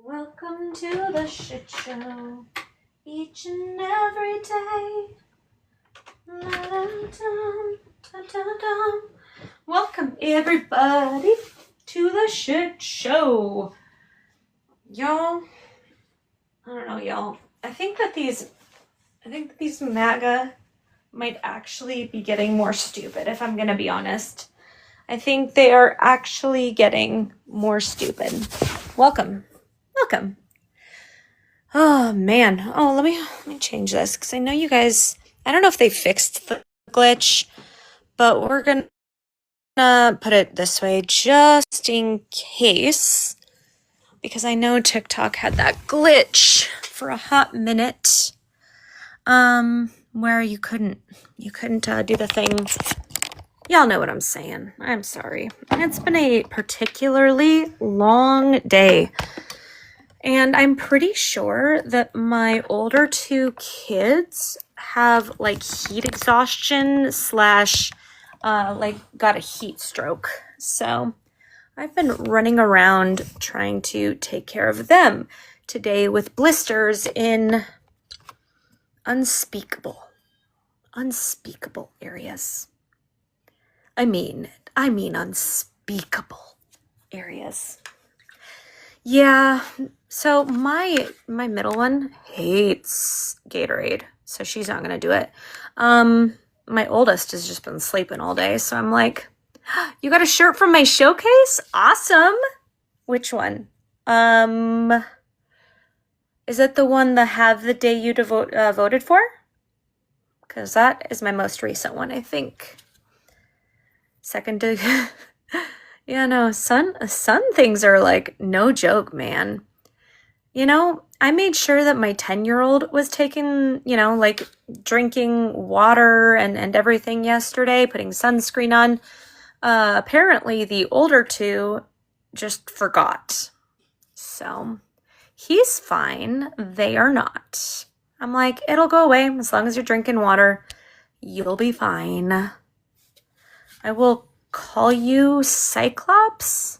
Welcome to the shit show. Each and every day. La-da-dum, da-da-dum. Welcome everybody to the shit show. Y'all, I don't know, y'all. I think that these MAGA might actually be getting more stupid, if I'm gonna be honest. I think they are actually getting more stupid. Welcome. Oh man. Oh, let me change this because I know you guys. I don't know if they fixed the glitch, but we're gonna put it this way just in case, because I know TikTok had that glitch for a hot minute, where you couldn't do the thing. Y'all know what I'm saying. I'm sorry. It's been a particularly long day. And I'm pretty sure that my older two kids have like heat exhaustion slash got a heat stroke. So I've been running around trying to take care of them today with blisters in unspeakable areas. I mean unspeakable areas. Yeah, so my middle one hates Gatorade, so she's not gonna do it. My oldest has just been sleeping all day, so I'm like, you got a shirt from my showcase? Awesome. Which one? Is it the one the Have the Day You voted for? Because that is my most recent one, I think. Second to... Yeah, no, sun things are like no joke, man. You know, I made sure that my 10-year-old was taking, like drinking water and everything yesterday, putting sunscreen on. Apparently the older two just forgot. So he's fine. They are not. I'm like, it'll go away as long as you're drinking water. You'll be fine. I will call you Cyclops?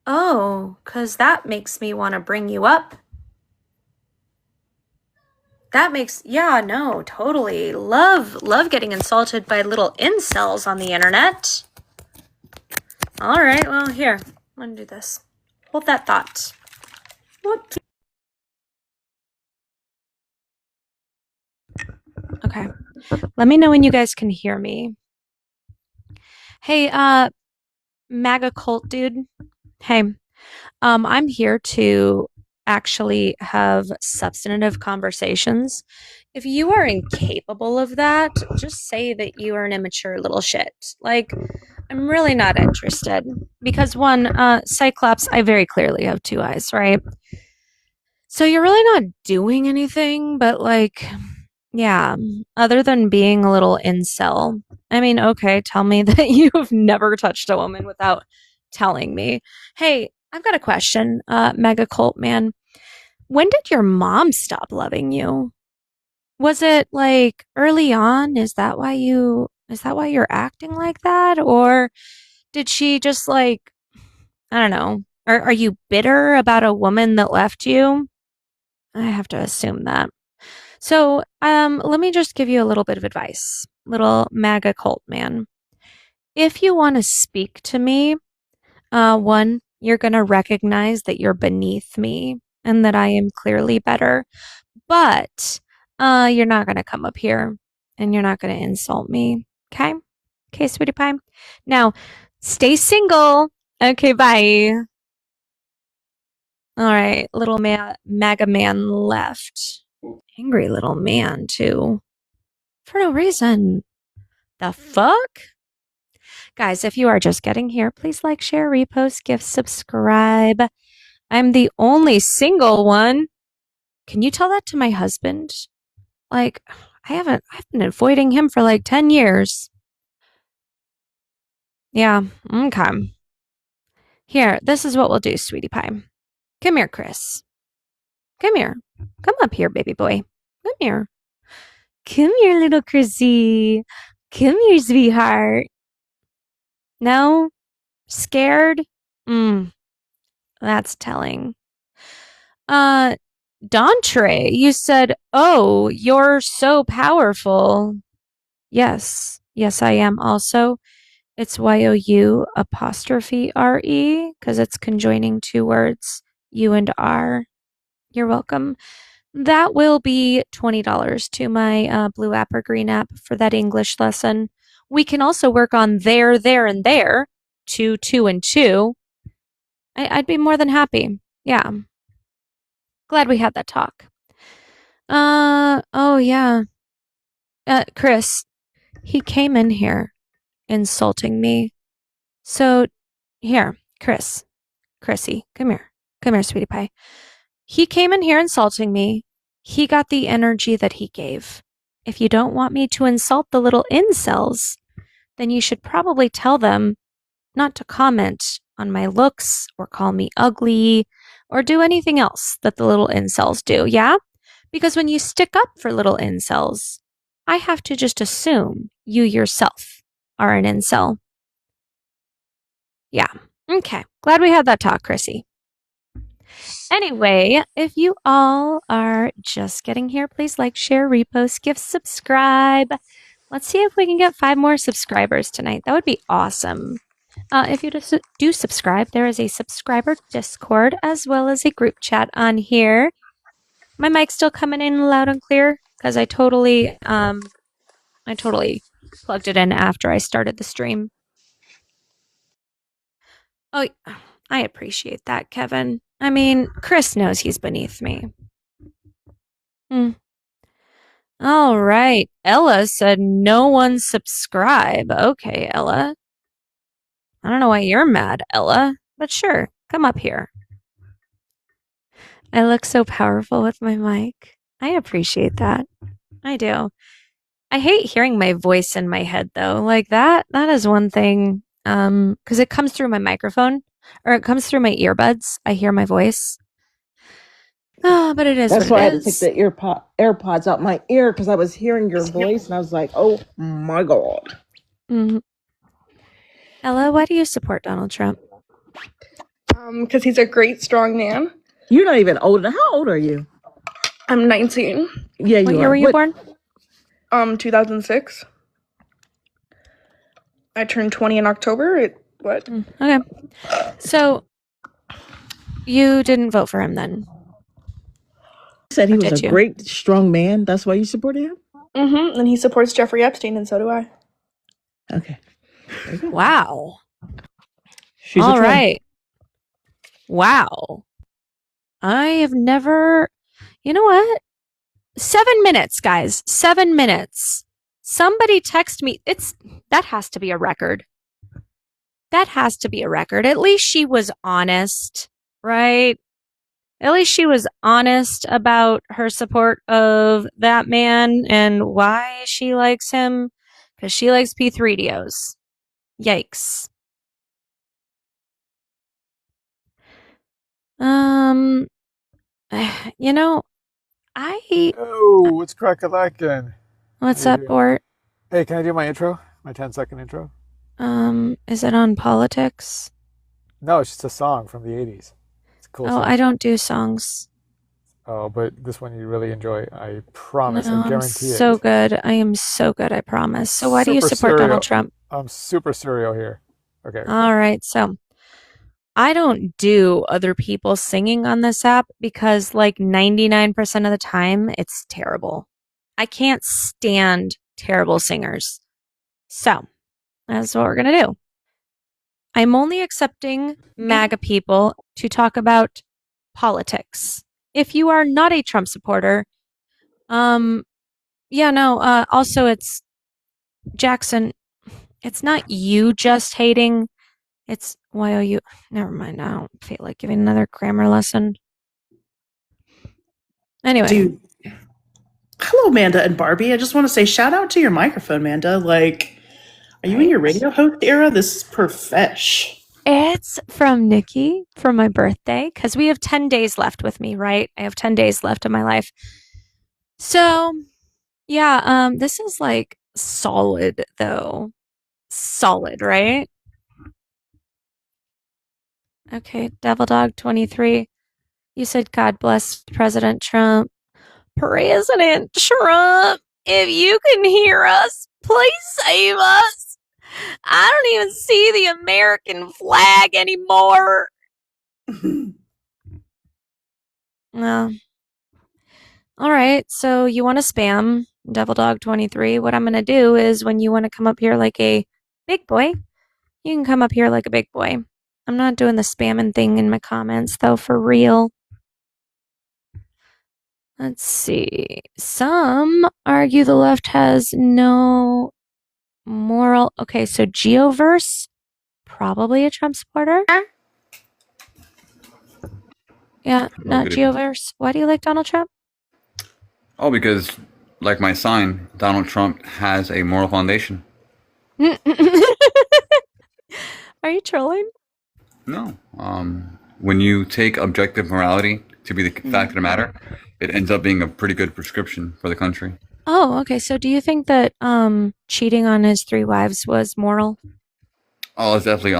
Oh, 'cause that makes me want to bring you up. Yeah, no, totally. Love getting insulted by little incels on the internet. All right, well, here, I'm gonna do this. Hold that thought. What? Okay, let me know when you guys can hear me. Hey, MAGA cult dude. Hey, I'm here to actually have substantive conversations. If you are incapable of that, just say that you are an immature little shit. Like, I'm really not interested. Because one, Cyclops, I very clearly have two eyes, right? So you're really not doing anything, but like, yeah, other than being a little incel. I mean, okay, tell me that you've never touched a woman without telling me. Hey, I've got a question, Mega Cult Man. When did your mom stop loving you? Was it like early on? Is that why you're acting like that? Or did she just like, I don't know. Are you bitter about a woman that left you? I have to assume that. So, let me just give you a little bit of advice, little MAGA cult man. If you want to speak to me, one, you're going to recognize that you're beneath me and that I am clearly better, but you're not going to come up here and you're not going to insult me. Okay? Okay, sweetie pie. Now, stay single. Okay, bye. All right, little MAGA man left. Angry little man, too. For no reason. The fuck? Guys, if you are just getting here, please like, share, repost, gift, subscribe. I'm the only single one. Can you tell that to my husband? Like, I've been avoiding him for like 10 years. Yeah, okay. Here, this is what we'll do, sweetie pie. Come here, Chris. Come here. Come up here, baby boy. Come here. Come here, little Chrissy. Come here, sweetheart. No? Scared? That's telling. Uh, Dantre, you said, "Oh, you're so powerful." Yes. Yes, I am also. It's YOU apostrophe RE because it's conjoining two words, U and R. You're welcome. That will be $20 to my blue app or green app for that English lesson. We can also work on there, and there, two, and two. I'd be more than happy. Yeah. Glad we had that talk. Oh yeah. Chris, he came in here insulting me. So, here, Chrissy, come here. Come here, sweetie pie. He came in here insulting me. He got the energy that he gave. If you don't want me to insult the little incels, then you should probably tell them not to comment on my looks or call me ugly or do anything else that the little incels do, yeah? Because when you stick up for little incels, I have to just assume you yourself are an incel. Yeah. Okay. Glad we had that talk, Chrissy. Anyway, if you all are just getting here, please like, share, repost, give, subscribe. Let's see if we can get 5 more subscribers tonight. That would be awesome. If you just do subscribe, there is a subscriber Discord as well as a group chat on here. My mic's still coming in loud and clear because I totally plugged it in after I started the stream. Oh, I appreciate that, Kevin. I mean, Chris knows he's beneath me. All right. Ella said no one subscribe. Okay, Ella. I don't know why you're mad, Ella, but sure, come up here. I look so powerful with my mic. I appreciate that. I do. I hate hearing my voice in my head though. Like that is one thing cuz it comes through my microphone or it comes through my earbuds. I hear my voice. Oh, but it is That's what why I it had to is. take the AirPods out my ear because I was hearing your voice and I was like, oh my God. Mhm. Ella, why do you support Donald Trump? Because he's a great, strong man. You're not even old enough. How old are you? I'm 19. Yeah, What you year are. were you born? 2006. I turned 20 in October. What? Okay. So you didn't vote for him then? Said he Or was a did you? great, strong man. That's why you supported him? Mm-hmm. And he supports Jeffrey Epstein, and so do I. Okay. Wow. She's All a troll. right. Wow. I have never. You know what? 7 minutes, guys. 7 minutes. Somebody text me. That has to be a record. That has to be a record. At least she was honest, right? At least she was honest about her support of that man and why she likes him. Because she likes P3DOs. Yikes. You know, Oh, what's crack-a-lackin'? what's up, Bort? Hey, can I do my intro? My 10-second intro? Is it on politics? No, it's just a song from the 80s. It's a cool song. I don't do songs. Oh, but this one you really enjoy. I promise. No, I guarantee I'm so it. good. I am so good, I promise. So why do you Super support Donald serial. Trump? I'm super serial here. Okay. All right, so I don't do other people singing on this app because like 99% of the time it's terrible. I can't stand terrible singers. So that's what we're going to do. I'm only accepting MAGA people to talk about politics. If you are not a Trump supporter, also it's Jackson. It's not you just hating. It's YOU. Never mind. I don't feel like giving another grammar lesson. Anyway. Dude. Hello, Manda and Barbie. I just want to say shout out to your microphone, Manda. Like, are you in your radio host era? This is profesh. It's from Nikki for my birthday because we have 10 days left with me, right? I have 10 days left of my life. So, yeah, this is like solid though. Solid, right? Okay, Devil Dog 23. You said God bless President Trump. President Trump, if you can hear us, please save us. I don't even see the American flag anymore. No. All right, so you want to spam Devil Dog 23. What I'm going to do is when you want to come up here like a big boy, you can come up here like a big boy. I'm not doing the spamming thing in my comments, though, for real. Let's see. Some argue the left has no moral. Okay, so Geoverse, probably a Trump supporter. Yeah, not Geoverse. Why do you like Donald Trump? Oh, because, like my sign, Donald Trump has a moral foundation. Are you trolling? No. When you take objective morality to be the fact of the matter, it ends up being a pretty good prescription for the country. Oh, okay. So do you think that cheating on his 3 wives was moral? Oh, it's definitely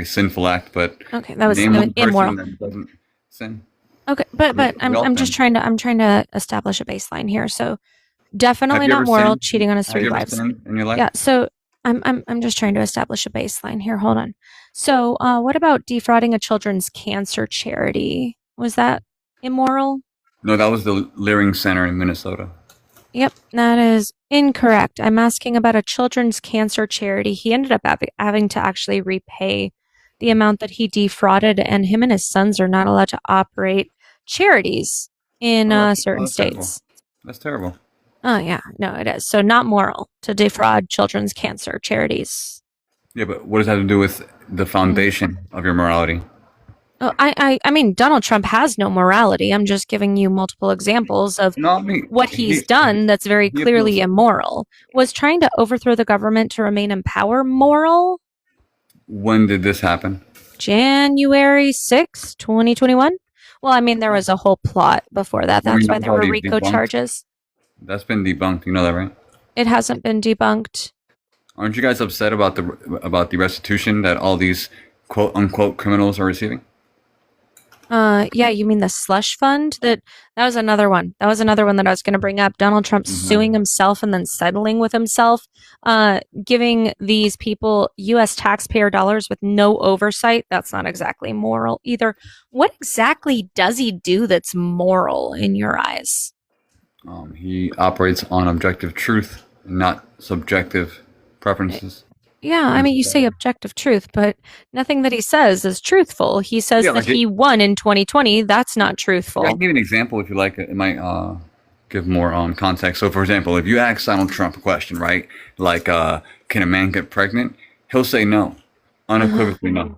a sinful act, but Okay, that was name one person immoral. that doesn't sin. Okay, but We all I'm just sin. trying to establish a baseline here. So definitely Have you not ever moral sinned? cheating on his Have 3 you ever wives. sinned in your life? Yeah, so I'm just trying to establish a baseline here. Hold on. So what about defrauding a children's cancer charity? Was that immoral? No, that was the Leering Center in Minnesota. Yep, that is incorrect. I'm asking about a children's cancer charity. He ended up having to actually repay the amount that he defrauded, and him and his sons are not allowed to operate charities in certain that's terrible. states. That's terrible. Oh, yeah, no, it is. So not moral to defraud children's cancer charities. Yeah, but what does that have to do with the foundation of your morality? Oh, I mean, Donald Trump has no morality. I'm just giving you multiple examples of No, I mean, what he's done that's very he clearly appeals- immoral. Was trying to overthrow the government to remain in power moral? When did this happen? January 6, 2021? Well, I mean, there was a whole plot before that. I That's mean, why that's there were already RICO debunked. charges. That's been debunked. You know that, right? It hasn't been debunked. Aren't you guys upset about the restitution that all these quote unquote criminals are receiving? Yeah, you mean the slush fund? That was another one. That was another one that I was going to bring up. Donald Trump suing himself and then settling with himself, giving these people U.S. taxpayer dollars with no oversight. That's not exactly moral either. What exactly does he do that's moral in your eyes? He operates on objective truth, not subjective preferences. Yeah, I mean, you say objective truth, but nothing that he says is truthful. He says Yeah, that like it- he won in 2020. That's not truthful. I can give you an example if you like. It might give more context. So, for example, if you ask Donald Trump a question, right, like, can a man get pregnant? He'll say no, unequivocally no.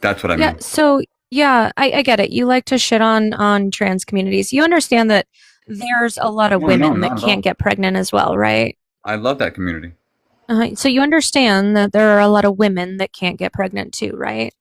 That's what I Yeah, mean. so yeah, I get it. You like to shit on trans communities. You understand that there's a lot of No, women not that at all. can't get pregnant as well, right? I love that community. So you understand that there are a lot of women that can't get pregnant too, right?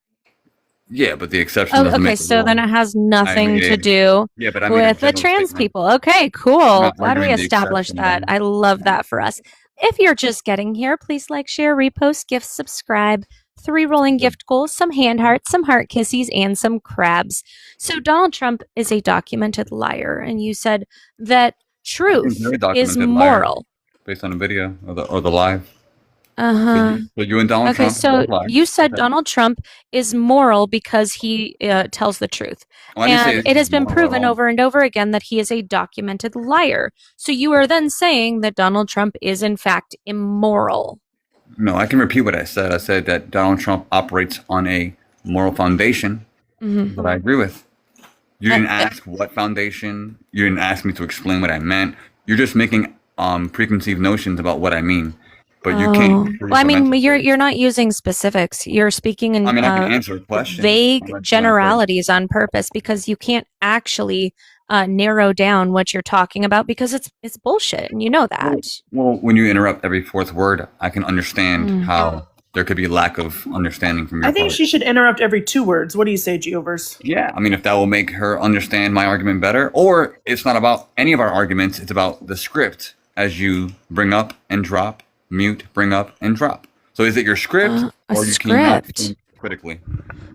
Yeah, but the exception Oh, doesn't okay, make the so rule. then it has nothing made to a- do Yeah, but I made a with the general trans statement. people. Okay, cool. not Glad we arguing the established exception, that. then. I love that for us. If you're just getting here, please like, share, repost, gift, subscribe. 3 rolling gift goals, some hand hearts, some heart kissies, and some crabs. So Donald Trump is a documented liar, and you said that truth very is documented liar. moral. Based on a video or the live. Uh-huh. So you and Donald Okay, Trump so both lie. you said Okay. Donald Trump is moral because he tells the truth. Well, I didn't say And this it has is been moral at proven all. over and over again that he is a documented liar. So you are then saying that Donald Trump is in fact immoral. No, I can repeat what I said. I said that Donald Trump operates on a moral foundation Mhm. that I agree with. You didn't Uh, ask what foundation. You didn't ask me to explain what I meant. You're just making preconceived notions about what I mean. But you can't. prove Well, I what mean, meant to you're say. you're not using specifics. You're speaking in I mean, I can answer a question. vague That's what I said. generalities on purpose because you can't actually narrow down what you're talking about because it's bullshit, and you know that. Well, when you interrupt every 4th word, I can understand Mm. how there could be lack of understanding from your I think part. she should interrupt every 2 words. What do you say, Geoverse? Yeah, I mean, if that will make her understand my argument better, or it's not about any of our arguments, it's about the script as you bring up and drop, mute, bring up and drop. So is it your script, A or you cannot script? think critically.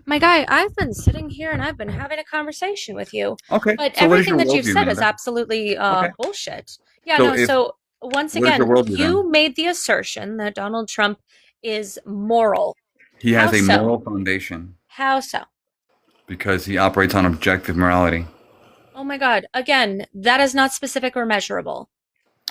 My guy, I've been sitting here and I've been having a conversation with you, Okay. but So what is everything your that you've worldview, said is Amanda? absolutely Okay. bullshit. Yeah, So no, if so once what is your again, worldview then? you made the assertion that Donald Trump is moral. He has How a so? moral foundation How so? because he operates on objective morality. Oh my God. Again, that is not specific or measurable.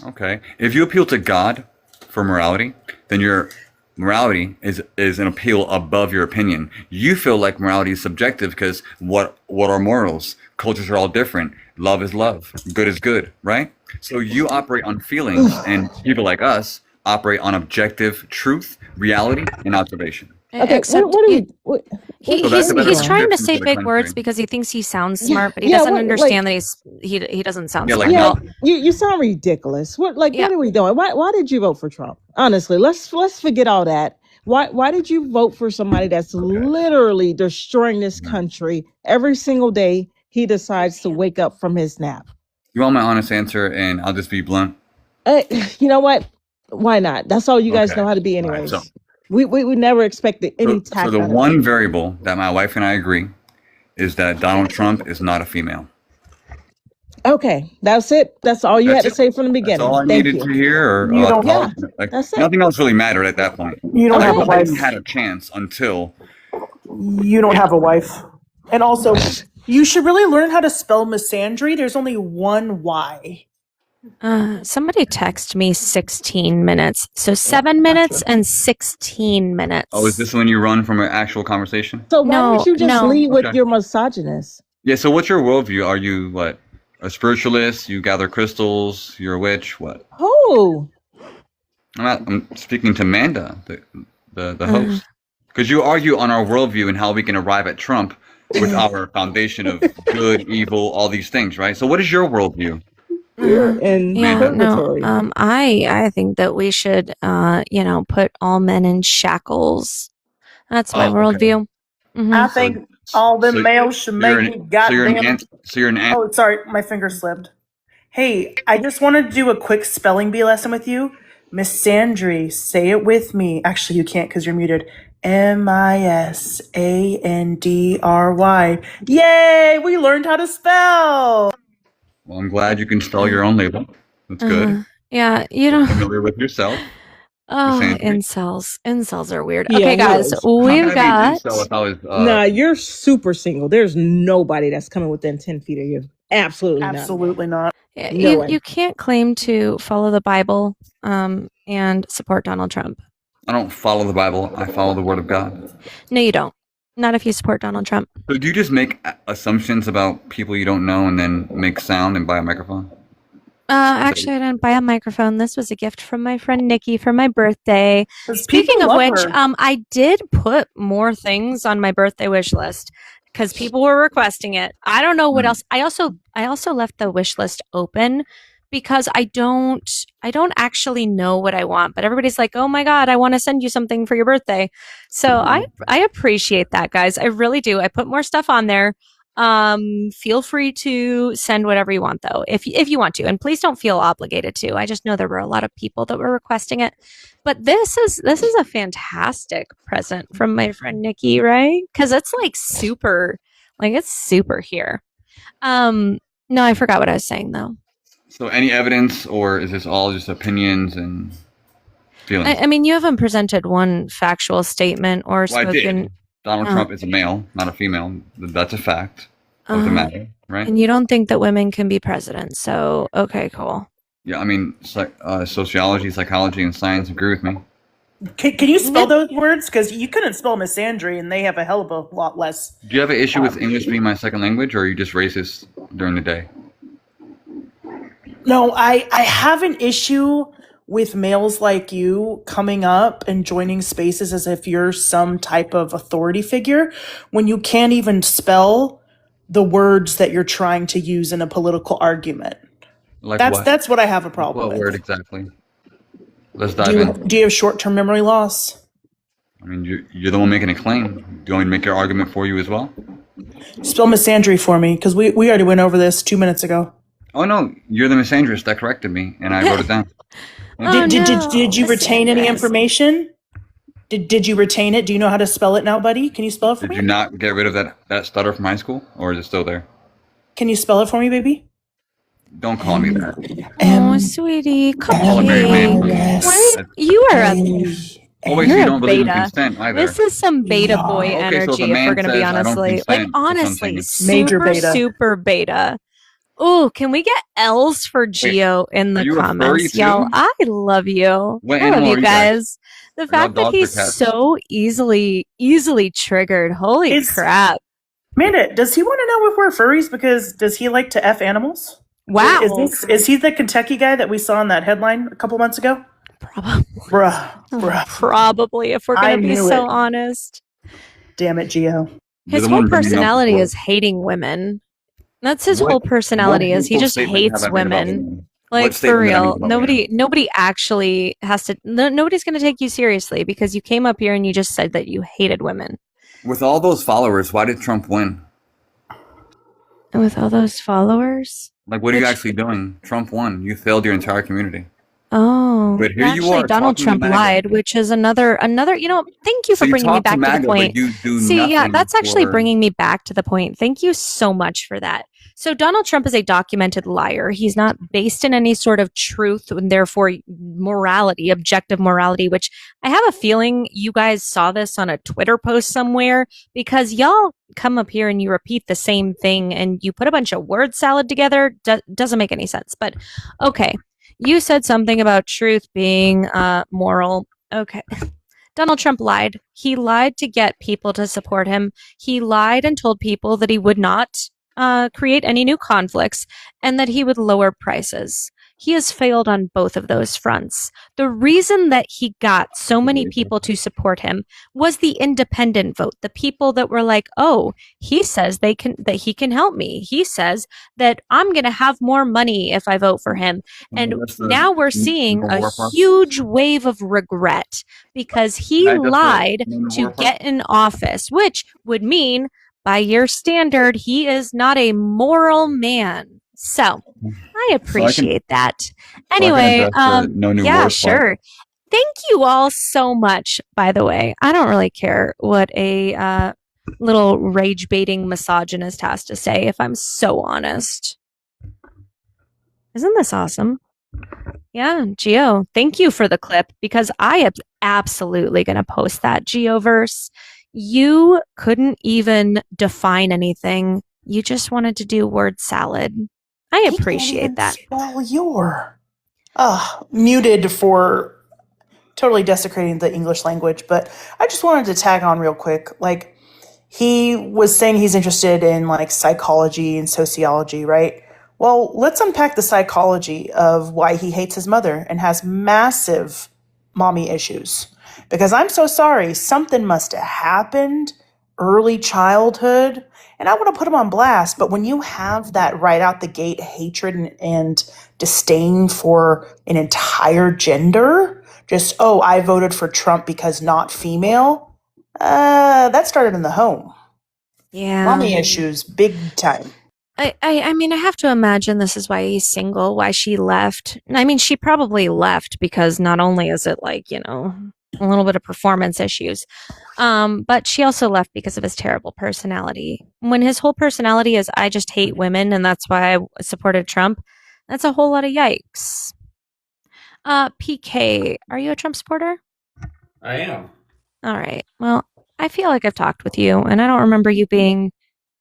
Okay. If you appeal to God for morality, then your morality is an appeal above your opinion. You feel like morality is subjective because what are morals? Cultures are all different. Love is love. Good is good, right? So you operate on feelings, and people like us operate on objective truth, reality, and observation. Okay, Except what are he, you? What, he So that's he's a better he's trying to description say for the big words country. because he thinks he sounds yeah, smart, but he yeah, doesn't what, like, understand that he doesn't sound Yeah, like smart at yeah, all. you sound ridiculous. What Yeah. are we doing? Why did you vote for Trump? Honestly, let's forget all that. Why did you vote for somebody that's literally destroying this country every single day he decides to wake up from his nap? You want my honest answer, and I'll just be blunt. You know what? Why not? That's all you guys Okay. know how to be All right. anyways. So, We never expected any so tact the out of one you. variable that my wife and I agree is that Donald Trump is not a female. Okay, that's it. That's all you That's had to it. say from the That's all beginning. I Thank needed you. to hear, or You don't Yeah, like, that's it. nothing else really mattered at that point. You don't Like, have a Okay. Biden wife. had a chance until You don't have a wife. And also, you should really learn how to spell misandry. There's only one Y. Somebody text me 16 minutes. So 7 minutes and 16 minutes. oh, is this when you run from an actual conversation? So why No, don't you just no. lead with Okay. your misogynist? Yeah. So what's your worldview? Are you what? A spiritualist? You gather crystals? You're a witch? What? Who? I'm speaking to Manda, the Uh, host, because you argue on our worldview and how we can arrive at Trump with our foundation of good, evil, all these things, right? So what is your worldview? You're in Yeah, no. purgatory. I think that we should put all men in shackles. That's my Oh, okay. worldview. Mhm. I think all them So males should you're make an me so you're an goddamn. ant. Oh, sorry, my finger slipped. Hey, I just wanted to do a quick spelling bee lesson with you. Miss Sandry, say it with me. Actually, you can't because you're muted. Misandry. Yay, we learned how to spell. Well, I'm glad you can spell your own label. That's good. Yeah, you You're don't. familiar with yourself. Oh, Sandry. incels are weird. Yeah, Okay, he guys, is. How we've can I be an got. incel if I was, Nah, you're super single. There's nobody that's coming within 10 feet of you. Absolutely not. Absolutely not. Yeah, No you way. you can't claim to follow the Bible and support Donald Trump. I don't follow the Bible. I follow the Word of God. No, you don't. Not if you support Donald Trump. So do you just make assumptions about people you don't know and then make sound and buy a microphone? Actually, I didn't buy a microphone. This was a gift from my friend Nikki for my birthday. 'Cause Speaking people of love which, her. I did put more things on my birthday wish list because people were requesting it. I don't know what else. I also left the wish list open because I don't actually know what I want, but everybody's like, "Oh my God, I want to send you something for your birthday." So I appreciate that, guys. I really do. I put more stuff on there. Feel free to send whatever you want though, if you want to, and please don't feel obligated to. I just know there were a lot of people that were requesting it, but this is a fantastic present from my friend Nikki, right? Because it's super here. No, I forgot what I was saying though. So any evidence, or is this all just opinions and feelings? I mean, you haven't presented one factual statement or Well, I spoken. did. Donald Trump is a male, not a female. That's a fact of the matter, right? And you don't think that women can be president. So, okay, cool. Yeah, I mean, sociology, psychology, and science agree with me. Can you spell those words? Because you couldn't spell misandry, and they have a hell of a lot less. Do you have an issue with English being my second language, or are you just racist during the day? No, I have an issue with males like you coming up and joining spaces as if you're some type of authority figure when you can't even spell the words that you're trying to use in a political argument. Like That's what? that's what I have a problem What with. word exactly? Let's Do dive you, in. do you have short-term memory loss? I mean, you're the one making a claim. Do you want me to make your argument for you as well? Spell misandry for me, because we already went over this 2 minutes ago. Oh no, you're the misandrist that corrected me, and I wrote it down. Oh, Did no, you retain any misandrist. information? Did you retain it? Do you know how to spell it now, buddy? Can you spell it for Did me? you not get rid of that stutter from high school, or is it still there? Can you spell it for me, baby? Don't call me that. Oh, sweetie, All a great man. cupcake. What? You are a Oh wait, so You're you a don't believe in beta. consent either. This is some beta boy Yeah. Okay, so if a energy, if man we're gonna be says, "I don't honestly. Like consent to honestly, something," Major super, beta. super beta. Ooh, can we get L's for Geo in are the you a furry comments? Y'all, too? I love you. What I love animal you are you guys? guys. The Are y'all fact that dogs or he's cats? so easily triggered. Holy Is- crap. Amanda, does he want to know if we're furries? Because does he like to F animals? Wow. Is he the Kentucky guy that we saw in that headline a couple months ago? Probably, Bruh. probably, if we're I gonna be knew so it. honest. Damn it, Gio. You're His the whole one bringing up the personality quote. is hating women. That's his What- whole personality what is he hateful just statement hates have I made about women. women? Like What for statement did I make real. about women? Nobody actually has to nobody's gonna take you seriously because you came up here and you just said that you hated women. With all those followers, why did Trump win? And with all those followers? Like, what are you Which- actually doing? Trump won. You failed your entire community. Oh, But here you actually, are Donald talking to Trump MAGA. lied, which is another. Thank you So for you bringing me talk to back to MAGA, the but point. you do See, yeah, nothing that's actually for- bringing me back to the point. Thank you so much for that. So Donald Trump is a documented liar. He's not based in any sort of truth and therefore morality, objective morality, which I have a feeling you guys saw this on a Twitter post somewhere because y'all come up here and you repeat the same thing and you put a bunch of word salad together. Doesn't make any sense. But okay, you said something about truth being moral. Okay. Donald Trump lied. He lied to get people to support him. He lied and told people that he would not create any new conflicts and that he would lower prices. He has failed on both of those fronts. The reason that he got so many people to support him was the independent vote. The people that were like, "Oh, he says that he can help me. He says that I'm going to have more money if I vote for him." And That's the now we're seeing number a war part. huge wave of regret because he Can I just say lied number to war part? get in office, which would mean, by your standard, he is not a moral man. So I appreciate that. So I can Anyway, address the no new yeah, wars part. sure. Thank you all so much, by the way. I don't really care what a little rage baiting misogynist has to say, if I'm so honest. Isn't this awesome? Yeah, Geo, thank you for the clip because I am absolutely going to post that. Geoverse, you couldn't even define anything. You just wanted to do word salad. I He can't appreciate even that. Spell your. Muted for totally desecrating the English language, but I just wanted to tag on real quick. Like, he was saying he's interested in like psychology and sociology, right? Well, let's unpack the psychology of why he hates his mother and has massive mommy issues. Because I'm so sorry, something must have happened early childhood, and I want to put him on blast, but when you have that right out the gate hatred and disdain for an entire gender, just, oh, I voted for Trump because not female, that started in the home. Yeah. Mommy issues, big time. I mean, I have to imagine this is why he's single, why she left. I mean, she probably left because not only is it like, a little bit of performance issues, but she also left because of his terrible personality. When his whole personality is, I just hate women and that's why I supported Trump, that's a whole lot of yikes. PK, are you a Trump supporter? I am. All right. Well, I feel like I've talked with you and I don't remember you being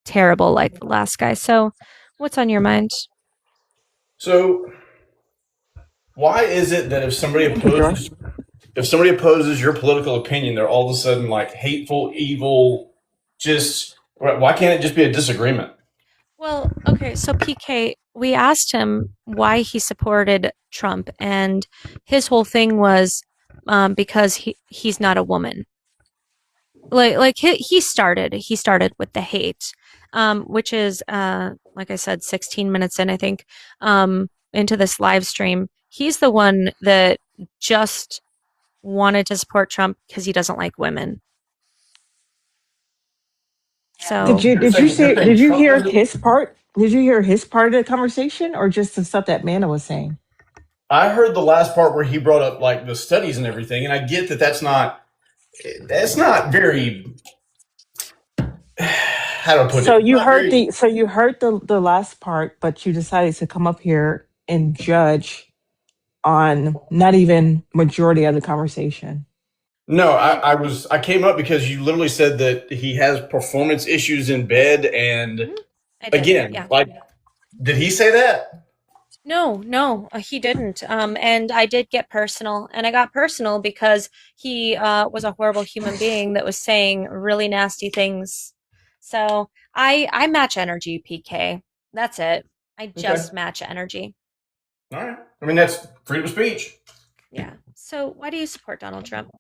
terrible like the last guy. So what's on your mind? So, why is it that if somebody opposes your political opinion, they're all of a sudden like hateful, evil? Just why can't it just be a disagreement? Well, okay, so PK, we asked him why he supported Trump, and his whole thing was because he's not a woman. Like he started with the hate, which is like I said, 16 minutes in, I think, into this live stream. He's the one that just wanted to support Trump because he doesn't like women. So Did you Trump hear doesn't- his part? Did you hear his part of the conversation, or just the stuff that Mana was saying? I heard the last part where he brought up like the studies and everything, and I get that that's not That's not very. How do I put So it? you Not heard very. the last part, but you decided to come up here and judge on not even majority of the conversation. No, I came up because you literally said that he has performance issues in bed, and I did. again, Yeah. like, did he say that? No, he didn't. And I did get personal, and I got personal because he was a horrible human being that was saying really nasty things. So I match energy, PK. That's it. I Okay, just match energy. all right. I mean, that's freedom of speech. Yeah. So why do you support Donald Trump?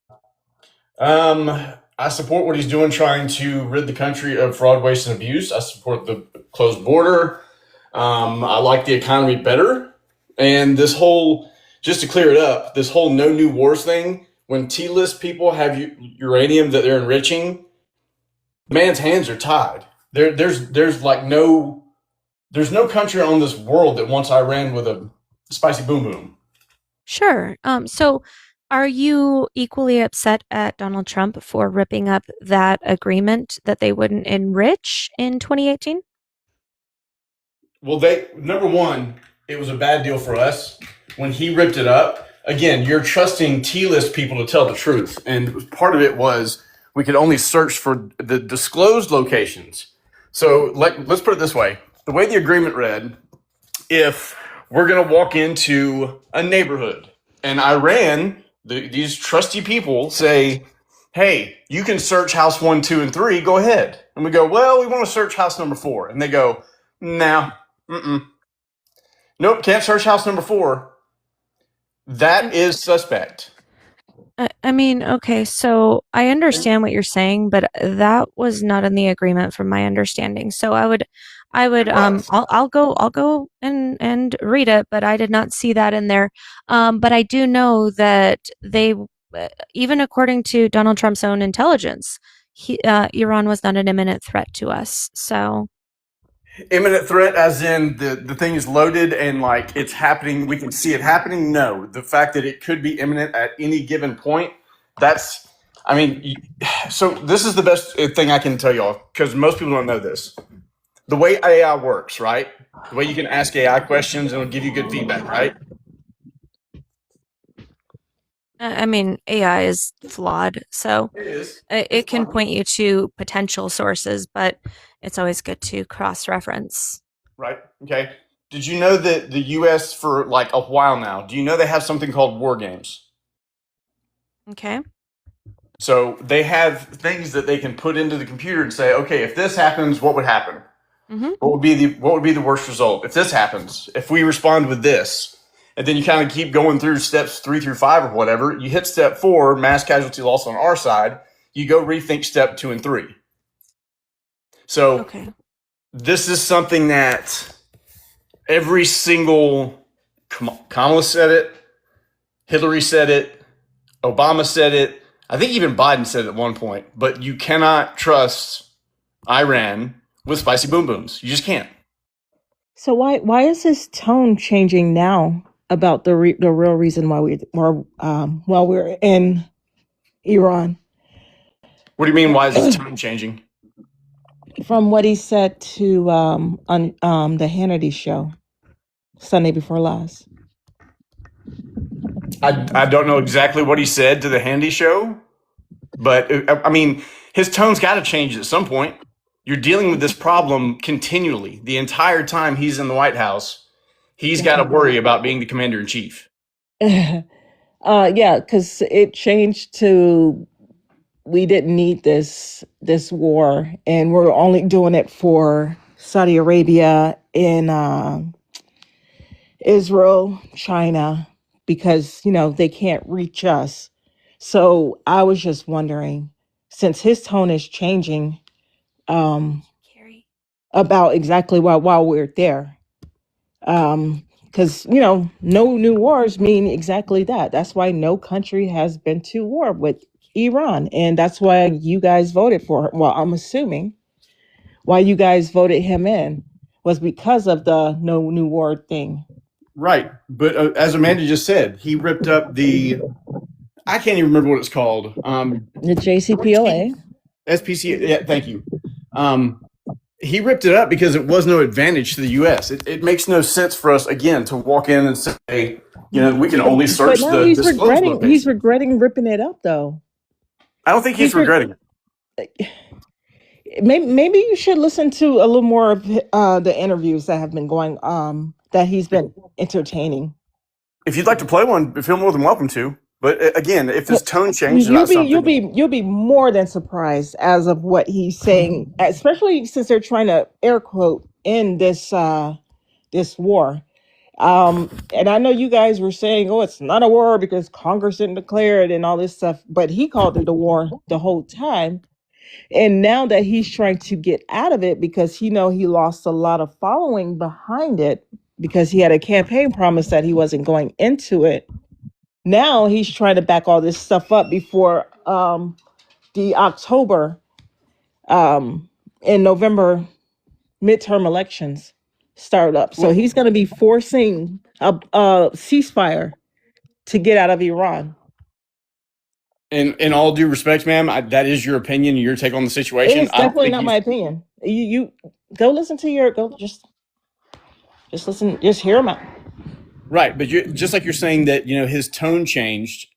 I support what he's doing, trying to rid the country of fraud, waste, and abuse. I support the closed border. I like the economy better. And this whole, just to clear it up, this whole no new wars thing, when T list people have uranium that they're enriching, man's hands are tied. There's like there's no country on this world that wants Iran with a spicy boom boom. Sure. So are you equally upset at Donald Trump for ripping up that agreement that they wouldn't enrich in 2018? Well, number one, it was a bad deal for us when he ripped it up. Again, you're trusting T list people to tell the truth, and part of it was we could only search for the disclosed locations. So let's put it this way: the way the agreement read, if we're going to walk into a neighborhood and Iran, these trusty people say, "Hey, you can search house 1, 2, and 3. Go ahead," and we go, "Well, we want to search house number 4," and they go, "No." Mm-mm. Nope, can't search house number 4. That is suspect. I mean, okay, so I understand what you're saying, but that was not in the agreement from my understanding. So I'll go and read it, but I did not see that in there. But I do know that even according to Donald Trump's own intelligence, Iran was not an imminent threat to us. So, Imminent threat, as in the thing is loaded and like it's happening, we can see it happening. No, the fact that it could be imminent at any given point, that's, I mean, so this is the best thing I can tell y'all because most people don't know this. The way AI works, right? The way you can ask AI questions and it'll give you good feedback, right? I mean, AI is flawed, so It is. it can point you to potential sources, but it's always good to cross-reference. Right. Okay. Did you know that the U.S. for like a while now? Do you know they have something called war games? Okay. So they have things that they can put into the computer and say, okay, if this happens, what would happen? Mm-hmm. What would be the worst result if this happens? If we respond with this, and then you kind of keep going through steps 3 through 5 or whatever. You hit step 4, mass casualty loss on our side. You go rethink step 2 and 3. So Okay. this is something that every single Kamala said it, Hillary said it, Obama said it. I think even Biden said it at one point. But you cannot trust Iran with spicy boom booms. You just can't. So why is his tone changing now about the real reason why while we're in Iran? What do you mean? Why is his tone changing? From what he said to on the Hannity show Sunday before last. I don't know exactly what he said to the Handy show, but I mean, his tone's got to change at some point. You're dealing with this problem continually. The entire time he's in the White House, he's got to worry about being the commander in chief. Yeah, because it changed to we didn't need this war, and we're only doing it for Saudi Arabia and Israel, China, because they can't reach us. So I was just wondering, since his tone is changing, Carrie. about exactly while we're there, because no new wars mean exactly that. That's why no country has been to war with Iran, and that's why you guys voted for. Well, I'm assuming why you guys voted him in was because of the no new war thing. Right. But as Amanda just said, he ripped up the I can't even remember what it's called. The JCPOA. SPC. Yeah, thank you. He ripped it up because it was no advantage to the U.S. It makes no sense for us again to walk in and say, we can only search But now the he's disclosed regretting. book. He's regretting ripping it up, though. I don't think he's regretting it. Maybe you should listen to a little more of the interviews that have been going. That he's been entertaining. If you'd like to play one, feel more than welcome to. But again, if his tone changes about something, you'll be more than surprised as of what he's saying, especially since they're trying to air quote in this war. And I know you guys were saying, "Oh, it's not a war because Congress didn't declare it and all this stuff," but he called it a war the whole time. And now that he's trying to get out of it because he lost a lot of following behind it because he had a campaign promise that he wasn't going into it. Now he's trying to back all this stuff up before the October and November midterm elections start up. So he's going to be forcing a ceasefire to get out of Iran. in all due respect, ma'am, that is your opinion, your take on the situation. It's definitely not my opinion. You go listen to just listen, just hear him out. Right, but just like you're saying that his tone changed.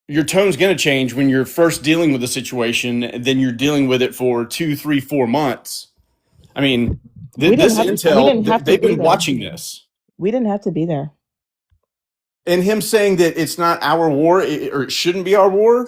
Your tone's going to change when you're first dealing with a situation, and then you're dealing with it for 2, 3, 4 months. I mean, this intel, they've been watching this. We didn't have to be there. And him saying that it's not our war or it shouldn't be our war,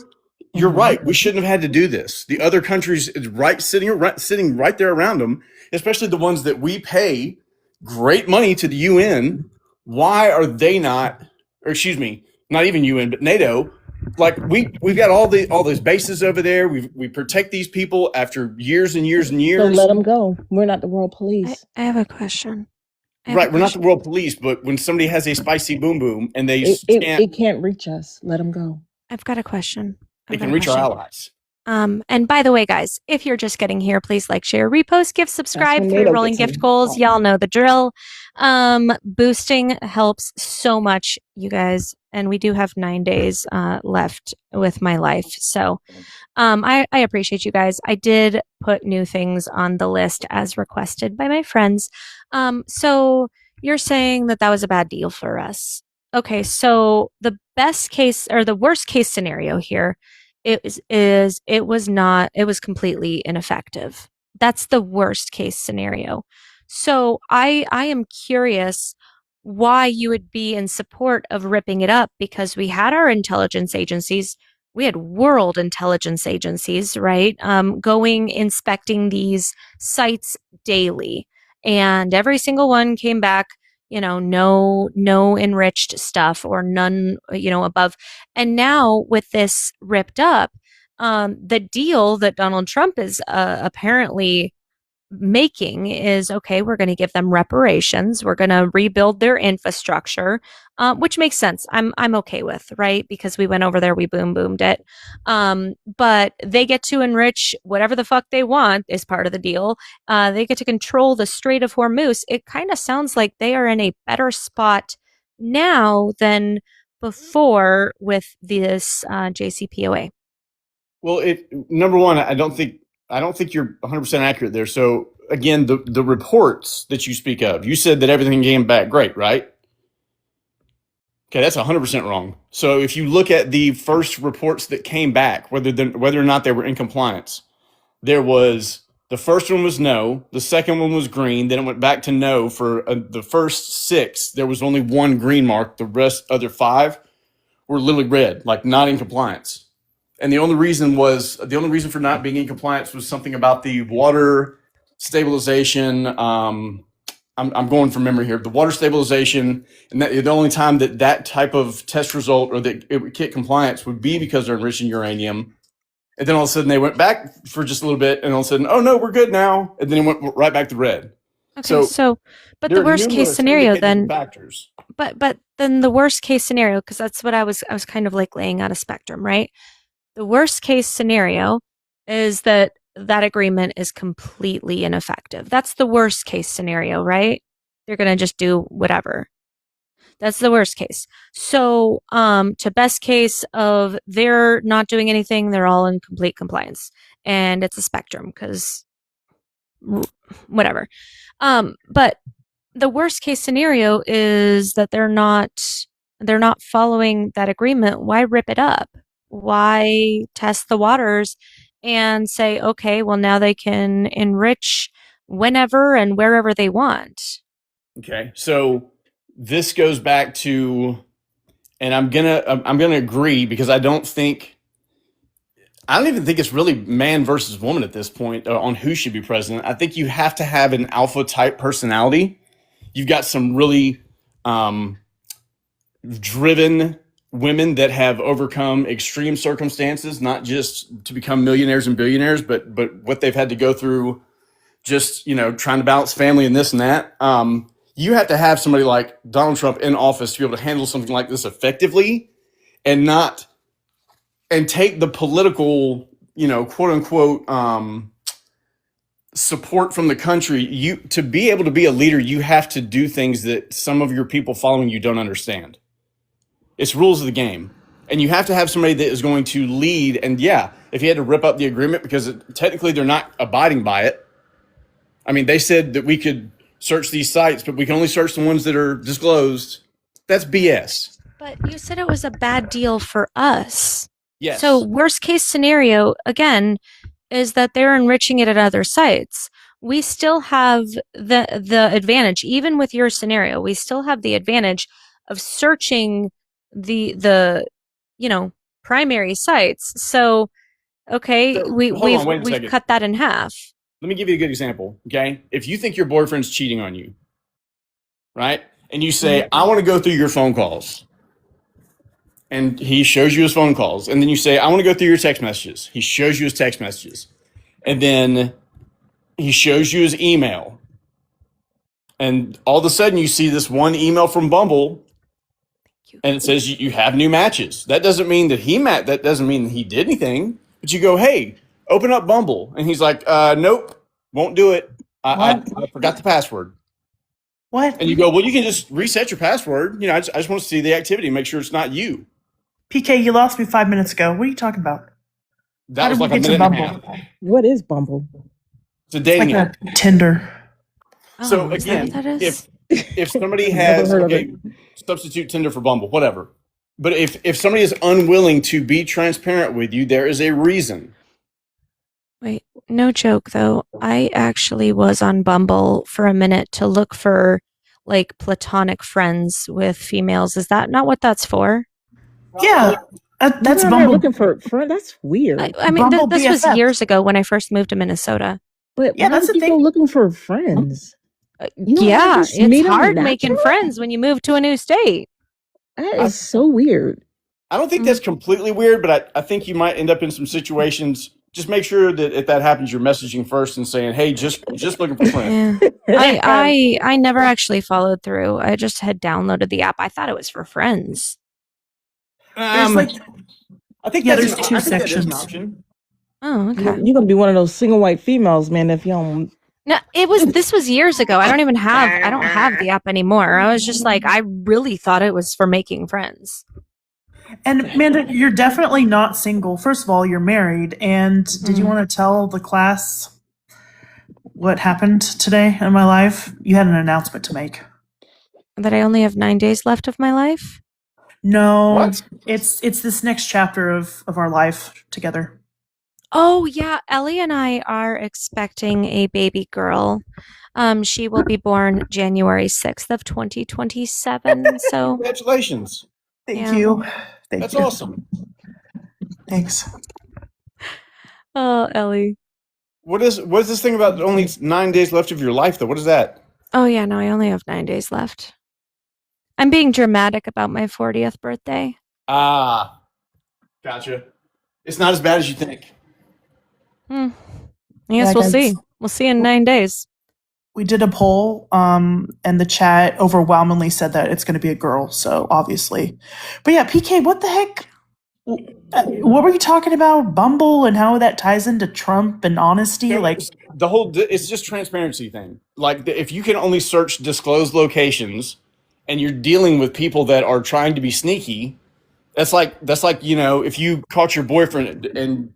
you're right. We shouldn't have had to do this. The other countries sitting right there around them, especially the ones that we pay great money to the UN. Why are they not, or excuse me, not even UN, but NATO? Like we've got all those bases over there. We protect these people after years and years and years. So let them go. We're not the world police. I have a question. Right, we're not the world police, but when somebody has a spicy boom boom and it can't reach us, let them go. I've got a question. It can reach our allies. And by the way, guys, if you're just getting here, please like, share, repost, gift, subscribe for your rolling gift goals. Y'all know the drill. Boosting helps so much, you guys. And we do have 9 days left with my life. So I appreciate you guys. I did put new things on the list as requested by my friends. So you're saying that was a bad deal for us. Okay, so the best case or the worst case scenario here it was completely ineffective. That's the worst case scenario. So I am curious why you would be in support of ripping it up, because we had our intelligence agencies, we had world intelligence agencies, right? Going inspecting these sites daily, and every single one came back, no enriched stuff or none, above. And now with this ripped up, the deal that Donald Trump is apparently making is, okay, we're going to give them reparations. We're going to rebuild their infrastructure, which makes sense. I'm okay with, right? Because we went over there, we boomed it. But they get to enrich whatever the fuck they want is part of the deal. They get to control the Strait of Hormuz. It kind of sounds like they are in a better spot now than before with this JCPOA. Well, number one, I don't think you're 100% accurate there. So again, the reports that you speak of, you said that everything came back great, right? Okay, that's 100% wrong. So if you look at the first reports that came back, whether or not they were in compliance, the first one was no, the second one was green, then it went back to no. For the first 6, there was only one green mark. The other 5 were literally red, like not in compliance. And the only reason for not being in compliance was something about the water stabilization. I'm going from memory here. The water stabilization, and the only time that type of test result or that it would hit compliance would be because they're enriching uranium. And then all of a sudden they went back for just a little bit, and all of a sudden, oh no, we're good now. And then it went right back to red. Okay, so but the worst case scenario then factors. But then the worst case scenario, because that's what I was kind of like laying out a spectrum, right? The worst case scenario is that agreement is completely ineffective. That's the worst case scenario, right? They're going to just do whatever. That's the worst case. So, to best case of they're not doing anything, they're all in complete compliance. And it's a spectrum because whatever. But the worst case scenario is that they're not following that agreement. Why rip it up? Why test the waters and say, okay, well now they can enrich whenever and wherever they want? Okay, so this goes back to, and I'm gonna agree because I don't even think it's really man versus woman at this point on who should be president. I think you have to have an alpha type personality. You've got some really driven women that have overcome extreme circumstances, not just to become millionaires and billionaires, but what they've had to go through, just trying to balance family and this and that. You have to have somebody like Donald Trump in office to be able to handle something like this effectively, and take the political, quote unquote, support from the country. To be able to be a leader, you have to do things that some of your people following you don't understand. It's rules of the game. And you have to have somebody that is going to lead. And yeah, if you had to rip up the agreement because technically they're not abiding by it. I mean, they said that we could search these sites, but we can only search the ones that are disclosed. That's BS. But you said it was a bad deal for us. Yes. So worst case scenario, again, is that they're enriching it at other sites. We still have the advantage, even with your scenario, we still have the advantage of searching the primary sites. So okay, So, we've wait a second. cut that in half. Let me give you a good example. Okay. If you think your boyfriend's cheating on you, right? And you say, I want to go through your phone calls. And he shows you his phone calls. And then you say, I want to go through your text messages. He shows you his text messages. And then he shows you his email. And all of a sudden you see this one email from Bumble and it says you have new matches. That doesn't mean that that doesn't mean that he did anything. But you go, hey, open up Bumble. And he's like, nope, won't do it. I forgot the password. What? And you go, well, you can just reset your password. I just want to see the activity, make sure it's not you. PK, you lost me 5 minutes ago. What are you talking about? That How was did like we a get to minute and a Bumble? half. What is Bumble? It's a dating Like app. a Tinder. So Is that again, what that is? if somebody Never has heard of it. substitute Tinder for Bumble, whatever. But if somebody is unwilling to be transparent with you, there is a reason. Wait, no joke though. I actually was on Bumble for a minute to look for like platonic friends with females. Is that not what that's for? Yeah, that's You're out here Bumble. looking for friend. That's weird. I mean, Bumble this was BFF. years ago when I first moved to Minnesota. But Yeah, why that's would the you go thing. looking for friends? You don't Yeah, just meet it's 'em hard making naturally? friends when you move to a new state. That is so weird. I don't think that's completely weird, but I think you might end up in some situations. Just make sure that if that happens, you're messaging first and saying, hey, just looking for friends. Yeah. I never actually followed through. I just had downloaded the app. I thought it was for friends. There's like, I think yeah, that's there's two I think that is an sections. option. Oh, okay. You're gonna be one of those single white females, man. If you don't, No, this was years ago. I don't have the app anymore. I was just like, I really thought it was for making friends. And Amanda, you're definitely not single. First of all, you're married. And did you want to tell the class what happened today in my life? You had an announcement to make. That I only have 9 days left of my life? No, What? it's this next chapter of our life together. Oh yeah, Ellie and I are expecting a baby girl. She will be born January 6th of 2027. So Congratulations. Thank Yeah. you. Thank That's you. awesome. Thanks. oh, Ellie. What is this thing about only 9 days left of your life, though? What is that? Oh yeah, no, I only have 9 days left. I'm being dramatic about my 40th birthday. Ah, gotcha. It's not as bad as you think. I guess Yeah, we'll guys. see. We'll see in 9 days. We did a poll, and the chat overwhelmingly said that it's going to be a girl. So obviously, but yeah, PK, what the heck? What were you talking about? Bumble and how that ties into Trump and honesty? No, Like, it's just transparency thing. Like if you can only search disclosed locations, and you're dealing with people that are trying to be sneaky, that's like if you caught your boyfriend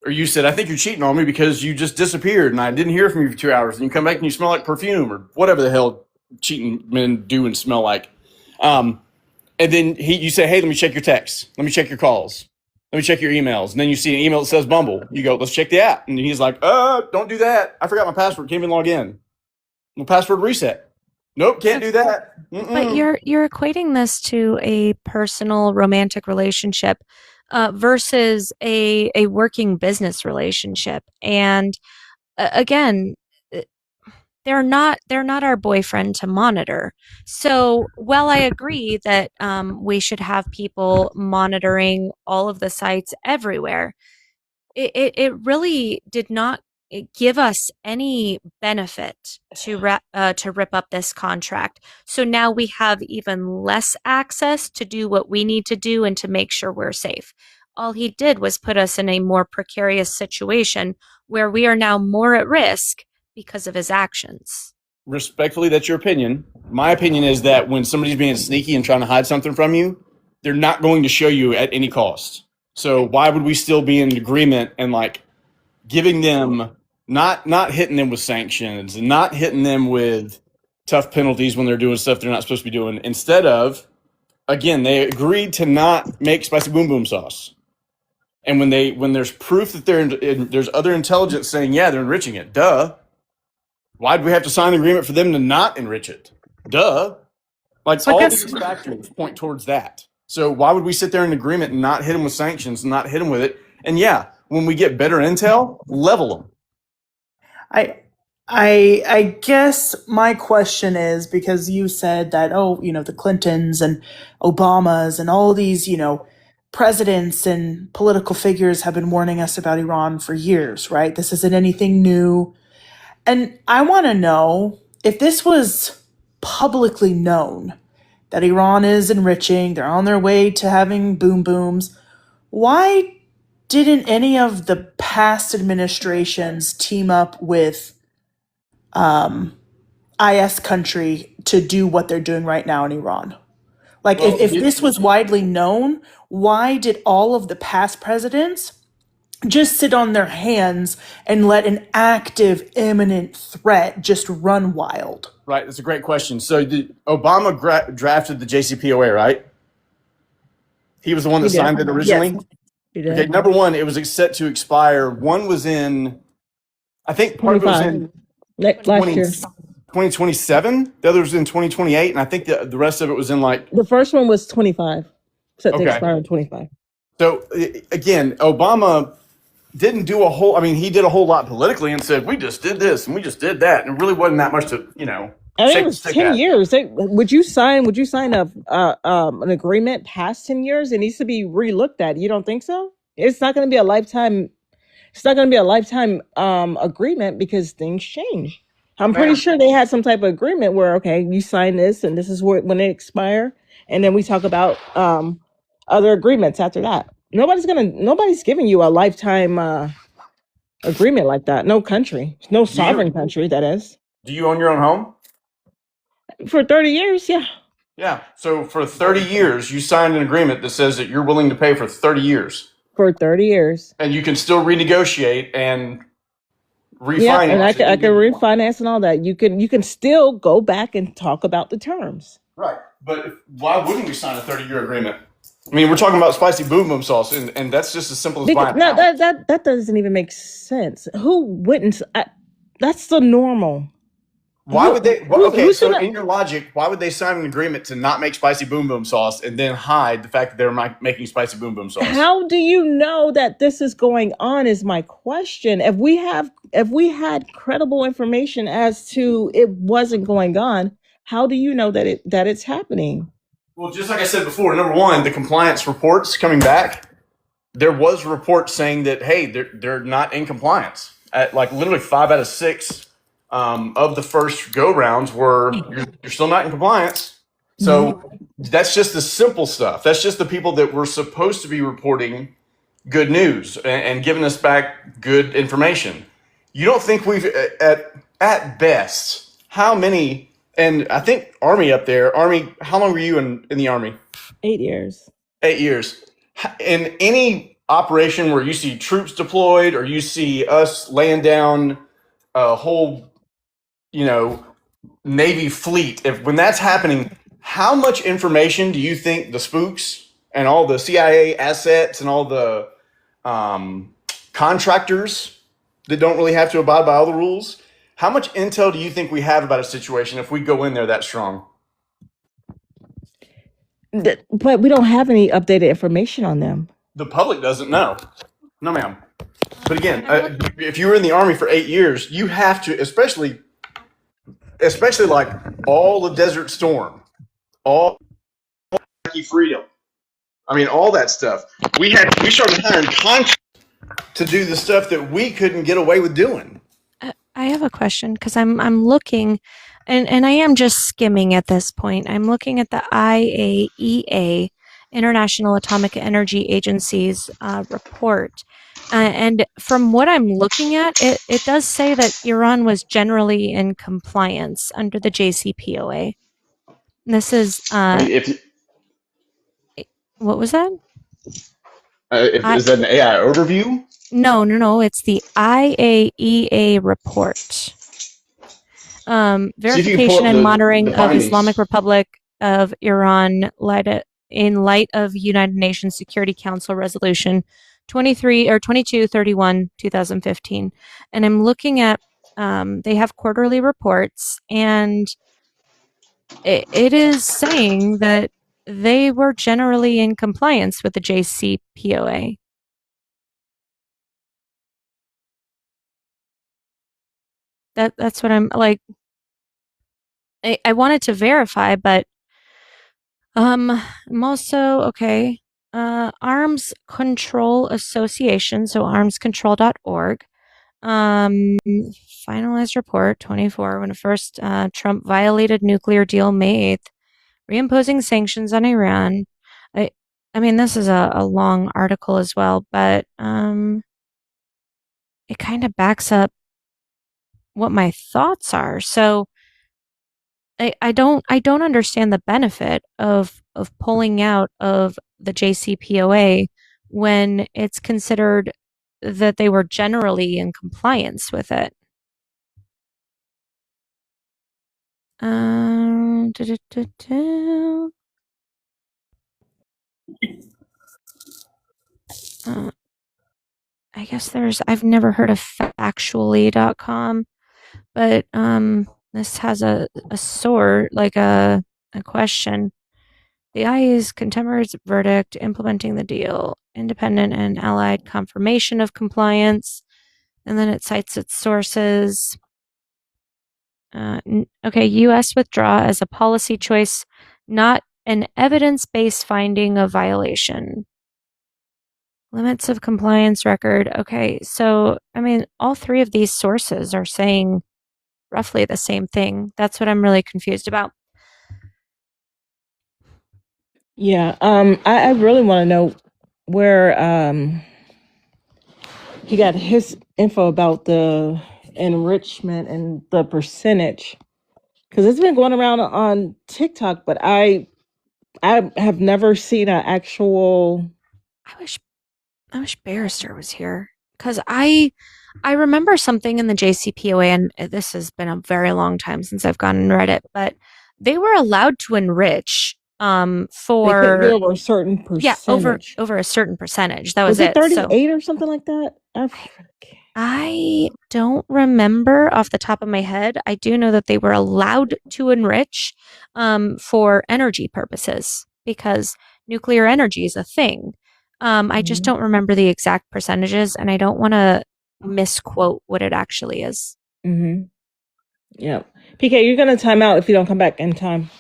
or you said, I think you're cheating on me because you just disappeared and I didn't hear from you for 2 hours, and you come back and you smell like perfume or whatever the hell cheating men do and smell like. And then you say, hey, let me check your texts. Let me check your calls. Let me check your emails. And then you see an email that says Bumble. You go, let's check the app. And he's like, don't do that. I forgot my password. Can't even log in. My password reset. Nope, can't do that. But you're equating this to a personal romantic relationship versus a working business relationship. And again, they're not our boyfriend to monitor. So while I agree that we should have people monitoring all of the sites everywhere, it really did not give us any benefit to rip up this contract. So now we have even less access to do what we need to do and to make sure we're safe. All he did was put us in a more precarious situation where we are now more at risk because of his actions. Respectfully, that's your opinion. My opinion is that when somebody's being sneaky and trying to hide something from you, they're not going to show you at any cost. So why would we still be in agreement and like giving them not hitting them with sanctions and not hitting them with tough penalties when they're doing stuff they're not supposed to be doing? Instead of, again, they agreed to not make spicy boom boom sauce. And when there's proof that there's other intelligence saying, yeah, they're enriching it, duh. Why'd we have to sign an agreement for them to not enrich it? Duh. Like all these factors point towards that. So why would we sit there in agreement and not hit them with sanctions and not hit them with it? And yeah, when we get better intel, level them. I guess my question is, because you said that, the Clintons and Obamas and all these, presidents and political figures have been warning us about Iran for years, right? This isn't anything new. And I want to know if this was publicly known that Iran is enriching, they're on their way to having boom booms. Why didn't any of the past administrations team up with IS country to do what they're doing right now in Iran? Like, if this was widely known, why did all of the past presidents just sit on their hands and let an active, imminent threat just run wild? Right, that's a great question. So Obama drafted the JCPOA, right? He was the one that signed it originally? Yes, he did. Okay, number one, it was set to expire. One was in, I think part of it was in last year. 2027. The other was in 2028. And I think the rest of it was in like... The first one was 25, set to Okay. expire in 25. So again, Obama didn't do a whole, he did a whole lot politically and said, we just did this and we just did that. And it really wasn't that much to, I think shake it the was stick 10 at. years. Would you sign an agreement past 10 years? It needs to be relooked at. You don't think so? It's not going to be a lifetime. It's not going to be a lifetime agreement because things change. I'm pretty sure they had some type of agreement where, okay, you sign this and this is when they expire. And then we talk about other agreements after that. Nobody's giving you a lifetime agreement like that. No country, no sovereign country, that is. Do you own your own home? For 30 years, yeah. Yeah. So for 30 years, you signed an agreement that says that you're willing to pay for 30 years. For 30 years. And you can still renegotiate and refinance. Yeah, and I can refinance and all that. You can still go back and talk about the terms. Right. But why wouldn't we sign a 30-year agreement? We're talking about spicy boom boom sauce, and that's just as simple as buying a house. That doesn't even make sense. Who wouldn't? That's the normal. Why would they? So gonna- in your logic, why would they sign an agreement to not make spicy boom boom sauce and then hide the fact that they're making spicy boom boom sauce? How do you know that this is going on is my question. If we had credible information as to it wasn't going on, how do you know that it's happening? Well, just like I said before, number one, the compliance reports coming back, there was reports saying that, hey, they're not in compliance. At like literally 5 out of 6 of the first go rounds were you're still not in compliance. So that's just the simple stuff. That's just the people that were supposed to be reporting good news and giving us back good information. You don't think we've at best, how many And I think Army up there. Army. How long were you in the Army? 8 years. 8 years. In any operation where you see troops deployed or you see us laying down a whole, Navy fleet, when that's happening, how much information do you think the spooks and all the CIA assets and all the contractors that don't really have to abide by all the rules, how much intel do you think we have about a situation if we go in there that strong? But we don't have any updated information on them. The public doesn't know. No, ma'am. But again, if you were in the Army for 8 years, you have to, especially like all the Desert Storm, all Iraqi Freedom. I mean, all that stuff. We started hiring contractors to do the stuff that we couldn't get away with doing. I have a question because I'm looking, and I am just skimming at this point. I'm looking at the IAEA, International Atomic Energy Agency's report. And from what I'm looking at, it does say that Iran was generally in compliance under the JCPOA. This is, what was that? Is that an AI overview? No. It's the IAEA report. Verification and monitoring of Islamic Republic of Iran in light of United Nations Security Council Resolution 2231, 2015. And I'm looking at, they have quarterly reports, and it is saying that they were generally in compliance with the JCPOA. That's what I'm like. I wanted to verify, but I'm also okay. Arms Control Association, so armscontrol.org. Finalized report 24 when first Trump violated nuclear deal May 8th, reimposing sanctions on Iran. I mean, this is a long article as well, but it kind of backs up what my thoughts are. So I don't understand the benefit of pulling out of the JCPOA when it's considered that they were generally in compliance with it. I guess I've never heard of factually.com, but this has a sort, like a question. The IAEA's contemporary verdict implementing the deal, independent and allied confirmation of compliance, and then it cites its sources. Okay, U.S. withdraw as a policy choice, not an evidence-based finding of violation. Limits of compliance record. Okay, so, I mean, all three of these sources are saying roughly the same thing. That's what I'm really confused about. Yeah, I really want to know where he got his info about the enrichment and the percentage, because it's been going around on TikTok, but I have never seen an actual. I wish Barrister was here, because I remember something in the JCPOA, and this has been a very long time since I've gone and read it, but they were allowed to enrich for They could over a certain percentage. over a certain percentage. That was it it. 38 or something like that? I don't remember off the top of my head. I do know that they were allowed to enrich for energy purposes, because nuclear energy is a thing. I just don't remember the exact percentages, and I don't want to misquote what it actually is. Mm-hmm. Yeah. PK, you're going to time out if you don't come back in time.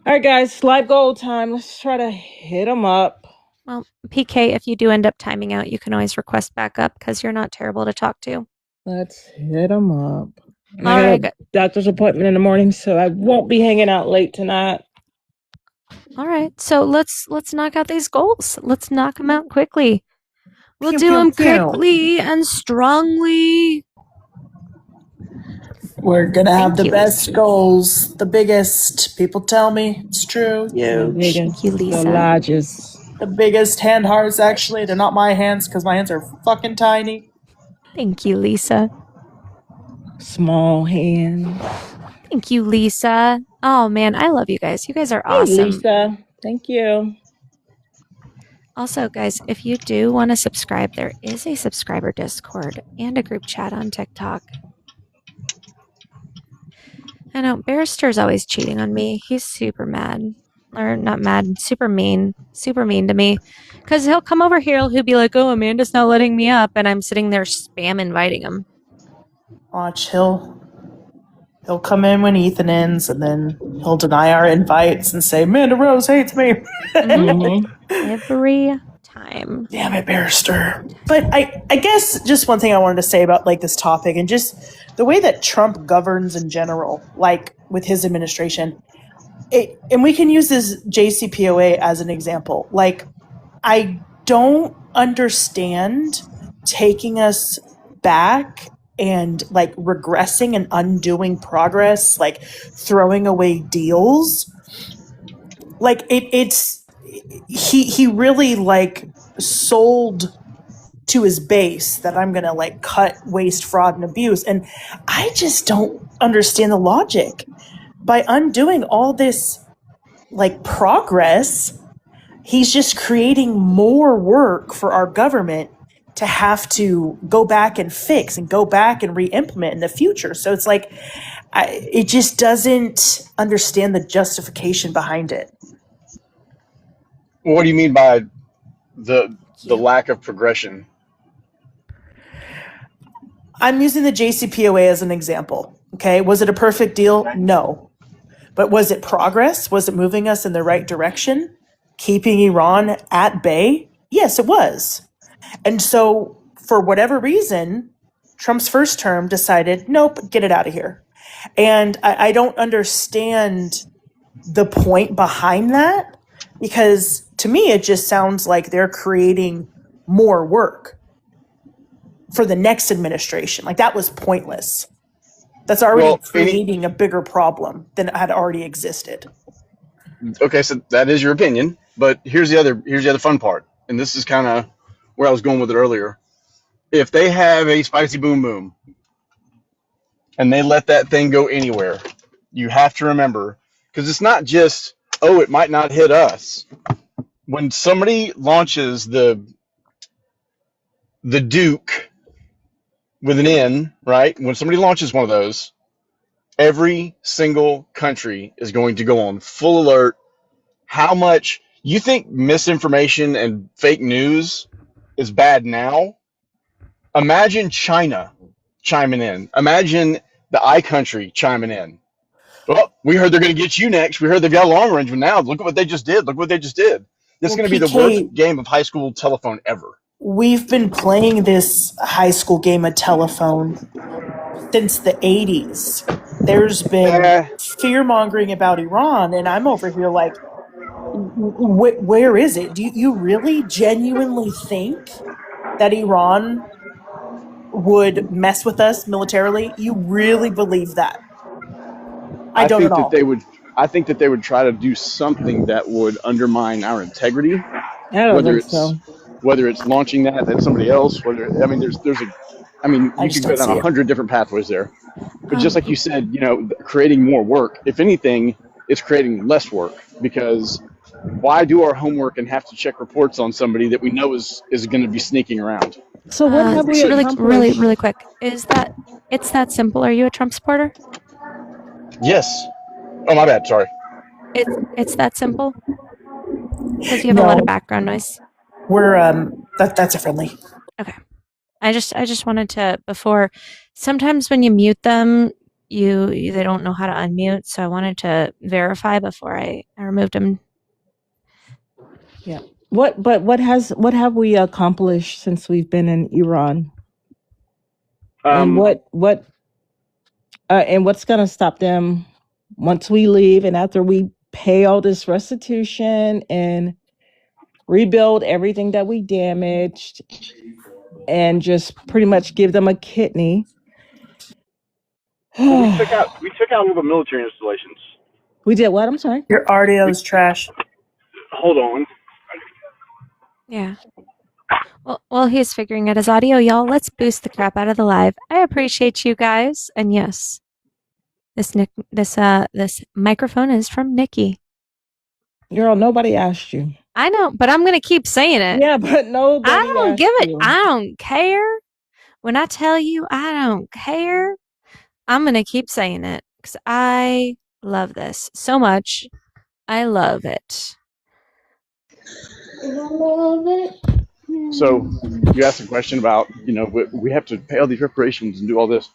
All right, guys, live goal time. Let's try to hit them up. Well, PK, if you do end up timing out, you can always request back up, because you're not terrible to talk to. Let's hit them up. All right, good. Doctor's appointment in the morning, so I won't be hanging out late tonight. All right, so let's knock out these goals. Let's knock them out quickly. We'll Pew, do pew, them pew. quickly and strongly. We're gonna have Thank the you, best Lisa. goals, the biggest. People tell me it's true. The Huge. Thank biggest, you, the Lisa. largest. The biggest hand hearts, actually. They're not my hands because my hands are fucking tiny. Thank you, Lisa. Small hands. Thank you, Lisa. Oh man, I love you guys. You guys are Hey, awesome. Lisa. Thank you. Also, guys, if you do want to subscribe, there is a subscriber Discord and a group chat on TikTok. I know Barrister's always cheating on me. He's super mad. Or not mad, super mean to me. Because he'll come over here, he'll be like, oh, Amanda's not letting me up. And I'm sitting there spam inviting him. Watch, he'll come in when Ethan ends, and then he'll deny our invites and say, Amanda Rose hates me. Mhm. Every time. Damn it, Barrister. But I guess just one thing I wanted to say about like this topic and just the way that Trump governs in general, like with his administration. And we can use this JCPOA as an example. Like, I don't understand taking us back and like regressing and undoing progress, like throwing away deals. Like he really like sold to his base that I'm gonna like cut waste, fraud, and abuse, and I just don't understand the logic. By undoing all this like progress, he's just creating more work for our government to have to go back and fix and go back and re-implement in the future. So it's like, it just doesn't understand the justification behind it. What do you mean by the lack of progression? I'm using the JCPOA as an example. Okay. Was it a perfect deal? No. But was it progress? Was it moving us in the right direction? Keeping Iran at bay? Yes, it was. And so, for whatever reason, Trump's first term decided, nope, get it out of here. And I don't understand the point behind that, because to me, it just sounds like they're creating more work for the next administration. Like, that was pointless. That's already creating a bigger problem than had already existed. Okay, so that is your opinion, but here's the other fun part, and this is kind of where I was going with it earlier. If they have a spicy boom boom and they let that thing go anywhere, you have to remember, because it's not just, oh, it might not hit us. When somebody launches the Duke with an N, right? When somebody launches one of those, every single country is going to go on full alert. How much you think misinformation and fake news is bad now? Imagine China chiming in. Imagine the iCountry chiming in. Well, we heard they're going to get you next. We heard they've got a long range, but now look at what they just did. Look what they just did. This is going to be the worst game of high school telephone ever. We've been playing this high school game of telephone since the 80s. There's been fear-mongering about Iran, and I'm over here like, where is it? Do you really genuinely think that Iran would mess with us militarily? You really believe that? I don't at all. I think that they would try to do something that would undermine our integrity. I don't think so. Whether it's launching that's somebody else. You could go down 100 different pathways there. But just like you said, creating more work. If anything, it's creating less work, because why do our homework and have to check reports on somebody that we know is going to be sneaking around? So what have we accomplished? Really quick. It's that simple? Are you a Trump supporter? Yes. Oh, my bad. Sorry. It's that simple? Because you have a lot of background noise. We're that's a friendly. Okay. I just wanted to, before, sometimes when you mute them, they don't know how to unmute, so I wanted to verify before I removed them. Yeah. What have we accomplished since we've been in Iran? And what's going to stop them once we leave and after we pay all this restitution and rebuild everything that we damaged and just pretty much give them a kidney? we took out all the military installations. We did what? I'm sorry. Your audio is trash. Hold on. Yeah. Well, he's figuring out his audio, y'all. Let's boost the crap out of the live. I appreciate you guys, and yes, this microphone is from Nikki. Girl, nobody asked you. I know, but I'm gonna keep saying it. Yeah, but nobody I don't asked give it. you. I don't care. When I tell you I don't care, I'm gonna keep saying it because I love this so much. I love it. So you asked a question about, we have to pay all these reparations and do all this.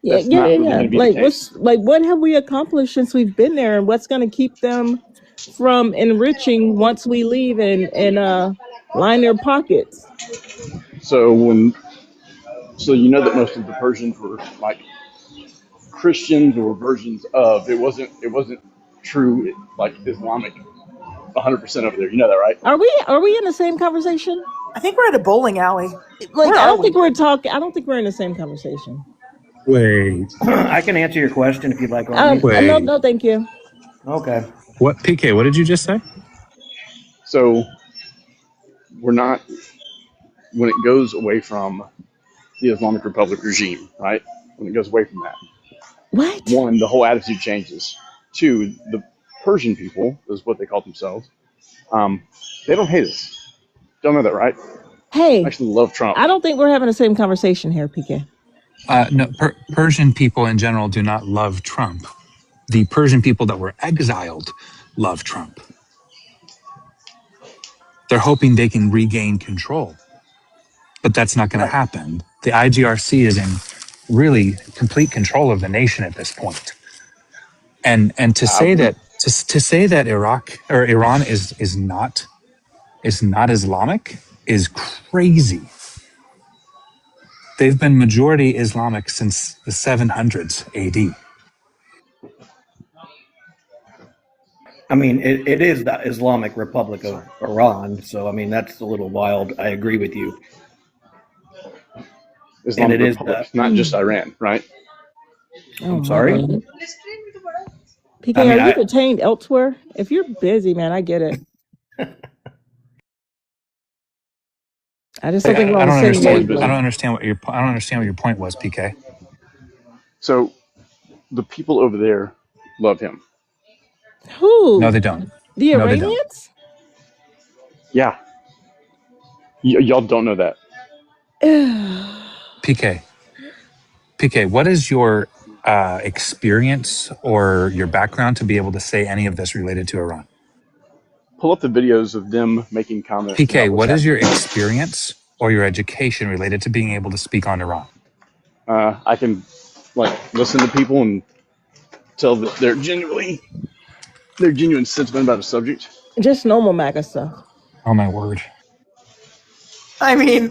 Yeah, That's not really yeah. gonna be the Like, case. what have we accomplished since we've been there, and what's going to keep them from enriching once we leave and line their pockets? So you know that most of the Persians were like Christians or versions of. It wasn't true like Islamic 100% over there. You know that, right? Are we in the same conversation? I think we're at a bowling alley. Like, Where I are don't we? think we're talking. I don't think we're in the same conversation. Wait, I can answer your question if you'd like, Arnie. Wait. No, thank you. Okay. What, PK, what did you just say? So we're not, when it goes away from the Islamic Republic regime, right? When it goes away from that, What? one, the whole attitude changes. Two, the Persian people is what they call themselves. They don't hate us. Don't know that, right? Hey, Actually, love Trump. I don't think we're having the same conversation here, PK. No, Persian people in general do not love Trump. The Persian people that were exiled love Trump. They're hoping they can regain control, but that's not going to happen. The IGRC is in really complete control of the nation at this point. And to say that Iraq or Iran is not Islamic is crazy. They've been majority Islamic since the 700s AD. I mean, it is the Islamic Republic of Iran, so I mean that's a little wild. I agree with you. Islamic and it is Republic, not just Iran, right? Oh, I'm sorry? my God. PK, I mean, are you detained elsewhere? If you're busy, man, I get it. I just don't think we're on the same wavelength. I don't understand what your point was, PK. So the people over there love him. Who? No, they don't. The No, they don't. Iranians? Yeah. Y'all don't know that. PK, what is your experience or your background to be able to say any of this related to Iran? Pull up the videos of them making comments. PK, what is your experience or your education related to being able to speak on Iran? I can listen to people and tell that they're genuine sentiment about a subject. Just normal MAGA stuff. Oh my word. I mean,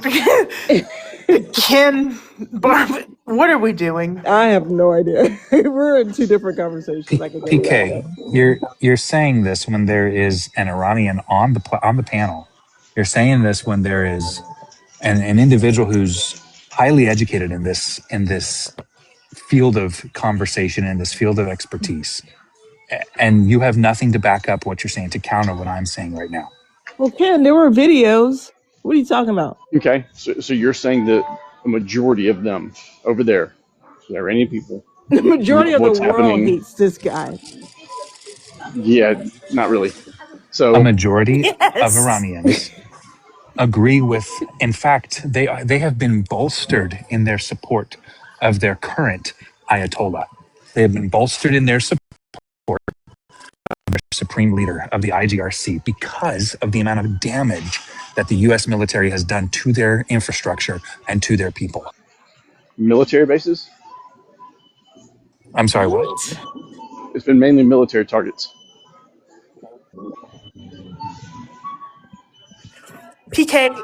Ken, Barb, what are we doing? I have no idea. We're in two different conversations. PK, you're saying this when there is an Iranian on the panel. You're saying this when there is an individual who's highly educated in this field of conversation, in this field of expertise, and you have nothing to back up what you're saying, to counter what I'm saying right now. Well, Ken, there were videos. What are you talking about? Okay, so you're saying that a majority of them over there, the Iranian people, the majority of the world happening, hates this guy. Yeah, not really. So a majority of Iranians agree with. In fact, they have been bolstered in their support of their current Ayatollah. They have been bolstered in their support of their supreme leader of the IGRC because of the amount of damage that the U.S. military has done to their infrastructure and to their people. Military bases? I'm sorry, what? It's been mainly military targets. PK,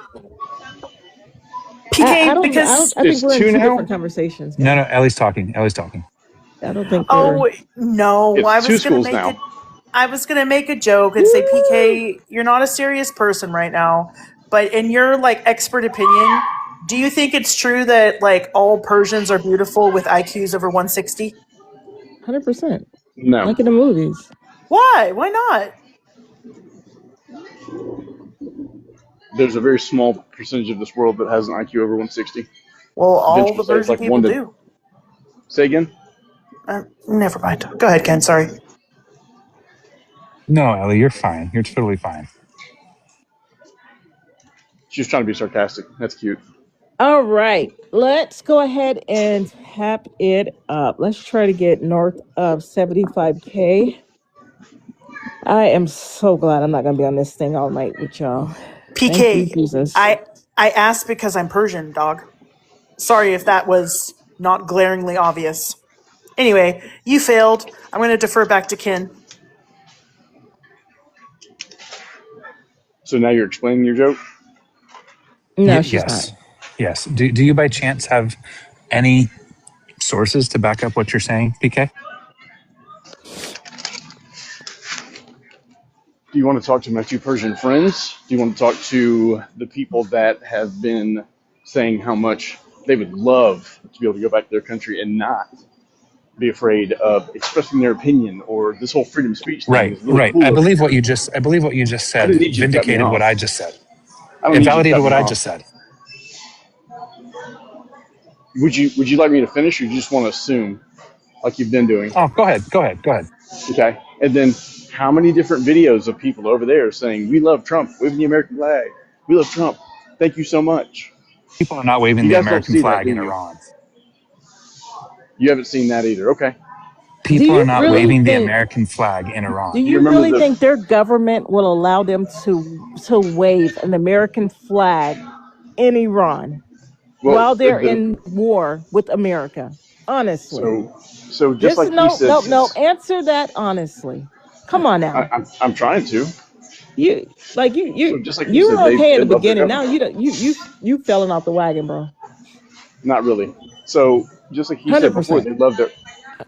I because think we're in two different conversations. No, Ellie's talking. I don't think. Oh no, I was gonna make a joke and say, PK, you're not a serious person right now, but in your expert opinion, do you think it's true that all Persians are beautiful with IQs over 160? 100%. No. Like in the movies. Why? Why not? There's a very small percentage of this world that has an IQ over 160. Well, all Eventually the say it's Virgin like people 1 to. do. Say again? Never mind. Go ahead, Ken. Sorry. No, Ellie, you're fine. You're totally fine. She was trying to be sarcastic. That's cute. All right, let's go ahead and tap it up. Let's try to get north of 75K. I am so glad I'm not going to be on this thing all night with y'all. Thank you, PK, Jesus. I asked because I'm Persian, dog. Sorry if that was not glaringly obvious. Anyway, you failed. I'm going to defer back to Ken. So now you're explaining your joke? No, she's yes. not. Yes. Do you by chance have any sources to back up what you're saying, PK? Do you want to talk to my 2 Persian friends? Do you want to talk to the people that have been saying how much they would love to be able to go back to their country and not be afraid of expressing their opinion, or this whole freedom of speech thing Right. is really Right. cool? I believe what you just said didn't need you to cut me vindicated what off. I just said. I don't It need you to validated cut what me I off. just said. Would you like me to finish, or you just want to assume like you've been doing? Oh, go ahead. Go ahead. Go ahead. Okay. And then how many different videos of people over there saying, "We love Trump, waving the American flag. We love Trump. Thank you so much." People are not waving You the guys don't American see that, flag do in you? Iran. You haven't seen that either. Okay. Do People you are not really waving the think? American flag in Do Iran. you remember really the- think their government will allow them to wave an American flag in Iran while they're in war with America? Honestly, so just like no, you said, no. Answer that honestly. Come on now. I'm trying to. You So just like you you said, were okay they at the love their beginning. Now government. you falling off the wagon, bro. Not really. So just like he said before, 100%.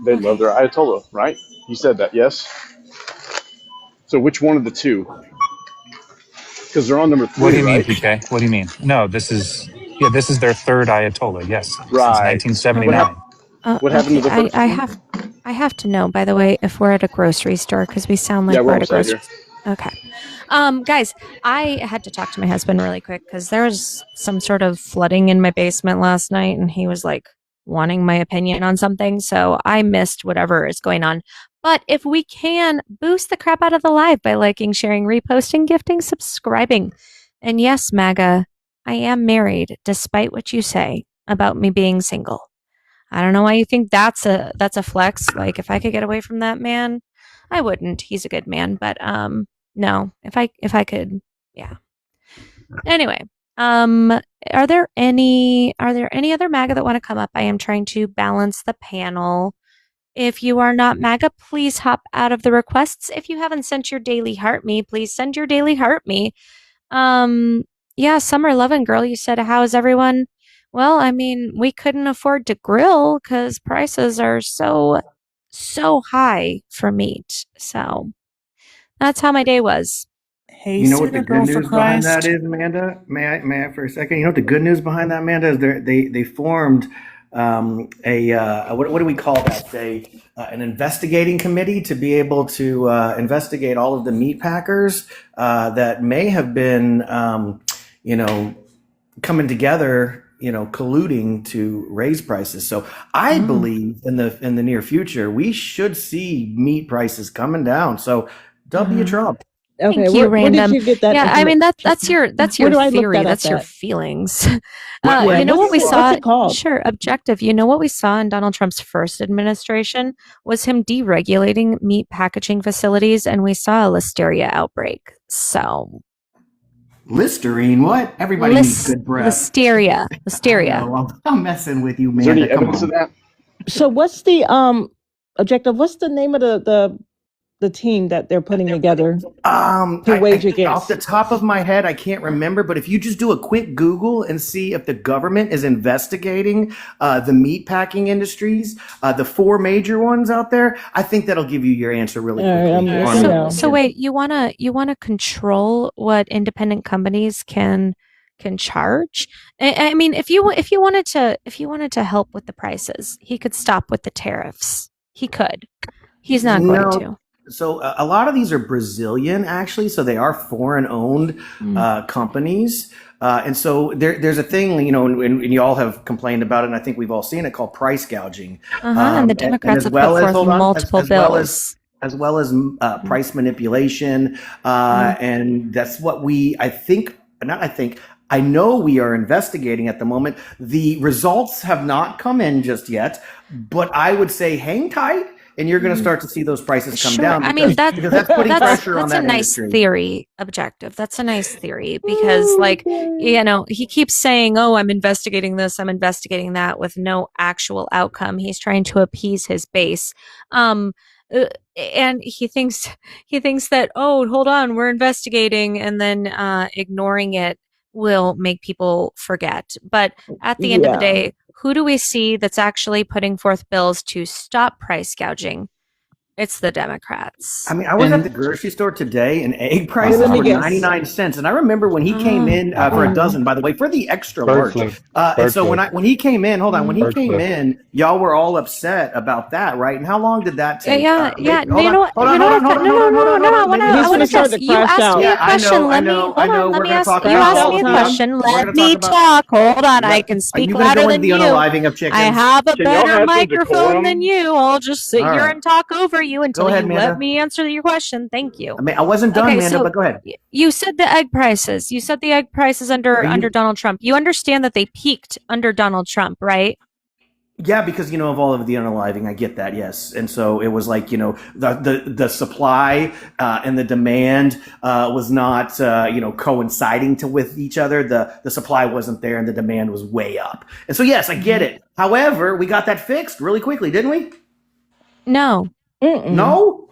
they love their Ayatollah, right? He said that, yes. So which one of the 2? Because they're on number 3, What do you mean, right? PK? What do you mean? No, this is their third Ayatollah. Yes, Right. since What 1979. What happened to the Okay, first I one? have to know, by the way, if we're at a grocery store because we sound like Yeah, we're we're at a almost out grocery. Okay. Guys, I had to talk to my husband really quick because there was some sort of flooding in my basement last night, and he was like wanting my opinion on something. So I missed whatever is going on. But if we can boost the crap out of the live by liking, sharing, reposting, gifting, subscribing. And yes, MAGA, I am married, despite what you say about me being single. I don't know why you think that's a flex. Like if I could get away from that man, I wouldn't. He's a good man, but no. If I could, yeah. Anyway, are there any other MAGA that want to come up? I am trying to balance the panel. If you are not MAGA, please hop out of the requests. If you haven't sent your daily heart me, please send your daily heart me. Yeah, Summer Lovin' Girl, you said, how's everyone? Well, I mean, we couldn't afford to grill because prices are so high for meat. So that's how my day was. Hey, You know what the Sinner Girl good for news behind that Christ. is, Amanda? May I for a second? You know what the good news behind that, Amanda, is they formed what do we call that? An investigating committee to be able to investigate all of the meat packers that may have been, coming together, colluding to raise prices. So I believe in the near future we should see meat prices coming down. So W Trump. Okay, Thank you, where did Random. you get that? Yeah, I mean that's your Where do I look theory. that up That's your at? feelings. What- You know what we what's saw? it called? Sure, objective. You know what we saw in Donald Trump's first administration was him deregulating meat packaging facilities, and we saw a listeria outbreak. So Listerine, what? Everybody needs good breath. listeria. I know, I'm messing with you, Is there man. any evidence of that? So what's the objective? What's the name of the team that they're putting together to wage against? Off the top of my head, I can't remember, but if you just do a quick Google and see if the government is investigating the meat packing industries, the 4 major ones out there, I think that'll give you your answer really All right, quickly. I'm- So, know. so wait, you wanna control what independent companies can charge? I mean, if you wanted to help with the prices, he could stop with the tariffs. He could. He's not going No. to. So a lot of these are Brazilian, actually. So they are foreign-owned companies. And so there's a thing, and you all have complained about it, and I think we've all seen it, called price gouging. And the Democrats as have well put as, forth hold on, multiple as well bills. as well as price manipulation. And that's what I know we are investigating at the moment. The results have not come in just yet, but I would say hang tight, and you're going to start to see those prices come Sure. down. I mean, because that's putting pressure on that's that a nice industry. theory objective. That's a nice theory because, like, he keeps saying, "Oh, I'm investigating this, I'm investigating that," with no actual outcome. He's trying to appease his base. And he thinks that, oh, hold on, we're investigating, and then ignoring it will make people forget. But at the end of the day, who do we see that's actually putting forth bills to stop price gouging? It's the Democrats. I mean, I was at the grocery store today, and egg prices Let me were guess. 99 cents. And I remember when he came in for a dozen, by the way, for the extra large. And so when he came in, when he came in, y'all were all upset about that, right? And how long did that take? Yeah. Hold You know what? on. I want to He's gonna start guess. to You crash asked out. me a Yeah, I question. know, I Let me know, hold I know. on. Let We're me gonna ask. talk You about asked me a time. question. We're Let gonna me talk about- talk. Hold on. I can Are speak you going to louder go than into the you. unaliving of chickens? I have a Can y'all better have some microphone decorum? than you. I'll just sit All here right. and talk over you until Go ahead, you Amanda. let me answer your question. Thank you. I mean, I wasn't done, Okay, Amanda, so but go ahead. you said the egg prices. You said the egg prices Are you- under Donald Trump. You understand that they peaked under Donald Trump, right? Yeah, because of all of the unaliving, I get that, yes. And so it was like the supply and the demand was not coinciding with each other. The supply wasn't there, and the demand was way up. And so yes, I get it. However, we got that fixed really quickly, didn't we? No. No.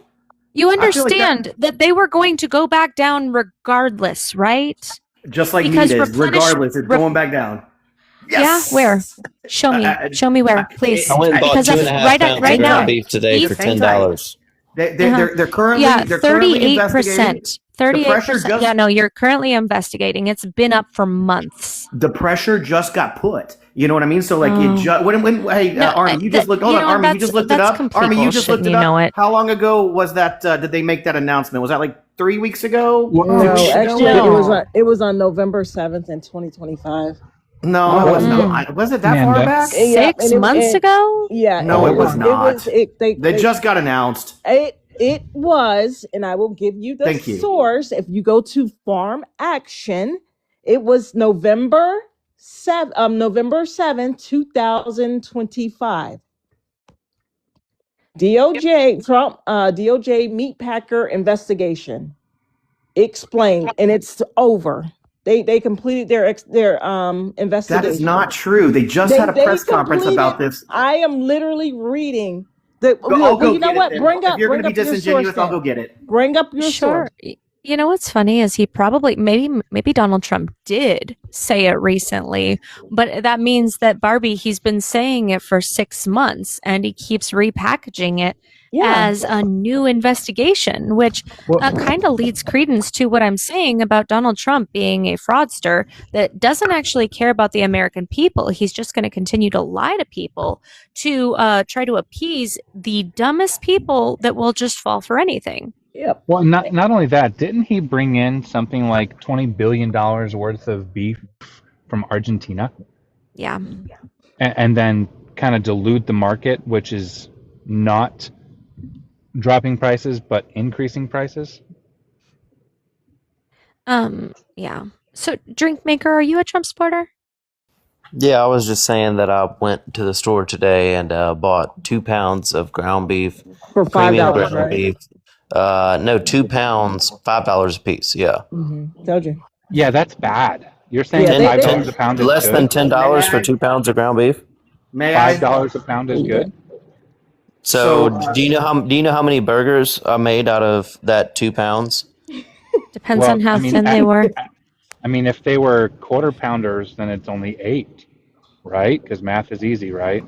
You I feel like understand that they were going to go back down regardless, right? Just like Because meat is, replenish- regardless, it's going back down. Yes. Yeah, where? Show me. Show me where, please. I went and bought Because two and a that's half pounds right of now. ground beef today for Hang tight. $10. They're currently Yeah, they're currently investigating. 38%. 38%. just- Yeah, no, you're currently investigating. It's been up for months. The pressure just got put. You know what I mean? So like Oh. it just hey No, Army, you just looked. Hold you on, know, Army, you that's- just looked it that's up. complete Army, you just bullshit, looked it you up. know it. How long ago was that? Did they make that announcement? Was that like 3 weeks ago? No, 2 weeks actually, ago? it was on November 7th in 2025. No, it was not. Was it that far Amanda. back? Yeah, Six and it- months and- ago? Yeah, No, it was not. They They just got announced. It was, and I will give you the Thank you. source. If you go to Farm Action, it was November 7th, 2025. DOJ meat packer investigation explained, and it's over. They completed their investigation. That is not true. They just had a press conference about this. I am literally reading. I'll Go you know get what? it then. Bring up. If you're Bring going to up be your disingenuous, source. I'll then. go get it. Bring up your Sure. source. You know what's funny is he probably maybe Donald Trump did say it recently, but that means that Barbie, he's been saying it for 6 months and he keeps repackaging it as a new investigation, which kind of leads credence to what I'm saying about Donald Trump being a fraudster that doesn't actually care about the American people. He's just going to continue to lie to people to try to appease the dumbest people that will just fall for anything. Yep. Well, not only that, didn't he bring in something like $20 billion worth of beef from Argentina Yeah. and then kind of dilute the market, which is not dropping prices but increasing prices? Yeah. So, Drink Maker, are you a Trump supporter? Yeah, I was just saying that I went to the store today and bought 2 pounds of ground beef, For premium $5, ground right? beef. No, 2 pounds, $5 a piece. Yeah, Told you. Yeah, that's bad. You're saying Yeah, $5 a pound is less good? than $10 for 2 pounds of ground beef. May I? $5 a pound is good? So, do you know how many burgers are made out of that 2 pounds? Depends on how thin they were. I mean, if they were quarter pounders, then it's only 8, right? Because math is easy, right?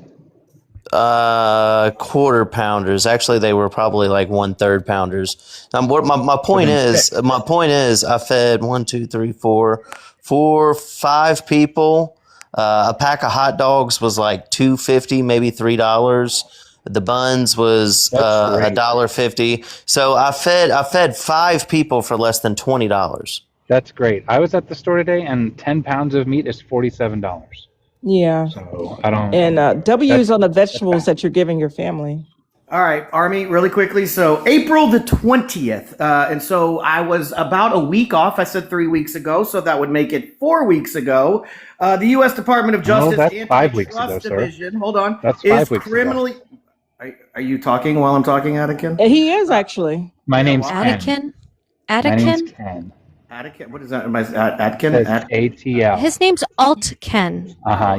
Quarter pounders. Actually, they were probably like 1/3 pounders. My point is, I fed 5 people. A pack of hot dogs was like $2.50, maybe $3. The buns was That's great. $1.50. So I fed 5 people for less than $20. That's great. I was at the store today, and 10 pounds of meat is $47. Yeah. So I don't. And W's on the that's vegetables that you're giving your family. All right, Army, really quickly. So April the 20th. And so I was about a week off. I said 3 weeks ago, so that would make it 4 weeks ago. The U.S. Department of Justice that's 5 weeks ago, Antitrust sir. Division, hold on, That's is 5 weeks ago. criminally. Are you talking while I'm talking, Attican? He is actually. My name's Ken. Attican? My name's Attican? Ken. Attican? What is that? Am I Atkin? It says ATL. His name's Alt Ken.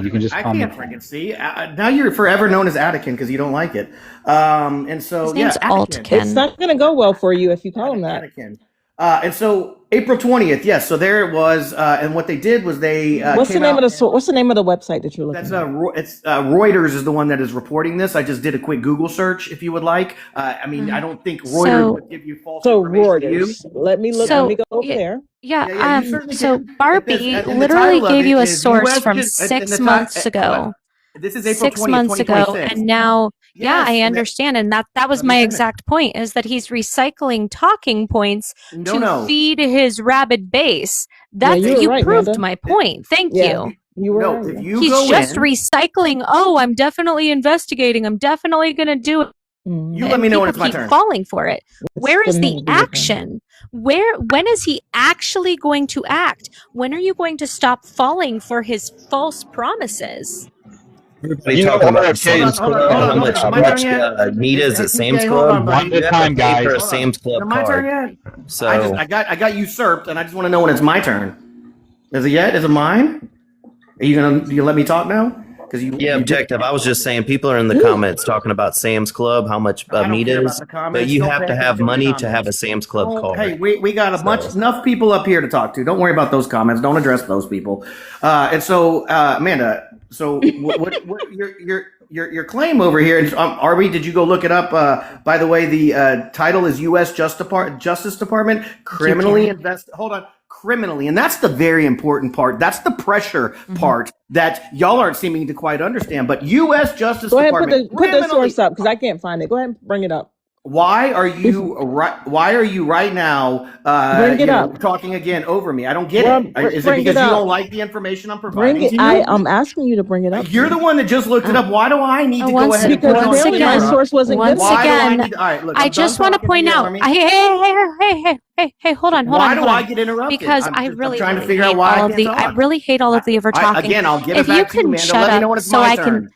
You can just I call me can't Ken. freaking see. Now you're forever known as Attican because you don't like it. And so, His name's yeah, Alt Attican. Ken. It's not going to go well for you if you call him that. Attican. And so April 20th, yes. So there it was. And what they did was they What's the came name out of the what's the name of the website that you're looking That's at? it's Reuters is the one that is reporting this. I just did a quick Google search, if you would like. I mean, I don't think Reuters So- would give you false So information to you. Reuters. Let me look. So, let me go over yeah, there. Yeah, Yeah, you certainly so can. Barbie And the literally title of gave it you a is source US from just- and 6 the ti- months ago. This is April 6 20th, months ago, 2026. and now, yeah, Yes, I and understand, and that was Let me my finish. exact point, is that he's recycling talking points to No. feed his rabid base. That's you were you right, proved Amanda. my point. Thank Yeah. you. You were No, right. if you He's go just in, recycling. Oh, I'm definitely investigating. I'm definitely gonna do it. Mhm. you let me know when it's People my keep turn. falling for it. Where What's is the the name of your thing? action? When is he actually going to act? When are you going to stop falling for his false promises? Everybody You know talking what, about okay, Sam's hold on, Club, hold on, how hold much, on. how My much turn yet? meat is Hey, at Sam's TJ, hold Club. on, One buddy. at a time, You have to pay guys. for a Hold on. Sam's Club Is it my turn card. yet? So I got usurped, and I just want to know when it's my turn. Is it yet? Is it mine? Are you let me talk now? Because yeah, you objective. I was just saying, people are in the comments talking about Sam's Club, how much I don't meat care about is, the but comments. you Don't have pay to have attention to the money to have a comments. Sam's Club Oh, card. hey, we got enough people up here to talk to. Don't worry about those comments. Don't address those people. And so, Amanda, so what your claim over here? And Arby, did you go look it up? By the way, the title is U.S. Justice Department criminally invest. Hold on. Criminally, and that's the very important part. That's the pressure part that y'all aren't seeming to quite understand. But U.S. Justice Go ahead and Department put the criminally- source up because I can't find it. Go ahead and bring it up. Why are you right now Bring it up. talking again over me? I don't get Well, it. Is it bring because it you up. don't like the information I'm Bring providing it. to you? I'm asking you to bring it up. You're the one that just looked it up. Why do I need to go Once- ahead and because put it on once apparently your my again- source wasn't good. once Why do I again, need to, all right, look, I I'm just done want to talking point you, out. Army. Hey, hold on. Why do hold I on. get interrupted? Because I'm I just- really, I'm trying to really figure out hate why all I of can't the. talk. I really hate all of the over talking. Again, I'll give If it you back to you, can Amanda. shut Let me up, know when it's so my I turn. can.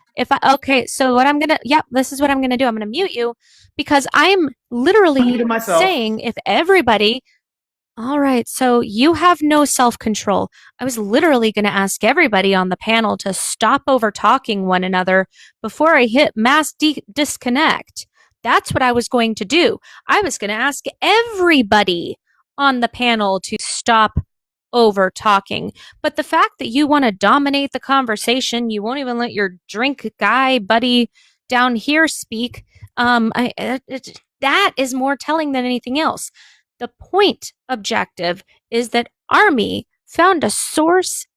Okay, so what I'm gonna. Yep, this is what I'm gonna do. I'm gonna mute you because I'm literally Muted myself. saying if everybody. All right, so you have no self-control. I was literally going to ask everybody on the panel to stop over talking one another before I hit mass disconnect. That's what I was going to do. I was going to ask everybody on the panel to stop over talking. But the fact that you want to dominate the conversation, you won't even let your drink guy buddy down here speak. That is more telling than anything else. The point objective is that Army found a source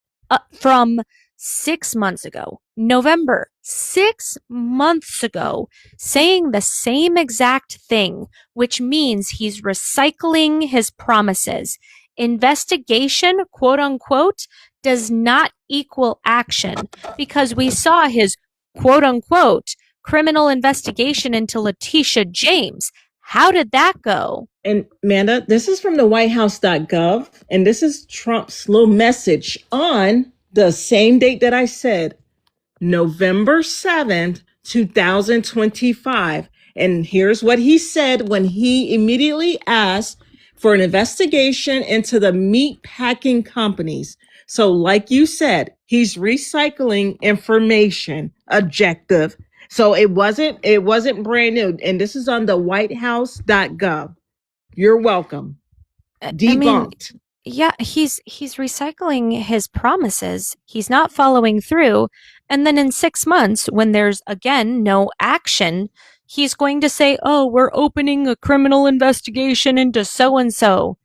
from 6 months ago, November, 6 months ago, saying the same exact thing, which means he's recycling his promises. Investigation, quote unquote, does not equal action because we saw his quote unquote criminal investigation into Letitia James. How did that go? And Amanda, this is from the whitehouse.gov, and this is Trump's little message on the same date that I said, November 7th, 2025. And here's what he said when he immediately asked for an investigation into the meat packing companies. So like you said, he's recycling information, objective. So it wasn't brand new. And this is on the whitehouse.gov. You're welcome. Debunked. Yeah, he's recycling his promises. He's not following through. And then in 6 months, when there's again no action, he's going to say, "Oh, we're opening a criminal investigation into so and so."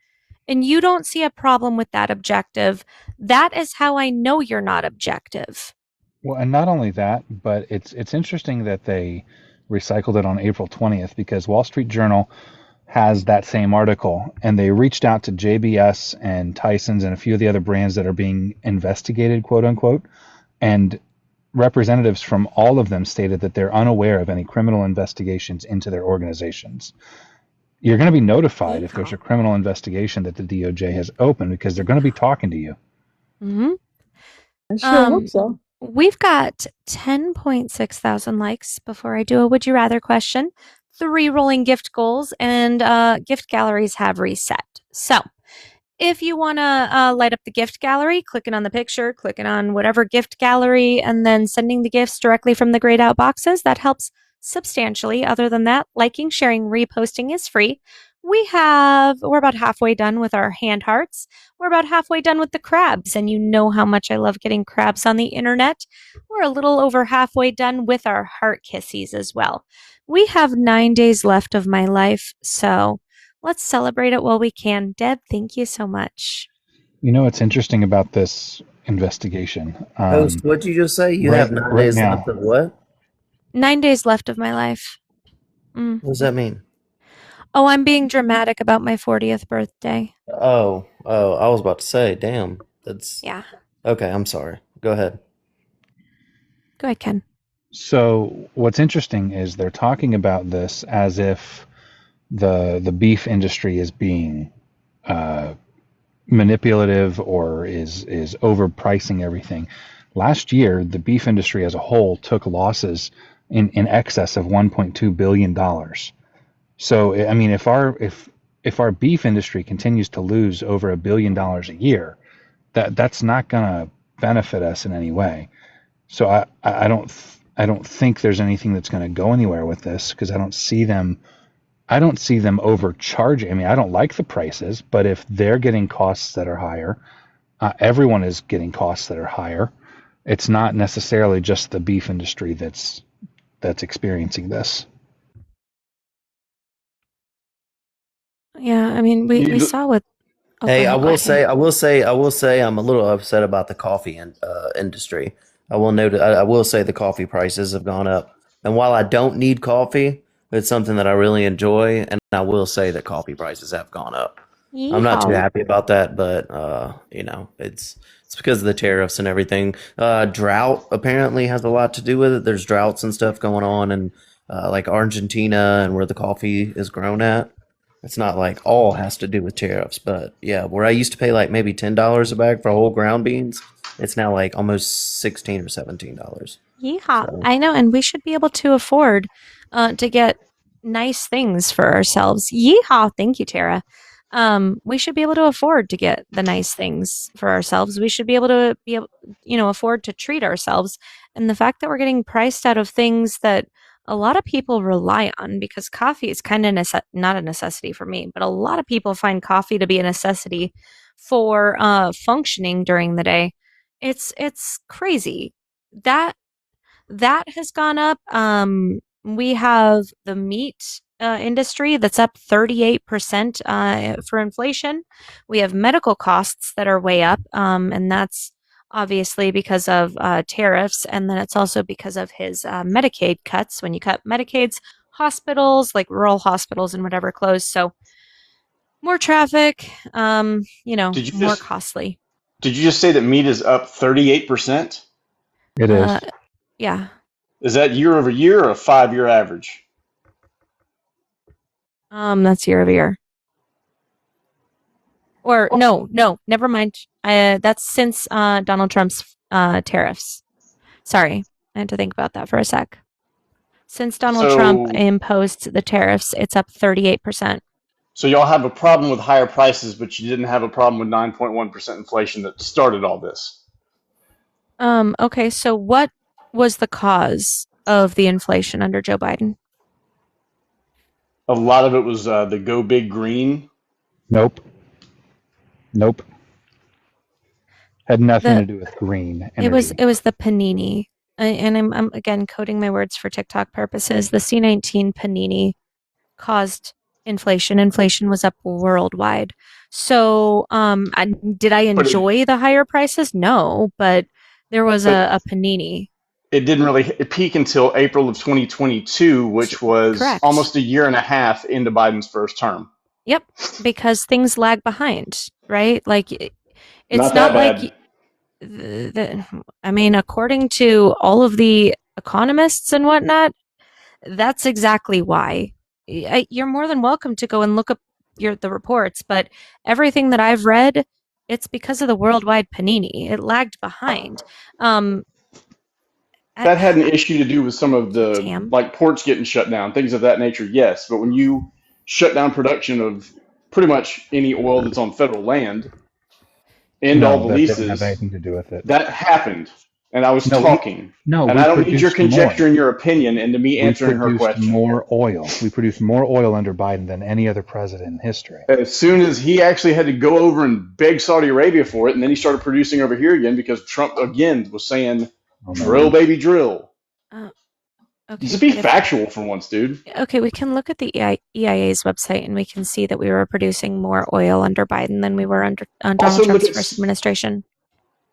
And you don't see a problem with that objective. That is how I know you're not objective. Well, and not only that, but it's interesting that they recycled it on April 20th because Wall Street Journal has that same article, and they reached out to JBS and Tyson's and a few of the other brands that are being investigated, quote unquote, and representatives from all of them stated that they're unaware of any criminal investigations into their organizations. You're going to be notified if there's a criminal investigation that the DOJ has opened because they're going to be talking to you. Mm-hmm. I sure hope so. We've got 10.6 thousand likes before I do a would you rather question. 3 rolling gift goals, and gift galleries have reset. So if you want to light up the gift gallery, clicking on the picture, clicking on whatever gift gallery, and then sending the gifts directly from the grayed out boxes, that helps substantially. Other than that, liking, sharing, reposting is free. We're about halfway done with our hand hearts. We're about halfway done with the crabs, and you know how much I love getting crabs on the internet. We're a little over halfway done with our heart kissies as well. We have 9 days left of my life, so let's celebrate it while we can. Deb, thank you so much. You know what's interesting about this investigation? Host, what'd you just say? You have 9 days left of what? 9 days left of my life. What does that mean? Oh, I'm being dramatic about my 40th birthday. Oh, I was about to say, damn. That's Yeah. okay. I'm sorry. Go ahead. Go ahead, Ken. So what's interesting is they're talking about this as if the beef industry is being manipulative or is overpricing everything. Last year, the beef industry as a whole took losses in excess of $1.2 billion. So I mean, if our beef industry continues to lose over $1 billion a year, that's not going to benefit us in any way. So I don't think there's anything that's going to go anywhere with this because I don't see them overcharging. I mean, I don't like the prices, but if they're getting costs that are higher, everyone is getting costs that are higher. It's not necessarily just the beef industry that's experiencing this. Yeah, I mean, we saw what. Oh, Hey, go I ahead, will Blackie. say, I'm a little upset about the coffee industry. I will say the coffee prices have gone up, and while I don't need coffee, it's something that I really enjoy, and I will say that coffee prices have gone up. I'm not too Yeehaw. happy about that, but it's because of the tariffs and everything. Drought apparently has a lot to do with it. There's droughts and stuff going on, and like Argentina and where the coffee is grown at. It's not like all has to do with tariffs, but yeah, where I used to pay like maybe $10 a bag for whole ground beans, it's now like almost $16 or $17. Yeehaw. So I know, and we should be able to afford to get nice things for ourselves. Yeehaw. Thank you, Tara. We should be able to afford to get the nice things for ourselves. We should be able to afford to treat ourselves. And the fact that we're getting priced out of things that a lot of people rely on, because coffee is kind of not a necessity for me, but a lot of people find coffee to be a necessity for functioning during the day. It's crazy. That has gone up. We have the meat industry that's up 38% for inflation. We have medical costs that are way up, and that's obviously because of tariffs, and then it's also because of his Medicaid cuts. When you cut Medicaids, hospitals, like rural hospitals and whatever, close. So more traffic, more costly. Did you just say that meat is up 38%? It is. Yeah. Is that year over year or a 5-year average? That's year over year. Or no, never mind. That's since Donald Trump's tariffs. Sorry, I had to think about that for a sec. Since Donald Trump imposed the tariffs, it's up 38%. So y'all have a problem with higher prices, but you didn't have a problem with 9.1% inflation that started all this. Okay, so what was the cause of the inflation under Joe Biden? A lot of it was the Go Big Green. Nope. Had nothing to do with green energy. It was the panini, and I'm again coding my words for TikTok purposes. The C19 panini caused inflation. Inflation was up worldwide. So, did I enjoy the higher prices? No, but there was a panini. it didn't really peak until April of 2022, which was Correct. almost a year and a half into Biden's first term. Yep, because things lag behind, right? Like it's Not not that like I mean, according to all of the economists and whatnot, that's exactly why. You're more than welcome to go and look up the reports, but everything that I've read, it's because of the worldwide panini. It lagged behind. That had an issue to do with some of the Damn. like ports getting shut down, things of that nature. Yes, but when you shut down production of pretty much any oil that's on federal land, end all the that didn't have leases, anything to do with it. that happened. And I was No, talking. No, And we I don't need your produced conjecture more. and your opinion into me We answering her produced question. more oil. We produced more oil under Biden than any other president in history. As soon as he actually had to go over and beg Saudi Arabia for it, and then he started producing over here again because Trump again was saying, Oh, no. drill, baby, drill. Okay, Just be but factual for once, dude. okay, we can look at the EIA's website and we can see that we were producing more oil under Biden than we were under Donald Also, look Trump's at first administration.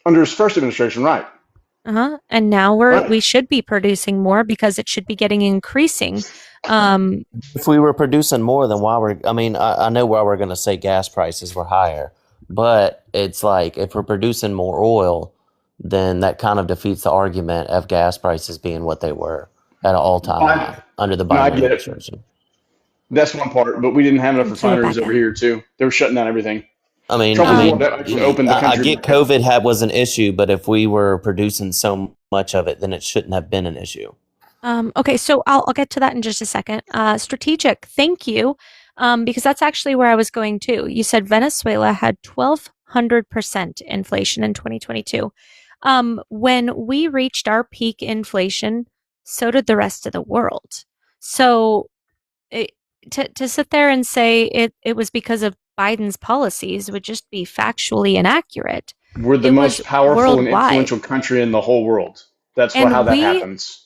under his first administration, right? And now Right. we should be producing more because it should be getting increasing. If we were producing more, then I know why we're going to say gas prices were higher, but it's like if we're producing more oil, then that kind of defeats the argument of gas prices being what they were at an all-time high under the No, I Biden get it. administration. That's one part, but we didn't have enough Until it refineries back over in. here too. They were shutting down everything. I mean, Trump I was the mean, one that actually opened the I country. get COVID was an issue, but if we were producing so much of it, then it shouldn't have been an issue. Okay, so I'll get to that in just a second. Strategic, thank you, because that's actually where I was going to. You said Venezuela had 1,200% inflation in 2022. When we reached our peak inflation, so did the rest of the world. So to sit there and say it was because of Biden's policies would just be factually inaccurate. We're the It most was powerful and worldwide. influential country in the whole world. That's And how that we- happens.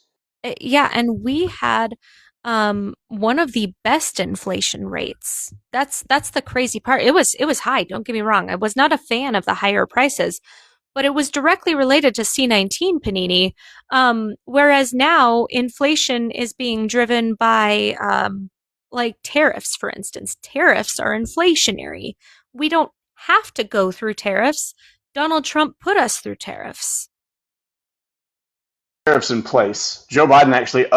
Yeah, and we had one of the best inflation rates. That's the crazy part. It was high, don't get me wrong. I was not a fan of the higher prices, but it was directly related to C19 panini. Whereas now inflation is being driven by like tariffs, for instance. Tariffs are inflationary. We don't have to go through tariffs. Donald Trump put us through tariffs. Tariffs in place. Joe Biden actually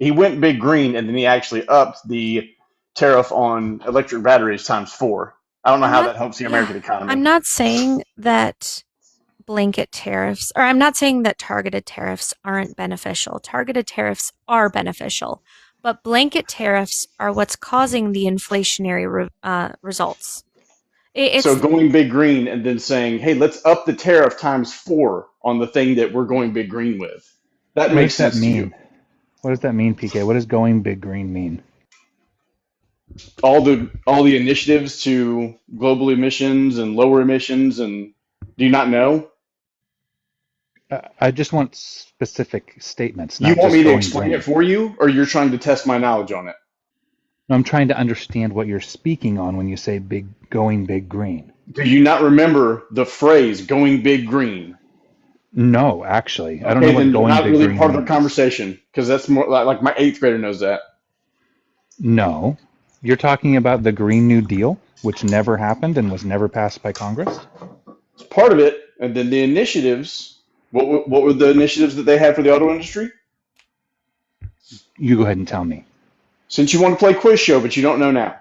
he went big green and then he actually upped the tariff on electric batteries ×4. I don't know how that helps the American economy. I'm not saying that blanket tariffs, or I'm not saying that targeted tariffs aren't beneficial. Targeted tariffs are beneficial, but blanket tariffs are what's causing the inflationary results. So going big green and then saying, hey, let's up the tariff ×4 on the thing that we're going big green with. That What makes does that sense to you. mean? What does that mean, PK? What does going big green mean? All the initiatives to global emissions and lower emissions, and do you not know? I just want specific statements. You Not want just me to going explain green. it for you, or you're trying to test my knowledge on it? I'm trying to understand what you're speaking on when you say going big green. Do you not remember the phrase "going big green"? No, actually, I don't Okay, know what then going not big really green part of means. the conversation because that's more like my 8th grader knows that. No, you're talking about the Green New Deal, which never happened and was never passed by Congress. It's part of it, and then the initiatives. What were the initiatives that they had for the auto industry? You go ahead and tell me. Since you want to play quiz show, but you don't know now.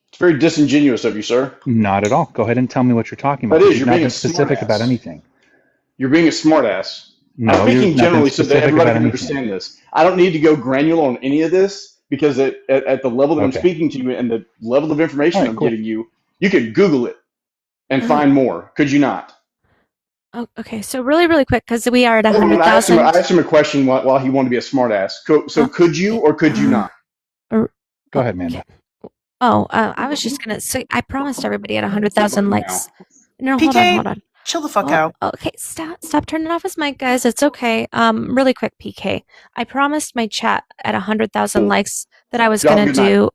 It's very disingenuous of you, sir. Not at all. Go ahead and tell me what you're talking about. That is, You've you're not being been a specific smartass. about anything. You're being a smartass. No, I'm you're speaking not been generally so that specific everybody about can anything. understand this. I don't need to go granular on any of this because at the level that I'm Okay. speaking to you and the level of information All right, I'm cool. giving you, you could Google it and find more. Could you not? Oh, okay, so really quick, because we are at Hold on, I asked 100,000. him a question while he wanted to be a smartass. So could you or could you not? Go ahead, Amanda. Oh, I was just gonna say, I promised everybody at 100,000 likes. No, hold PK, on. chill the fuck Oh, out. okay, stop turning off his mic, guys. It's okay. Really quick, PK. I promised my chat at 100,000 likes that I was Y'all gonna good night. do.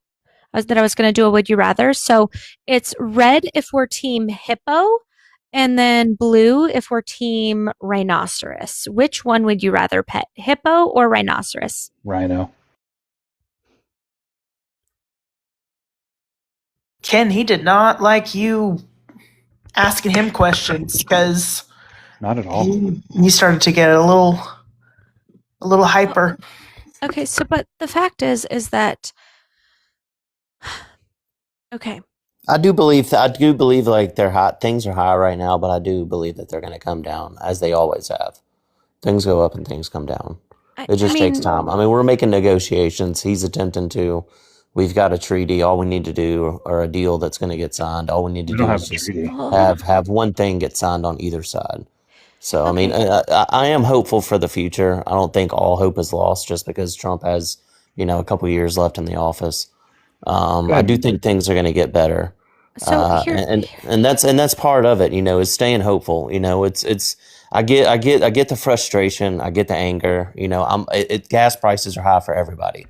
That I was gonna do a would you rather. So it's red if we're team hippo, And then blue if we're team rhinoceros. Which one would you rather pet, hippo or rhinoceros? Rhino. Ken, he did not like you asking him questions because Not at all. he started to get a little hyper. Okay, so but the fact is that okay. I do believe like they're hot. Things are high right now, but I do believe that they're going to come down as they always have. Things go up and things come down. It just takes time. I mean, we're making negotiations. He's attempting to. We've got a treaty. All we need to do, or a deal that's going to get signed. All we need to We do don't have is a just treaty. have one thing get signed on either side. So, I mean, Okay. I am hopeful for the future. I don't think all hope is lost just because Trump has, a couple years left in the office. I do think things are going to get better. So here's And that's part of it, is staying hopeful. I get the frustration, I get the anger. Gas prices are high for everybody,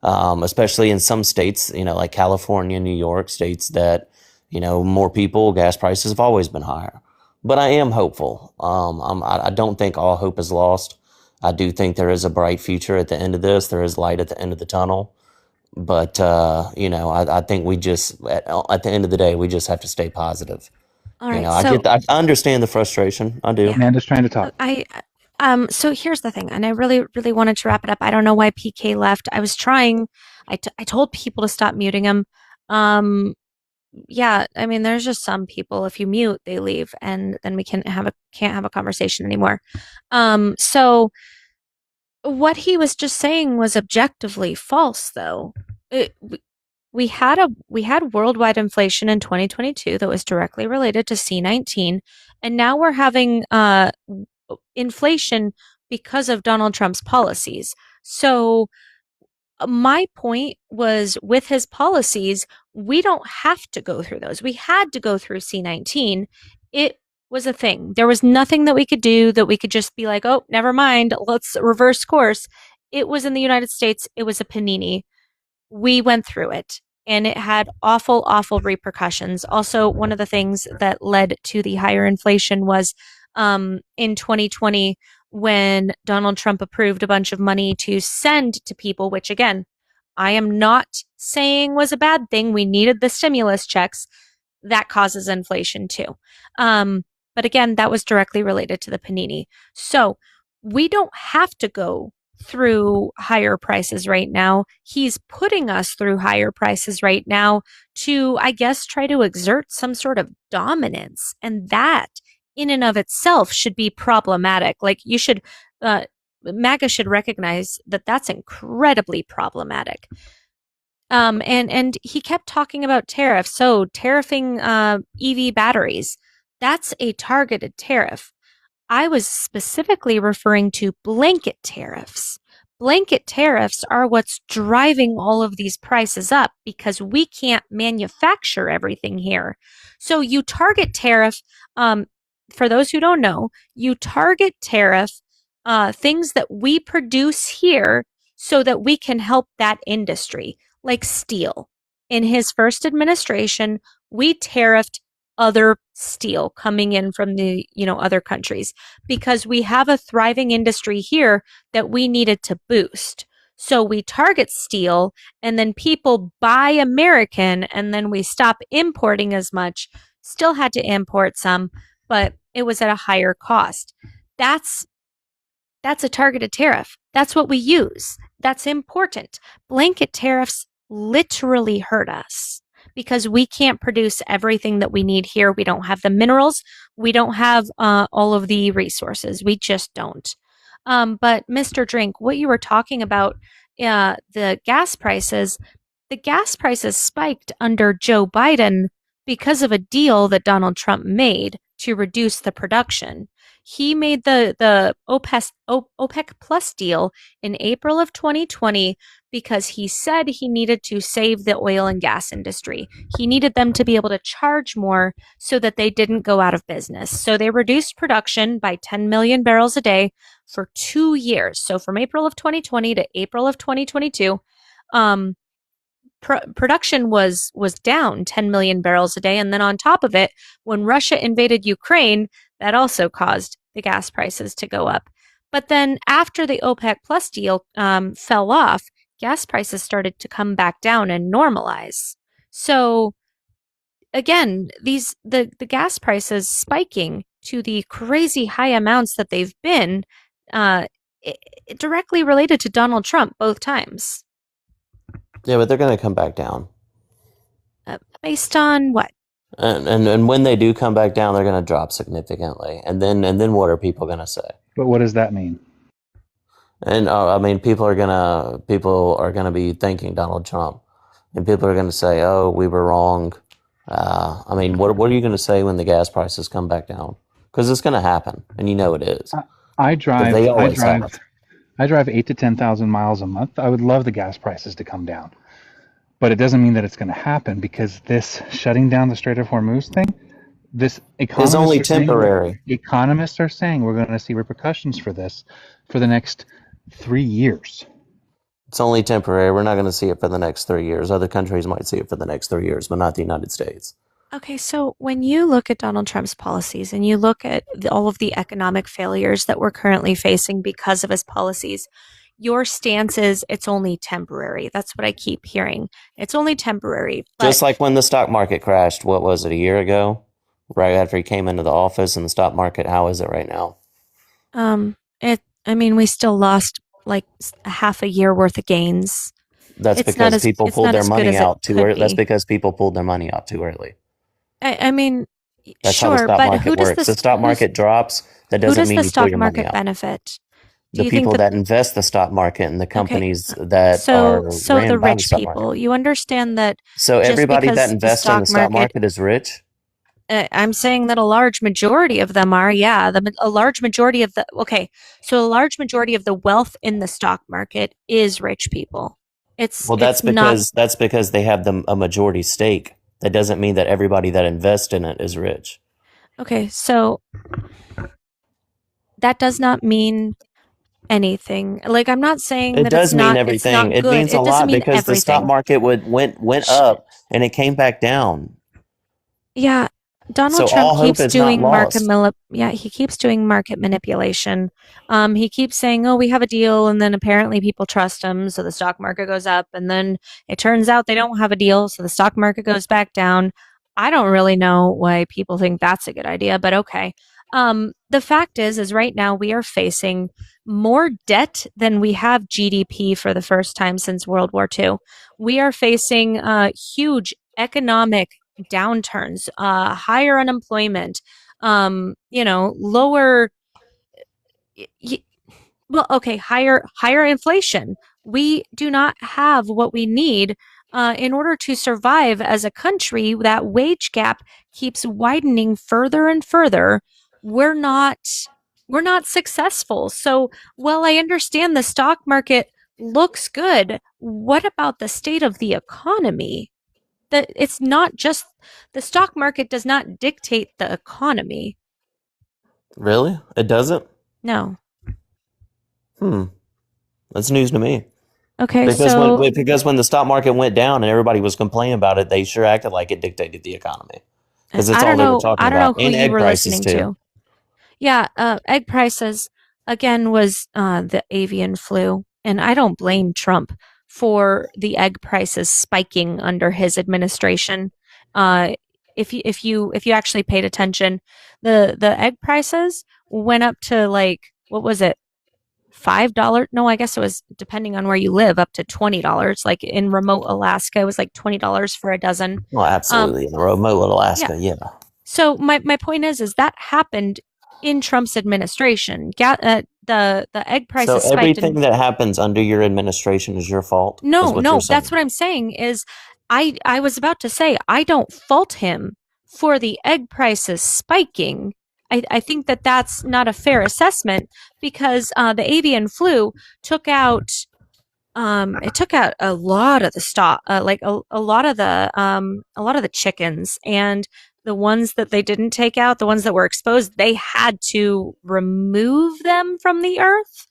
especially in some states, like California, New York, states that more people, gas prices have always been higher. But I am hopeful. I don't think all hope is lost. I do think there is a bright future at the end of this. There is light at the end of the tunnel. But I think we just at the end of the day we just have to stay positive. all right. I understand the frustration. I do. Yeah. Amanda's trying to talk. So here's the thing, and I really, really wanted to wrap it up. I don't know why PK left. I was trying. I told people to stop muting him. Yeah, I mean, there's just some people. If you mute, they leave, and then we can't have a conversation anymore. So what he was just saying was objectively false, though. We had worldwide inflation in 2022 that was directly related to C-19, and now we're having inflation because of Donald Trump's policies. So my point was, with his policies, we don't have to go through those. We had to go through C-19. It was a thing. There was nothing that we could do that we could just be like, oh, never mind, let's reverse course. It was in the United States. It was a panini. We went through it, and it had awful, awful repercussions. Also, one of the things that led to the higher inflation was in 2020, when Donald Trump approved a bunch of money to send to people, which again, I am not saying was a bad thing. We needed the stimulus checks. That causes inflation too. But again, that was directly related to the panini. So we don't have to go through higher prices right now. He's putting us through higher prices right now to, I guess, try to exert some sort of dominance. And that in and of itself should be problematic. Like, MAGA should recognize that that's incredibly problematic. And he kept talking about tariffs. So tariffing EV batteries, that's a targeted tariff. I was specifically referring to blanket tariffs. Blanket tariffs are what's driving all of these prices up because we can't manufacture everything here. So you target tariff, for those who don't know, you target tariff things that we produce here so that we can help that industry, like steel. In his first administration, we tariffed other steel coming in from the other countries because we have a thriving industry here that we needed to boost. So we target steel, and then people buy American, and then we stop importing as much. Still had to import some, but it was at a higher cost. That's a targeted tariff. That's what we use. That's important. Blanket tariffs literally hurt us because we can't produce everything that we need here. We don't have the minerals. We don't have all of the resources. We just don't. But Mr. Drink, what you were talking about, the gas prices spiked under Joe Biden because of a deal that Donald Trump made to reduce the production. He made the OPEC Plus deal in April of 2020 because he said he needed to save the oil and gas industry. He needed them to be able to charge more so that they didn't go out of business. So they reduced production by 10 million barrels a day for 2 years. So from April of 2020 to April of 2022, production was down 10 million barrels a day, and then on top of it, when Russia invaded Ukraine, that also caused the gas prices to go up. But then after the OPEC Plus deal fell off, gas prices started to come back down and normalize. So again, the gas prices spiking to the crazy high amounts that they've been directly related to Donald Trump both times. Yeah, but they're going to come back down. Based on what? And when they do come back down, they're going to drop significantly. And then what are people going to say? But what does that mean? And I mean, people are gonna be thanking Donald Trump, and people are going to say, "Oh, we were wrong." I mean, what are you going to say when the gas prices come back down? Because it's going to happen, and you know it is. I drive. They always have. I drive 8,000 to 10,000 miles a month. I would love the gas prices to come down, but it doesn't mean that it's going to happen, because this shutting down the Strait of Hormuz thing, this It's only temporary. Economists are saying we're going to see repercussions for this for the next 3 years. It's only temporary. We're not going to see it for the next 3 years. Other countries might see it for the next 3 years, but not the United States. Okay, so when you look at Donald Trump's policies and you look at all of the economic failures that we're currently facing because of his policies, your stance is it's only temporary. That's what I keep hearing. It's only temporary. Just like when the stock market crashed, what was it, a year ago? Right after he came into the office, and the stock market, how is it right now? We still lost like half a year worth of gains. That's because people pulled their money out too early. That's because people pulled their money out too early. That's how the sure, stock but market who does works. The stock market drops. That who doesn't does mean the you pull stock your money market out. benefit? The people that invest the stock market and the companies that so are ran the by the rich stock people? market. You understand that So just everybody because that the invests in the stock market is rich? I'm saying that a large majority of them are, yeah. A large majority of the wealth in the stock market is rich people. Well, that's because they have a majority stake. That doesn't mean that everybody that invests in it is rich. Okay, so that does not mean anything. Like, I'm not saying It that does it's mean not, everything. it's not It good. means a It doesn't lot mean because the stock everything. market went up and it came back down. Yeah, Donald So all Trump hope keeps is not doing lost. he keeps doing market manipulation. He keeps saying, "Oh, we have a deal," and then apparently people trust him, so the stock market goes up, and then it turns out they don't have a deal, so the stock market goes back down. I don't really know why people think that's a good idea, but okay. The fact is right now we are facing more debt than we have GDP for the first time since World War II. We are facing huge economic downturns, higher unemployment, lower, higher inflation. We do not have what we need in order to survive as a country. That wage gap keeps widening further and further. We're not successful. So while I understand the stock market looks good, what about the state of the economy? That it's not just the stock market does not dictate the economy. Really? It doesn't? No. That's news to me. Okay, Because when the stock market went down and everybody was complaining about it, they sure acted like it dictated the economy. Because it's all they were talking about. And egg prices too. Yeah, egg prices again was the avian flu, and I don't blame Trump for the egg prices spiking under his administration. If you actually paid attention, the egg prices went up to, like, what was it, $5? No, I guess it was, depending on where you live, up to $20. Like in remote Alaska, it was like $20 for a dozen. Well, absolutely. In remote Alaska, yeah. So my point is that happened in Trump's administration. The egg prices So spiked. everything that happens under your administration is your fault? No, you're saying? that's what I'm saying is I was about to say I don't fault him for the egg prices spiking. I think that that's not a fair assessment because the avian flu took out a lot of the stock, like a lot of the chickens, and the ones that they didn't take out, the ones that were exposed, they had to remove them from the earth.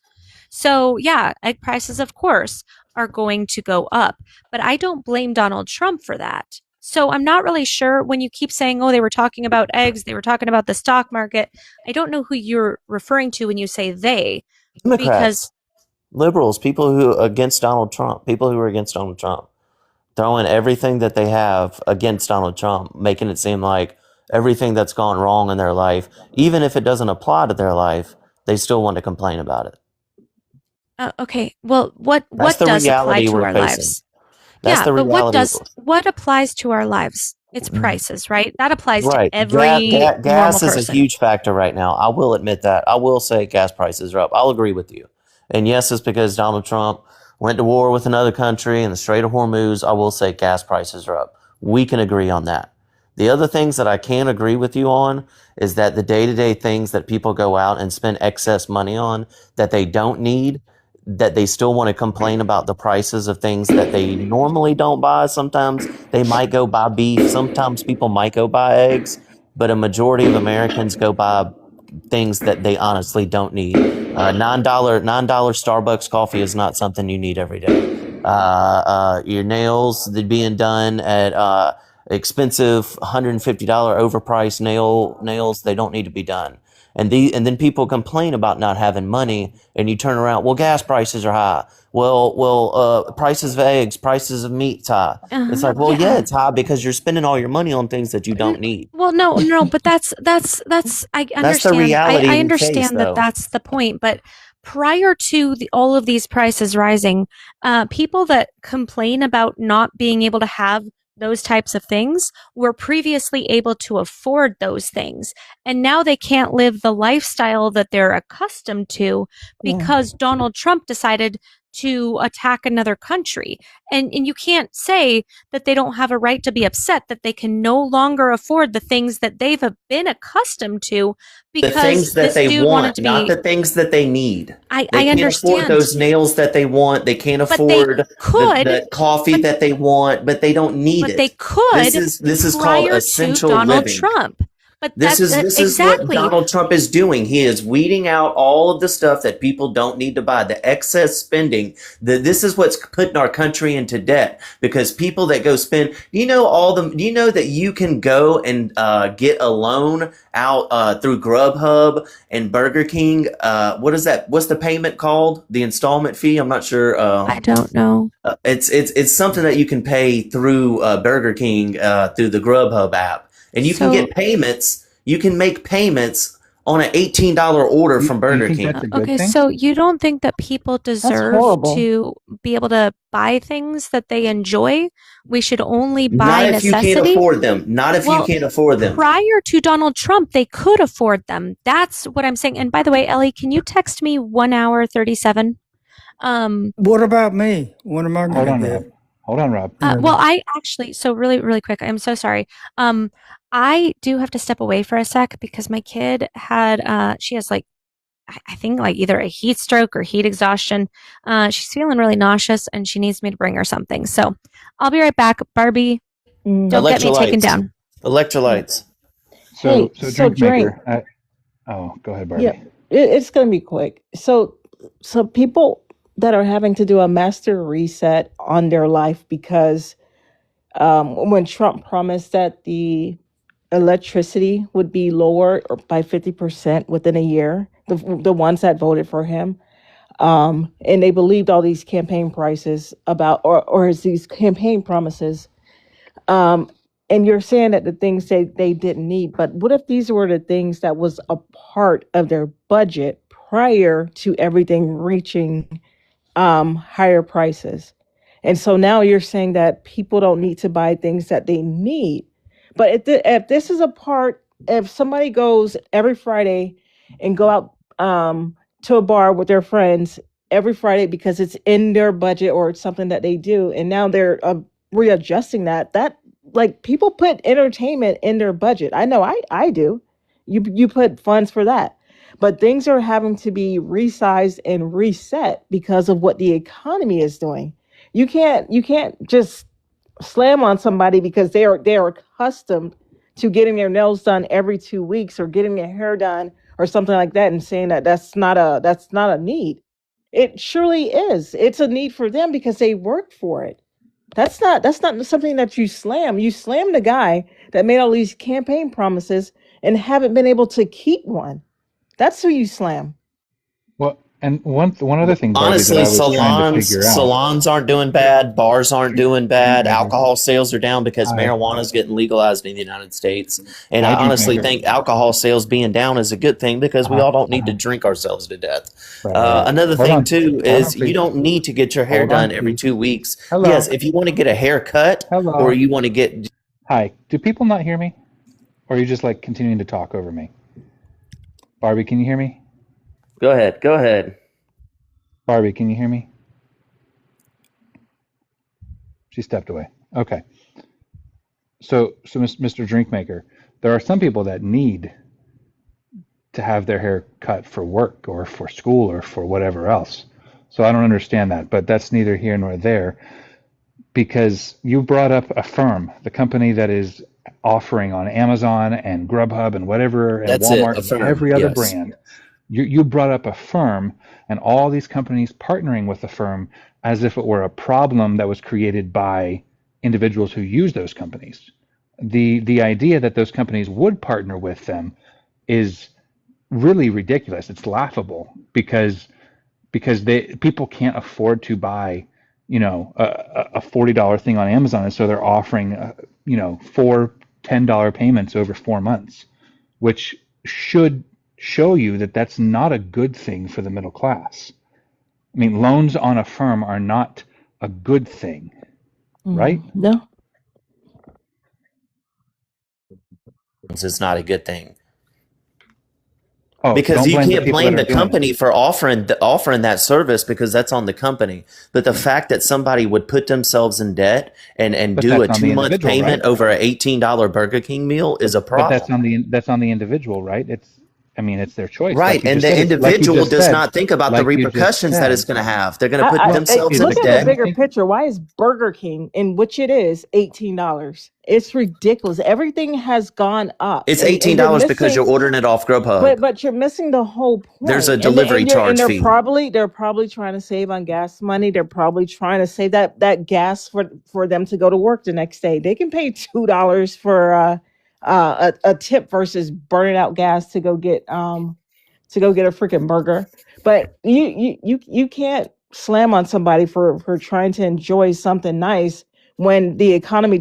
So, yeah, egg prices, of course, are going to go up. But I don't blame Donald Trump for that. So I'm not really sure when you keep saying, oh, they were talking about eggs, they were talking about the stock market. I don't know who you're referring to when you say they, Democrats, because liberals, people who against Donald Trump, people who are against Donald Trump, throwing everything that they have against Donald Trump, making it seem like everything that's gone wrong in their life, even if it doesn't apply to their life, they still want to complain about it. okay, well, what That's the does apply reality to we're our facing. lives? That's Yeah, the but reality. what applies to our lives? It's prices, right? That applies to Right. every normal Gas is a person. huge factor right now. I will admit that. I will say gas prices are up. I'll agree with you. And yes, it's because Donald Trump went to war with another country in the Strait of Hormuz. I will say gas prices are up. We can agree on that. The other things that I can agree with you on is that the day-to-day things that people go out and spend excess money on that they don't need, that they still want to complain about the prices of things that they normally don't buy. Sometimes they might go buy beef. Sometimes people might go buy eggs, but a majority of Americans go buy things that they honestly don't need. $9 Starbucks coffee is not something you need every day. Your nails, they're being done at expensive $150 overpriced nails. They don't need to be done. And then people complain about not having money, and you turn around, well, gas prices are high. Prices of eggs, prices of meat's high. It's like, well, yeah, it's high because you're spending all your money on things that you don't need. Well, no, but that's I That's the understand. reality I we understand face, that though. that's the point, but prior to all of these prices rising, people that complain about not being able to have those types of things were previously able to afford those things. And now they can't live the lifestyle that they're accustomed to Yeah. because Donald Trump decided to attack another country. And you can't say that they don't have a right to be upset that they can no longer afford the things that they've been accustomed to The because things that this they dude wanted want, to not be. the things that they need. I They can't afford understand, those nails that they want. They can't but they afford could, the coffee but that they want, but they don't need but they it. could This is called prior to essential Donald living. Trump. But This is what exactly. Donald Trump is doing. He is weeding out all of the stuff that people don't need to buy, the excess spending. This is what's putting our country into debt because people that go spend. Do you know that you can go and get a loan out through Grubhub and Burger King? What is that? What's the payment called? The installment fee? I'm not sure. I don't know. It's something that you can pay through Burger King through the Grubhub app. And you can get payments. You can make payments on an $18 order from Burger King. That's a good Okay, thing? so you don't think that people deserve horrible. to be able to buy things that they enjoy? We should only Not buy if you necessity? can't afford them. Not if you Well, can't afford them. prior to Donald Trump, they could afford them. That's what I'm saying. And by the way, Ellie, can you text me 1 hour 37? What about me? What am I Hold going on, to Rob. do? Hold on, Rob. Well, I actually, so really, really quick, I'm so sorry. I do have to step away for a sec because my kid had, she has like, I think like either a heat stroke or heat exhaustion. She's feeling really nauseous and she needs me to bring her something. So I'll be right back. Barbie, don't get me taken down. Electrolytes. So so drink drink. maker. Go ahead, Barbie. Yeah, it's going to be quick. So people that are having to do a master reset on their life because when Trump promised that the electricity would be lower by 50% within a year, the ones that voted for him, and they believed all these campaign prices about or these campaign promises. And you're saying that the things they didn't need, but what if these were the things that was a part of their budget prior to everything reaching higher prices? And so now you're saying that people don't need to buy things that they need. But if this is a part, if somebody goes every Friday and go out to a bar with their friends every Friday because it's in their budget or it's something that they do, and now they're readjusting that like people put entertainment in their budget. I know I do. You put funds for that. But things are having to be resized and reset because of what the economy is doing. You can't just slam on somebody because they are accustomed to getting their nails done every 2 weeks or getting their hair done or something like that and saying that that's not a need. It surely is. It's a need for them because they worked for it. That's not something that you slam. You slam the guy that made all these campaign promises and haven't been able to keep one. That's who you slam. Well, and one other thing, Barbie, that Honestly, I was trying to figure out. salons aren't doing bad, bars aren't doing bad, alcohol sales are down because marijuana is getting legalized in the United States. And I honestly think alcohol sales being down is a good thing because we all don't need to drink ourselves to death. Another thing too is you don't need to get your hair done every 2 weeks. Hello. Yes, if you want to get a haircut or you want to get. Hi, do people not hear me? Or are you just like continuing to talk over me? Barbie, can you hear me? Go ahead. Barbie, can you hear me? She stepped away. Okay. So Mr. Drinkmaker, there are some people that need to have their hair cut for work or for school or for whatever else. So I don't understand that, but that's neither here nor there, because you brought up Affirm, the company that is offering on Amazon and Grubhub and whatever, and That's Walmart Affirm, and every other yes. brand. You brought up Affirm and all these companies partnering with Affirm as if it were a problem that was created by individuals who use those companies. The idea that those companies would partner with them is really ridiculous. It's laughable because people can't afford to buy, a $40 thing on Amazon, and so they're offering four $10 payments over 4 months, which should show you that that's not a good thing for the middle class. I mean, loans on Affirm are not a good thing, right? No. It's not a good thing. Oh, Because don't you blame the can't people blame that are the doing it. company for offering that service because that's on the company. But the fact that somebody would put themselves in debt and But do a that's on the 2 month individual, payment right? over an $18 Burger King meal is a But problem. that's on the individual, right? It's their choice. Right, Like you and just the said, like you individual just does said, not think about the like you just repercussions that it's said. going to have. They're going to put themselves Look into at the debt. bigger picture. Why is Burger King, in which it is $18? It's ridiculous. Everything has gone up. It's And you're $18 because missing, you're ordering it off Grubhub. but you're missing the whole point. There's a And delivery charge they're fee. probably trying to save on gas money. They're probably trying to save that gas for them to go to work the next day. They can pay $2 for a tip versus burning out gas to go get a freaking burger. But you can't slam on somebody for trying to enjoy something nice when the economy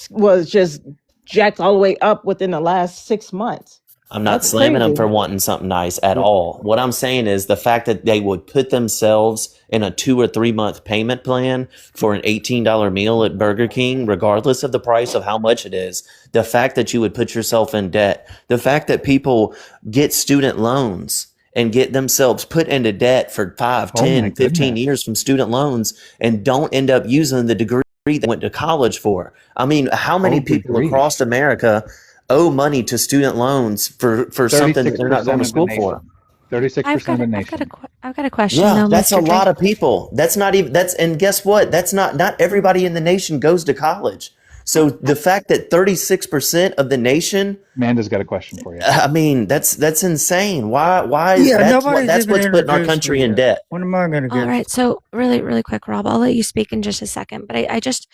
was jacked all the way up within the last 6 months. I'm not That's slamming them crazy. for wanting something nice at all. What I'm saying is the fact that they would put themselves in a 2 or 3 month payment plan for an $18 meal at Burger King, regardless of the price of how much it is, the fact that you would put yourself in debt, the fact that people get student loans and get themselves put into debt for 5, Oh my 10, 15 goodness. years from student loans and don't end up using the degree they went to college for. I mean, how many Oh, people degree. across America owe money to student loans for something that they're not 36% going to of the school for? nation. 36% of the nation. I've got a question Yeah, though, that's a Mr. lot Drink. of people. That's not even and guess what? That's not everybody in the nation goes to college. So the fact that 36% of the nation, Amanda's got a question for you. I mean, that's insane. Why is Yeah, that's nobody's what's even putting our introduced country me in yet. debt? When am I going to get? All right, so really, really quick, Rob, I'll let you speak in just a second. But I just,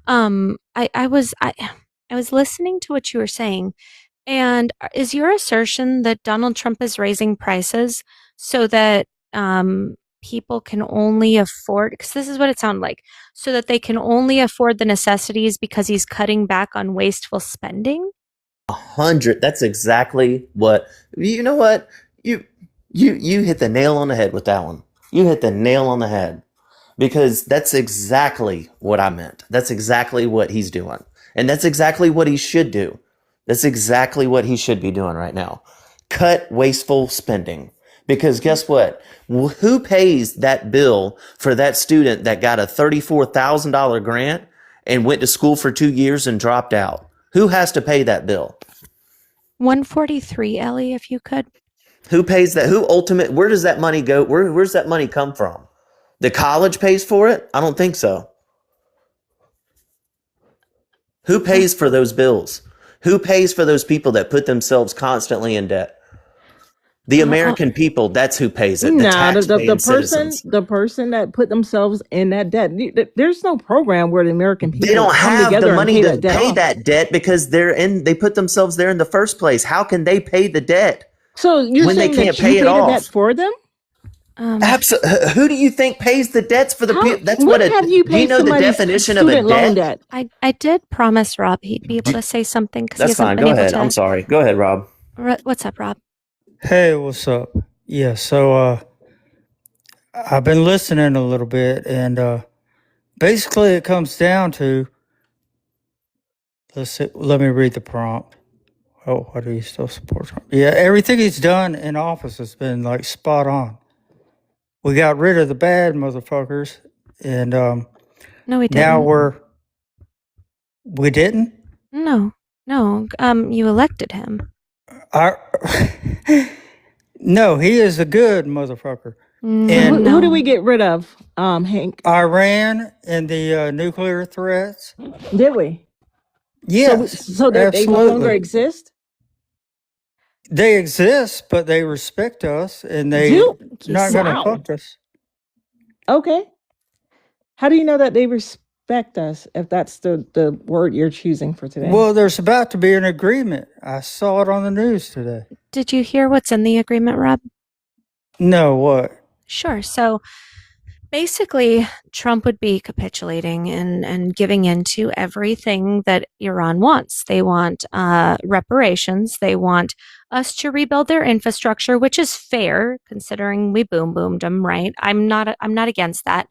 I was listening to what you were saying, and is your assertion that Donald Trump is raising prices so that people can only afford? Because this is what it sounded like, so that they can only afford the necessities because he's cutting back on wasteful spending. 100. That's exactly what. You know what? You hit the nail on the head with that one. You hit the nail on the head because that's exactly what I meant. That's exactly what he's doing, and that's exactly what he should do. That's exactly what he should be doing right now. Cut wasteful spending. Because guess what? Who pays that bill for that student that got a $34,000 grant and went to school for 2 years and dropped out? Who has to pay that bill? 143, Ellie, if you could. Who pays that? Where does that money go? Where's that money come from? The college pays for it? I don't think so. Who pays for those bills? Who pays for those people that put themselves constantly in debt? The American people, that's who pays it. The Nah, taxpaying citizens. the person that put themselves in that debt. There's no program where the American people They don't come have together the and money pay to that debt pay off. that debt because they put themselves there in the first place. How can they pay the debt So you're when they saying can't that pay you it pay the debt off? for them? Absolutely. Who do you think pays the debts for the people? That's When what a. have you Do you paid know the somebody's definition of a student loan debt? debt? I did promise Rob he'd be able to say something because he That's hasn't fine. been Go able ahead. to. I'm sorry. Go ahead, Rob. What's up, Rob? Hey, what's up? Yeah, so I've been listening a little bit, and basically it comes down to, let's see, let me read the prompt. Oh, why do you still support Trump? Yeah, everything he's done in office has been like spot on. We got rid of the bad motherfuckers, and No, we now didn't. we didn't. No. You elected him. No, he is a good motherfucker. And Who do we get rid of, Hank? Iran and the nuclear threats. Did we? Yes, So they no longer absolutely. exist? They exist, but they respect us, and they're not going to Wow. fuck us. Okay. How do you know that they respect us, if that's the word you're choosing for today? Well, there's about to be an agreement. I saw it on the news today. Did you hear what's in the agreement, Rob? No, what? Sure. So basically, Trump would be capitulating and giving in to everything that Iran wants. They want reparations. They want us to rebuild their infrastructure, which is fair considering we boomed them, right? I'm not against that.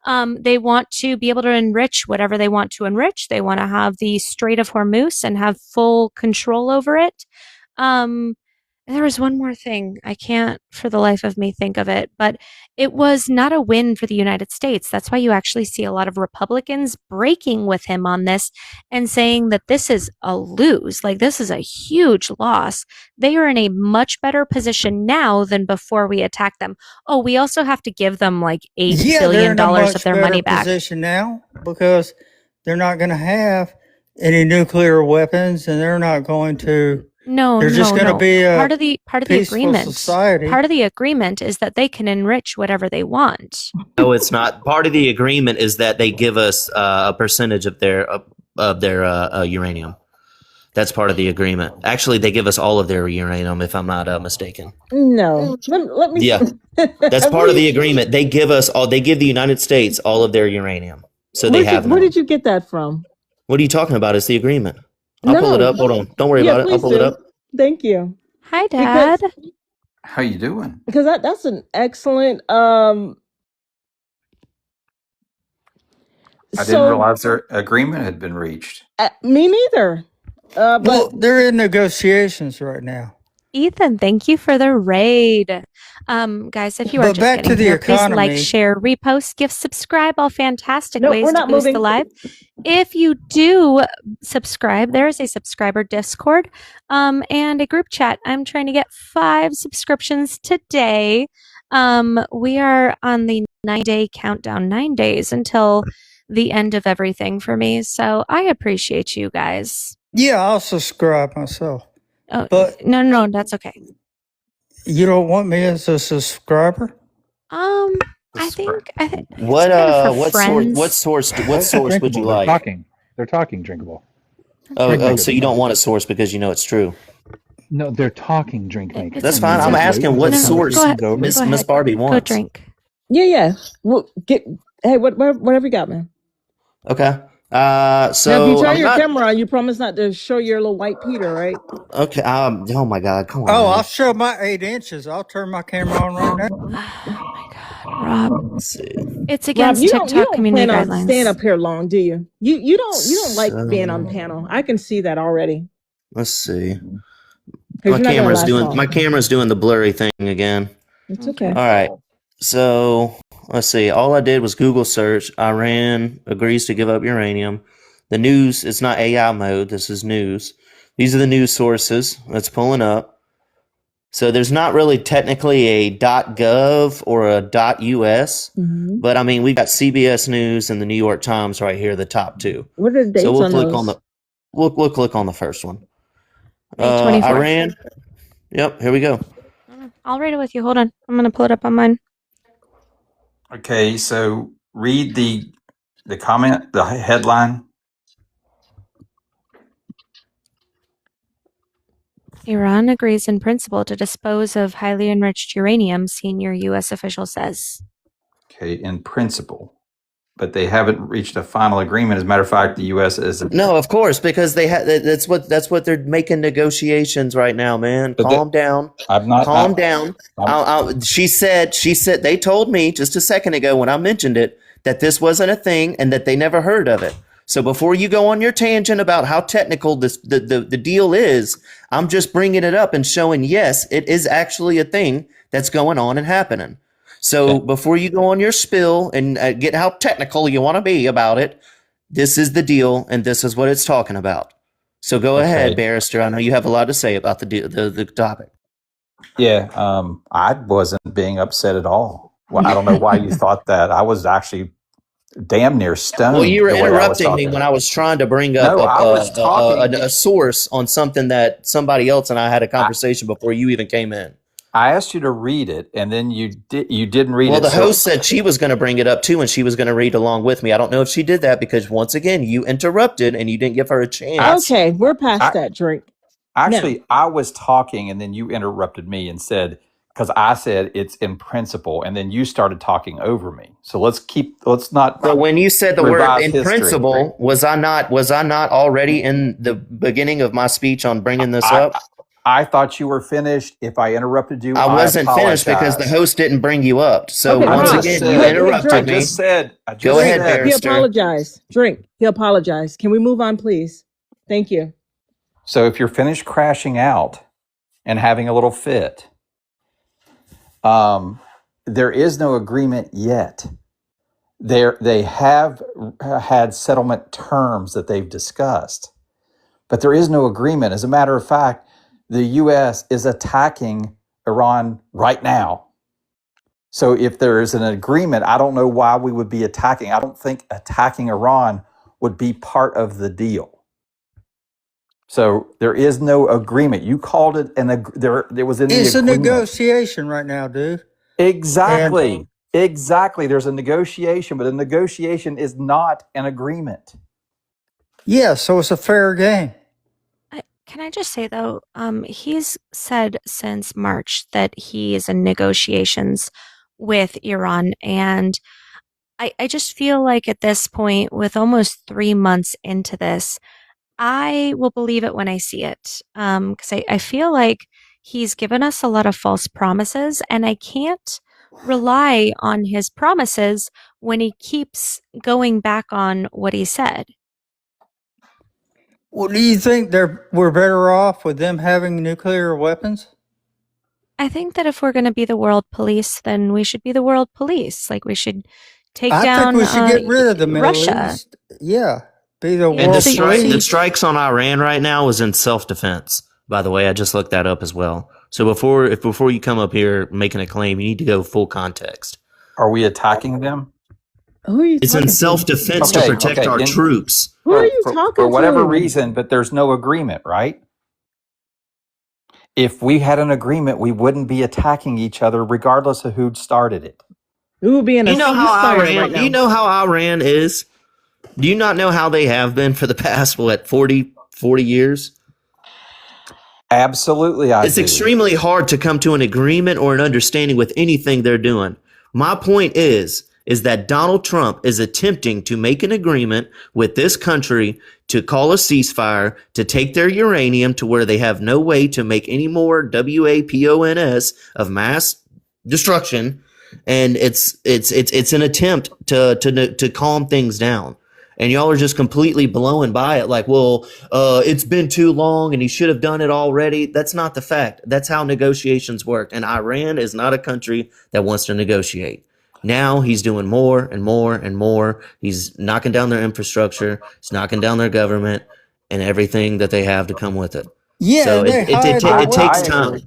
They want to be able to enrich whatever they want to enrich. They want to have the Strait of Hormuz and have full control over it. There was one more thing. I can't for the life of me think of it, but it was not a win for the United States. That's why you actually see a lot of Republicans breaking with him on this and saying that this is a lose. Like, this is a huge loss. They are in a much better position now than before we attacked them. Oh, we also have to give them like $8 They're billion in a much of their better money back. position now because they're not going to have any nuclear weapons, and they're not going to. No, They're just going to be a part of the peaceful agreement. society. Part of the agreement is that they can enrich whatever they want. No, it's not. Part of the agreement is that they give us a percentage of their uranium. That's part of the agreement. Actually, they give us all of their uranium, if I'm not mistaken. No. Let me. Yeah, that's part of the agreement. They give us all. They give the United States all of their uranium, so they have. Where did you get that from? What are you talking about? It's the agreement. I'll pull it up. Hold on. Don't worry about it. I'll pull it up. Thank you. Hi, Dad. How you doing? Because that's an excellent. I didn't realize their agreement had been reached. Me neither. Well, they're in negotiations right now. Ethan, thank you for the raid. Guys, if you are But just back getting to the here, please like, economy. share, repost, gift, subscribe, all fantastic No, ways we're to not boost moving. the live. If you do subscribe, there is a subscriber Discord and a group chat. I'm trying to get 5 subscriptions today. We are on the 9-day countdown, 9 days until the end of everything for me. So I appreciate you guys. Yeah, I'll subscribe myself. Oh, But no, that's okay. you don't want me as a subscriber? I think What it's kind of for what source? friends. What source would you like? They're talking drinkable. Oh, so you don't want a source because you know it's true. No, they're talking drink makers. That's fine. I'm asking what source Miss Barbie wants. Go drink. Yeah. Well, whatever you got, man. Okay. Now, if So you turn I'm your not, camera on, you promise not to show your little white Peter, right? okay. Oh my God! Come on. Oh, man. I'll show my 8 inches. I'll turn my camera on right now. Oh my God, Rob! Let's see. It's Rob, against you TikTok don't community plan on guidelines. staying up here long, do you? You don't like being on panel. I can see that already. Let's see. 'Cause My you're not gonna last long. camera's doing the blurry thing again. It's okay. All right. So let's see. All I did was Google search. Iran agrees to give up uranium. The news, it's not AI mode. This is news. These are the news sources that's pulling up. So there's not really technically a .gov or a .us, but I mean, we've got CBS News and the New York Times right here, the top 2. What are the dates So we'll on click those? on the we'll click on the first one. May 24th. Iran. Yep, here we go. I'll read it with you. Hold on. I'm going to pull it up on mine. Okay, so read the comment, the headline. Iran agrees in principle to dispose of highly enriched uranium, senior U.S. official says. Okay, in principle. But they haven't reached a final agreement. As a matter of fact, the U.S. is. No, of course, because that's what they're making negotiations right now, man. But Calm down. I'm not. Calm down. She said they told me just a second ago when I mentioned it that this wasn't a thing and that they never heard of it. So before you go on your tangent about how technical the deal is, I'm just bringing it up and showing, yes, it is actually a thing that's going on and happening. So before you go on your spill and get how technical you want to be about it, this is the deal and this is what it's talking about. So go ahead, Barrister. I know you have a lot to say about the topic. Yeah, I wasn't being upset at all. Well, I don't know why you thought that. I was actually damn near stoned. Well, you were the way I was interrupting me talking. when I was trying to bring up No, I was talking. a source on something that somebody else and I had a conversation before you even came in. I asked you to read it, and then you didn't read it. Well, the host said she was going to bring it up too, and she was going to read along with me. I don't know if she did that because once again, you interrupted and you didn't give her a chance. Okay, we're past that drink. Actually, I was talking, and then you interrupted me and said, because I said it's in principle, and then you started talking over me. So let's not. But when you said the word revise in history. principle, was I not already in the beginning of my speech on bringing this up? I thought you were finished. If I interrupted you, I wasn't finished because the host didn't bring you up. So Okay, once Ross, again, said- you interrupted I me. just said. Go ahead, He Barrister. apologized. Drink. He apologized. Can we move on, please? Thank you. So if you're finished crashing out and having a little fit, there is no agreement yet. They have had settlement terms that they've discussed, but there is no agreement. As a matter of fact, the U.S. is attacking Iran right now. So if there is an agreement, I don't know why we would be attacking. I don't think attacking Iran would be part of the deal. So there is no agreement. You called it there was in the It's a agreement. negotiation right now, dude. Exactly. Exactly. There's a negotiation, but a negotiation is not an agreement. Yeah, so it's a fair game. Can I just say though, he's said since March that he is in negotiations with Iran, and I just feel like at this point, with almost 3 months into this, I will believe it when I see it. Because I feel like he's given us a lot of false promises, and I can't rely on his promises when he keeps going back on what he said. Well, do you think we're better off with them having nuclear weapons? I think that if we're going to be the world police, then we should be the world police. Like we should take I down think we should get rid of the Middle Russia. East. Yeah, be the And world the police. strikes on Iran right now was in self-defense. By the way, I just looked that up as well. So before you come up here making a claim, you need to go full context. Are we attacking them? Who are you It's talking in to? self-defense to protect our troops. Who are you talking For whatever to? reason, but there's no agreement, right? If we had an agreement, we wouldn't be attacking each other regardless of who started it. We would be in a You know how ceasefire Iran? right now. You know how Iran is. Do you not know how they have been for the past 40 years? Absolutely, It's extremely hard to come to an agreement or an understanding with anything they're doing. My point is that Donald Trump is attempting to make an agreement with this country to call a ceasefire, to take their uranium to where they have no way to make any more WAPONS of mass destruction, and it's an attempt to calm things down. And y'all are just completely blowing by it like, well, it's been too long and he should have done it already. That's not the fact. That's how negotiations work. And Iran is not a country that wants to negotiate. Now he's doing more and more and more. He's knocking down their infrastructure. He's knocking down their government and everything that they have to come with it. Yeah, So they it takes hired- time.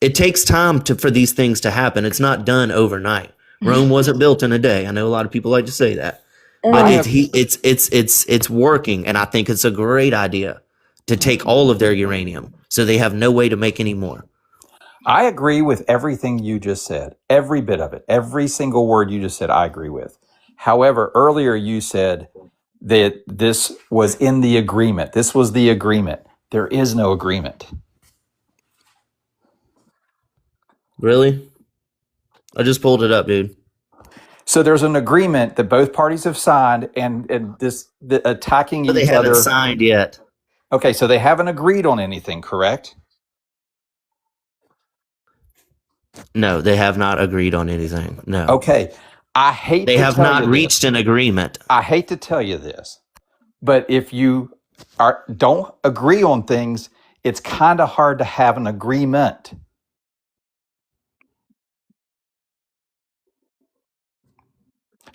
It takes time for these things to happen. It's not done overnight. Rome wasn't built in a day. I know a lot of people like to say that. But it's working, and I think it's a great idea to take all of their uranium, so they have no way to make any more. I agree with everything you just said. Every bit of it. Every single word you just said, I agree with. However, earlier you said that this was in the agreement. This was the agreement. There is no agreement. Really? I just pulled it up, dude. So there's an agreement that both parties have signed, and the attacking But they each haven't other. signed yet. Okay, so they haven't agreed on anything, correct? No, they have not agreed on anything. No. Okay, I hate They to have tell not you reached this. an agreement. I hate to tell you this, but if you don't agree on things, it's kind of hard to have an agreement.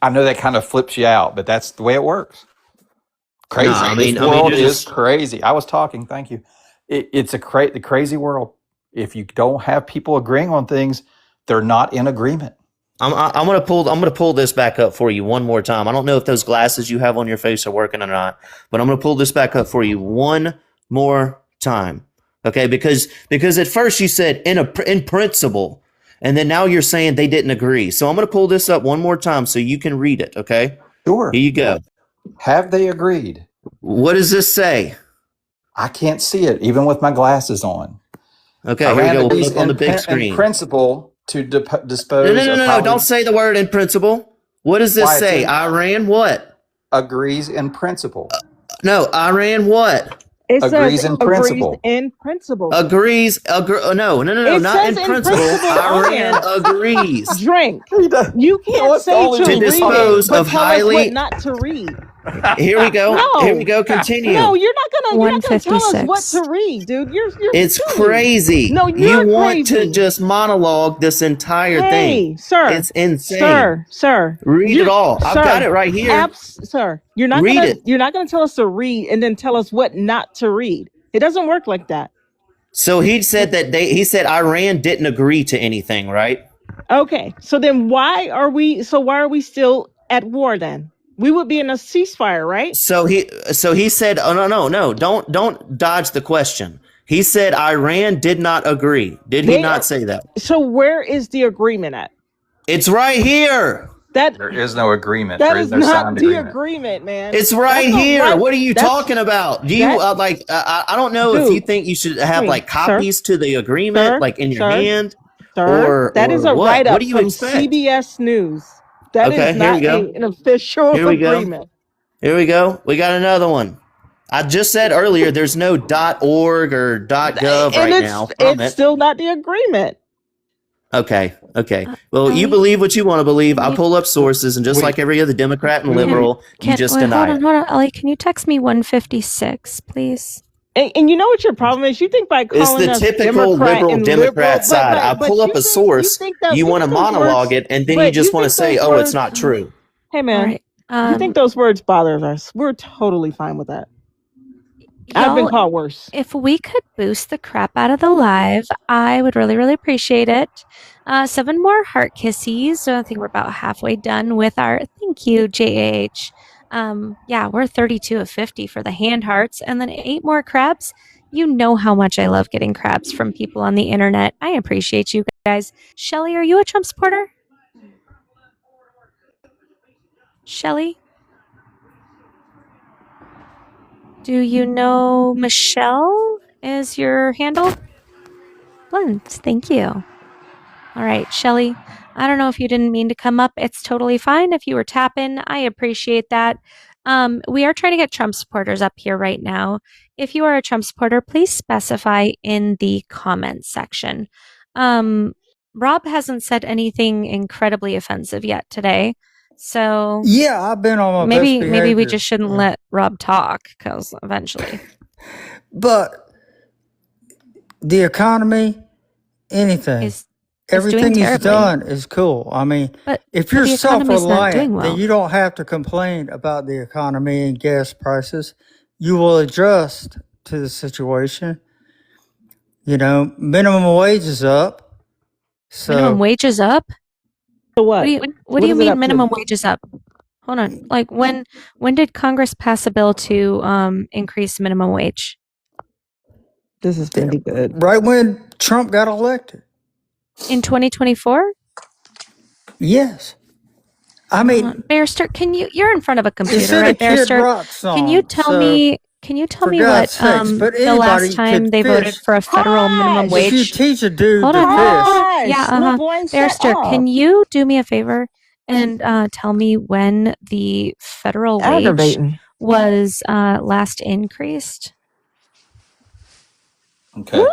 I know that kind of flips you out, but that's the way it works. Crazy. No, I This mean, world you're is just crazy. I was talking. Thank you. It's the crazy world. If you don't have people agreeing on things, they're not in agreement. I'm gonna pull this back up for you one more time. I don't know if those glasses you have on your face are working or not, but I'm gonna pull this back up for you one more time. Okay, because at first you said in principle, and then now you're saying they didn't agree. So I'm gonna pull this up one more time so you can read it. Okay, Sure. here you go. Have they agreed? What does this say? I can't see it, even with my glasses on. Okay, here we Iran go. We'll agrees look on the big in screen. principle to No, dispose of no. Don't say the word in principle. What does this Why, it's say? in- Iran what? agrees in principle. No, Iran what? It Agrees says in agrees principle. in principle. No, It not says in in principle. principle on Iran there. agrees Drink. You can't What's the say only to to read dispose it, but of tell us highly. what not to read. Here we go. Here we No, go. Continue. no, you're not gonna tell us what 156. to read, dude. You're It's silly. crazy. No, You you're want to crazy. just monologue this entire thing. Hey, sir, It's insane. sir. Read it all. I've got it right here. Sir. You're Read not it. gonna tell us to read and then tell us what not to read. It doesn't work like that. So he said he said Iran didn't agree to anything, right? Okay, so then why are we still at war then? We would be in a ceasefire, right? So he said, "Oh no, don't dodge the question." He said Iran did not agree. Did he They not are- say that? So where is the agreement at? It's right here. That There is no agreement. that There is is no not signed the agreement. agreement, man. It's right That's not here. right. What are you That's- talking about? Do you that- I don't know if Dude, you think you should have hey, like sir, copies to the agreement, sir, like in your sir, hand, Sir, that is or a what? write What up do you from expect? CBS News. That Okay, is here we not go. an official Here we go. agreement. Here we go. We got another one. I just said earlier there's no .org or .gov And right it's now from it's it. still not the agreement. Okay. Well, you Ellie, believe what you want to believe. I'll you- pull up sources, and just Wait. like every other Democrat and Can- liberal, you just wait, deny hold it. on, Ellie. Can you text me 156, please? And you know what your problem is? You think by It's calling the us typical Democrat liberal and Democrat side. I but pull up you a think- source, think that- you want to think those monologue words- it, and then but you just want to think say, those "Oh, it's words- not true." Hey man, All right. you think those words bother us? We're totally fine with that. I've been y'all, called worse. if we could boost the crap out of the live, I would really, really appreciate it. 7 more heart kissies. So I think we're about halfway done with our thank you, JAH. Yeah, we're 32 of 50 for the hand hearts, and then 8 more crabs. You know how much I love getting crabs from people on the internet. I appreciate you guys. Shelly, are you a Trump supporter? Shelly? Do you know Michelle is your handle? Blunt, thank you. All right, Shelly, I don't know if you didn't mean to come up. It's totally fine if you were tapping. I appreciate that. We are trying to get Trump supporters up here right now. If you are a Trump supporter, please specify in the comments section. Rob hasn't said anything incredibly offensive yet today. So Yeah, I've been on my maybe best we behavior. just shouldn't let Rob talk, because eventually. But the economy, anything, Is everything doing he's terribly. done is cool. I mean, But if you're the economy's not doing self-reliant, well. then you don't have to complain about the economy and gas prices. You will adjust to the situation. You know, minimum wage is up. So Minimum wage is up? So what? What do you is it mean up to? minimum wage is up? Hold on. Like when did Congress pass a bill to increase minimum wage? This is gonna be good. right when Trump got elected. In 2024? Yes. I mean, Barrister, you're in front of a it's computer, in a right, Kid Barrister? Rock Can you song. tell So, me for what God's sakes, but the last anybody time could they voted fish. for a federal minimum Hush! If you wage? teach a dude Hold to on, hold on, hold on. fish, Yeah, Hush! Little boy, shut Barrister, can up. you do me a favor and tell me when the federal wage Aggravating. was last increased? Okay.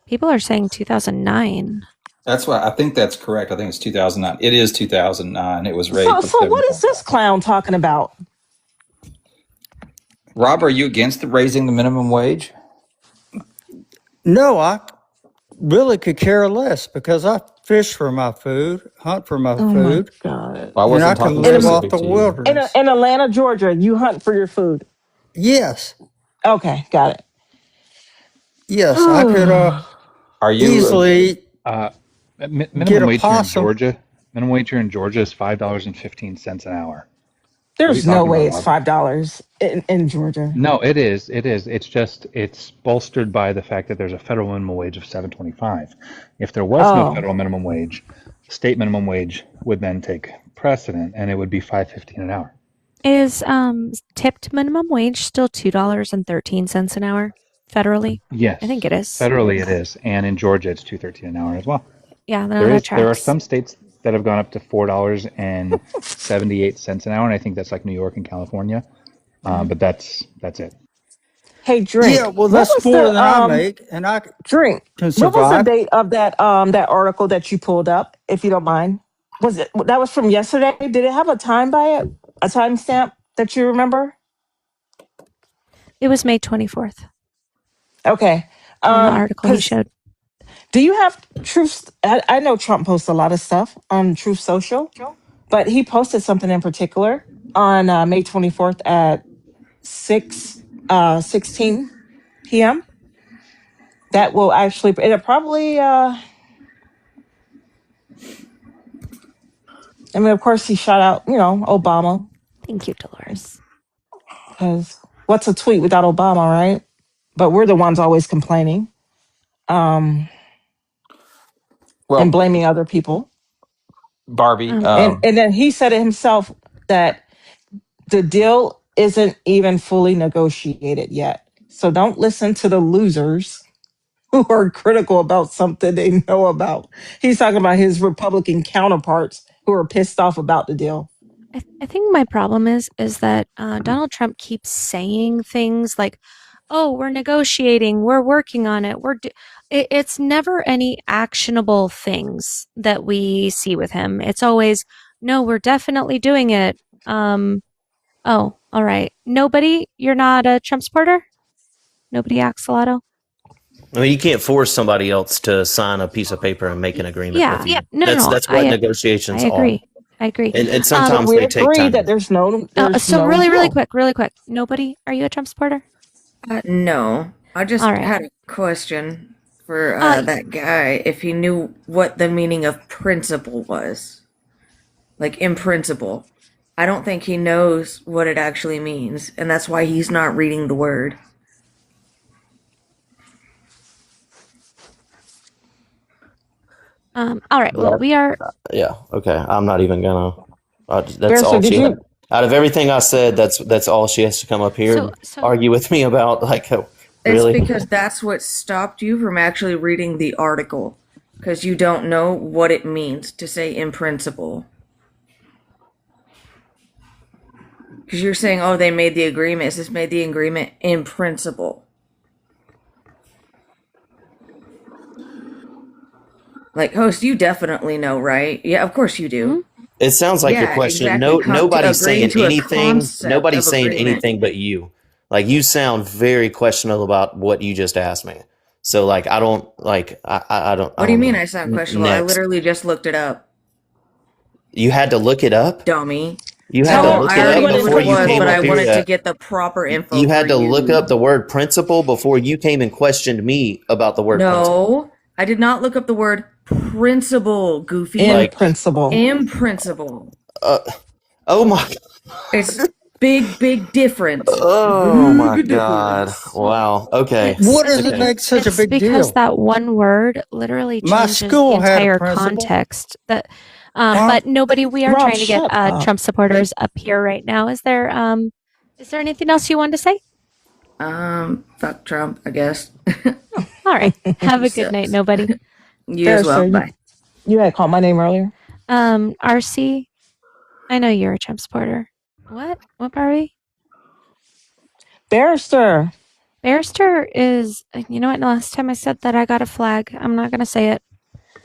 People are saying 2009. That's why I think that's correct. I think it's 2009. It is 2009. It was raised So, to so what is this 7.5. clown talking about? Rob, are you against raising the minimum wage? no, I really could care less because I fish for my food, hunt for my Oh my food, God. Well, I and I wasn't can talking live off specific the to you. wilderness. In Atlanta, Georgia, you hunt for your food. Yes, Okay, got yes, I could it. Are you? easily Minimum get a wage here in possum. Georgia. Minimum wage here in Georgia is $5.15 an hour. What are you There's no talking way about, it's Rob? $5 in Georgia. No, it is. It is. It's bolstered by the fact that there's a federal minimum wage of $7.25. If there was no Oh, federal minimum wage, state minimum wage would then take precedent, and it would be $5.15 an hour. Is tipped minimum wage still $2.13 an hour federally? Yes, I think it is. federally it is, and in Georgia it's $2.13 an hour as well. Yeah, There that are tracks. some states that have gone up to $4.78 an hour, and I think that's like New York and California. But that's it. hey, Yeah, drink. well, What that's was more the than I make, and I drink? can What was the survive. date of that article that you pulled up, if you don't mind? Was it that was from yesterday? Did it have a time by it? A timestamp that you remember? It was May 24th Okay. on the article he Because showed. do you have Truth? I know Trump posts a lot of stuff on Truth Social, but he posted something in particular on May 24th at 16 p.m. That will actually it'll probably I mean, of course, he shot out, Obama, Thank you, Dolores. because what's a tweet without Obama, right? But we're the ones always complaining and Well, blaming other people. Barbie. And then he said it himself that the deal isn't even fully negotiated yet. So don't listen to the losers who are critical about something they know about. He's talking about his Republican counterparts who are pissed off about the deal. I think my problem is that Donald Trump keeps saying things like, "Oh, we're negotiating, we're working on it, it's never any actionable things that we see with him. It's always, "No, we're definitely doing it." Oh, all right. Nobody, you're not a Trump supporter? Nobody, Axolotl? I mean, you can't force somebody else to sign a piece of paper and make an agreement Yeah, with you. no, That's what negotiations I are. agree. I agree. And So sometimes we they take agree time. that there's no really deal. quick. Nobody, are you a Trump supporter? No, I just All right. had a question for Uh, that guy if he knew what the meaning of principle was. Like, in principle. I don't think he knows what it actually means, and that's why he's not reading the word. All right. Well, we are. Yeah. Okay. I'm not even gonna. That's Barrister, all did she. you? Out of everything I said, that's all she has to come up here and So argue with me about. Like, It's really? because that's what stopped you from actually reading the article, because you don't know what it means to say in principle. Because you're saying, oh, they made the agreement. It's just made the agreement in principle. Like, host, you definitely know, right? Yeah, of course you do. It sounds like your Yeah, question. exactly. Nobody's Agreeing saying to a anything. concept Nobody's of saying agreement. anything but you. Like, you sound very questionable about what you just asked me. So, like, I don't like. I don't. What do you mean I sound questionable? I Next, literally just looked it up, you had to look it up. dummy. You had to Tell look I it already up knew before what it you was, came but I up here. wanted to get the proper info. You had for to you. look up the word principle before you came and questioned me about the word principle. No, I did not look up the word principle, Goofy. In Like, principle. In principle. oh my. It's Big difference. Oh my Big God! difference. Wow. Okay. What does it Okay. make such a It's big because deal? that one word literally My changes the school had a entire principal. context. Huh? But nobody. We are Rob, trying to get shut up. Trump supporters up here right now. Is there anything else you wanted to say? Fuck Trump, I guess. All right. Have He a good night, sucks. nobody. You as well. Barrister, Bye. you had called my name earlier. RC, I know you're a Trump supporter. What? What, Barbie? Barrister. Barrister is, you know what? The last time I said that, I got a flag. I'm not going to say it.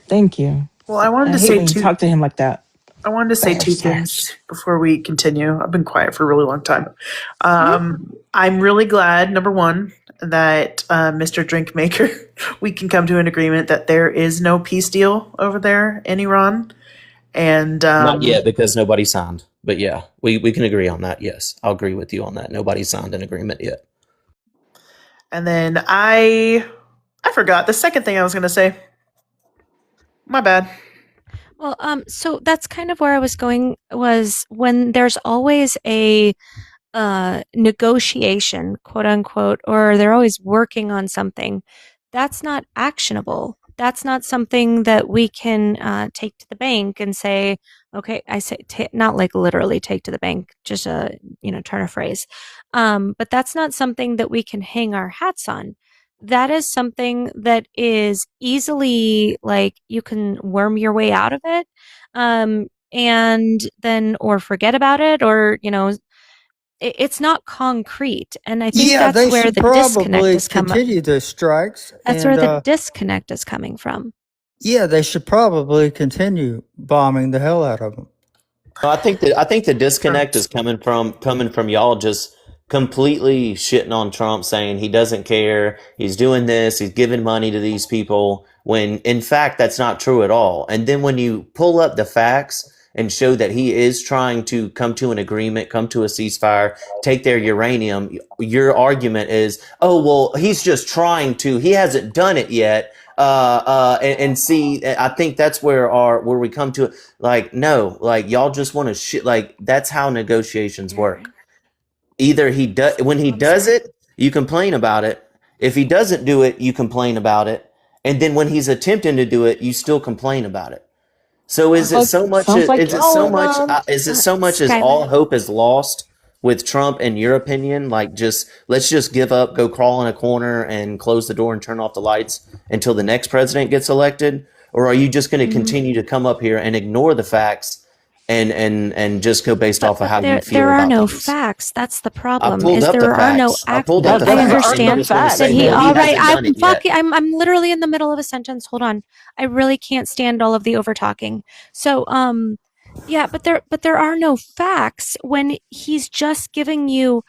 Thank you. Well, I wanted I to hate say when you talk to him like that. I wanted to say two Barrister. things before we continue. I've been quiet for a really long time. Mm-hmm. I'm really glad, number one, that Mr. Drinkmaker, we can come to an agreement that there is no peace deal over there in Iran. And Not yet because nobody signed. But yeah, we can agree on that. Yes, I'll agree with you on that. Nobody signed an agreement yet. And then I forgot the second thing I was going to say. My bad. Well, so that's kind of where I was going, was when there's always a negotiation, quote unquote, or they're always working on something, that's not actionable. That's not something that we can take to the bank and say, okay, I say not like literally take to the bank, just turn a phrase. But that's not something that we can hang our hats on. That is something that is easily, like, you can worm your way out of it, and then, or forget about it, or it's not concrete, and I think Yeah, that's they where should the disconnect probably is coming. continue the strikes. That's And where the disconnect is coming from. yeah, they should probably continue bombing the hell out of them. No, I think the disconnect is coming from y'all just completely shitting on Trump, saying he doesn't care, he's doing this, he's giving money to these people, when in fact that's not true at all. And then when you pull up the facts and show that he is trying to come to an agreement, come to a ceasefire, take their uranium, your argument is, oh well, he's just trying to, he hasn't done it yet. And see, I think that's where we come to, like, no, like, y'all just want to shit, like, that's how negotiations work. Either when he does it, you complain about it. If he doesn't do it, you complain about it. And then when he's attempting to do it, you still complain about it. So is it so much? Sounds like Is it so much? Is it so much as all Skylar. hope is lost with Trump? In your opinion, like, let's just give up, go crawl in a corner, and close the door and turn off the lights until the next president gets elected? Or are you just going to continue to come up here and ignore the facts and just go based off of how you feel There are about no things? facts. That's the I problem. pulled Is up the there are no facts. I pulled up the I facts. and you understand just want to that say, he. no, All right, hasn't done it yet. I'm literally in the middle of a sentence. Hold on. I really can't stand all of the over talking. So yeah, but there are no facts when he's just giving you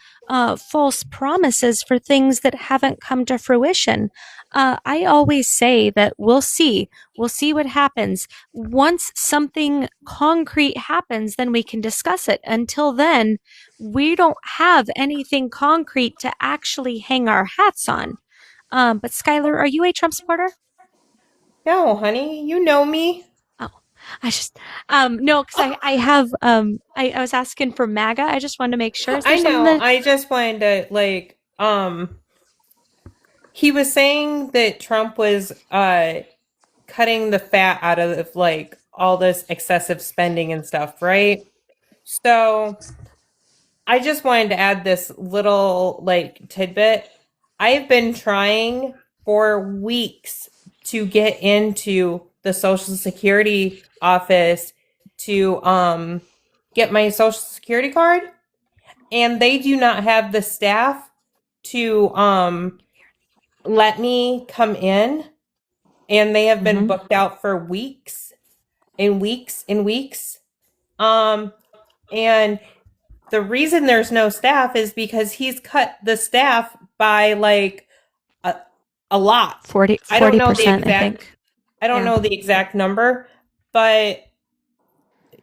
false promises for things that haven't come to fruition. I always say that we'll see what happens. Once something concrete happens, then we can discuss it. Until then, we don't have anything concrete to actually hang our hats on. But Skylar, are you a Trump supporter? No, honey, you know me. Oh, I just no, because I have I was asking for MAGA. I just wanted to make sure. Is there I something know. that I just wanted to he was saying that Trump was cutting the fat out of like all this excessive spending and stuff, right? So I just wanted to add this little like tidbit. I've been trying for weeks to get into the Social Security office to get my Social Security card, and they do not have the staff to let me come in, and they have been booked out for weeks and weeks and weeks. And the reason there's no staff is because he's cut the staff by like a lot. 40%? I don't know the I exact. think. I don't Yeah. know the exact number, but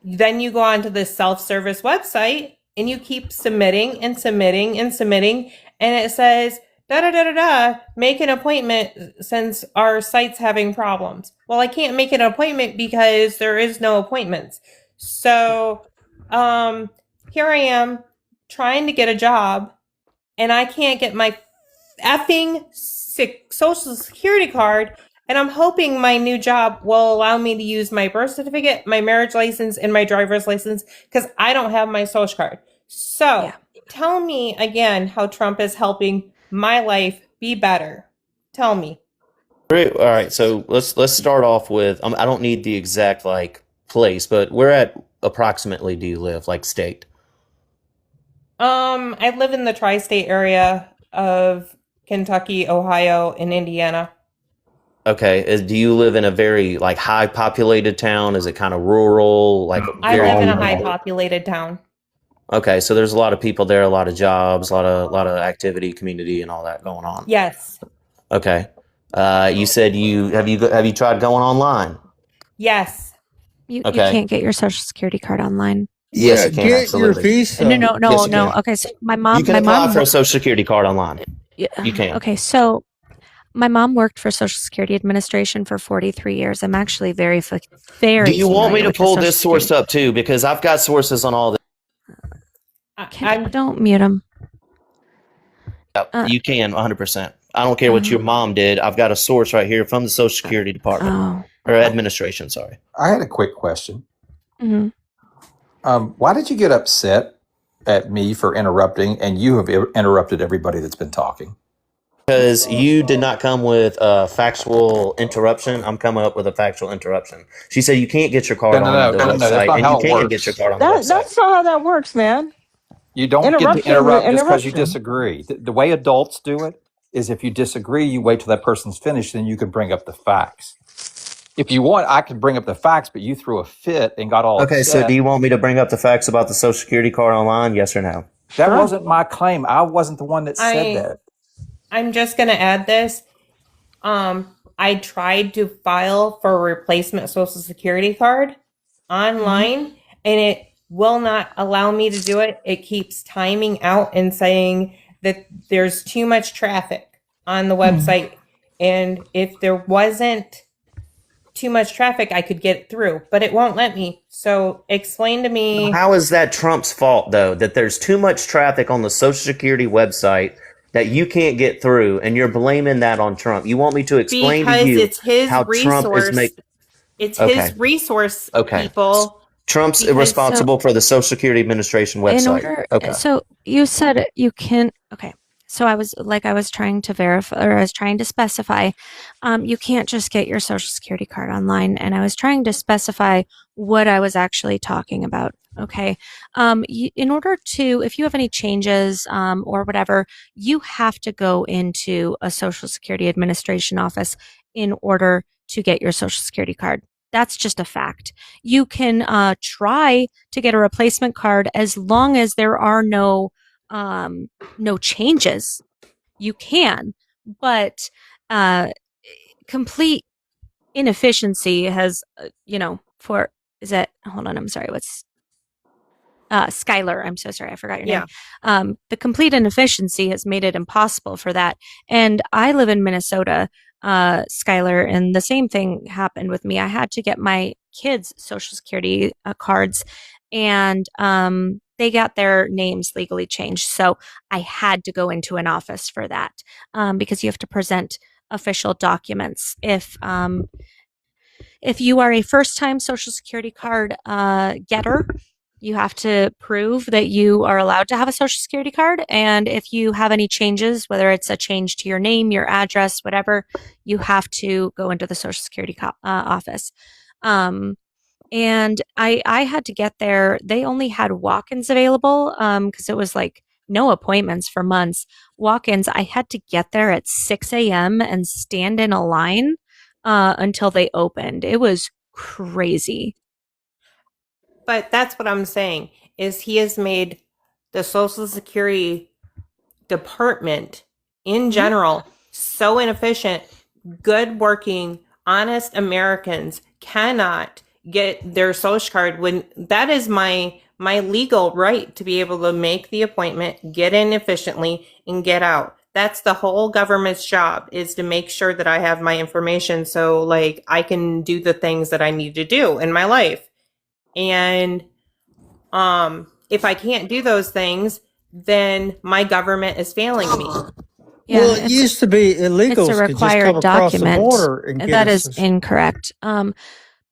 then you go onto the self-service website and you keep submitting and submitting and submitting, and it says da da da da da, make an appointment since our site's having problems. Well, I can't make an appointment because there is no appointments. So here I am trying to get a job and I can't get my effing social security card. And I'm hoping my new job will allow me to use my birth certificate, my marriage license, and my driver's license because I don't have my social card. So tell me again how Trump is helping my life be better. Tell me. Great. All right. So let's start off with I don't need the exact like place, but where at approximately do you live, like state? I live in the tri-state area of Kentucky, Ohio, and Indiana. Okay. Do you live in a very like high populated town? Is it kind of rural? Like I very live in a high populated town. Okay, so there's a lot of people there, a lot of jobs, a lot of activity, community, and all that going on. Yes. Okay. You said have you tried going online? Yes. You Okay. can't get your social security card online. Yes, you can, Get your absolutely. visa. No. Yes, you can. Okay, so my mom, You can my apply mom, for a social security card online. You can. Okay, so my mom worked for Social Security Administration for 43 years. I'm actually very Do you want me familiar to with the pull Social this source Security- up too? Because I've got sources on all this. Don't mute him. You can 100%. I don't care what your mom did. I've got a source right here from the Social Security Department or Administration. Sorry. I had a quick question. Mm-hmm. Why did you get upset at me for interrupting, and you have interrupted everybody that's been talking? Because you did not come with a factual interruption. I'm coming up with a factual interruption. She said you can't get your card on the that's website, not and how you it can works. get your card on the website. That's not how that works, man. You don't get to Interruption is interrupt just because you interruption. disagree. The way adults do it is if you disagree, you wait till that person's finished, then you can bring up the facts. If you want, I could bring up the facts, but you threw a fit and got all Okay, upset. so do you want me to bring up the facts about the Social Security card online? Yes or no? That wasn't my claim. I wasn't the one that said that. I'm just going to add this. I tried to file for a replacement social security card online and it will not allow me to do it. It keeps timing out and saying that there's too much traffic on the website. And if there wasn't too much traffic, I could get through, but it won't let me. So explain to me. How is that Trump's fault, though, that there's too much traffic on the Social Security website that you can't get through, and you're blaming that on Trump? You want me to explain Because to you it's his how resource. Trump is making... It's Okay. his resource, Okay. people. Trump's Because- irresponsible for the Social Security Administration website. In order, Okay. so you said you can. Okay, so I was trying to verify, or I was trying to specify. You can't just get your social security card online, and I was trying to specify what I was actually talking about. Okay, in order to, if you have any changes or whatever, you have to go into a Social Security Administration office in order to get your social security card. That's just a fact. You can try to get a replacement card as long as there are no changes. You can, but complete inefficiency has, hold on, I'm sorry, what's Skylar, I'm so sorry, I forgot your name. The complete inefficiency has made it impossible for that. And I live in Minnesota, Skylar, and the same thing happened with me. I had to get my kids' social security cards, and they got their names legally changed. So I had to go into an office for that because you have to present official documents. If you are a first-time social security card getter, you have to prove that you are allowed to have a social security card. And if you have any changes, whether it's a change to your name, your address, whatever, you have to go into the social security office. And I had to get there. They only had walk-ins available because it was like no appointments for months. Walk-ins, I had to get there at 6 a.m. and stand in a line until they opened. It was crazy. But that's what I'm saying, is he has made the Social Security Department in general so inefficient. Good working, honest Americans cannot get their social card when that is my legal right to be able to make the appointment, get in efficiently, and get out. That's the whole government's job, is to make sure that I have my information so like I can do the things that I need to do in my life. And if I can't do those things, then my government is failing me. Yeah, Well, it used to be it's illegals a could just come required across the document. border and get That us. is incorrect.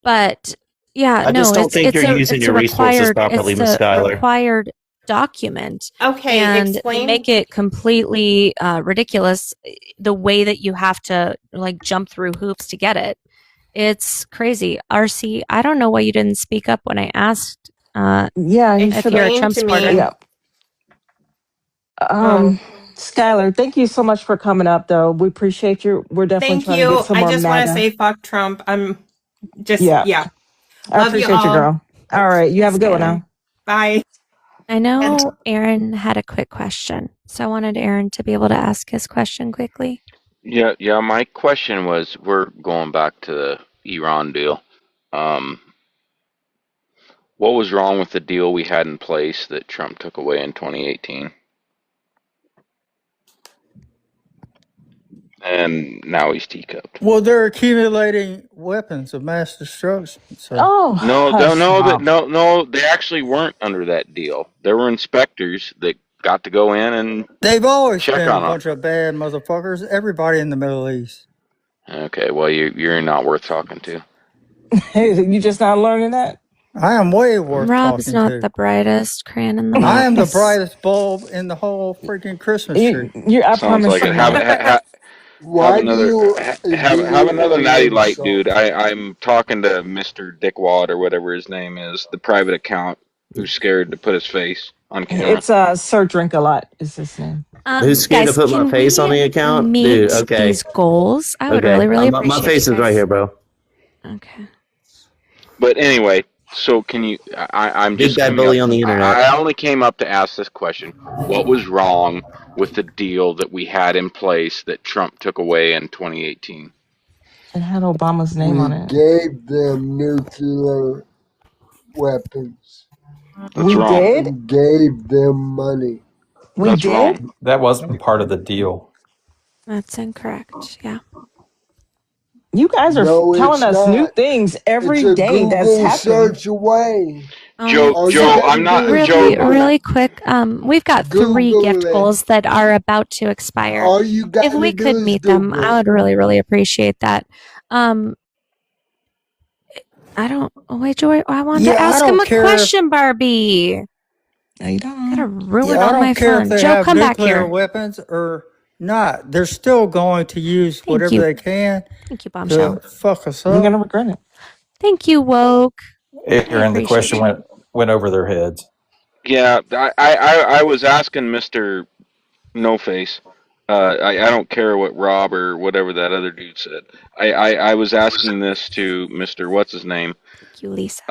But yeah, I no, just don't think you're using your resources properly, Miss it's a Skylar. required document. Okay, And explain. they make it completely ridiculous the way that you have to like jump through hoops to get it. It's crazy. RC, I don't know why you didn't speak up when I asked Yeah, you if should you're a Explain Trump to me. supporter. Yeah. Oh, Skylar, thank you so much for coming up, though. We appreciate you. We're definitely thank trying to you. get some I more just want to MAGA. say fuck Trump. I'm just, Yeah, yeah. I Love you appreciate you, all. girl. All right, you have a good one Skylar. now. Bye. I know Aaron had a quick question, so I wanted Aaron to be able to ask his question quickly. Yeah. My question was, we're going back to the Iran deal. Um, what was wrong with the deal we had in place that Trump took away in 2018? And now he's teacupped. Well, they're accumulating weapons of mass destruction. So Oh, No, hush, Rob. no. They actually weren't under that deal. There were inspectors that got to go in and they've always check been a on them. bunch of bad motherfuckers. Everybody in the Middle East. Okay, well, you're not worth talking to. You just not learning that? I am way worth Rob's talking not to. the brightest crayon in the I am the box. brightest bulb in the whole freaking Christmas tree. I Sounds promise like you it. Have not. Why do you have another natty idiot light, so? dude. I'm talking to Mr. Dickwad or whatever his name is, the private account who's scared to put his face on camera. It's Sir Drink a Lot is his name. Who's scared Guys, to put my can face on we the account? meet Dude, okay. these goals? I would Okay. really My appreciate face you is right guys. here, bro. Okay. But anyway, so can you? I'm Big just bad coming bully up. on the internet. I only came up to ask this question: what was wrong with the deal that we had in place that Trump took away in 2018? It had Obama's name on We it. gave them nuclear weapons. That's wrong. Did? We gave them money. We That's did? wrong. That wasn't part of the deal. That's incorrect. Yeah. You guys are No, telling it's us new not. things It's every a day that's Google happening. search away. Joe, All you Joe, gotta I'm not do is Really, Joe. really quick. We've got 3 Google gift it. goals that are about to expire. All you If gotta we do could is meet them, Google I it. would really appreciate that. I don't. Oh wait, Joy. I wanted to Yeah, I ask him don't a care if question, Barbie. No, you don't. Gotta ruin yeah, I all my don't care if fun. they Joe, have come back nuclear here. weapons or not. They're still going to use Thank whatever you. they can Thank you, Bombshell. to fuck us You're up. gonna regret it. Thank you, Woke. I Aaron, the appreciate question you. went over their heads. Yeah, I was asking Mr. No Face. I don't care what Rob or whatever that other dude said. I was asking this to Mr. What's his name. Thank you, Lisa.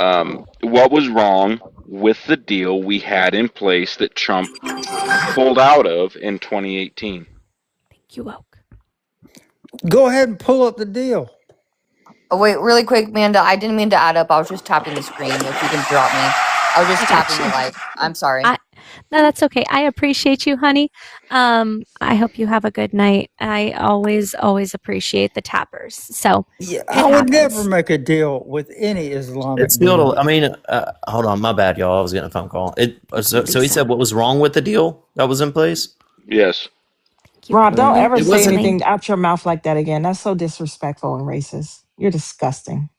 What was wrong with the deal we had in place that Trump pulled out of in 2018? Thank you, Woke. Go ahead and pull up the deal. Oh, wait, really quick, Amanda. I didn't mean to add up. I was just tapping the screen. If you can drop me. I was just I got tapping the you. light. I'm sorry. No, that's okay. I appreciate you, honey. I hope you have a good night. I always appreciate the tappers. So Yeah, it I would never happens. make a deal with any Islamic It's still, deal. I mean, hold on, my bad, y'all. I was getting a phone call. So he Lisa. said what was wrong with the deal that was in place? Yes. Thank you, Rob, don't Lily. ever It say wasn't. anything out your mouth like that again. That's so disrespectful and racist. You're disgusting.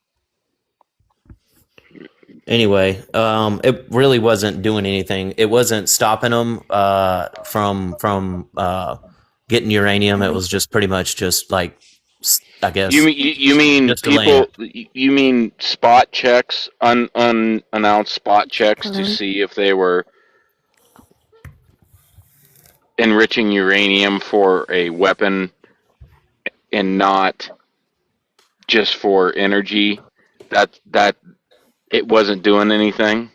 Anyway, it really wasn't doing anything. It wasn't stopping them from getting uranium. It was just pretty much just like, I guess, You mean just delaying people? You mean spot checks, unannounced spot checks to Lily. see if they were enriching uranium for a weapon and not just for energy? That it wasn't doing anything.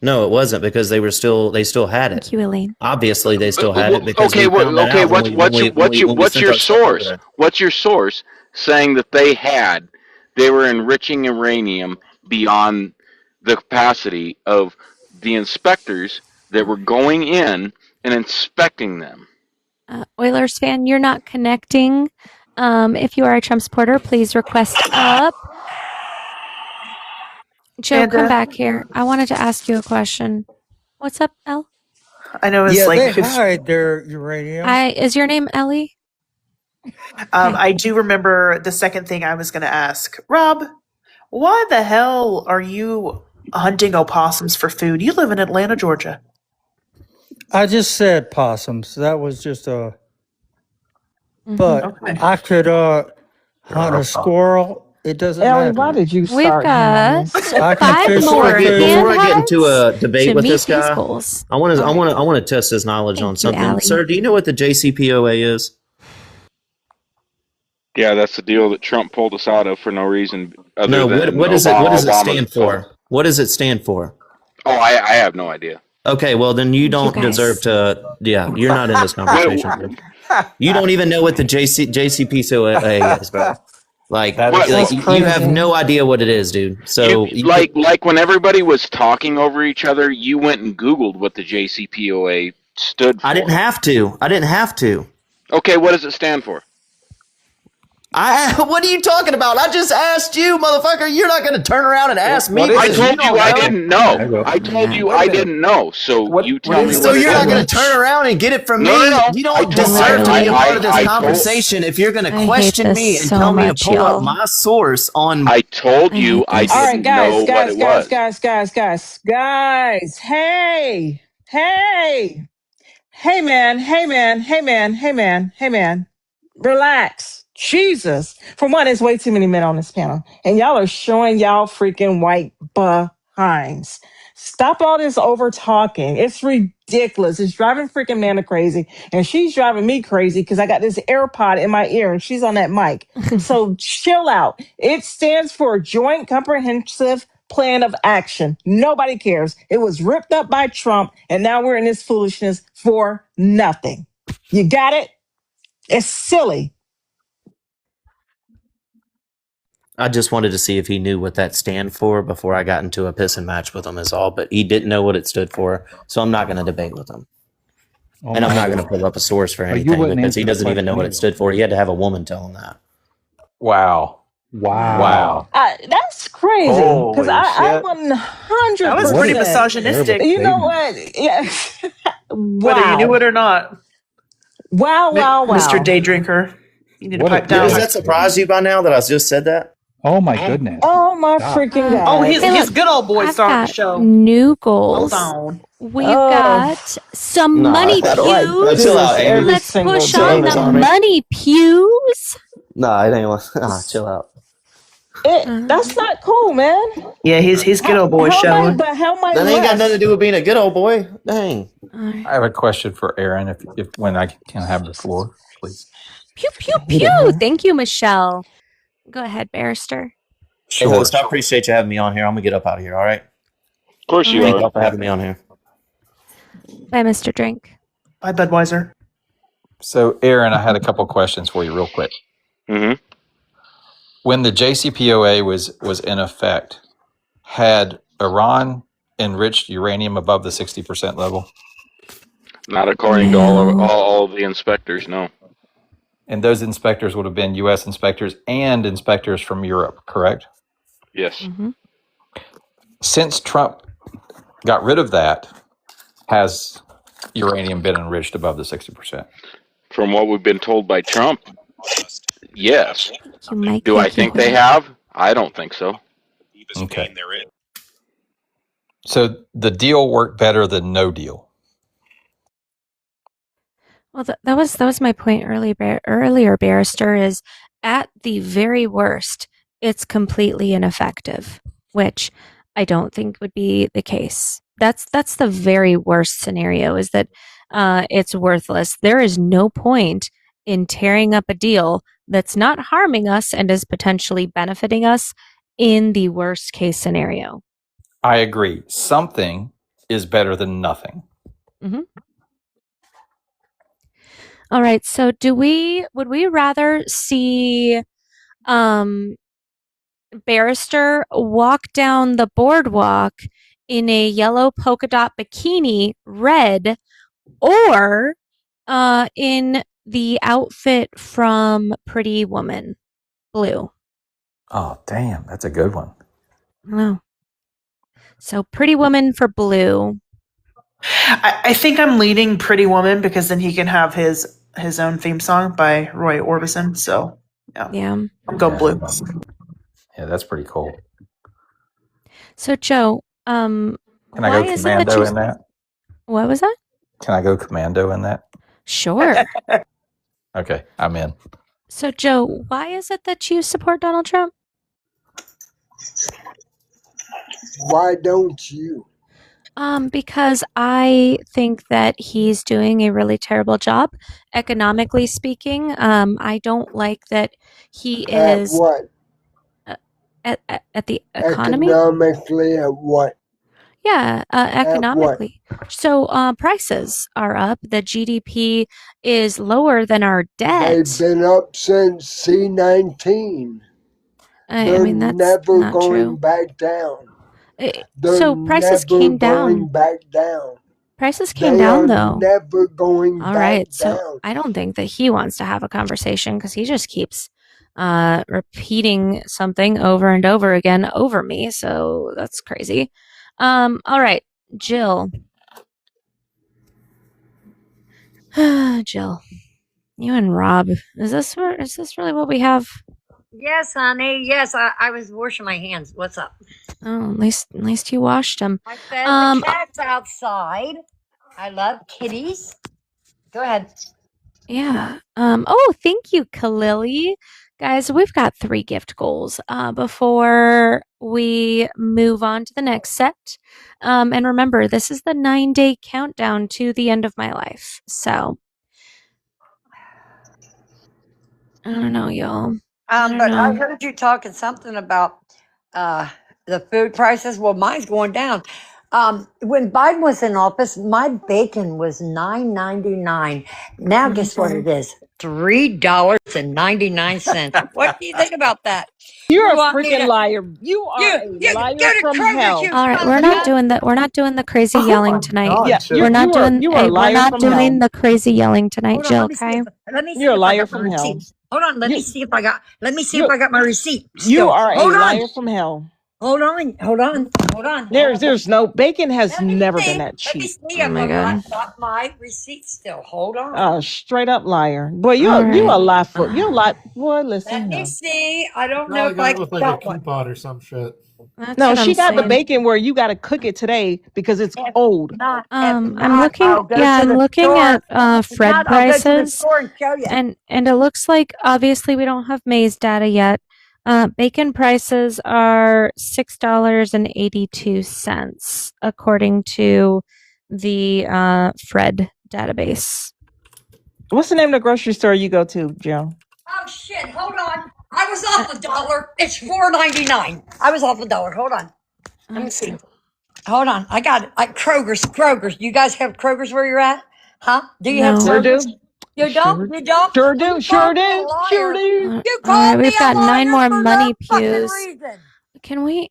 No, it wasn't, because they still had Thank it. you, Elaine. Obviously, they still had it because Okay, we found that okay. out when we What's sent your our stuff over source? there. What's your source saying that they were enriching uranium beyond the capacity of the inspectors that were going in and inspecting them? Oilers fan, you're not connecting. If you are a Trump supporter, please request up. Joe, come Amanda. back here. I wanted to ask you a question. What's up, Elle? I know it's Yeah, like they 50. hide their uranium. Is your name Ellie? I do remember the second thing I was going to ask. Rob, why the hell are you hunting opossums for food? You live in Atlanta, Georgia. I just said possums. That was just a. But Okay. I could hunt a squirrel. It doesn't Ellie, matter. why did you We've start him on got this? I can 5 fish Before more I get food. into a handhelds debate to with meet this these guy, goals. I want to All right. I want to test his knowledge on Thank you, something. Allie. Sir, do you know what the JCPOA is? Yeah, that's the deal that Trump pulled us out of for no reason other No, than what is it? What does it Obama's stand fault. for? What does it stand for? Oh, I have no idea. Okay, well then you You don't deserve guys. to. Yeah, you're not in this conversation. dude. You don't even know what the JCPOA is, bro. Like, That What, is like That's you have crazy. no idea what it is, dude. So you like when everybody was talking over each other, you went and Googled what the JCPOA stood for. I didn't have to. I didn't have to. Okay, what does it stand for? What are you talking about? I just asked you, motherfucker. You're not going to turn around and ask me. What is I it? because told you you don't I know. didn't know. I told you I didn't know. So What- you what tell me is So what it you're not is. going to turn around and get it from No, me. no, no. You I don't told- deserve to be a part of this I told- conversation if you're going to I hate question me this and so tell me to much, pull y'all. up my source on. I told I you hate I this. All right, didn't know what guys, it was. guys. Hey, hey, man. Relax. Jesus. For one, there's way too many men on this panel, and y'all are showing y'all freaking white behinds. Stop all this over talking. It's ridiculous. It's driving freaking Amanda crazy, and she's driving me crazy because I got this AirPod in my ear and she's on that mic. So chill out. It stands for Joint Comprehensive Plan of Action. Nobody cares. It was ripped up by Trump, and now we're in this foolishness for nothing. You got it? It's silly. I just wanted to see if he knew what that stand for before I got into a pissing match with him, is all. But he didn't know what it stood for, so I'm not going to debate with him. And I'm not going to pull up a source for you anything wouldn't because he answer the doesn't even know question what it either. stood for. He had to have a woman tell him that. wow. Wow. That's crazy because Holy I shit. 100%. That was pretty misogynistic. You know what? Yeah. Whether you knew it or not. Wow. Mr. Day Drinker. You need to What a pipe down. Does that surprise you by now that I just said that? Oh my goodness. Oh my Stop. freaking god. Oh, his Hey, look, good old boy I've starting the got show. new goals. Hold on. We've Oh. got some Nah, money I don't like- pews. chill out, Amy. Every Let's single push day. on the Sorry. money pews. No, it ain't. Chill out. That's not cool, man. Yeah, his good old boy showing. But how might That ain't got nothing to do with being a good old boy. Dang. I have a question for Aaron. If when I can have the floor, please. Pew, pew, pew. Thank you, Michelle. Go ahead, Barrister. Hey, host, I appreciate you having me on here. I'm going to get up out of here, all right? Of course you Thank are. y'all for having me on here. Bye, Mr. Drink. Bye, Budweiser. So, Aaron, I had a couple questions for you, real quick. Mm-hmm. When the JCPOA was in effect, had Iran enriched uranium above the 60% level? Not according to all the inspectors, no. And those inspectors would have been U.S. inspectors and inspectors from Europe, correct? Yes. Mm-hmm. Since Trump got rid of that, has uranium been enriched above the 60%? From what we've been told by Trump, yes. You might Do I think they have? I don't think so. Okay. So the deal worked better than no deal. Well, that was my point earlier, Barrister, is at the very worst, it's completely ineffective, which I don't think would be the case. That's the very worst scenario, is that it's worthless. There is no point in tearing up a deal that's not harming us and is potentially benefiting us in the worst case scenario. I agree. Something is better than nothing. Mm-hmm. All right. So would we rather see Barrister walk down the boardwalk in a yellow polka dot bikini, red, or in the outfit from Pretty Woman, blue? Oh, damn. That's a good one. I don't know. So Pretty Woman for blue. I think I'm leading Pretty Woman because then he can have his own theme song by Roy Orbison. So Yeah. I'll go blue. Yeah, that's pretty cool. So Joe, Can I why go is it that commando you? in that? What was that? Can I go commando in that? Sure. Okay, I'm in. So Joe, why is it that you support Donald Trump? Why don't you? Because I think that he's doing a really terrible job, economically speaking. I don't like that he At is what? at the economy. Economically, at what? Yeah, At what? economically. So prices are up. The GDP is lower than our They've debt. been up since C19. I They're mean, that's never not going true. back down. They're So prices never came going down. back down. Prices came They down are though. never going All back right, so down. I don't think that he wants to have a conversation because he just keeps repeating something over and over again over me. So that's crazy. All right, Jill. Jill, you and Rob. Is this really what we have? Yes, honey. Yes, I was washing my hands. What's up? Oh, at least you washed them. I fed the cats outside. I love kitties. Go ahead. Yeah. Oh, thank you, Kalili. Guys, we've got 3 gift goals before we move on to the next set. And remember, this is the 9-day countdown to the end of my life. So, I don't know, y'all. I don't But I know. heard you talking something about the food prices. Well, mine's going down. When Biden was in office, my bacon was $9.99. Now, guess what it is? $3.99. What do you think about that? You're a want me freaking to- liar. You are a You liar go to from Kroger's, hell. you All right, son we're of a not gun. doing that. We're not doing the crazy yelling tonight. Yeah, We're not doing. you are a Hey, we're liar not from doing hell. the crazy yelling tonight, Hold on, Jill. let me see Okay. You're a if I liar got my from hell. receipt. Hold on, let me You see if I got. Let me see if you I got my receipt. you Still, are a hold on, liar from hell. hold on, hold on, hold on. There's no bacon has Let me never see. been that Let me cheap. see Oh if my I God. got my receipt still. Hold on. Straight up liar. Boy, All you a right. lie for you a lie. Boy, listen Let me here. see. I don't know Probably if got I it with like a got one. coupon or some shit. That's No, what I'm she got the saying. bacon where you got to cook it today because it's If cold. not, I'm I'll go yeah, to I'm the looking store. at If Fred not, I'll go to the prices, store and show you. and it looks like obviously we don't have maize data yet. Bacon prices are $6.82 according to the Fred database. What's the name of the grocery store you go to, Joe? Oh shit! Hold on. I was off $1. It's $4.99. I was off $1. Hold on. Let me see. Hold on. I got it. Kroger's. You guys have Kroger's where you're at? Huh? Do you have No. Sure do. Kroger's? You don't? You don't? Sure Well, do. you Sure called me a do. Sure liar. do. You All right, called me we've a got 9 liar more for money no fucking pews. reason. Can we?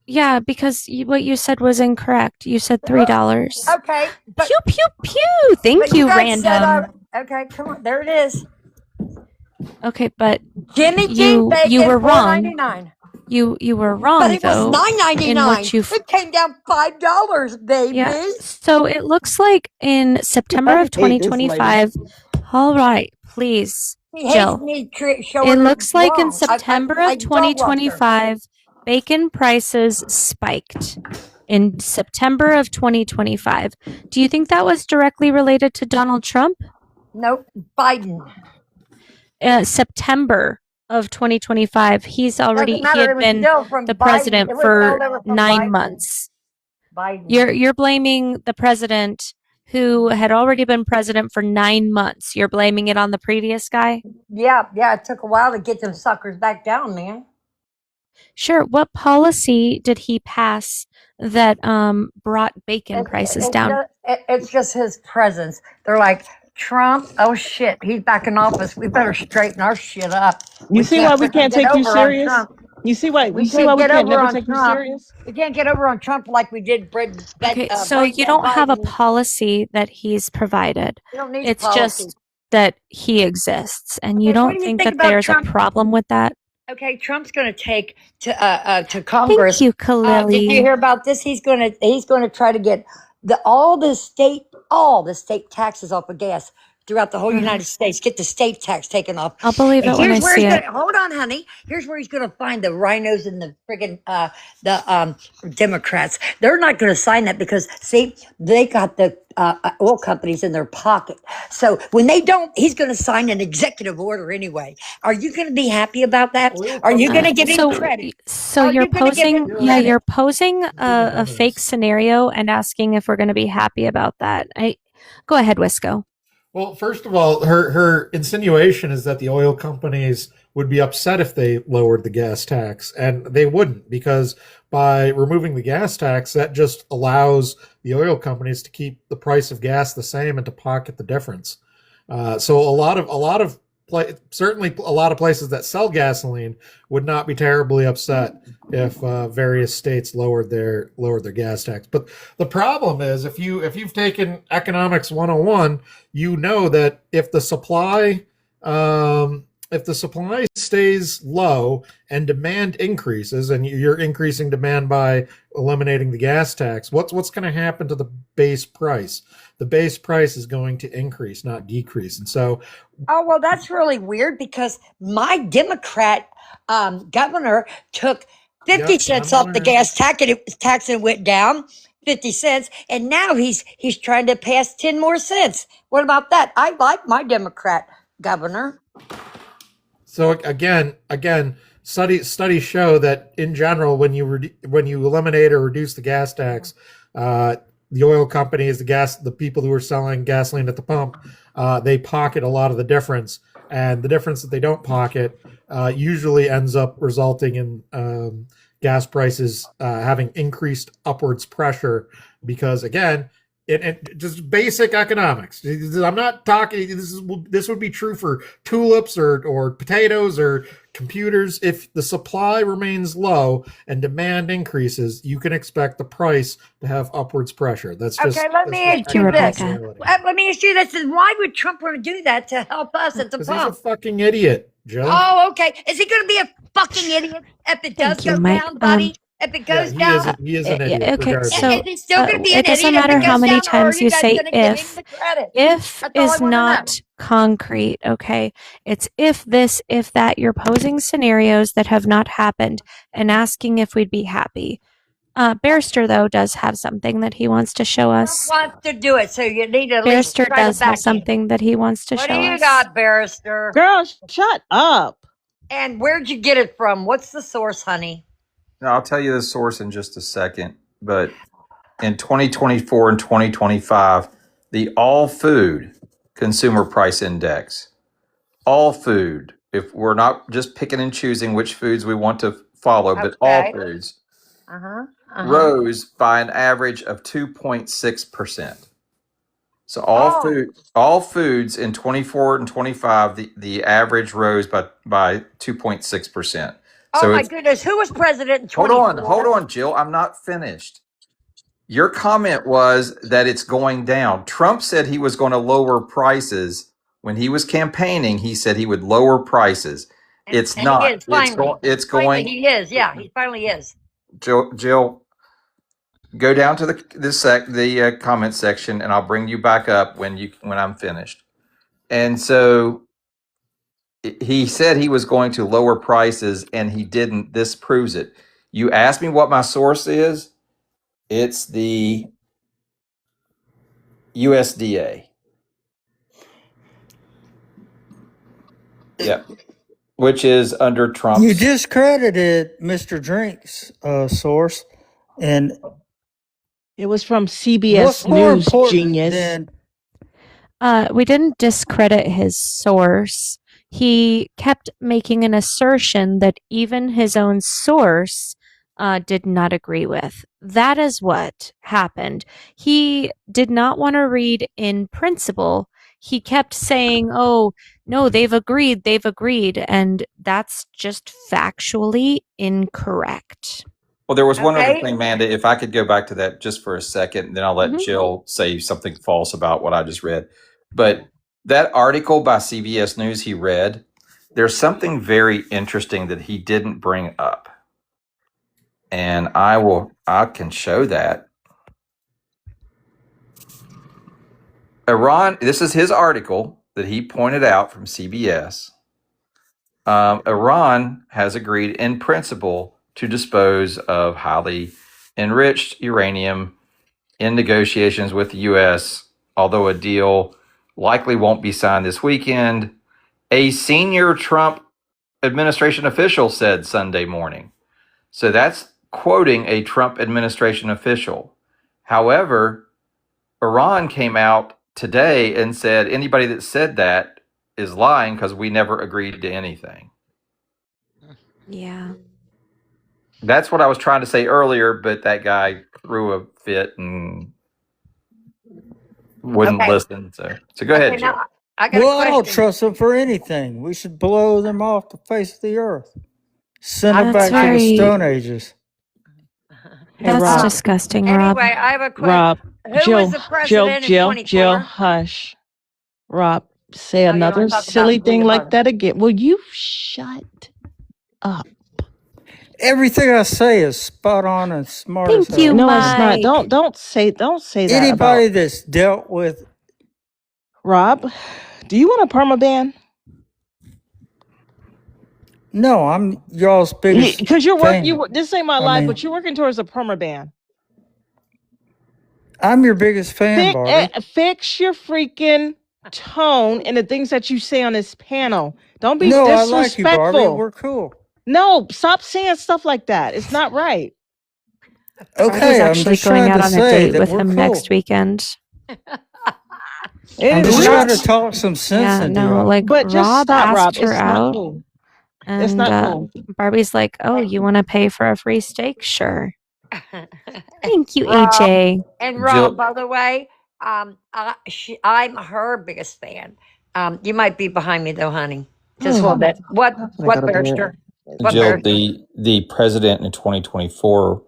Yeah, because what you said was incorrect. You said $3. Okay, but Pew pew pew. Thank but you, guys said random. okay, come on. There it is. Okay, but Jimmy G you bacon were wrong. $4.99. You were But wrong it was though in $9.99. what you It came down $5, baby. yeah. So it looks like in September of hate this lady. 2025. All right, please, He hates Jill. me showing It her looks like in wrong. September I of dog walked her. 2025, bacon prices spiked. In September of 2025. Do you think that was directly related to Donald Trump? Nope, Biden. September of 2025. He Doesn't had matter. It was been still from the Biden. president It was for held over from 9 Biden. months. Biden. You're blaming the president who had already been president for 9 months. You're blaming it on the previous guy? Yeah. It took a while to get them suckers back down, man. Sure. What policy did he pass that brought bacon prices down? It's just his presence. They're like, Trump, oh shit, he's back in office. We better straighten our shit up. You see why we can't get take you over on serious? Trump. You see why We you see why we get can't over never on take you Trump. serious? We can't get over on Trump like we did Okay, so you don't have a policy that he's provided. We don't need It's policy. just that he exists, and you Okay, what don't do you think think that about there's Trump? a problem with that? Okay, Trump's going to take to Congress. Thank you, Did you Kalili. hear about this? He's going to try to get all the state taxes off of gas throughout the whole United States. Get the state tax taken off. I'll believe And it when I here's where see he's it. gonna hold on, honey. Here's where he's gonna find the rhinos and the friggin' Democrats. They're not gonna sign that because see, they got the oil companies in their pocket. So when they don't, he's gonna sign an executive order anyway. Are you gonna be happy about that? Are you gonna give him credit? So Are you're you gonna give him posing, yeah, credit? you're posing a fake scenario and asking if we're going to be happy about that. Go ahead, Wisco. Well, first of all, her insinuation is that the oil companies would be upset if they lowered the gas tax, and they wouldn't, because by removing the gas tax, that just allows the oil companies to keep the price of gas the same and to pocket the difference. So certainly a lot of places that sell gasoline would not be terribly upset if various states lowered their gas tax. But the problem is, if you've taken economics 101, you know that if the supply stays low and demand increases, and you're increasing demand by eliminating the gas tax, what's going to happen to the base price? The base price is going to increase, not decrease. And so, Oh, well, that's really weird because my Democrat governor took 50 cents off the gas tax and it went down 50 cents. And now he's trying to pass 10 more cents. What about that? I like my Democrat governor. So again, studies show that in general, when you eliminate or reduce the gas tax, the oil companies, the people who are selling gasoline at the pump, they pocket a lot of the difference, and the difference that they don't pocket usually ends up resulting in gas prices having increased upwards pressure, because again, it just basic economics. I'm not talking. This would be true for tulips or potatoes or computers. If the supply remains low and demand increases, you can expect the price to have upwards pressure. That's just Okay, let me ask you this. Let me ask you this. Why would Trump want to do that to help us at the because he's a pump? fucking idiot, Joe. Oh, okay. Is he going to be a fucking idiot if it does go down, buddy? If it goes down, he is an idiot. Okay, regardless. so is he still going to be an it doesn't idiot if matter it how goes many down, or are times you you guys say going to give him if. the credit? If That's all I is want to know. not concrete, okay? It's if this, if that. You're posing scenarios that have not happened and asking if we'd be happy. Barrister, though, does have something that he wants to show us. Wants to do it, so you need to at least Barrister try to does have back him. something that he wants to What show do you us. got, Barrister? Girl, shut up. And where'd you get it from? What's the source, honey? Now, I'll tell you the source in just a second, but in 2024 and 2025, the all food consumer price index, all food, if we're not just picking and choosing which foods we want to follow, but all Okay. foods, Uh-huh. rose by an average of 2.6%. So Oh. all foods in 24 and 25, the average rose by 2.6%. Oh So my it's, goodness, who was president in hold 24? on, Jill. I'm not finished. Your comment was that it's going down. Trump said he was going to lower prices when he was campaigning. He said he would lower prices. It's And not. he is finally. It's Finally, going. he is. Yeah, he finally is. Jill, go down to the comment section, and I'll bring you back up when I'm finished. And so he said he was going to lower prices, and he didn't. This proves it. You asked me what my source is. It's the USDA. Yeah, which is under Trump's. You discredited Mr. Drink's source, and It was from CBS what's more News, important genius. than We didn't discredit his source. He kept making an assertion that even his own source did not agree with. That is what happened. He did not want to read in principle. He kept saying, oh, no, they've agreed, and that's just factually incorrect. Well, there was one other Okay. thing, Amanda, if I could go back to that just for a second, then I'll let Jill say something false about what I just read. But that article by CBS News he read, there's something very interesting that he didn't bring up. And I can show that. Iran, this is his article that he pointed out from CBS. Iran has agreed in principle to dispose of highly enriched uranium in negotiations with the U.S., although a deal likely won't be signed this weekend, a senior Trump administration official said Sunday morning. So that's quoting a Trump administration official. However, Iran came out today and said anybody that said that is lying because we never agreed to anything. Yeah. That's what I was trying to say earlier, but that guy threw a fit and wouldn't Okay. listen. So go ahead, Okay, Jill. now I got Well, a I don't question. trust them for anything. We should blow them off the face of the earth. Send them That's back to the very. Stone Ages. Hey, That's Rob. disgusting, Rob. Anyway, I have a question. Rob. Who was Jill. the Jill. president in Jill. Jill. 24? Hush. Rob. Say Oh, you don't another talk about silly Julia thing like Butter. that again. Will you shut up? Everything I say is spot on and smart as Thank you, hell. No, it's not. Mike. Don't say that Anybody about that's dealt with Rob. Do you want a permaban? no, I'm y'all's biggest Because fan. this ain't my I life, mean, but you're working towards a permaban. I'm your biggest fan, Barbie. Fix your freaking tone and the things that you say on this panel. Don't be No, I like you, Barbie. disrespectful. We're cool. No, stop saying stuff like that. It's not right. Barbie's Okay, I'm actually just going trying out to on a say date that with we're him cool. next weekend. I'm It just is trying not, to talk some sense Yeah, into no, y'all. like but just Rob stop, Rob. asked her It's not out, cool. It's and not cool. Barbie's like, "Oh, you want to pay for a free steak? Sure." Thank you, Rob AJ. and Rob, Jill, by the way, I'm her biggest fan. You might be behind me though, honey, just a little bit. What I'm gonna go to bed. barrister? What Jill, barrister? the president in 2024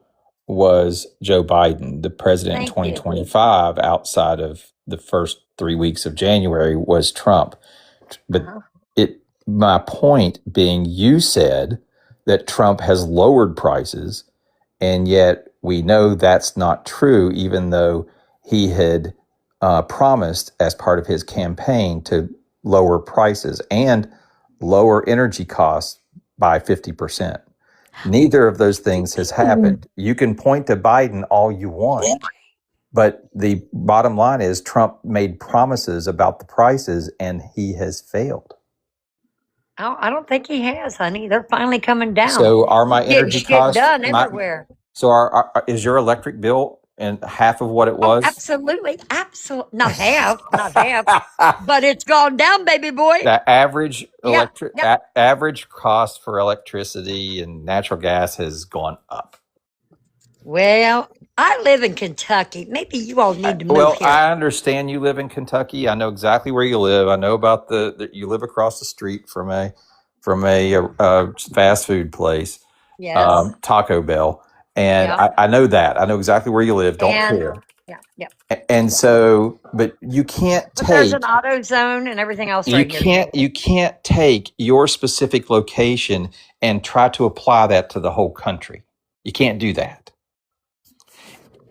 was Joe Biden. The president in Thank you. 2025, outside of the first 3 weeks of January, was Trump. But my point being, you said that Trump has lowered prices, and yet we know that's not true, even though he had promised as part of his campaign to lower prices and lower energy costs by 50%. Neither of those things has happened. You can point to Biden all you want, but the bottom line is Trump made promises about the prices and he has failed. I don't think he has, honey. They're finally coming down. So are my Getting energy shit costs done everywhere. so is your electric bill and half of what it Oh, was? absolutely, not half, but it's gone down, baby boy. The average Yeah, yeah. average cost for electricity and natural gas has gone up. Well, I live in Kentucky. Maybe you all need to move Well, here. I understand you live in Kentucky. I know exactly where you live. I know about you live across the street from a fast food place, Yes. Taco Bell, and Yeah. I know that. I know exactly where you live. Don't And care. yeah. And so, but you can't But there's take an auto zone and everything else right here. you can't take your specific location and try to apply that to the whole country. You can't do that.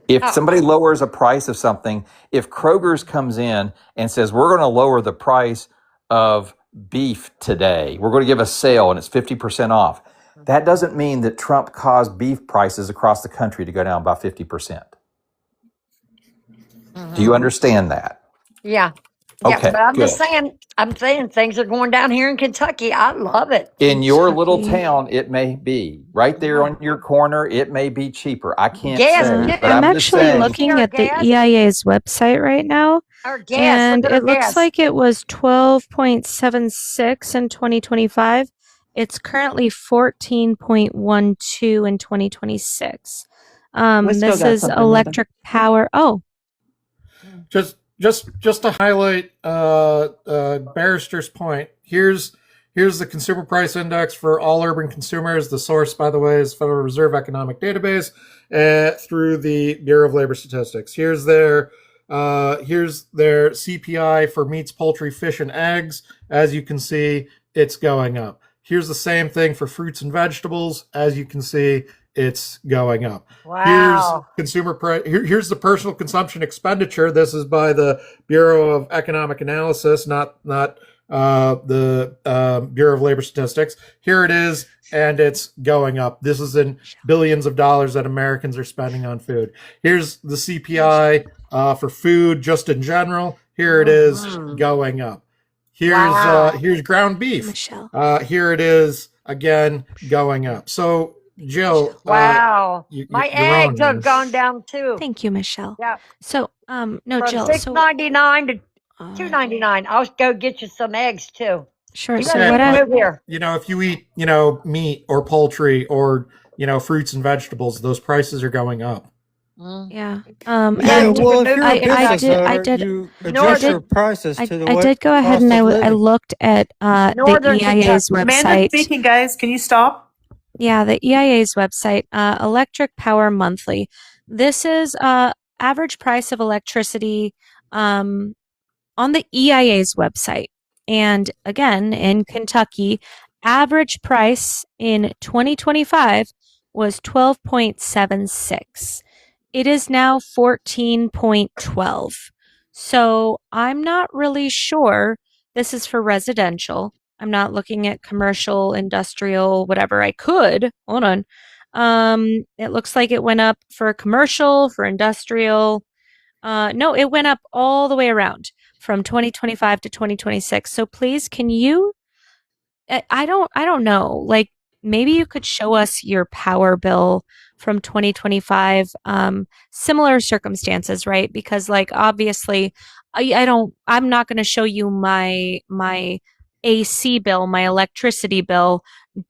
If Oh, somebody lowers a price of something, if Kroger's comes in and says, we're going to lower the price of beef today, we're going to give a sale and it's 50% off. That doesn't mean that Trump caused beef prices across the country to go down by 50%. Do you understand that? yeah. Yeah, Okay, but I'm good. just saying, things are going down here in Kentucky. I love it. In your little Kentucky. town, it may be. Right there on your corner, it may be cheaper. I can't Gas, say, yeah, but I'm I'm just actually saying. looking our at the gas, EIA's website right now, our gas. and Look at our it looks gas. like it was 12.76 in 2025. It's currently 14.12 in 2026. We still This got is something, Linda. electric power. Oh, Just to highlight Barrister's point, here's the consumer price index for all urban consumers. The source, by the way, is Federal Reserve Economic Database through the Bureau of Labor Statistics. Here's their CPI for meats, poultry, fish, and eggs. As you can see, it's going up. Here's the same thing for fruits and vegetables. As you can see, it's going up. Wow. Here's the personal consumption expenditure. This is by the Bureau of Economic Analysis, not the Bureau of Labor Statistics. Here it is, and it's going up. This is in billions of dollars that Americans are spending on food. Here's the CPI for food just in general. Here it is going up. Here's ground beef. Michelle. Here it is again going up. So Jill, Wow. you're My wrong eggs have there. gone down too. Thank you, Michelle. Yeah. So, no, From Jill. So, $6.99 to $2.99. I'll go get you some eggs too. sure. You So guys what need to I move here. If you eat, meat or poultry or, fruits and vegetables, those prices are going up. yeah. Yeah, And well, if you're a I business did owner, you adjust Northern- your prices to the I did go ahead cost and of I living. looked at the Northern EIA's Kentucky. Amanda's website. speaking, guys. Can you stop? Yeah, the EIA's website, Electric Power Monthly. This is average price of electricity on the EIA's website. And again, in Kentucky, average price in 2025 was 12.76. It is now 14.12. So I'm not really sure. This is for residential. I'm not looking at commercial, industrial, whatever. I could. Hold on. It looks like it went up for commercial, for industrial. No, it went up all the way around from 2025 to 2026. So please, can you I don't know. Like maybe you could show us your power bill from 2025. Similar circumstances, right? Because like obviously I'm not going to show you my AC bill, my electricity bill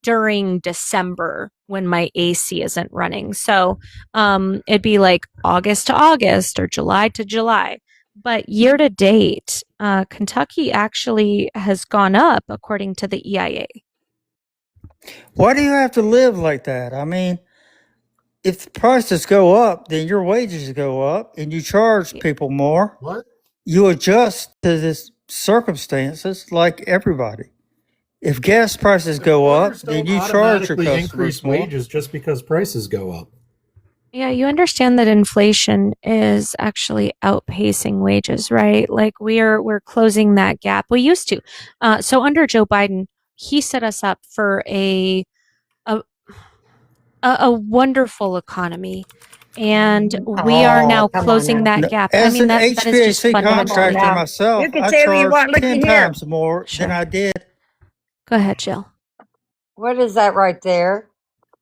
during December when my AC isn't running. So it'd be like August to August or July to July. But year to date, Kentucky actually has gone up according to the EIA. Why do you have to live like that? I mean, if the prices go up, then your wages go up and you charge people more. What? You adjust to this circumstances like everybody. If gas prices go up, Employers then don't you charge your automatically customers increase more. wages just because prices go up. Yeah, you understand that inflation is actually outpacing wages, right? Like we're closing that gap. We used to. So under Joe Biden, he set us up for a wonderful economy, and we are now come on closing now. that gap. I As mean an that is just HVAC fundamental. contractor now. myself, You can I say what you charge want. Look 10 here. times more Sure. than I did. Go ahead, Jill. What is that right there?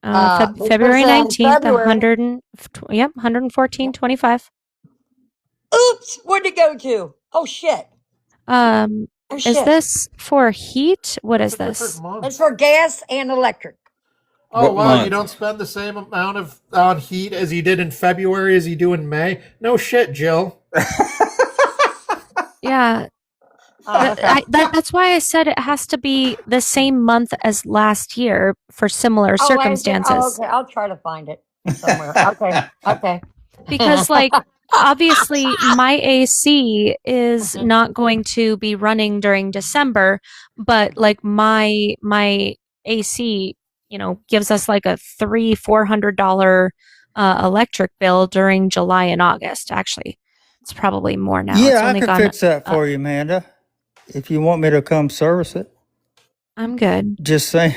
This February was in 19th, February. 114.25. Oops, where'd it go to? Oh shit. Oh Is shit. This for heat? What is this? It's for gas and electric. Oh What wow! month? You don't spend the same amount on heat as you did in February as you do in May. No shit, Jill. Yeah. That's why I said it has to be the same month as last year for similar circumstances. Okay, I'll try to find it somewhere. Okay. Because like obviously my AC is not going to be running during December, but like my AC, gives us like a $400 electric bill during July and August. Actually, it's probably more now. It's Yeah, I only can gone fix that up. for you, Amanda. If you want me to come service it. I'm good. Just saying.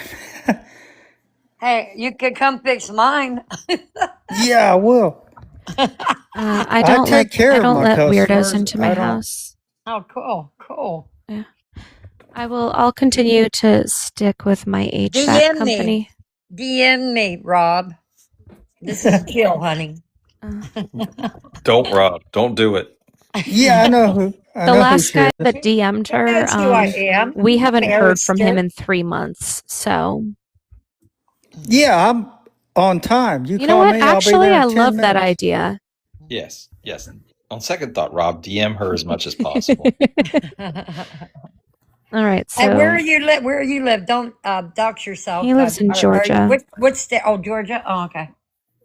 Hey, you could come fix mine. Yeah, I will. I don't take care I of don't my let weirdos customers. into my I don't- house. Oh, cool. Yeah. I'll continue to stick with my HVAC DM company. me. DM me, Rob. This is Jill, honey. Don't, Rob. Don't do it. Yeah, I know who. I The know who last she guy is. that DM'd her, That's who I am. we haven't heard from him Barrister. in 3 months. So, Yeah, I'm on time. You you know call what? me, I'll be Actually, there in I 10 love that minutes. idea. Yes. On second thought, Rob, DM her as much as possible. All right. Hey, So, where you live? Don't dox yourself. He lives in Georgia. What state? Oh, Georgia. Oh, okay.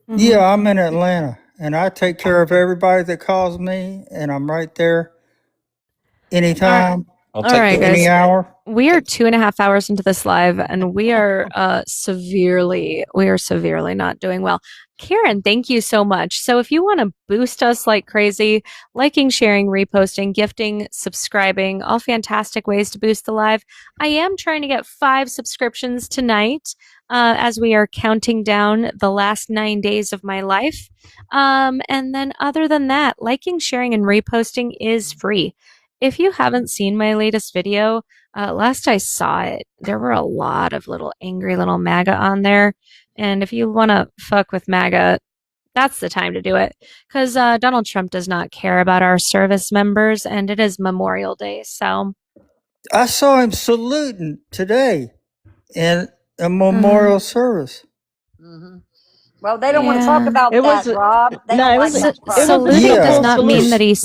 Yeah, I'm in Atlanta, and I take care of everybody that calls me, and I'm right there anytime. I'll All take right, the guys. Any hour? We are 2.5 hours into this live, and we are severely not doing well. Karen, thank you so much. So if you want to boost us like crazy, liking, sharing, reposting, gifting, subscribing, all fantastic ways to boost the live. I am trying to get 5 subscriptions tonight as we are counting down the last 9 days of my life. And then other than that, liking, sharing, and reposting is free. If you haven't seen my latest video, last I saw it, there were a lot of little angry little MAGA on there. And if you want to fuck with MAGA, that's the time to do it. Because Donald Trump does not care about our service members, and it is Memorial Day. So I saw him saluting today in a memorial service. Well, they don't want to talk Yeah. about It that, was Rob. They no, don't it like was that it part. was a saluting Yeah. does beautiful not mean salute. that he's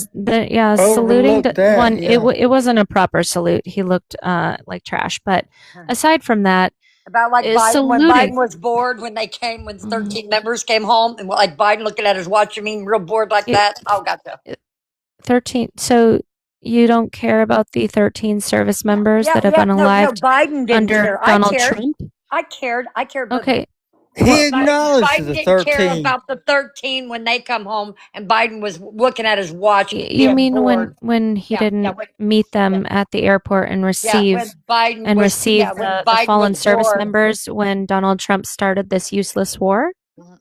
saluting. Overlooked that, One, yeah. it wasn't a proper salute. He looked like trash. But aside from that, About like is Biden, when Biden saluting. was bored when 13 members came home, and like Biden looking at his watch, you mean real bored like It- that? Oh, gotcha. 13. So you don't care about the 13 service members Yeah, that have yeah, been no, unalived Biden didn't under care. Donald I cared. Trump? I cared. But Okay. He acknowledged Biden the didn't care 13. about the 13 when they come home, and Biden was looking at his watch. You being mean bored. when he Yeah, didn't yeah, when- meet them at the airport and Yeah, receive when Biden and was receive yeah, when the Biden fallen was service bored. members when Donald Trump started this useless war?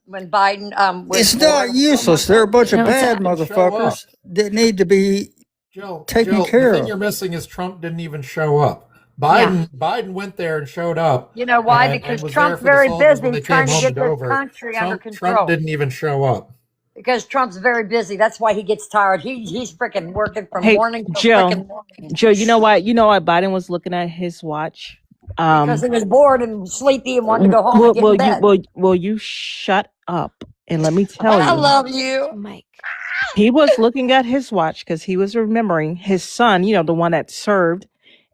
When Biden was It's bored. not useless. They're a bunch of No, it's bad not. motherfuckers that need to be Jill, taken care the thing of. you're missing is Trump didn't even show up. Biden went there and showed up. You know why? and Because was there Trump's for the very soldiers when busy they trying came to home get this Dover. country under Trump control. didn't even show up. Because Trump's very busy. That's why he gets tired. He's freaking working from Hey, morning to Jill. freaking morning. Joe, you know why? You know why Biden was looking at his watch? Because he was bored and sleepy and wanted to go home Will, and get will in you bed. will you shut up and let me tell I you? love you. Mike. He was looking at his watch because he was remembering his son, you know, the one that served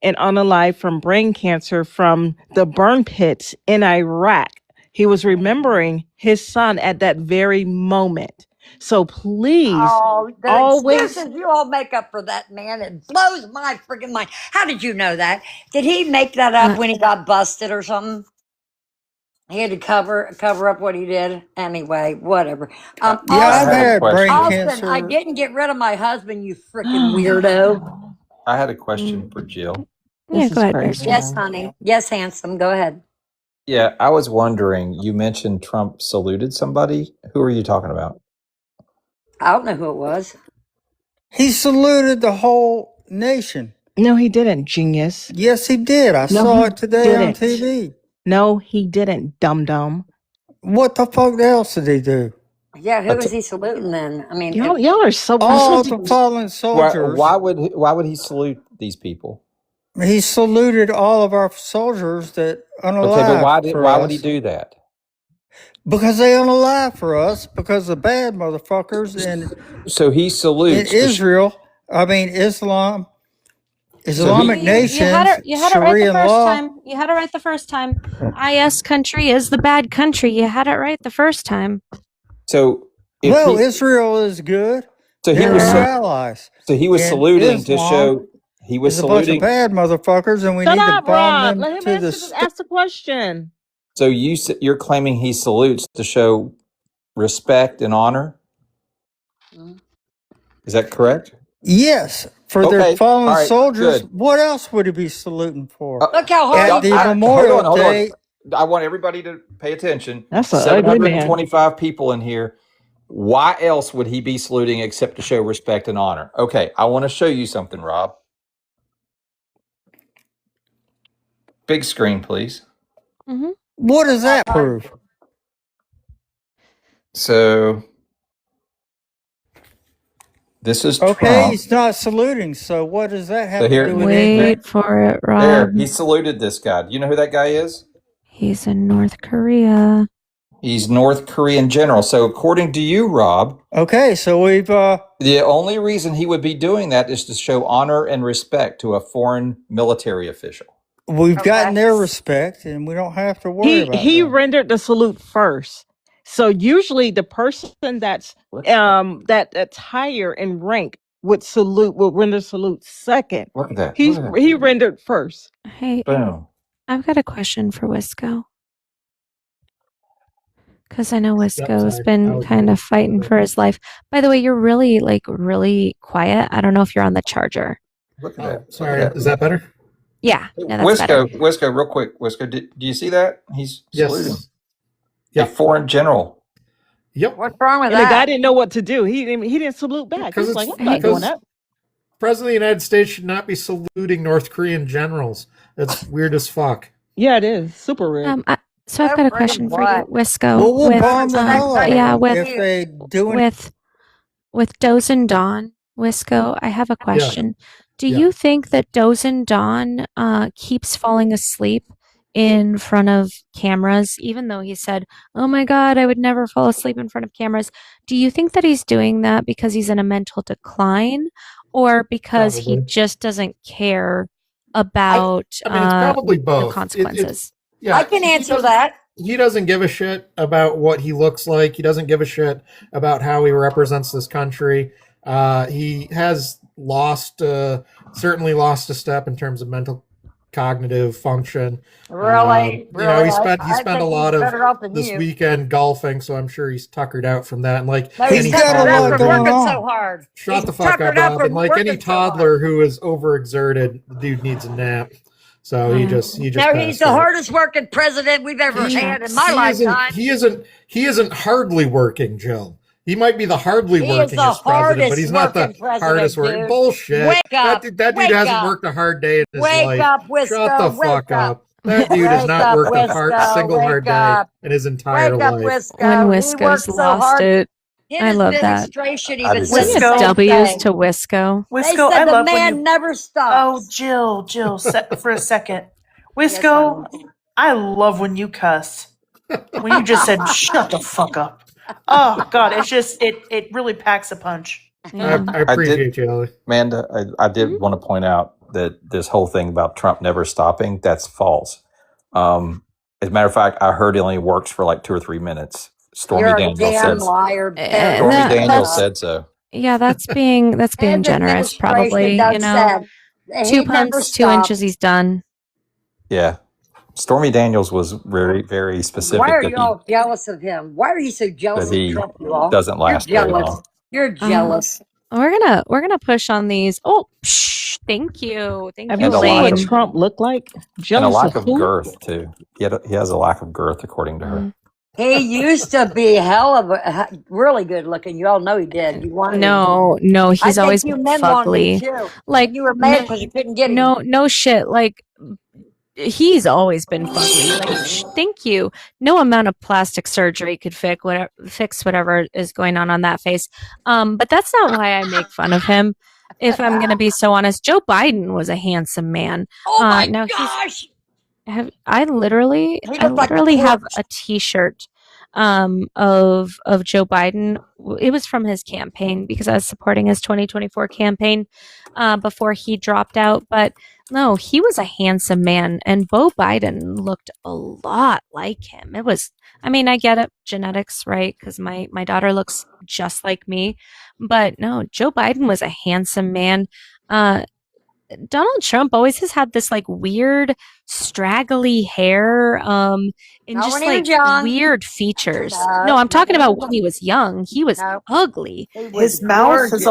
and unalive from brain cancer from the burn pits in Iraq. He was remembering his son at that very moment. So please, Oh, the always. excuses you all make up for that man. It blows my freaking mind. How did you know that? Did he make that up when he got busted or something? He had to cover up what he did. Anyway, whatever. Yeah, I've had brain Austin, cancer. I didn't get rid of my husband, you freaking weirdo. I had a question for Jill. Yeah, go ahead, Bears. Yes, honey. Yes, handsome. Go ahead. Yeah, I was wondering, you mentioned Trump saluted somebody. Who are you talking about? I don't know who it was. He saluted the whole nation. No, he didn't, genius. Yes, he did. I No, saw he it today on didn't. TV. No, he didn't, dum dum. What the fuck else did he do? Yeah, who was he saluting then? I mean, Y'all are so All so- the fallen soldiers. Why would he salute these people? He saluted all of our soldiers that unalive. Okay, but for why would he us. do that? Because they unalive for us. Because the bad motherfuckers in So he salutes the Israel. I mean Islam. Islamic nations. You had it right the Sharia first law. time. You had it right the first time. IS country is the bad country. You had it right the first time. So if No, he, Israel is good. so he They're was our sa- allies. so he was And saluting to Islam show he was is a bunch of saluting. bad motherfuckers, and we Shut need to up, bomb Rob. them Let him to answer the. this, ask the question. So you're claiming he salutes to show respect and honor. Is that correct? Yes, for Okay, their fallen all right, soldiers. good. What else would he be saluting for? Look how At hard the he Memorial hold on. Day. I want everybody to pay attention. That's an ugly man. 725 people in here. Why else would he be saluting except to show respect and honor? Okay, I want to show you something, Rob. Big screen, please. Mm-hmm. What does that prove? So this is Okay, Trump. he's not saluting. So what does that have So here- to do with anything? Wait for it, There, Rob. he saluted this guy. Do you know who that guy is? He's in North Korea. He's North Korean general. So according to you, Rob, Okay, so we've the only reason he would be doing that is to show honor and respect to a foreign military official. gotten their respect, and we don't have to worry about He them. rendered the salute first. So usually the person that's that's higher in rank would render salute second. Look at that. He Look at he rendered first. Hey, that. Boom. I've got a question for Wisco. Because I know Wisco's sorry. been kind of fighting for his life. By the way, you're really, really quiet. I don't know if you're on the charger. Look at that. Sorry, Look at is that better? Yeah, no, that's better. Wisco, real quick. Wisco, do you see that? He's saluting. Yes. A foreign general. Yep. What's wrong with And the guy that? didn't know what to do. He didn't salute back. He's like, I'm not doing that. President of the United States should not be saluting North Korean generals. That's weird as fuck. Yeah, it is. Super weird. So I've got a question for you, Wisco. Well, we'll with, bomb the hell out of yeah, them with if they do with Doze and Dawn, Wisco, I have a question. Do you think that Doze and Dawn keeps falling asleep in front of cameras, even though he said, "Oh my God, I would never fall asleep in front of cameras"? Do you think that he's doing that because he's in a mental decline, or because he Probably. just doesn't care about I mean, it's probably the both. consequences? Yeah, I can answer that. He doesn't give a shit about what he looks like. He doesn't give a shit about how he represents this country. He has certainly lost a step in terms of mental cognitive function. Really? You know, he spent I a think lot he's of better off than this you. weekend golfing, so I'm sure he's tuckered out from that. And like No, any he's tuckered out from working so hard. Shut He's the fuck up, tuckered out Bob. from And like any working so hard. toddler who is overexerted, the dude needs a nap. So he just No, he's passed the out. hardest working president we've ever had in my lifetime. He isn't hardly working, Jill. He might be the hardly He is working the president, but he's not the hardest working hardest president, working. dude. Bullshit. Wake up. That dude Wake hasn't up. worked a hard day in his Wake life. up, Wisco. Shut the Wake fuck up. up. That dude has Wake not up, worked a single Wisco. hard Wake up. day in his entire Wake up, life. Wisco. When He Wisco's worked so lost hard. it. In I his love that. administration, I even just said did. the same W's thing. to Wisco. They Wisco, I said the love when man you. never Oh, stops. Jill, for a second. Wisco, I love when you cuss. When you just said, "Shut the fuck up." Oh God, it's just it really packs a punch. I appreciate you, Ellie. Amanda, I did want to point out that this whole thing about Trump never stopping, that's false. As a matter of fact, I heard it only works for like 2 or 3 minutes. Stormy You're a Daniels damn said liar. Stormy Daniels said so. Yeah, that's being His generous, probably. administration You done know, said he 2 never punts, 2 stopped. inches, he's done. Yeah. Stormy Daniels was very, very specific Why are that you all jealous of him? Why are you so jealous he of Trump, you all? doesn't last You're very jealous. long. You're jealous. We're gonna push on these. Oh, thank you, Have you, you seen what Lane. Trump looked like? And a Jealous lack of of who? girth, too. He has a lack of girth, according to her. He used to be hell of a really good looking. You all know he did. You wanted him. No, I he's think always you been men wanted him fugly. too. Like You were mad because you couldn't get him. no shit. Like he's always been fugly. Like thank you. No amount of plastic surgery could fix whatever is going on that face. But that's not why I make fun of him. If I'm gonna be so honest, Joe Biden was a handsome man. Oh my now gosh! I literally He looked like a have corpse. a T-shirt of Joe Biden. It was from his campaign because I was supporting his 2024 campaign before he dropped out. But no, he was a handsome man, and Beau Biden looked a lot like him. It was, I mean, I get it, genetics, right? Because my daughter looks just like me. But no, Joe Biden was a handsome man. Donald Trump always has had this like weird straggly hair and Not just when he was like young. weird features. No, No, I'm talking not about when when he was young. He was No. ugly. He was His mouth gorgeous.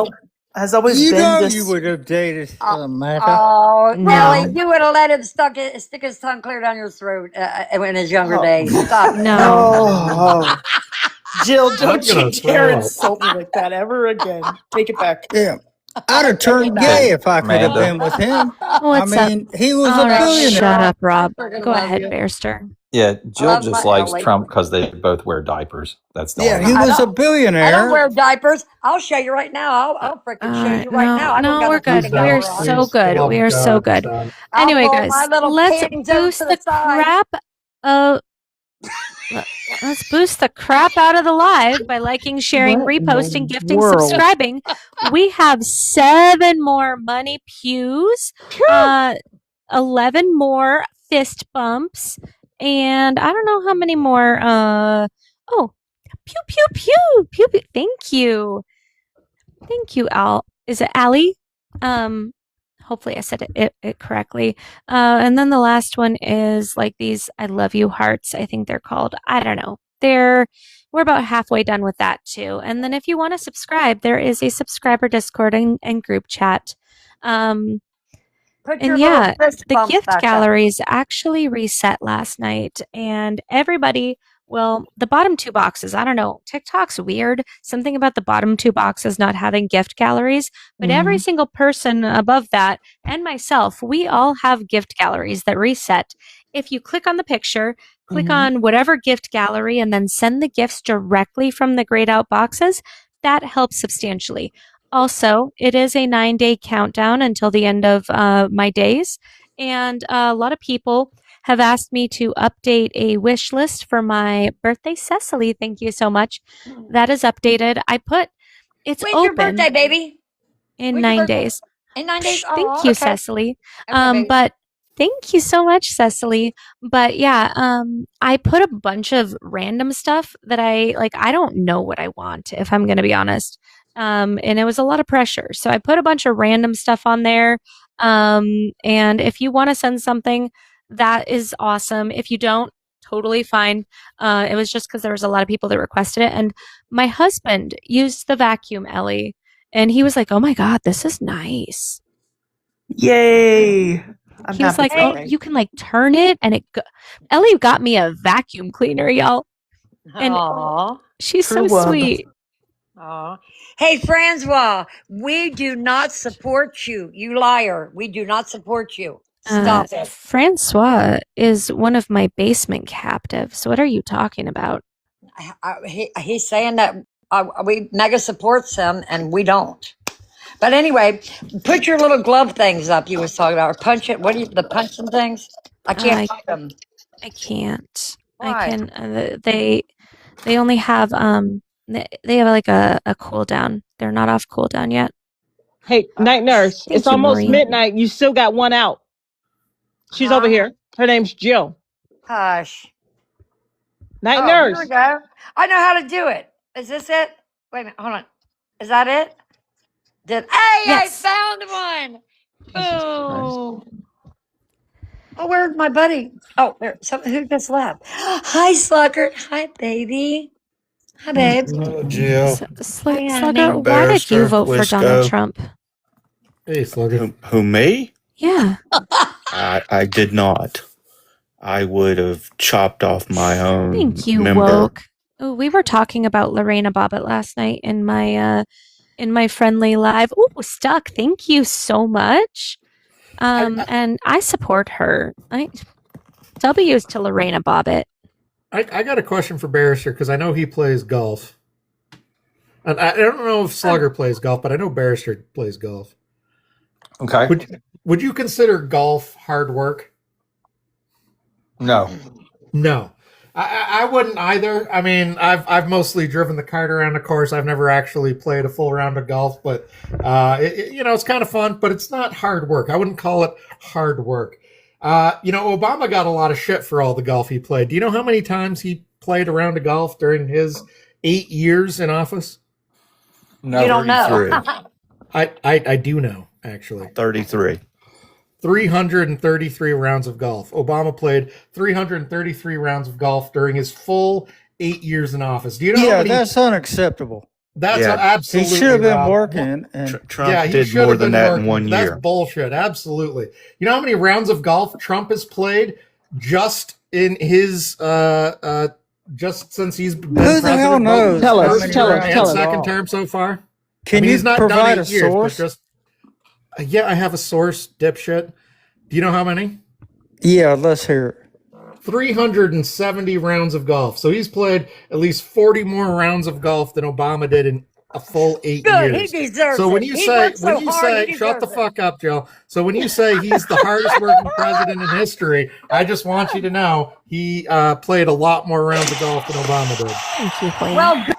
has always You been know this. you would have dated Samantha. Oh, No. really? You would have let him stick his tongue clear down your throat in his younger Oh. days. Stop. No. Oh, Jill, I'm don't gonna you dare throw up. insult me like that ever again. Take it back. Yeah. I'd have turned gay if I could have Amanda. been with him. What's I mean, he was All a right, billionaire. shut up, Rob. I freaking Go love ahead, you. Bearster. Yeah, Jill love just my likes Ellie. Trump because they both wear diapers. That's the Yeah, only he reason. was a I don't billionaire. wear diapers. I'll show you right now. I'll freaking show you right now. I don't No, got we're a good. freaking We are diaper on. so Please, good. oh We are so God, good. stop. Anyway, I'll roll guys, my little let's panties over boost to the the side. crap of. Let's boost the crap out of the live by liking, sharing, What in reposting, the gifting, world? subscribing. We have 7 more money pews, 11 more fist bumps, and I don't know how many more. Oh, pew pew pew pew pew. Thank you, is it Allie? Hopefully I said it correctly. And then the last one is like these I love you hearts, I think they're called. I don't know. We're about halfway done with that too. And then if you want to subscribe, there is a subscriber Discord and group chat. Put your And little yeah, fist the bumps gift back up. galleries actually reset last night, and everybody, well, the bottom two boxes, I don't know, TikTok's weird. Something about the bottom two boxes not having gift galleries, but every single person above that and myself, we all have gift galleries that reset. If you click on the picture, click on whatever gift gallery, and then send the gifts directly from the grayed out boxes, that helps substantially. Also, it is a 9-day countdown until the end of my days, and a lot of people have asked me to update a wish list for my birthday. Cecily, thank you so much. That is updated. It's When's your open birthday, baby? in When's your 9 birthday? days. In 9 days? Thank Oh, you, okay. Cecily. Okay, baby. But thank you so much, Cecily. But yeah, I put a bunch of random stuff that I don't know what I want, if I'm going to be honest. And it was a lot of pressure. So I put a bunch of random stuff on there. And if you want to send something, that is awesome. If you don't, totally fine. It was just because there was a lot of people that requested it. And my husband used the vacuum, Ellie, and he was like, "Oh my God, this is nice." Yay! I'm He was happy like, for "Oh, you. you can like turn it and Ellie got me a vacuum cleaner, y'all. And Aw. she's True so love. sweet." Aw. Hey, Francois, we do not support you. You liar. We do not support you. Stop it. Francois is one of my basement captives. What are you talking about? He's saying that we mega supports him and we don't. But anyway, put your little glove things up you was talking about. Or punch it. What are the punching things? I can't find them. I can't. Why? I can. They only have they have like a cooldown. They're not off cooldown yet. Hey, night nurse. Thank It's you, almost Marie. midnight. You still got one out. She's over here. Her name's Jill. Hush. Night Oh, here nurse. we go. I know how to do it. Is this it? Wait a minute. Hold on. Is that it? Hey, Yes. I found one. Boom. Oh, where's my buddy? Oh, there. Who just left? Hi, Sluggard. Hi, baby. Hi, babe. Oh, Jill. Slugger, why did you vote for Donald Trump? Hey, Slugger. Who, me? Yeah. I did not. I would have chopped off my own Thank you, member. woke. Oh, we were talking about Lorena Bobbitt last night in my friendly live. Oh, Stuck. Thank you so much. And I support her. W's to Lorena Bobbitt. I got a question for Barrister because I know he plays golf. And I don't know if Slugger plays golf, but I know Barrister plays golf. Okay. Would you consider golf hard work? No. No. I wouldn't either. I mean, I've mostly driven the cart around the course. I've never actually played a full round of golf, but it's kind of fun, but it's not hard work. I wouldn't call it hard work. Obama got a lot of shit for all the golf he played. Do you know how many times he played a round of golf during his 8 years in office? No, You don't know. I do know, actually. 33. 333 rounds of golf. Obama played 333 rounds of golf during his full 8 years in office. Do you know how Yeah, many? that's unacceptable. That's Yeah. absolutely. He should have been Rob. working. And Trump he did should have more than been that working. in 1 That's year. bullshit. Absolutely. You know how many rounds of golf Trump has played just in his just since he's been who the president? hell knows? Tell how us, many tell us, rounds And tell of us. second golf? term so far. Can he's you not done provide 8 a years, but source? just yeah, I have a source, dipshit. Do you know how many? Yeah, let's hear it. 370 rounds of golf. So he's played at least 40 more rounds of golf than Obama did in a full 8 Good. years. He deserves So when it. you He say, worked so hard, he shut the deserves it. fuck up, Joe. So when you say he's the hardest working president in history, I just want you to know he played a lot more rounds of golf than Obama did. Thank you, Queen. Well, good.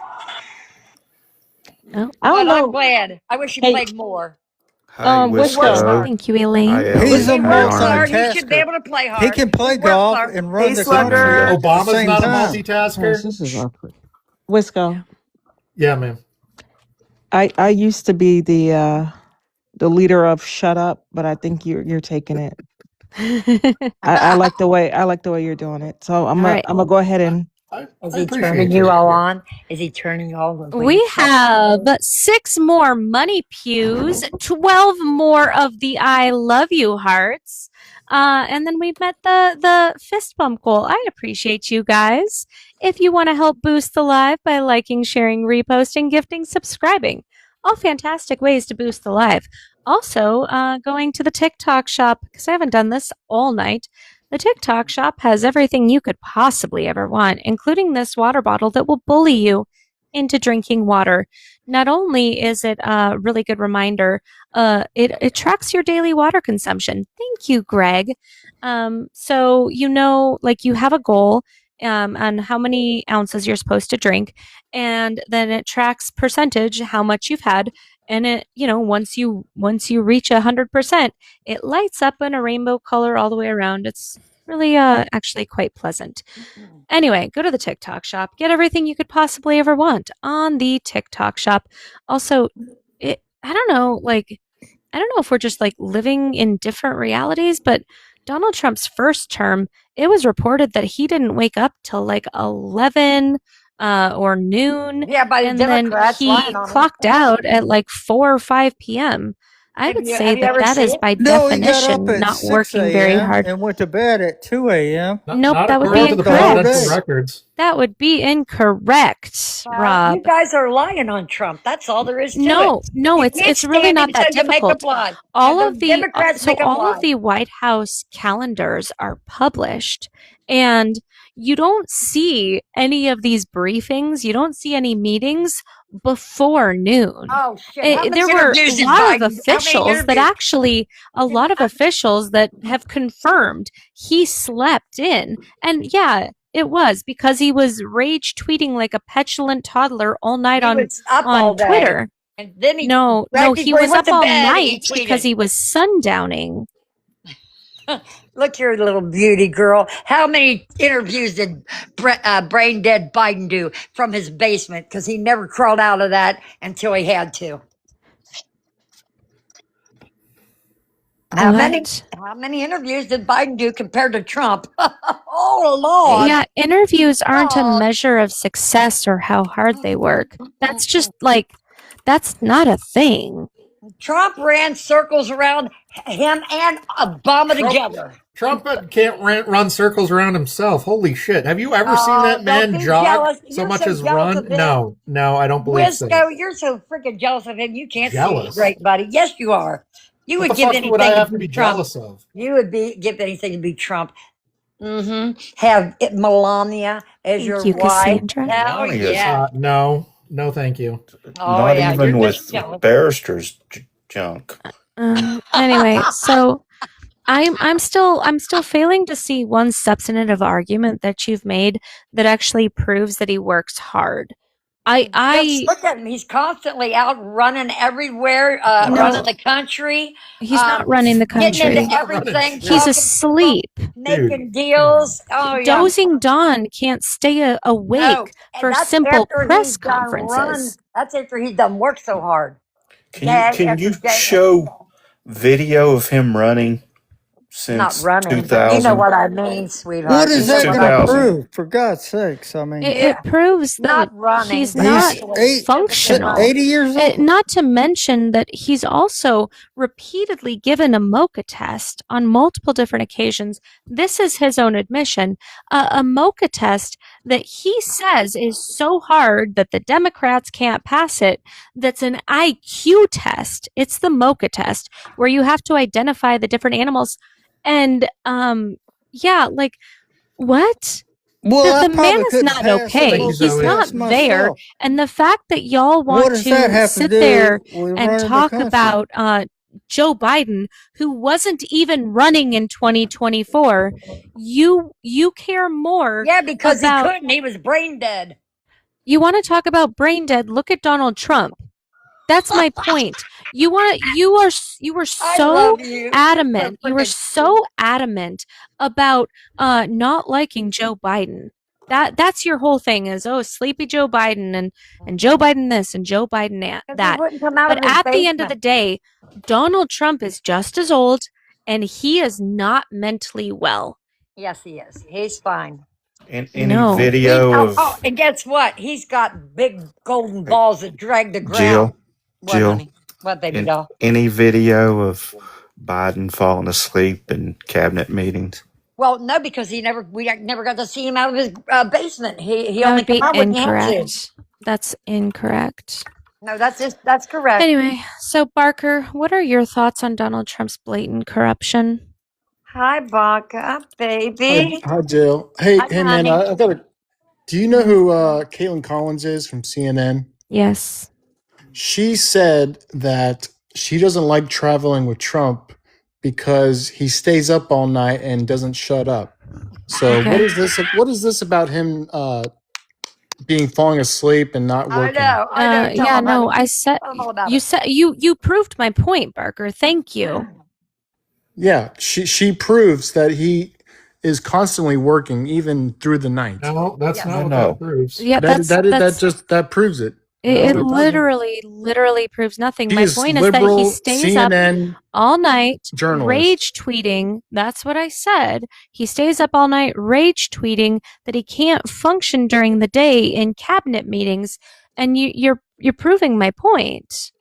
Oh, I don't I'm know. glad. I wish he Hey, played more. Hi, What's He works up? hard. thank you, Elaine. Hi, Ellie. He's a He works hard. He multitasker. should be able to play hard. He can play He works golf hard. and run Hey, the Slugger. country at the Obama's same not a time. multitasker. Yes, this is awkward. Wisco. Yeah, man. I used to be the the leader of shut up, but I think you're taking it. I like the way you're doing it. So I'm All right. gonna go ahead and Is he turning you all on? Is he turning all the We leads? have 6 more money pews, 12 more of the I love you hearts. And then we've met the fist bump goal. I appreciate you guys. If you want to help boost the live by liking, sharing, reposting, gifting, subscribing, all fantastic ways to boost the live. Also, going to the TikTok shop, because I haven't done this all night. The TikTok shop has everything you could possibly ever want, including this water bottle that will bully you into drinking water. Not only is it a really good reminder, it tracks your daily water consumption. Thank you, Greg. So like you have a goal on how many ounces you're supposed to drink, and then it tracks percentage how much you've had. And it, once you reach 100%, it lights up in a rainbow color all the way around. It's really actually quite pleasant. Anyway, go to the TikTok shop. Get everything you could possibly ever want on the TikTok shop. Also, I don't know if we're just like living in different realities, but Donald Trump's first term, it was reported that he didn't wake up till like 11 or noon. Yeah, by the and Democrats then he lying on him. clocked out at like 4 or 5 p.m. I would say that is by No, he got definition up at not 6 working very a.m. hard. and went to bed at 2 a.m. Nope, that would be Worked the whole incorrect. day. records. That would be incorrect, Rob. You guys are lying on Trump. That's all there is to it. No, You it's can't really stand not him that to make difficult. up lies. All And of the the Democrats make up all of lies. the White House calendars are published, and you don't see any of these briefings. You don't see any meetings before noon. Oh shit! How many There were interviews a did lot Biden- of how many officials that interviews- have confirmed he slept in. And yeah, it was because he was rage tweeting like a petulant toddler all night He on was up all day. Twitter. And then he No, right he before was went up to all bed, night he because tweeted. he was sundowning. Look here, little beauty girl. How many interviews did brain dead Biden do from his basement? Because he never crawled out of that until he had to. How many interviews did Biden do compared to Trump? Oh Lord! Yeah, interviews aren't a measure of success or how hard they work. That's just like, that's not a thing. Trump ran circles around him and Obama together. Trump can't run circles around himself. Holy shit. Have you ever seen that don't man be jog jealous. so You're much so as jealous run? of him. No, I don't believe so. Wisco, you're so freaking jealous of him. You can't see Jealous? it, great buddy. Yes, you are. You What would the give fuck anything would I have to to be Trump. jealous of? You would give anything to be Trump. Have Melania as your you, wife. Cassandra. Hell Melania's yeah. No, thank you. Oh, Not yeah, even you're with just jealous. barristers junk. Anyway, so I'm still failing to see one substantive argument that you've made that actually proves that he works hard. Just look at him. He's constantly out running everywhere, running the country. He's not running the Getting country. into everything. He's talking, asleep. making deals. Oh, yeah. Dozing Dawn can't stay awake No, and for that's simple after press he's done conferences. That's after he's done work so hard. Can you show video of him running since Not running, but 2000? you know what I mean, sweetheart. What is You know that what going I to mean. prove? For God's sakes, I mean, It proves that Not running. he's but not actually functional. 80 years old. Not to mention that he's also repeatedly given a MOCA test on multiple different occasions. This is his own admission. A MOCA test that he says is so hard that the Democrats can't pass it. That's an IQ test. It's the MOCA test where you have to identify the different animals. And yeah, like what? Well, I the man probably is couldn't not pass okay. a He's MOCA not test there. myself. And the fact that y'all What want does that to have to sit do there with running and the talk country? about Joe Biden, who wasn't even running in 2024, you care more. Yeah, because about, he couldn't. He was brain dead. You want to talk about brain dead? Look at Donald Trump. That's my point. You were so love you. adamant. You were so adamant about not liking Joe Biden. That's your whole thing is, oh, sleepy Joe Biden and Joe Biden this and Joe Biden that. He wouldn't come out But of his at the end of the basement. day, Donald Trump is just as old and he is not mentally well. Yes, he is. He's fine. And any No. video of And guess what? He's got big golden balls that drag the ground. Jill, What, Jill, honey? What, baby in doll? any video of Biden falling asleep in cabinet meetings? Well, no, because we never got to see him out of his basement. He That only would be came out when he had to. incorrect. That's incorrect. No, that's correct. Anyway, so Barker, what are your thoughts on Donald Trump's blatant corruption? Hi, Baka, baby. Hi, Jill. Hey, Hi, hey, man. honey. I've got a. Do you know who Caitlin Collins is from CNN? Yes. She said that she doesn't like traveling with Trump because he stays up all night and doesn't shut up. So Okay. what is this? What is this about him falling asleep and not I working? know. Tell Yeah, him, no, honey. I said Tell him all about you it. said you proved my point, Barker. Thank you. Yeah, she proves that he is constantly working even through the night. No, that's not what No. that proves. Yeah, That proves it. it No, literally proves nothing. He My is point is that he liberal stays up CNN all night journalist. rage tweeting. That's what I said. He stays up all night rage tweeting that he can't function during the day in cabinet meetings, and you're proving my point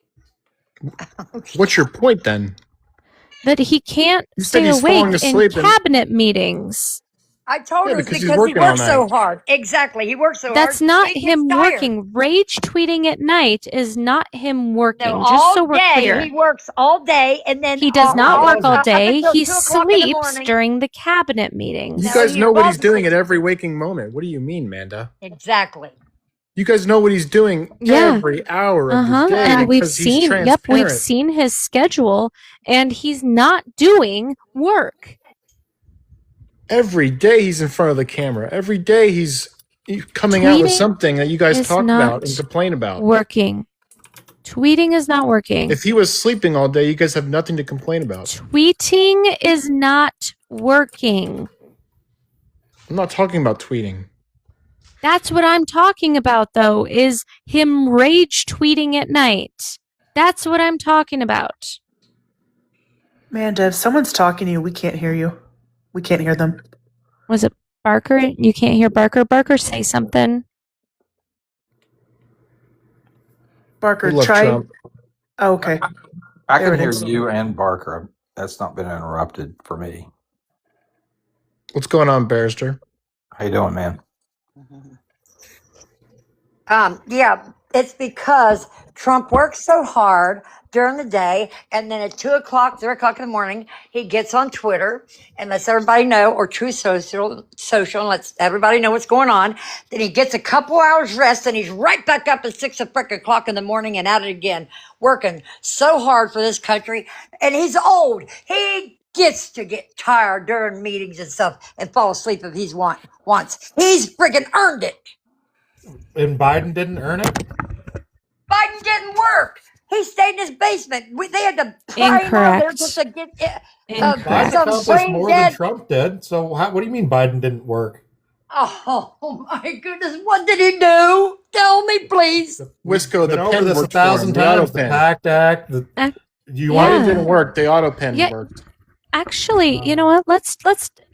What's your point then? that he can't You said stay he's falling awake in asleep and- cabinet meetings. I told Yeah, her it's because he's because he working all works so night. hard. Exactly. He works so That's hard. not he gets him tired. working. Rage tweeting at night is not him working. No, just all so we're day. clear. He works all day, and then He does not work all up day. until He 2 o'clock in the sleeps morning. during the cabinet meetings. You No, guys he know what he's loves doing it. at every waking moment. What do you mean, Manda? Exactly. You guys know what he's doing Yeah. every hour of Uh-huh. the day And we've because he's seen transparent. we've seen his schedule and he's not doing work. Every day he's in front of the camera. Every day he's coming out with Tweeting something that you guys is talk not about and complain about. working. Tweeting is not working. If he was sleeping all day, you guys have nothing to complain about. Tweeting is not working. I'm not talking about tweeting. That's what I'm talking about, though, is him rage tweeting at night. That's what I'm talking about. Amanda, if someone's talking to you, we can't hear you. We can't hear them. Was it Barker? You can't hear Barker? Barker, say something. Barker, We love try. Trump. Oh, okay. I There can it hear is. you and Barker. That's not been interrupted for me. What's going on, Barrister? How you doing, man? Yeah, it's because Trump works so hard during the day, and then at 2 o'clock, 3 o'clock in the morning, he gets on Twitter and lets everybody know, or Truth Social, and lets everybody know what's going on. Then he gets a couple hours rest, and he's right back up at 6 o'clock in the morning and at it again, working so hard for this country. And he's old. He gets to get tired during meetings and stuff and fall asleep if he's wants. He's freaking earned it. And Biden didn't earn it? Biden didn't work. He stayed in his basement. They had to pry him out there Incorrect. just to get Biden some accomplished brain more dead. than Trump did. So what do you mean Biden didn't work? Oh my goodness! What did he do? Tell me, please. Wisco, the Been over pen this worked 1,000 for him. The auto times. The pen. PACT Act. You want Mine Yeah. didn't work. The auto pen Yeah. worked. Actually, you know what? Let's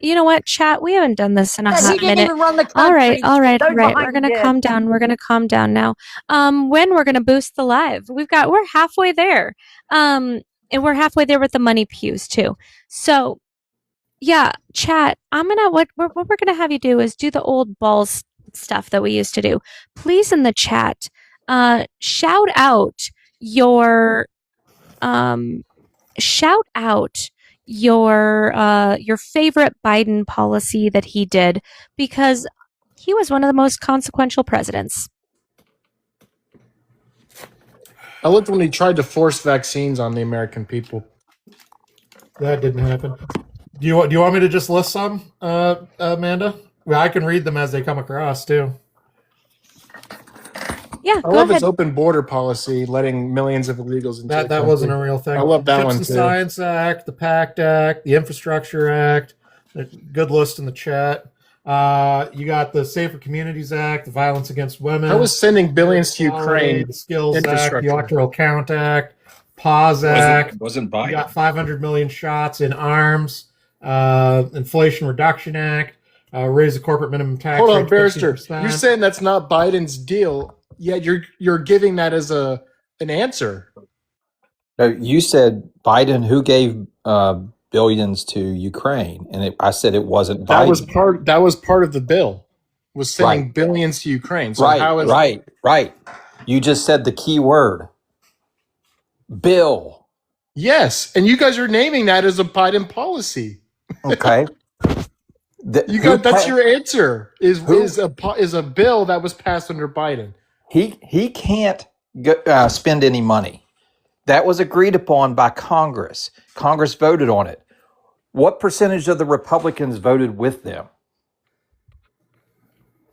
you know what, chat? We haven't done this in a Yeah, he hot didn't minute. even run the country. All right. Those We're behind gonna him did. calm down. We're gonna calm down now. When we're gonna boost the live. We're halfway there. And we're halfway there with the money pews too. So yeah, chat. What we're gonna have you do is do the old balls stuff that we used to do. Please in the chat, shout out your your favorite Biden policy that he did, because he was one of the most consequential presidents. I looked when he tried to force vaccines on the American people. That didn't happen. Do you want me to just list some, Amanda? Well, I can read them as they come across too. Yeah, I love his open border policy, letting millions of illegals into the That wasn't a country. real thing. I love that Chips one and too. Science Act, the PACT Act, the Infrastructure Act. Good list in the chat. You got the Safer Communities Act, the Violence Against Women. I was sending billions to Ukraine. The Skills Act, the infrastructure. Electoral Count Act, Pause Act. Wasn't You Biden. got 500 million shots in arms. Inflation Reduction Act. Raise the corporate minimum tax Hold rate on, to Barrister. 15%. You're saying that's not Biden's deal, yet you're giving that as an answer. No, you said Biden, who gave billions to Ukraine, and I said it wasn't Biden. That was part of the bill. Was sending Right. billions to Ukraine. So right, how is right. You just said the key word, bill. Yes, and you guys are naming that as a Biden policy. Okay. That's your answer. Is a bill that was passed under Biden. He can't spend any money. That was agreed upon by Congress. Congress voted on it. What percentage of the Republicans voted with them?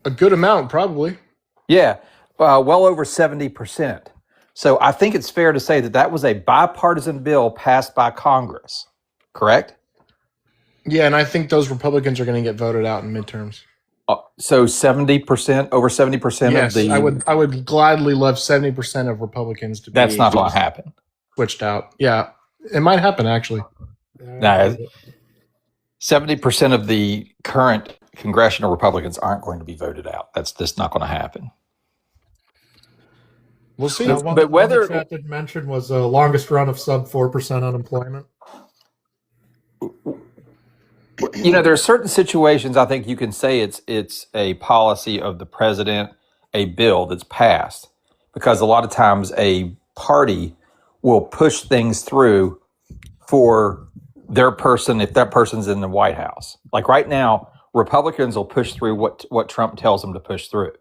A good amount, probably. Yeah, well over 70%. So I think it's fair to say that was a bipartisan bill passed by Congress, correct? Yeah, and I think those Republicans are going to get voted out in midterms. So 70%, over 70% Yes, of the... I would gladly love 70% of Republicans to be... That's not going to happen. Switched out. Yeah, it might happen, actually. No, 70% of the current congressional Republicans aren't going to be voted out. That's just not going to happen. We'll see. But whether the chat didn't mention was the longest run of sub 4% unemployment. You know, there are certain situations I think you can say it's a policy of the president, a bill that's passed, because a lot of times a party will push things through for their person if that person's in the White House. Like right now, Republicans will push through what Trump tells them to push through.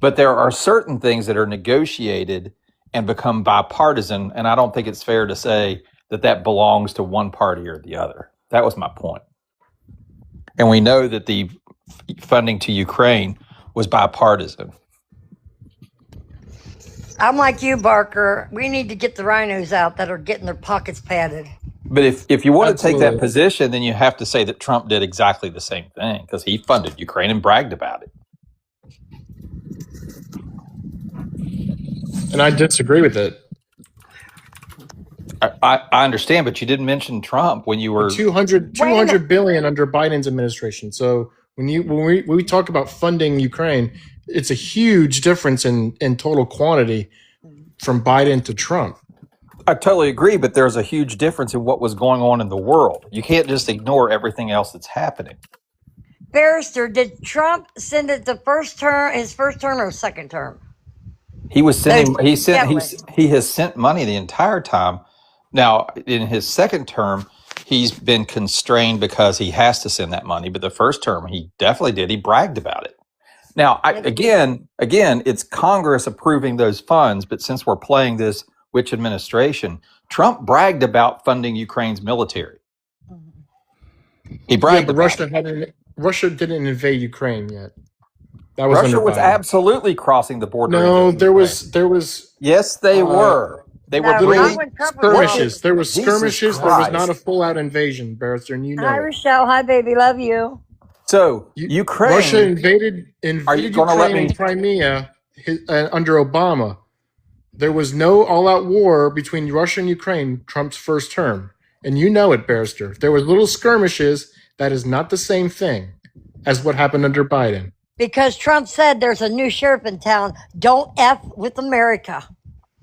But there are certain things that are negotiated and become bipartisan, and I don't think it's fair to say that belongs to one party or the other. That was my point. And we know that the funding to Ukraine was bipartisan. I'm like you, Barker. We need to get the rhinos out that are getting their pockets padded. But if you want to take that Absolutely. position, then you have to say that Trump did exactly the same thing because he funded Ukraine and bragged about it. And I disagree with it. I understand, but you didn't mention Trump when you were 200 billion under Biden's administration. So when we talk about funding Ukraine, it's a huge difference in total quantity from Biden to Trump. I totally agree, but there's a huge difference in what was going on in the world. You can't just ignore everything else that's happening. Barrister, did Trump send it his first term or second term? He was sending. He has sent money the entire time. Now, in his second term, he's been constrained because he has to send that money. But the first term, he definitely did. He bragged about it. Now, again, it's Congress approving those funds. But since we're playing this which administration, Trump bragged about funding Ukraine's military. He bragged. Yeah, but Russia didn't invade Ukraine yet. That was Russia under was Biden. absolutely crossing the border. No, there was. Yes, they were. They were really skirmishes. There was skirmishes. Jesus There was Christ. not a full-out invasion, Barrister, and you know. Hi, it. Rochelle. Hi, baby. Love you. So Ukraine. Russia invaded Are you going to Ukraine let me? and Crimea under Obama. There was no all-out war between Russia and Ukraine Trump's first term, and you know it, Barrister. There was little skirmishes. That is not the same thing as what happened under Biden. Because Trump said there's a new sheriff in town. Don't F with America.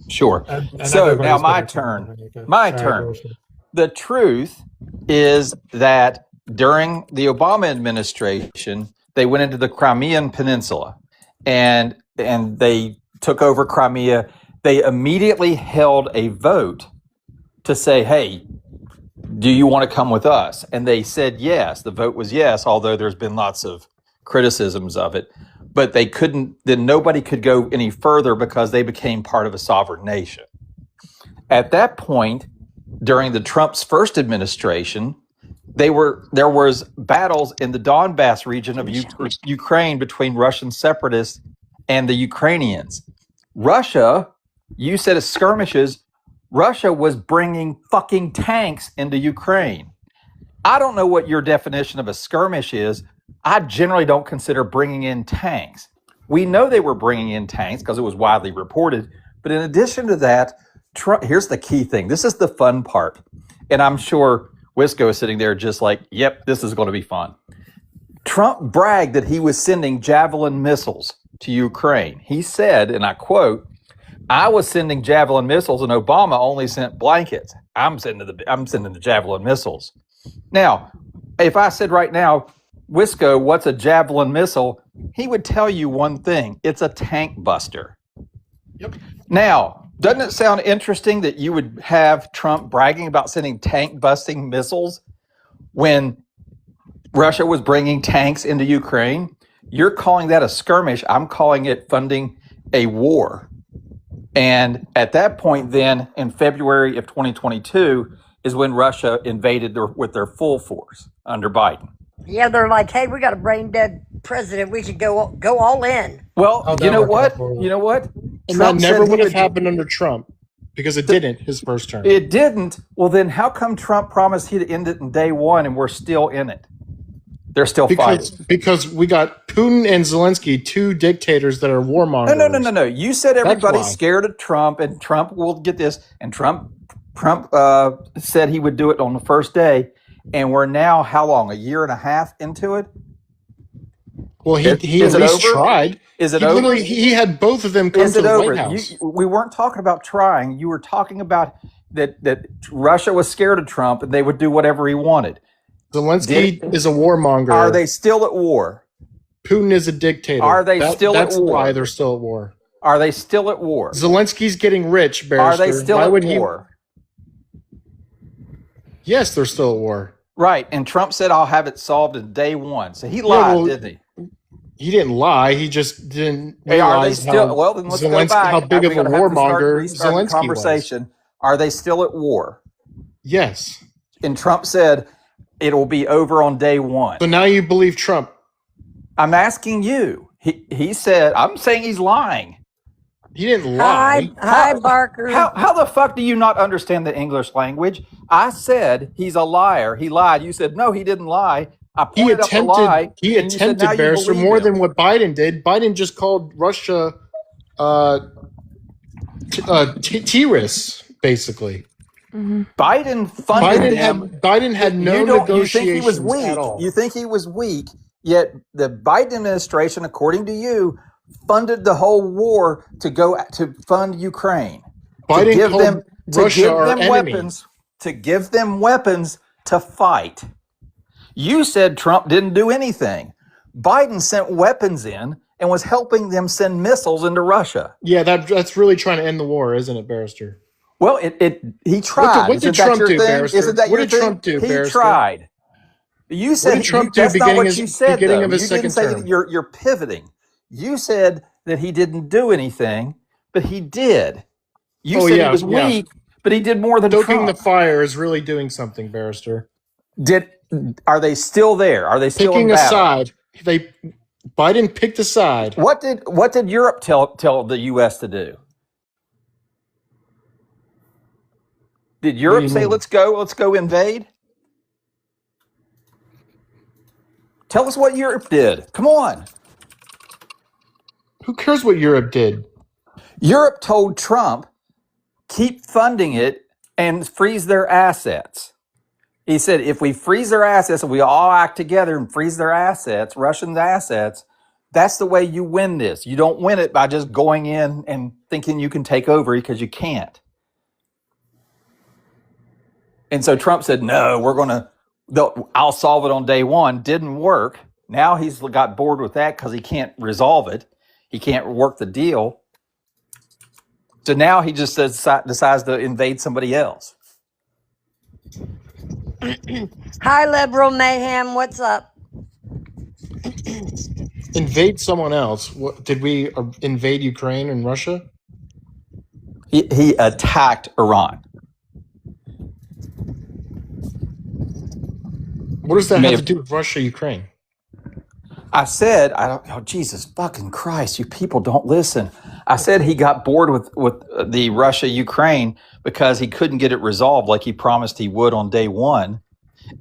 Sure. And So everybody's now my gonna- turn. My Sorry, turn. Barrister. The truth is that during the Obama administration, they went into the Crimean Peninsula and they took over Crimea. They immediately held a vote to say, hey, do you want to come with us? And they said yes. The vote was yes, although there's been lots of criticisms of it. But they couldn't, then nobody could go any further because they became part of a sovereign nation. At that point, during the Trump's first administration, there was battles in the Donbass region of Ukraine between Russian separatists and the Ukrainians. Russia, you said skirmishes, Russia was bringing fucking tanks into Ukraine. I don't know what your definition of a skirmish is, I generally don't consider bringing in tanks. We know they were bringing in tanks because it was widely reported. But in addition to that, Trump, here's the key thing. This is the fun part. And I'm sure Wisco is sitting there just like, yep, this is going to be fun. Trump bragged that he was sending Javelin missiles to Ukraine. He said, and I quote, I was sending Javelin missiles and Obama only sent blankets. I'm sending the Javelin missiles. Now, if I said right now, Wisco, what's a Javelin missile? He would tell you one thing. It's a tank buster. Yep. Now, doesn't it sound interesting that you would have Trump bragging about sending tank busting missiles when Russia was bringing tanks into Ukraine? You're calling that a skirmish. I'm calling it funding a war. And at that point then, in February of 2022, is when Russia invaded with their full force under Biden. Yeah, they're like, hey, we got a brain dead president. We should go all in. Well, How'd you that know work what? out for you? You know what? And Trump that never said would he have happened under Trump because it didn't his first term. It didn't. Well, then how come Trump promised he'd end it in day one and we're still in it? They're still fighting. Because we got Putin and Zelensky, two dictators that are warmongers. No. You said That's everybody's why. scared of Trump and Trump will get this. And Trump said he would do it on the first day. And we're now, how long? A year and a half into it? Well, he Is at it least over? tried. Is it he over? Literally, he had both of them come Is to it the over? White House. We weren't talking about trying. You were talking about that Russia was scared of Trump and they would do whatever he wanted. Zelensky is a warmonger. Are they still at war? Putin is a dictator. Are they still at That's war? why they're still at war. Are they still at war? Zelensky's getting rich, Barrister. Are they still Why at would war? Yes, they're still at war. Right. And Trump said, I'll have it solved in day one. So he Yeah, lied, well, didn't he? He didn't lie. He just didn't Hey, are they realize still? how Well, then let's go Zelensky, back. how big We of a gotta have to warmonger restart the Zelensky was. conversation. Are they still at war? Yes. And Trump said it will be over on day one. So now you believe Trump. I'm asking you. He said, I'm saying he's lying. He didn't lie. Hi, Barker. How the fuck do you not understand the English language? I said he's a liar. He lied. You said, no, he didn't lie. I He pointed up the lie. He and you said, now attempted, you Barrister, believe more him. than what Biden did. Biden just called Russia terrorists, basically. Biden funded them. Biden had no You negotiations think he was weak. at all. You think he was weak, yet the Biden administration, according to you, funded the whole war to go to fund Ukraine. Biden to give called them Russia our enemy. weapons, to give them weapons to fight. You said Trump didn't do anything. Biden sent weapons in and was helping them send missiles into Russia. Yeah, that's really trying to end the war, isn't it, Barrister? Well, he tried. What did Isn't that Trump your do, thing? Barrister? Isn't that What your did thing? Trump do, He Barrister? tried. You said did Trump do that's not beginning what his- you said. beginning Though. of his You didn't second say term? that you're pivoting. You said that he didn't do anything, but he did. You said he was weak, but he did more than Stoking Trump. the fire is really doing something, Barrister. Are they still there? Are they still Picking in a battle? side. Biden picked a side. What did Europe tell the U.S. to do? Did Europe you say mean? let's go invade? Tell us what Europe did. Come on. Who cares what Europe did? Europe told Trump, keep funding it and freeze their assets. He said, if we freeze their assets and we all act together and freeze their assets, Russian assets, that's the way you win this. You don't win it by just going in and thinking you can take over because you can't. And so Trump said, no, I'll solve it on day one. Didn't work. Now he's got bored with that because he can't resolve it. He can't work the deal. So now he just decides to invade somebody else. Hi, Liberal Mayhem. What's up? Invade someone else. Did we invade Ukraine and Russia? He attacked Iran. What does that have to do with Russia, Ukraine? I said, Jesus fucking Christ, you people don't listen. I said he got bored with the Russia-Ukraine because he couldn't get it resolved like he promised he would on day one.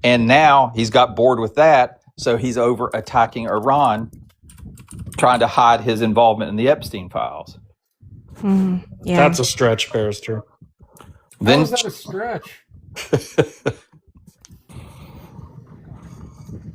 And now he's got bored with that. So he's over attacking Iran, trying to hide his involvement in the Epstein files. Yeah. That's a stretch, Barrister. How is that a stretch?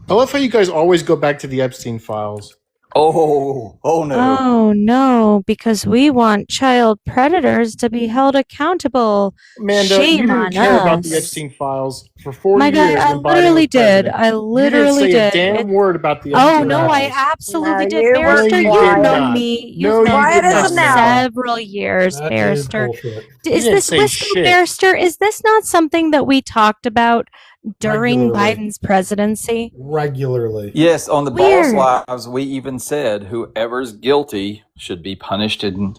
I love how you guys always go back to the Epstein files. Oh no. Oh no, because we want child predators to be held accountable. Amanda, Shame you didn't on care about the us. Epstein files for 4 My God, years. I when Biden literally was did. president. I literally You didn't did. say a damn word about the Oh Epstein no, I files. absolutely No, did. you were Barrister, you you've did known not. me. No, You've you known Quiet me did for as a not. mouse. several years, That is Barrister. bullshit. Is didn't this say Wisco, shit. Barrister? Is this not something that we talked about during Regularly. Biden's presidency? Regularly. Yes, on the Weird. Boss Lives, we even said whoever's guilty should be punished in,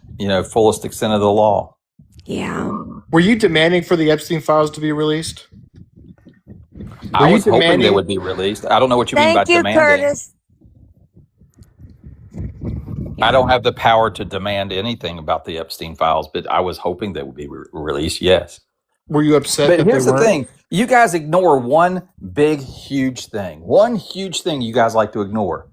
fullest extent of the law. Yeah. Were you demanding for the Epstein files to be released? I you was hoping they demanding- would be released. I don't know what you mean by Thank you, demanding. Curtis. I don't have the power to demand anything about the Epstein files, but I was hoping they would be released, yes. Were you upset But that here's they the weren't? thing. You guys ignore one big, huge thing. One huge thing you guys like to ignore.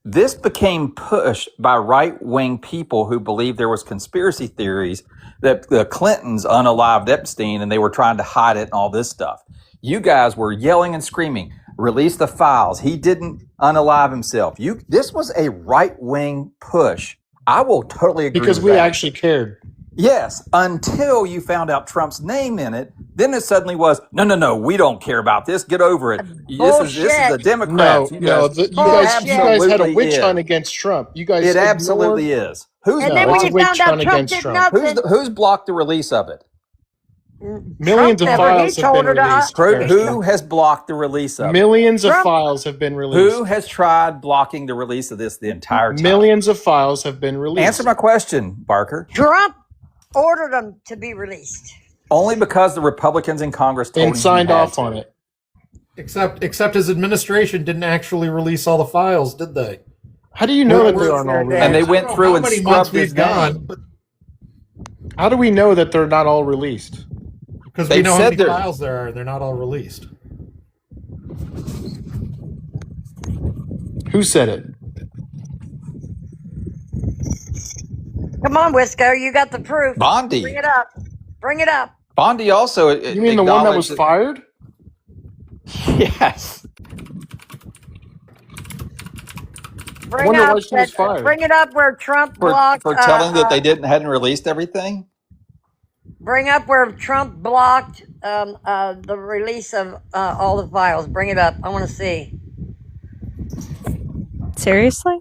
This became pushed by right-wing people who believed there was conspiracy theories that the Clintons unalived Epstein and they were trying to hide it and all this stuff. You guys were yelling and screaming, release the files. He didn't unalive himself. This was a right-wing push. I will totally agree Because with we that. actually cared. Yes, until you found out Trump's name in it, then it suddenly was no. We don't care about this. Get over it. This is the Bullshit. Democrats. No, You no. guys, You guys had a absolutely witch hunt is. against Trump. You guys It absolutely ignored- is. Who's And No, then it's when a you witch found out hunt Trump against did Trump. nothing, who's blocked the release of it? Millions of Trump never, files he have told been her to. released. Who has blocked the release of it? Millions of Trump- files have been released. Who has tried blocking the release of this the entire time? Millions of files have been released. Answer my question, Barker. Trump ordered them to be released. Only because the Republicans in Congress told him and he signed had off to. on it. Except his administration didn't actually release all the files, did they? How do you know that they aren't all released? And they went through and how many months scrubbed his we've gone, name. but How do we know that they're not all released? because we They've know how said many they're- files there are, and they're not all released. Who said it? Come on, Wisco, you got the proof. Bondi. Bring it up. Bring it up. Bondi also You mean the one that was fired? Yes. Bring wonder up why she was that- fired. Bring it up where Trump For blocked. telling that they hadn't released everything? Bring up where Trump blocked the release of all the files. Bring it up. I want to see. Seriously?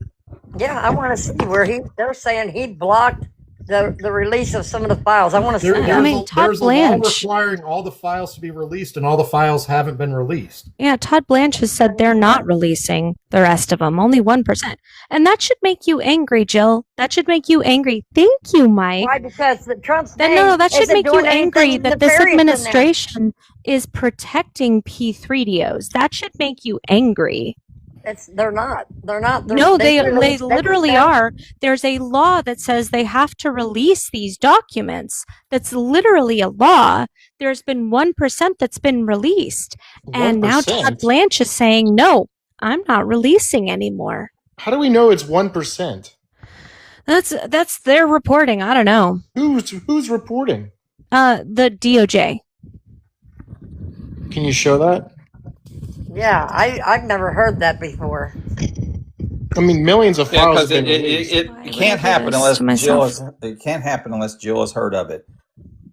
Yeah, I want to see where they're saying he blocked the release of some of the files. I want to see. There's that. Todd a law Blanche. requiring all the files to be released, and all the files haven't been released. Yeah, Todd Blanche has said they're not releasing the rest of them, only 1%. And that should make you angry, Jill. That should make you angry. Thank you, Mike. Why? Because the Trump's Then, name no, that should isn't make you doing anything angry that this nefarious in there. administration is protecting P3DOs. That should make you angry. They're not. They're not. No, they literally- literally are. There's a law that says they have to release these documents. That's literally a law. There's been 1% that's been released. And now 1%? Todd Blanche is saying, no, I'm not releasing anymore. How do we know it's 1%? That's their reporting. I don't know. Who's reporting? The DOJ. Can you show that? Yeah, I've never heard that before. I mean, millions of Yeah, files because have been released. it can't happen unless Jill has heard of it.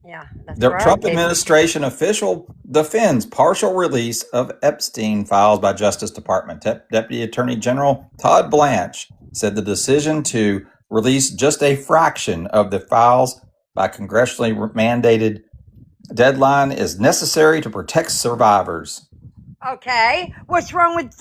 Yeah, that's The right. Trump administration official defends partial release of Epstein files by Justice Department. Deputy Attorney General Todd Blanche said the decision to release just a fraction of the files by congressionally mandated deadline is necessary to protect survivors. Okay, what's wrong with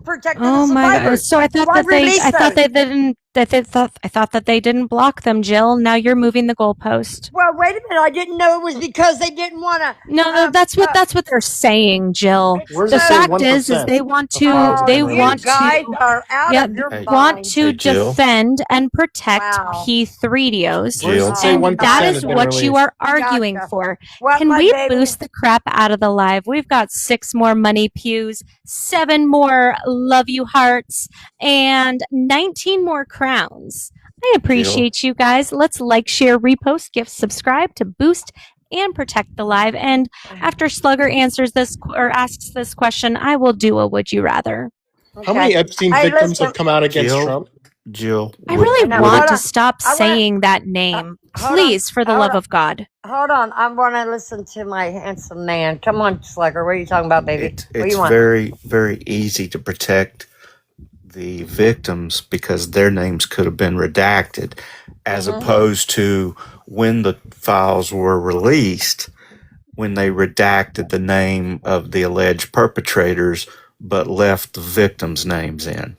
protecting Oh the my god! survivors? So I thought Why that they, release I thought those? they didn't I thought that they didn't block them, Jill. Now you're moving the goalpost. Well, wait a minute. I didn't know it was because they didn't want to. No, that's what they're saying, Jill. Where's The it say fact is 1%? they want of files to have they been want released? guys to are out yeah, of your they mind. want to Hey, Jill. defend and protect Wow. P3DOs. Where does Jill. it say And 1% that has is been what you released? are arguing Gotcha. for. What, Can my we baby? boost the crap out of the live? We've got 6 more money pews, 7 more love you hearts, and 19 more crowns. I appreciate you guys. Let's like, share, repost, gift, subscribe to boost and protect the live. And after Slugger answers this or asks this question, I will do a would you rather. How many Epstein Hey, victims listen. have come out against Jill, Trump? Jill, I would- really No, would want it- to on. stop I wanna- saying that name. hold on. Please, for the Hold love on. of God. Hold on. I want to listen to my handsome man. Come on, Slugger. What are you talking about, baby? What do it's you want? very, very easy to protect the victims because their names could have been redacted, as opposed to when the files were released, when they redacted the name of the alleged perpetrators but left the victims' names in.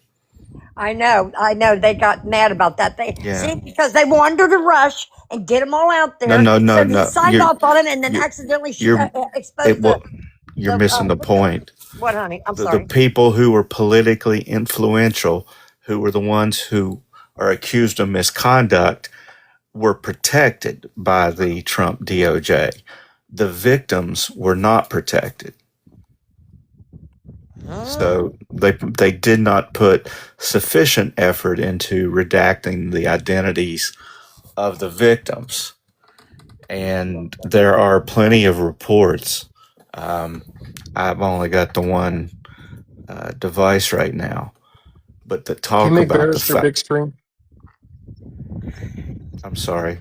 I know. They got mad about that. Yeah. See, because they wanted to rush and get them all out there. No, so they no. signed You're- off on it and then you're- accidentally you're- exposed You're missing the point. what, honey? I'm The sorry. people who were politically influential, who were the ones who are accused of misconduct, were protected by the Trump DOJ. The victims were not protected. So they did not put sufficient effort into redacting the identities of the victims. And there are plenty of reports. I've only got the one device right now, but that talk Can you make about the Barrister fact. big screen? I'm sorry.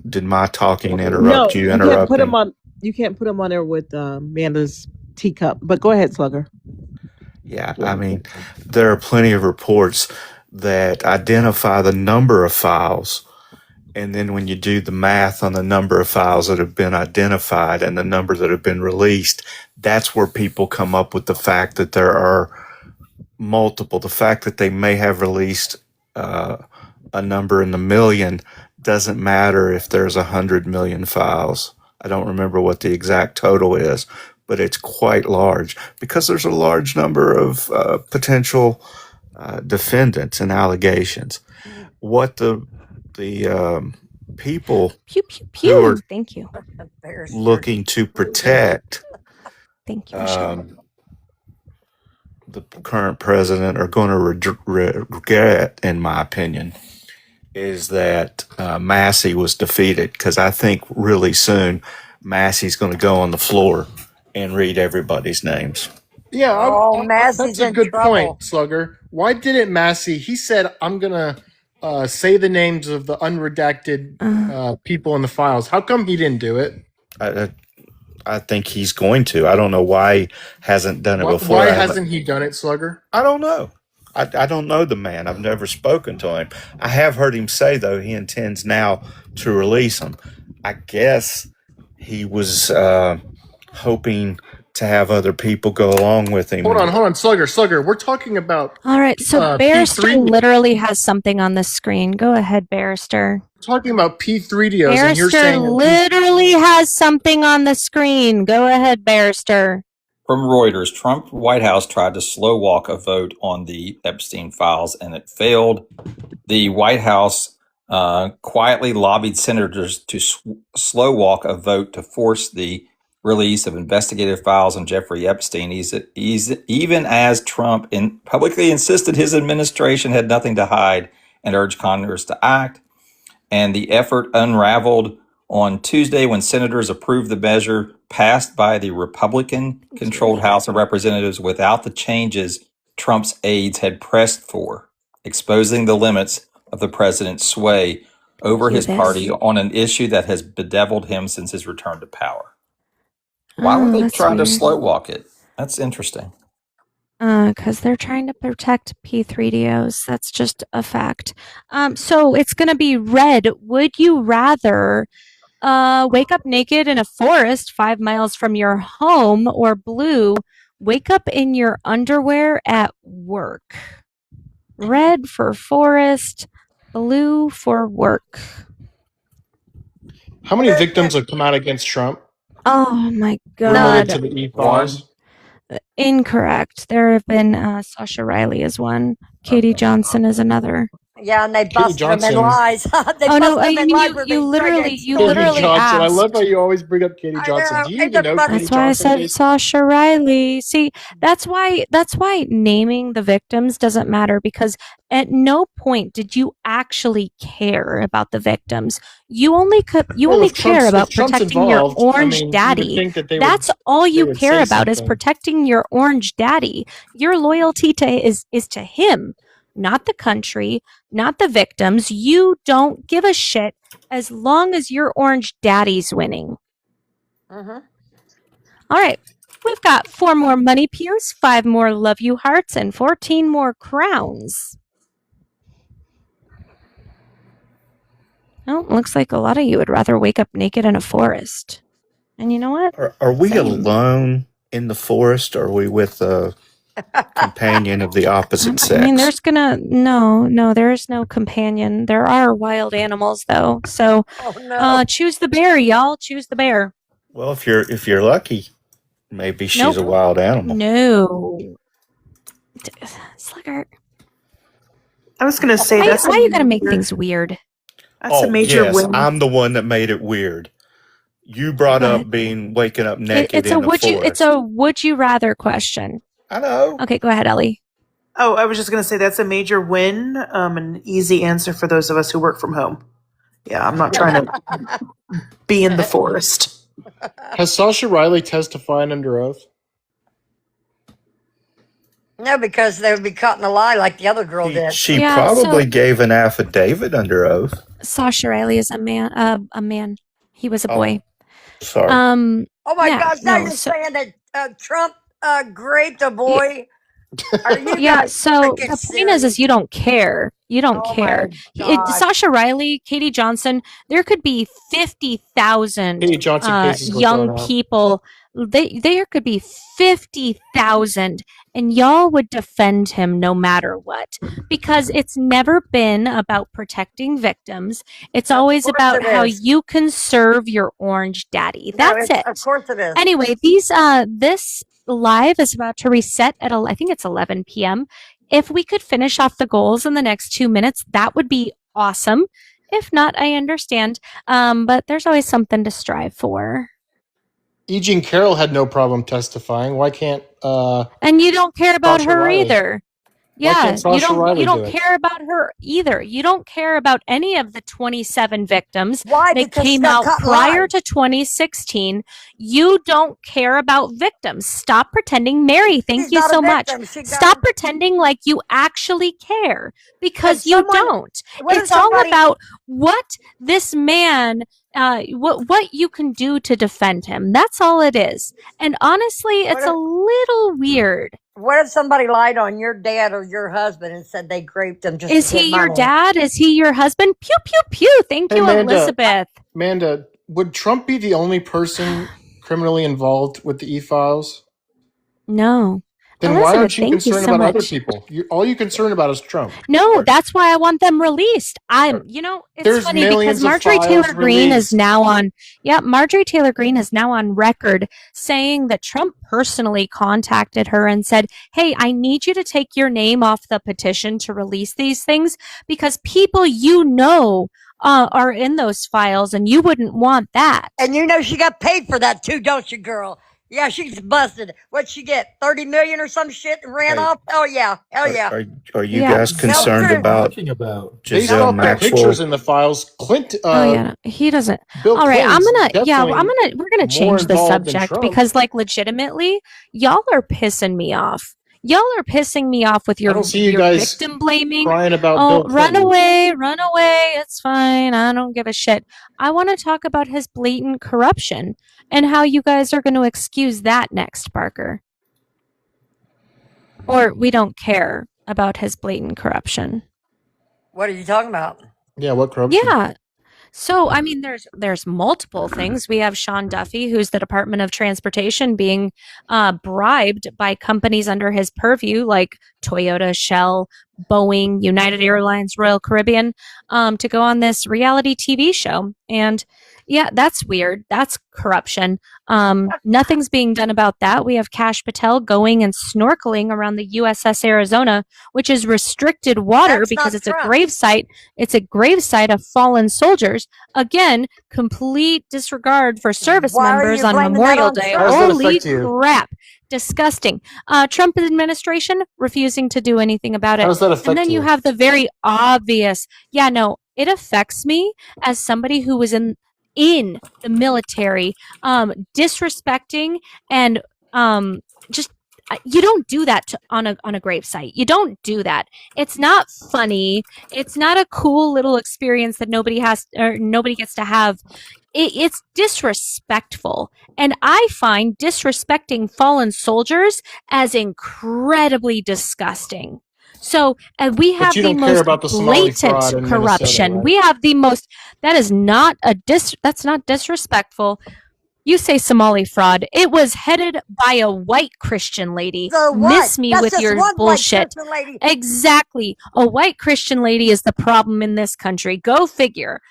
Did my talking No, interrupt you? you can't put Interrupting? them on. You can't put them on there with Amanda's teacup. But go ahead, Slugger. Yeah, I mean, there are plenty of reports that identify the number of files. And then when you do the math on the number of files that have been identified and the number that have been released, that's where people come up with the fact that there are multiple. The fact that they may have released a number in the million doesn't matter if there's 100 million files. I don't remember what the exact total is, but it's quite large because there's a large number of potential defendants and allegations. What the people Pew, pew, who are pew. Thank you. looking to protect Thank you, Michelle. the current president are going to regret, in my opinion, is that Massey was defeated, because I think really soon Massey's going to go on the floor and read everybody's names. Yeah, Massey's that's a in good trouble. point, Slugger. Why didn't Massey? He said, "I'm gonna say the names of the unredacted people in the files." How come he didn't do it? I think he's going to. I don't know why he hasn't done it before. Why hasn't he done it, Slugger? I don't know. I don't know the man. I've never spoken to him. I have heard him say, though, he intends now to release them. I guess he was hoping to have other people go along with him. Hold on, Slugger. We're talking about. All right, so Barrister P3. literally has something on the screen. Go ahead, Barrister. Talking about P3DOs, and you're Barrister saying literally has something on the screen. Go ahead, Barrister. From Reuters, Trump White House tried to slow walk a vote on the Epstein files, and it failed. The White House quietly lobbied senators to slow walk a vote to force the release of investigative files on Jeffrey Epstein. He's even as Trump publicly insisted his administration had nothing to hide and urged Congress to act. And the effort unraveled on Tuesday when senators approved the measure passed by the Republican-controlled House of Representatives without the changes Trump's aides had pressed for, exposing the limits of the president's sway over his party on an issue that has bedeviled him since his return to power. Why would they try to slow walk it? That's interesting. Because they're trying to protect P3DOs. That's just a fact. So it's going to be red. Would you rather wake up naked in a forest 5 miles from your home, or blue, wake up in your underwear at work? Red for forest, Blue for work. How many victims have come out against Trump Oh my related God. to the E-Files? Incorrect. There have been Sasha Riley is one. Katie Johnson is another. Yeah, and they busted them in Johnson. lies. They Oh busted no! them in lies where You they tried to literally Katie Johnson. I love asked. how you always bring up Katie Johnson. Do you even know Katie That's why I Johnson? said Casey? Sasha Riley. See, that's why naming the victims doesn't matter, because at no point did you actually care about the victims. You only if care Trump's- about if Trump's protecting your involved, I orange mean, you would daddy. think that they That's would- all they you would care say about is something. protecting your orange daddy. Your loyalty is to him, not the country, not the victims. You don't give a shit as long as your orange daddy's winning. Mhm. All right. We've got 4 more money pews, 5 more love you hearts, and 14 more crowns. Oh, looks like a lot of you would rather wake up naked in a forest. And you know what? Are we Same. alone in the forest, or are we with a companion of the opposite sex? I mean, there's there's no companion. There are wild animals though. So, choose the bear, y'all. Choose the bear. Well, if you're lucky, maybe she's Nope. a wild animal. No. Slugger. I was going to say Why, that's why you gotta make major- things weird? That's a major yes, win. I'm the one that made it weird. You brought up waking up naked It's in a the would forest. you it's a would you rather question. I know. Okay, go ahead, Ellie. Oh, I was just going to say that's a major win, an easy answer for those of us who work from home. Yeah, I'm not trying to be in the forest. Has Sasha Riley testified under oath? No, because they would be caught in a lie like the other girl did. She Yeah, probably so- gave an affidavit under oath. Sasha Riley is a man. A man. He was a Oh, boy. Sorry. Oh my yeah, gosh! Now no, you're so- saying that Trump raped a boy? Are you Yeah, guys so freaking the point serious? is you don't care. You don't Oh care. my God. Sasha Riley, Katie Johnson, there could be 50,000 Katie Johnson cases were young thrown out. people. There could be 50,000, and y'all would defend him no matter what, because it's never been about protecting victims. It's always course about it how is. you can serve your orange daddy. No, That's it's- it. Of course it is. Anyway, this live is about to reset at I think it's 11 p.m. If we could finish off the goals in the next 2 minutes, that would be awesome. If not, I understand. But there's always something to strive for. E. Jean Carroll had no problem testifying. Why can't And you don't care about Sasha her Riley? either. Why Yeah, can't Sasha Riley you don't do it? care about her either. You don't care about any of the 27 victims Why? that Because came she got out caught in prior lies. to 2016. You don't care about victims. Stop pretending. Mary, thank She's you not a so much. victim. She got Stop pretending like you actually care, because And you someone- don't. what if It's all somebody- about what this man what you can do to defend him. That's all it is. And honestly, it's a little weird. What if somebody lied on your dad or your husband and said they raped him just Is to get he your money? dad? Is he your husband? Pew pew pew. Thank Hey, you, Amanda. Elizabeth. Amanda, would Trump be the only person criminally involved with the E-Files? No. Then why Elizabeth, aren't you thank you concerned so about other much. people? All you're concerned about is Trump. No, that's why I want them released. It's There's funny millions because of Marjorie files Taylor Greene is released. now on, Marjorie Taylor Greene is now on record saying that Trump personally contacted her and said, "Hey, I need you to take your name off the petition to release these things because people are in those files and you wouldn't want that." And you know she got paid for that too, don't you, girl? Yeah, she's busted. What'd she get? 30 million or some shit and ran Hey. off? Oh yeah. Hell yeah. Are you Yeah. guys concerned True. about They Giselle saw the Maxwell? pictures in the files. Oh yeah, he doesn't. Bill All right, Clinton's we're gonna more change the involved than subject Trump. because, like, legitimately, y'all are pissing me off. Y'all are pissing me off with I your, don't see you your guys victim blaming. crying about Oh, Bill run Clinton. away, it's fine. I don't give a shit. I want to talk about his blatant corruption and how you guys are going to excuse that next, Parker. Or we don't care about his blatant corruption. What are you talking about? Yeah, what corruption? Yeah. So, I mean, there's multiple things. We have Sean Duffy, who's the Department of Transportation, being bribed by companies under his purview, like Toyota, Shell, Boeing, United Airlines, Royal Caribbean, to go on this reality TV show. And yeah, that's weird. That's corruption. Nothing's being done about that. We have Kash Patel going and snorkeling around the USS Arizona, which is restricted water That's because not it's a Trump. grave site. It's a grave site of fallen soldiers. Again, complete disregard for service Why are members you on blaming that Memorial on Day. Trump? How does that Holy affect you? crap. Disgusting. Trump administration refusing to do anything about How it. does that And affect then you you? have the very obvious, yeah, no, it affects me as somebody who was in the military, disrespecting and just you don't do that on a grave site. You don't do that. It's not funny. It's not a cool little experience that nobody gets to have. It's disrespectful, and I find disrespecting fallen soldiers as incredibly disgusting. So, and we But have you the don't care most about the Somali fraud blatant in Minnesota, corruption. right? We have the most. That is not that's not disrespectful. You say Somali fraud. It was headed by a white Christian lady. So what? Miss me That's with just your one white bullshit. Christian lady. Exactly. A white Christian lady is the problem in this country. Go figure.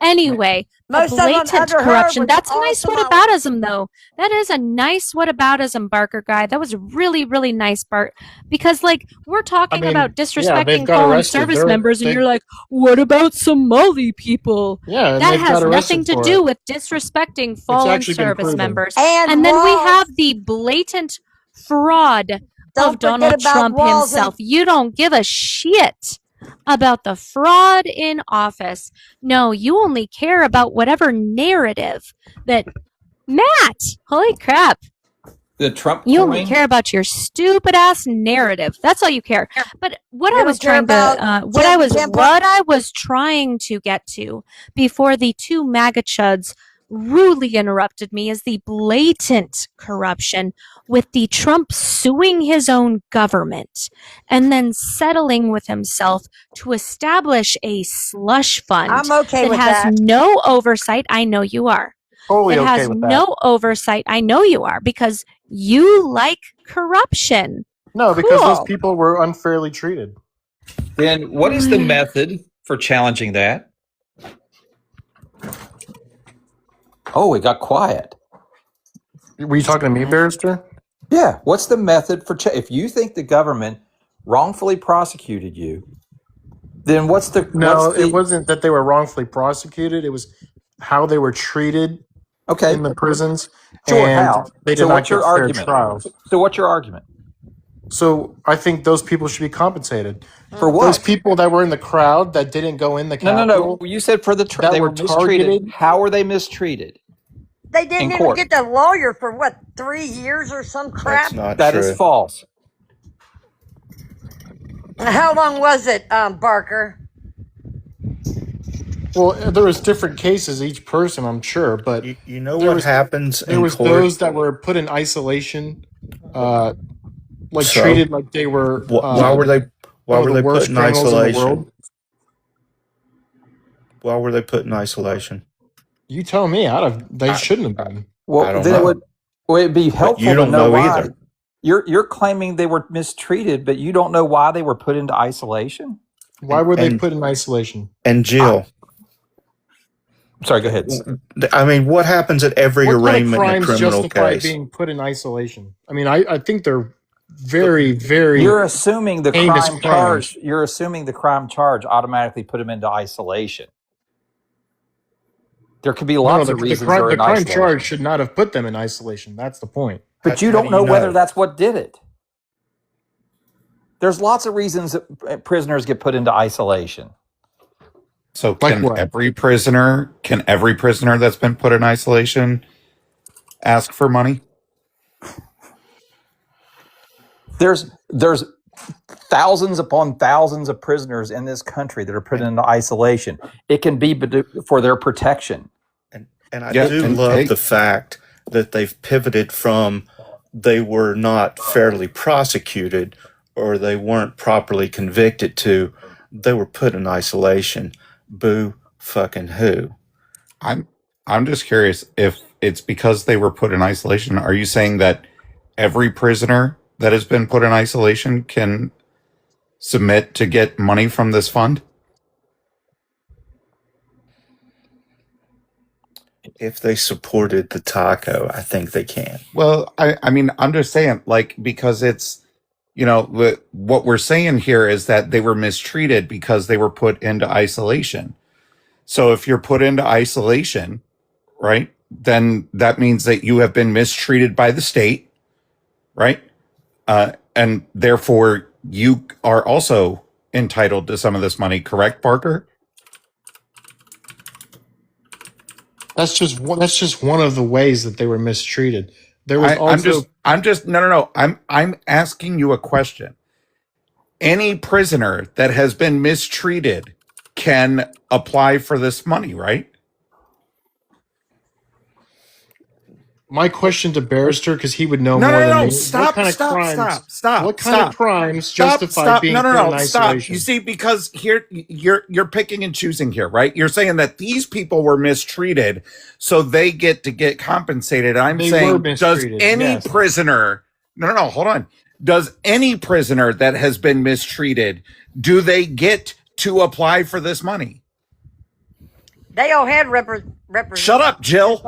Anyway, the Most of them blatant under her corruption. was That's a all nice Somali. whataboutism, though. That is a nice whataboutism, Barker guy. That was really, really nice, Bart. Because, like, we're talking mean, about yeah, disrespecting they've got fallen arrested. service They're- members, and they- you're like, what about Somali people? Yeah, and That they've has got nothing arrested to for do it. with disrespecting fallen actually been service proven. members. And then we Walls. have the blatant fraud Don't of Donald forget about Trump Walls and- himself. You don't give a shit about the fraud in office. No, you only care about whatever narrative that Matt, holy crap. The Trump You only coin. care about your stupid ass narrative. That's all you care. But what You I don't was care trying to about what I was Jim what I was trying to get to before the two MAGA chuds rudely interrupted me is the blatant corruption with the Trump suing his own government and then settling with himself to establish a slush fund I'm okay that with has that. no oversight. I know you are. Totally It okay has with that. no oversight. I know you are because you like corruption. No, because those Cool. people were unfairly treated. Then what is the method for challenging that? Oh, it got quiet. Were you talking to me, Barrister? Yeah. What's the method for if you think the government wrongfully prosecuted you, then what's the No, what's the, it wasn't that they were wrongfully prosecuted. It was how they were treated okay? in the prisons, Sure. and How? they did So not what's get your fair argument? trials. So what's your argument So I think those people should be compensated. for what? Those people that were in the crowd that didn't go in the No, Capitol. no. You said for the That they were were mistreated. targeted. How were they mistreated? They didn't In even court. get the lawyer for what, 3 years or some crap? That's not That true. is false. How long was it, Barker? Well, there was different cases each person, I'm sure, but You know there what was happens there in was court? those that were put in isolation, like So? treated like they were. Why were they? Why one were of they the put worst in criminals in the isolation? world? Why were they put in isolation? You tell me. They shouldn't have been. Well, I don't then know. it'd be But helpful you don't to know know why. either. You're claiming they were mistreated, but you don't know why they were put into isolation. Why were they And put in isolation? and Jill, Sorry, go ahead. I mean, what happens at every What kind of arraignment in a crimes criminal justify case? being put in isolation? I mean, I think they're very, very. You're assuming the heinous crime crimes. charge. You're assuming the crime charge automatically put them into isolation. There could be No, lots the, of the reasons crime, they're the in crime isolation. charge should not have put them in isolation. That's the point. But you How don't do know you whether know? that's what did it. There's lots of reasons that prisoners get put into isolation. So Like can what? every prisoner that's been put in isolation ask for money? There's thousands upon thousands of prisoners in this country that are put into isolation. It can be for their protection. And I Yeah, do and love hey, the fact that they've pivoted from they were not fairly prosecuted or they weren't properly convicted to they were put in isolation. Boo fucking who. I'm just curious if it's because they were put in isolation. Are you saying that every prisoner that has been put in isolation can submit to get money from this fund? If they supported the taco, I think they can. Well, I mean, I'm just saying, like, because it's, what we're saying here is that they were mistreated because they were put into isolation. So if you're put into isolation, right, then that means that you have been mistreated by the state, right? And therefore you are also entitled to some of this money, correct, Parker? That's just one of the ways that they were mistreated. There was also No. I'm asking you a question. Any prisoner that has been mistreated can apply for this money, right? my question to Barrister, because he would know more than me. Stop, what kind stop, of crimes, stop. What kind of crimes justify being put in isolation? You see, because here you're picking and choosing here, right? You're saying that these people were mistreated, so they get to get compensated. They saying, were does mistreated, any yes. prisoner? No, hold on. Does any prisoner that has been mistreated, do they get to apply for this money? They all had representation. Shut up, Jill.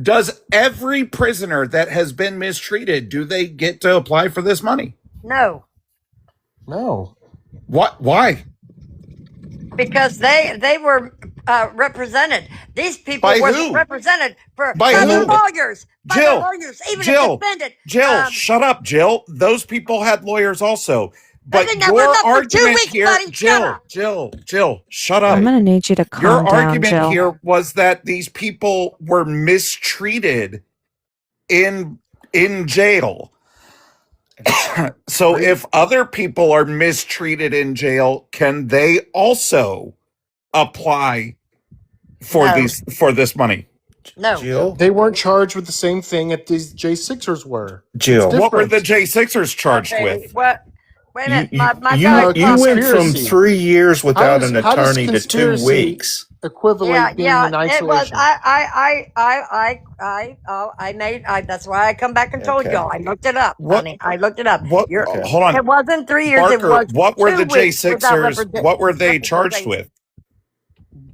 Does every prisoner that has been mistreated, do they get to apply for this money? No, No. What? Why? because they were represented. These people By were who? represented By by who? their lawyers. By their Jill, lawyers, even Jill, if defended. Jill, shut up, Jill. Those people had lawyers also. But been there your for 2 argument weeks, here, buddy. Shut Jill, shut up. I'm gonna need you to calm Your down, argument Jill. here was that these people were mistreated in jail. So if other people are mistreated in jail, can they also apply for No. for this money? No. Jill? They weren't charged with the same thing that these J6ers were. Jill. It's What were the different. J6ers charged Okay, with? what? Wait a minute. My You guy. went from conspiracy. 3 years without an How does attorney to 2 conspiracy weeks. equivalent being in It was. isolation? I made. That's why I come back and told Okay. y'all. I looked it up, What- honey. I looked it up. What? You're- Hold on. It wasn't 3 years. Parker, it was what were 2 the weeks without J6ers? What were they charged with?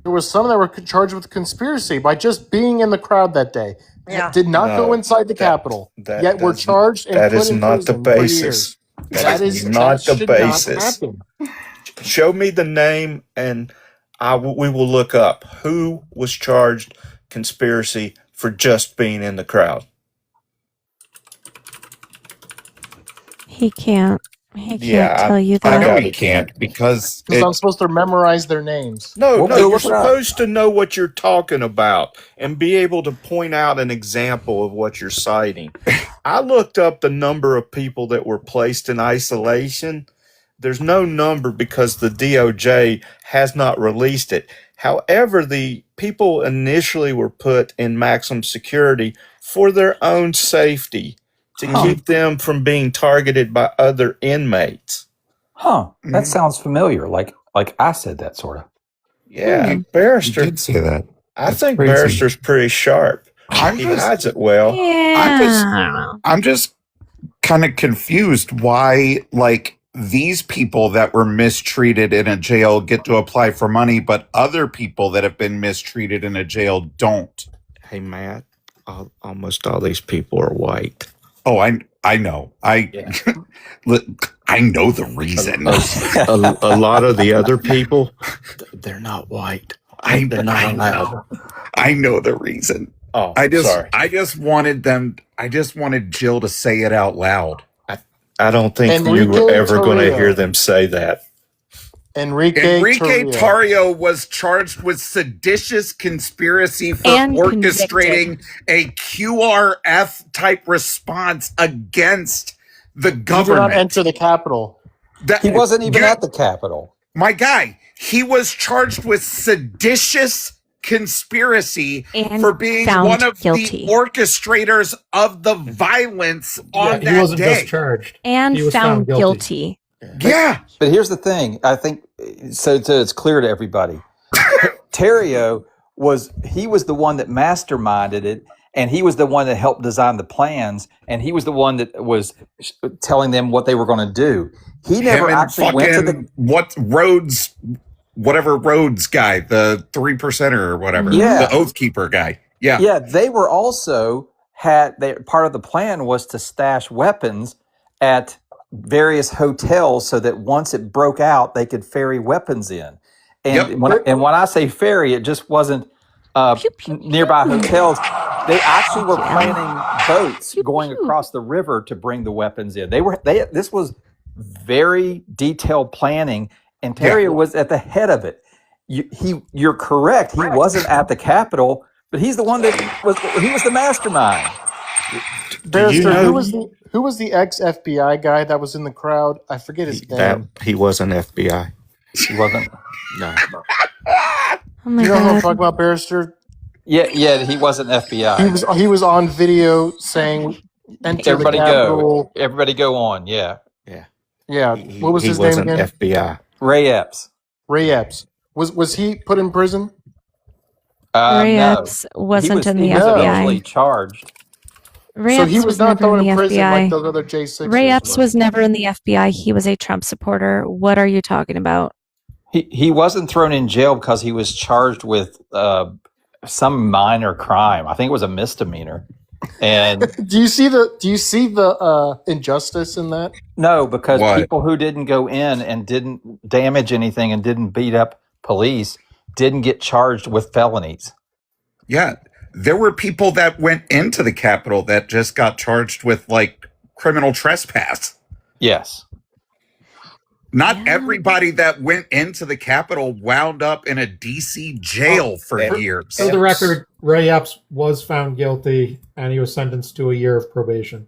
There was some that were charged with conspiracy by just being in the crowd that day. Yeah. Did not No, go inside the Capitol. that Yet were doesn't- charged and that put is in not the prison for basis. years. That is not that the should basis. Not happen. Show me the name, and we will look up who was charged conspiracy for just being in the crowd. He can't. He can't Yeah, tell you I that. know he can't because Because I'm supposed to memorize their names. No, Well, no, look you're it up. supposed to know what you're talking about and be able to point out an example of what you're citing. I looked up the number of people that were placed in isolation. There's no number because the DOJ has not released it. However, the people initially were put in maximum security for their own safety to keep them from being targeted by other inmates. Huh. That sounds familiar. Like I said that sort of. Yeah, You Barrister. did say that. I That's think crazy. Barrister's pretty sharp. I'm He just- hides it well. Yeah. I'm just kind of confused why, like, these people that were mistreated in a jail get to apply for money, but other people that have been mistreated in a jail don't. Hey, Matt, almost all these people are white. Oh, I know. I know the reason. A lot of the other people, they're not white. They're not I allowed. know. I know the reason. Oh, I sorry. just wanted Jill to say it out loud. I don't think Enrique you were ever going to Tarrio. hear them say that. Enrique Enrique Tarrio. Tarrio was charged with seditious conspiracy for And orchestrating a QRF type response against the He did not government. enter the Capitol. That- He wasn't even you- at the Capitol. My guy, he was charged with seditious conspiracy And for being found one of guilty. the orchestrators of the violence on he that wasn't day. just charged. And He was found found guilty. Yeah. But here's the thing. I think so it's clear to everybody. Terrio was the one that masterminded it, and he was the one that helped design the plans, and he was the one that was telling them what they were going to do. He never Him and actually went to the fucking whatever Rhodes guy, the 3%er or whatever, Yeah. the Oath Keeper guy. Yeah. Yeah, they were also part of the plan was to stash weapons at various hotels so that once it broke out, they could ferry weapons in. And when I say ferry, it just wasn't nearby hotels. They actually were planning boats going across the river to bring the weapons in. This was very detailed planning, and Terry was at the head of it. You're correct. He wasn't at the Capitol, but he's the one that was the mastermind. Barrister, who was the ex-FBI guy that was in the crowd? I forget his name. He wasn't FBI. He wasn't. No. Oh my You know what I'm God. talking about, Barrister? Yeah, he wasn't FBI. He was on video saying, "Enter Everybody the Capitol." go. Everybody go on. Yeah. Yeah. What was his name again? FBI. Ray Epps. Ray Epps. Was he put in prison? Ray No. Epps wasn't he in the was FBI. officially charged. Ray So Epps he was not never thrown in in the prison FBI. like those other J6s. Ray Epps was never in the FBI. He was a Trump supporter. What are you talking about? He wasn't thrown in jail because he was charged with some minor crime. I think it was a misdemeanor. And Do you see the injustice in that? no, because What? people who didn't go in and didn't damage anything and didn't beat up police didn't get charged with felonies. Yeah. There were people that went into the Capitol that just got charged with like criminal trespass. Yes. Not everybody that went into the Capitol wound up in a DC jail for years. For the record, Ray Epps was found guilty and he was sentenced to a year of probation.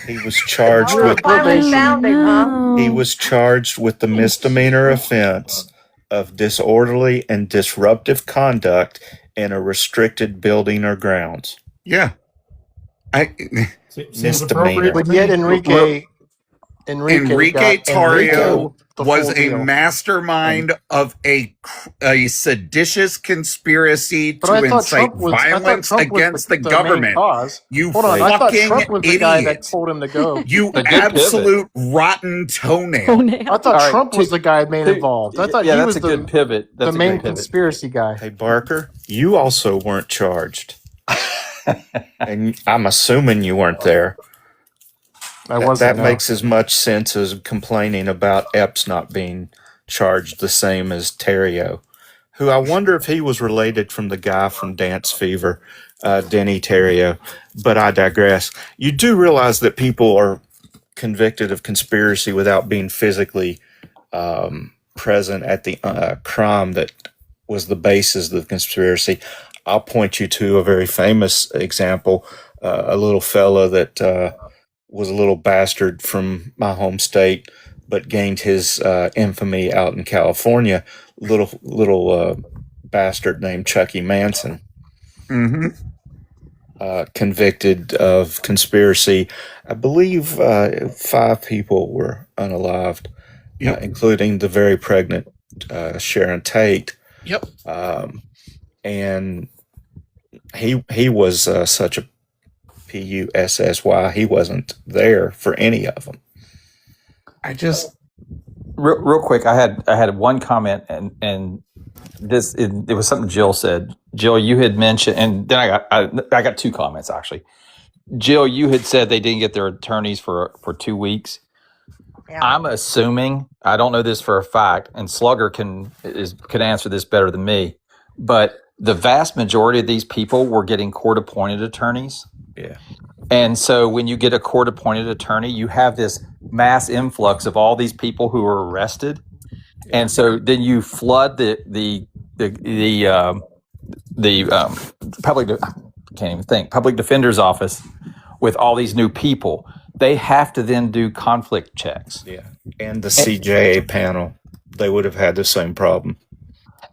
He was charged Oh, with finally found him, huh? he was charged with the misdemeanor offense of disorderly and disruptive conduct in a restricted building or grounds. Yeah. Seems appropriate. But yet Enrique Enrique got Tarrio the was full a deal. mastermind of a seditious conspiracy But I to thought incite Trump was violence Trump was against the the main government. cause. You Hold on, I thought fucking Trump was the guy that idiot. told him to go. You A good absolute rotten toenail. I thought All right, Trump was the guy main involved. I thought yeah, he that's was a good pivot. the That's a main good pivot. conspiracy guy. Hey, Barker, you also weren't charged. And I'm assuming you weren't there. I wasn't. That makes as much sense as complaining about Epps not being charged the same as Terrio, who I wonder if he was related from the guy from Dance Fever, Denny Terrio. But I digress. You do realize that people are convicted of conspiracy without being physically present at the crime that was the basis of the conspiracy. I'll point you to a very famous example, a little fella that was a little bastard from my home state, but gained his infamy out in California. Little bastard named Chucky Manson, convicted of conspiracy. I believe 5 people were unalived, including the very pregnant Sharon Tate. Yep. And he was such a PUSSY. He wasn't there for any of them. I just Real quick, I had one comment, and this it was something Jill said. Jill, you had mentioned, and then I got 2 comments actually. Jill, you had said they didn't get their attorneys for 2 weeks. Yeah. I'm assuming, I don't know this for a fact, and Slugger can answer this better than me, but the vast majority of these people were getting court-appointed attorneys. Yeah. And so when you get a court-appointed attorney, you have this mass influx of all these people who are arrested, and so then you flood the public defender's office with all these new people. They have to then do conflict checks. Yeah. And the CJA panel, they would have had the same problem.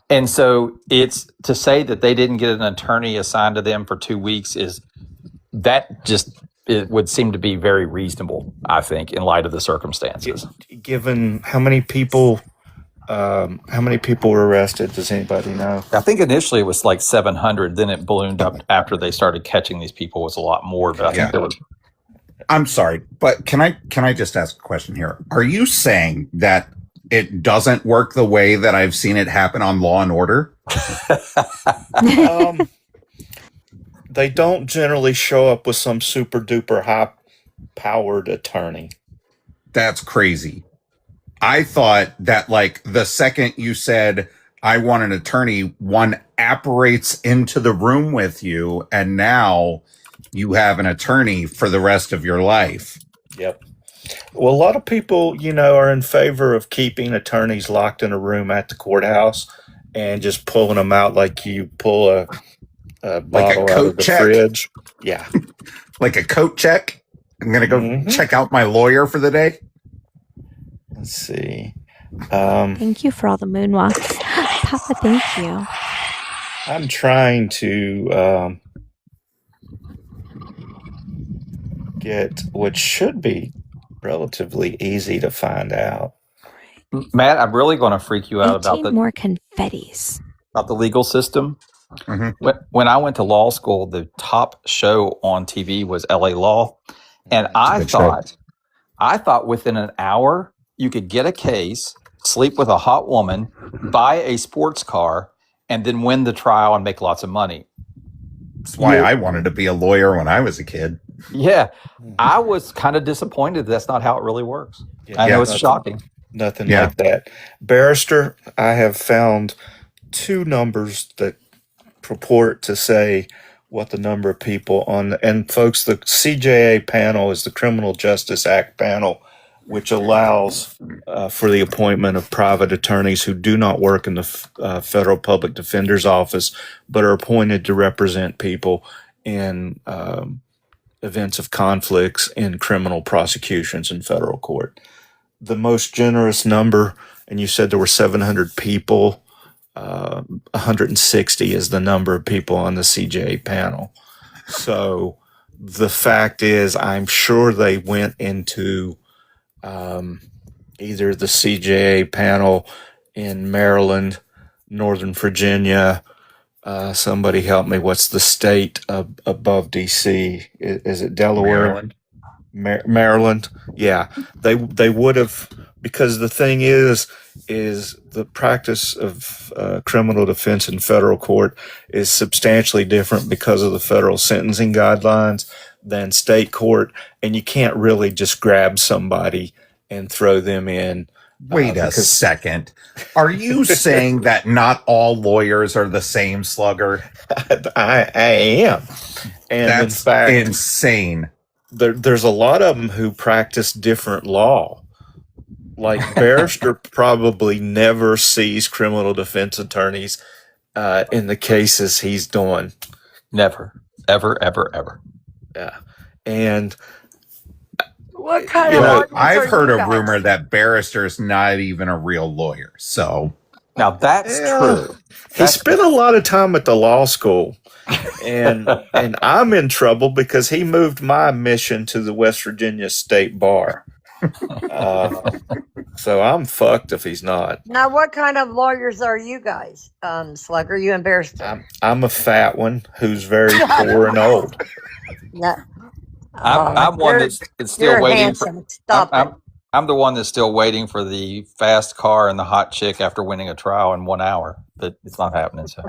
And so it's to say that they didn't get an attorney assigned to them for 2 weeks it would seem to be very reasonable, I think, in light of the circumstances. Given how many people How many people were arrested? Does anybody know? I think initially it was like 700. Then it ballooned up after they started catching these people. It was a lot more, but I think there was. I'm sorry, but can I just ask a question here? Are you saying that it doesn't work the way that I've seen it happen on Law and Order? They don't generally show up with some super duper high powered attorney. That's crazy. I thought that like the second you said, I want an attorney, one apparates into the room with you, and now you have an attorney for the rest of your life. Yep. Well, a lot of people, are in favor of keeping attorneys locked in a room at the courthouse and just pulling them out like you pull a bottle out of the fridge. Yeah. Like a coat check. I'm going to go check out my lawyer for the day. Let's see. Thank you for all the moonwalks. Papa, thank you. I'm trying to get what should be relatively easy to find out. Matt, I'm really going to freak you out 18 more confettis. about the legal system. When I went to law school, the top show on TV was LA Law, and I thought within an hour you could get a case, sleep with a hot woman, buy a sports car, and then win the trial and make lots of money. That's why I wanted to be a lawyer when I was a kid. Yeah, I was kind of disappointed that's not how it really works. I know it's shocking. Nothing like that. Barrister, I have found two numbers that purport to say what the number of people and folks, the CJA panel is the Criminal Justice Act panel, which allows for the appointment of private attorneys who do not work in the federal public defender's office, but are appointed to represent people in events of conflicts in criminal prosecutions in federal court. The most generous number, and you said there were 700 people, 160 is the number of people on the CJA panel. So the fact is, I'm sure they went into either the CJA panel in Maryland, Northern Virginia. Somebody help me. What's the state above DC? Is it Delaware? Maryland. Yeah, they would have, because the thing is the practice of criminal defense in federal court is substantially different because of the federal sentencing guidelines than state court, and you can't really just grab somebody and throw them in. Wait a second. Are you saying that not all lawyers are the same, Slugger? I am. And that's in fact, insane. There's a lot of them who practice different law. Like Barrister probably never sees criminal defense attorneys in the cases he's doing. Never, ever, ever, ever. Yeah. And what kind of I've heard a rumor that Barrister's not even a real lawyer. So now that's true. He spent a lot of time at the law school. And I'm in trouble because he moved my mission to the West Virginia State Bar. So I'm fucked if he's not. Now, what kind of lawyers are you guys, Slugger? You and Barrister? I'm a fat one who's very poor and old. No. I'm one that's still you're waiting. handsome. Stop it. I'm the one that's still waiting for the fast car and the hot chick after winning a trial in 1 hour, but it's not happening. So,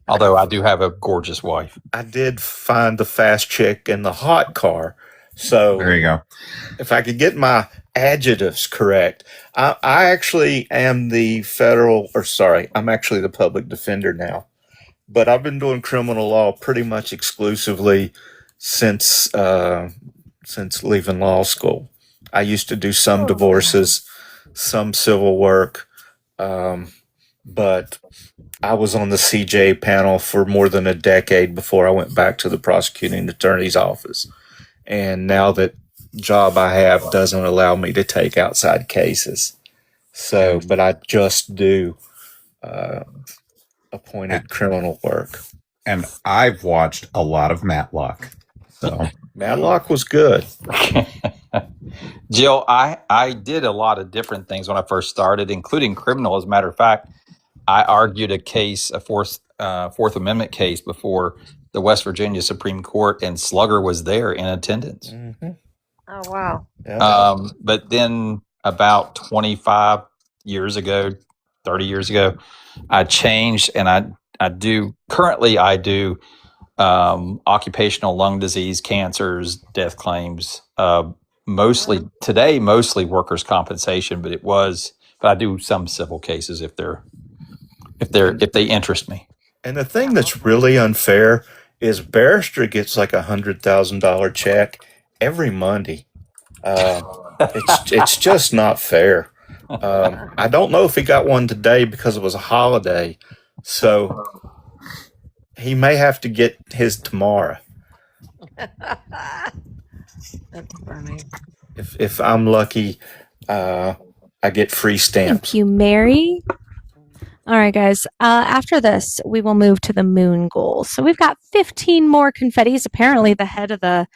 although I do have a gorgeous wife, I did find the fast chick and the hot car. So there you go. If I could get my adjectives correct, I actually am I'm actually the public defender now, but I've been doing criminal law pretty much exclusively since leaving law school. I used to do some divorces, some civil work, but I was on the CJ panel for more than a decade before I went back to the prosecuting attorney's office. And now that job I have doesn't allow me to take outside cases. So, but I just do appointed criminal work. And I've watched a lot of Matlock. So Matlock was good. Jill, I did a lot of different things when I first started, including criminal. As a matter of fact, I argued a case, a Fourth Amendment case, before the West Virginia Supreme Court, and Slugger was there in attendance. Mm-hmm. Oh wow. But then about 25 years ago, 30 years ago, I changed, and I do occupational lung disease, cancers, death claims, mostly workers' compensation, but I do some civil cases if they interest me. And the thing that's really unfair is Barrister gets like $100,000 check every Monday. It's just not fair. I don't know if he got one today because it was a holiday, so he may have to get his tomorrow. That's funny. If I'm lucky, I get free stamps. Thank you, Mary. All right, guys. After this, we will move to the moon goal. So we've got 15 more confettis. Apparently, the head of the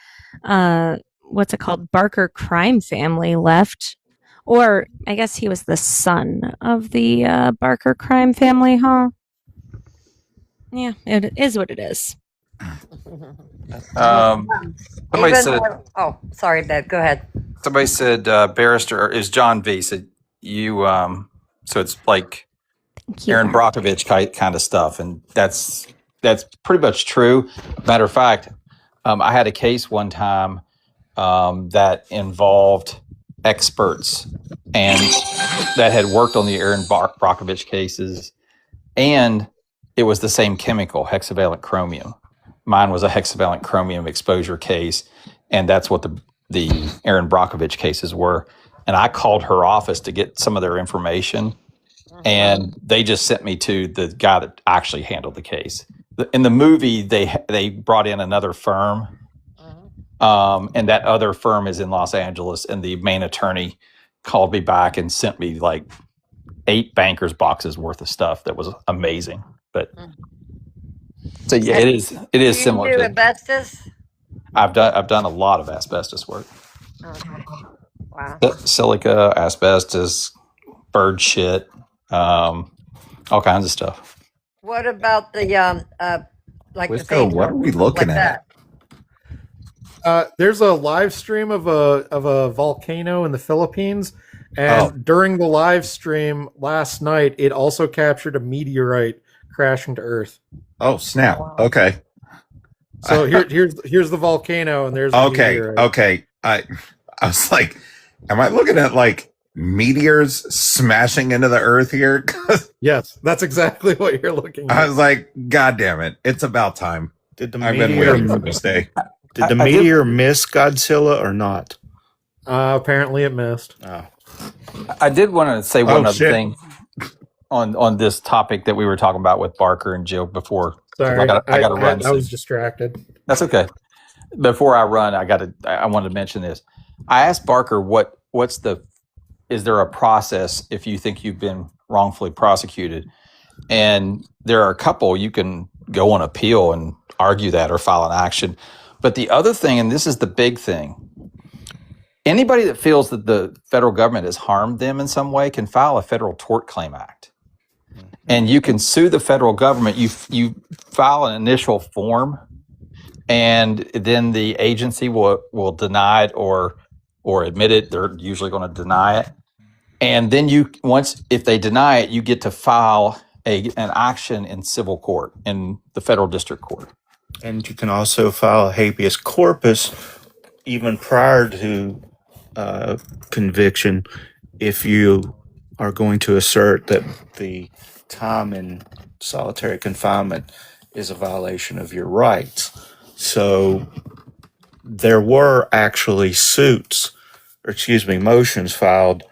what's it called, Barker crime family left, or I guess he was the son of the Barker crime family, huh? Yeah, it is what it is. Somebody said. Oh, sorry, Deb. Go ahead. Somebody said Barrister is John V. Said you. So it's like Aaron Brockovich kind of stuff, and that's pretty much true. Matter of fact, I had a case one time that involved experts and that had worked on the Aaron Brockovich cases, and it was the same chemical, hexavalent chromium. Mine was a hexavalent chromium exposure case, and that's what the Aaron Brockovich cases were. And I called her office to get some of their information, and they just sent me to the guy that actually handled the case. In the movie, they brought in another firm, and that other firm is in Los Angeles, and the main attorney called me back and sent me like 8 bankers boxes worth of stuff that was amazing. But so yeah, it is similar Do to asbestos? I've done a lot of asbestos work. Okay. Wow. Silica, asbestos, bird shit, all kinds of stuff. What about the like the Wisco, what are we looking like at? There's a live stream of a volcano in the Philippines, and during the live stream last night, it also captured a meteorite crashing to Earth. Oh snap! Okay. So here's the volcano, and there's the meteorite. Okay. I was like, am I looking at like meteors smashing into the Earth here? Yes, that's exactly what you're looking at. I was like, God damn it! It's about time. I've been meteor- waiting for this day. Did the meteor miss Godzilla or not? Apparently it missed. Oh. I did want to say one other shit. thing on this topic that we were talking about with Barker and Jill before. Sorry, I got to run. I was distracted. That's okay. Before I run, I wanted to mention this. I asked Barker is there a process if you think you've been wrongfully prosecuted? And there are a couple. You can go on appeal and argue that or file an action. But the other thing, and this is the big thing, anybody that feels that the federal government has harmed them in some way can file a Federal Tort Claim Act. And you can sue the federal government. You file an initial form, and then the agency will deny it or admit it. They're usually going to deny it. And then if they deny it, you get to file an action in civil court, in the federal district court. And you can also file habeas corpus even prior to conviction if you are going to assert that the time in solitary confinement is a violation of your rights. So there were actually motions filed,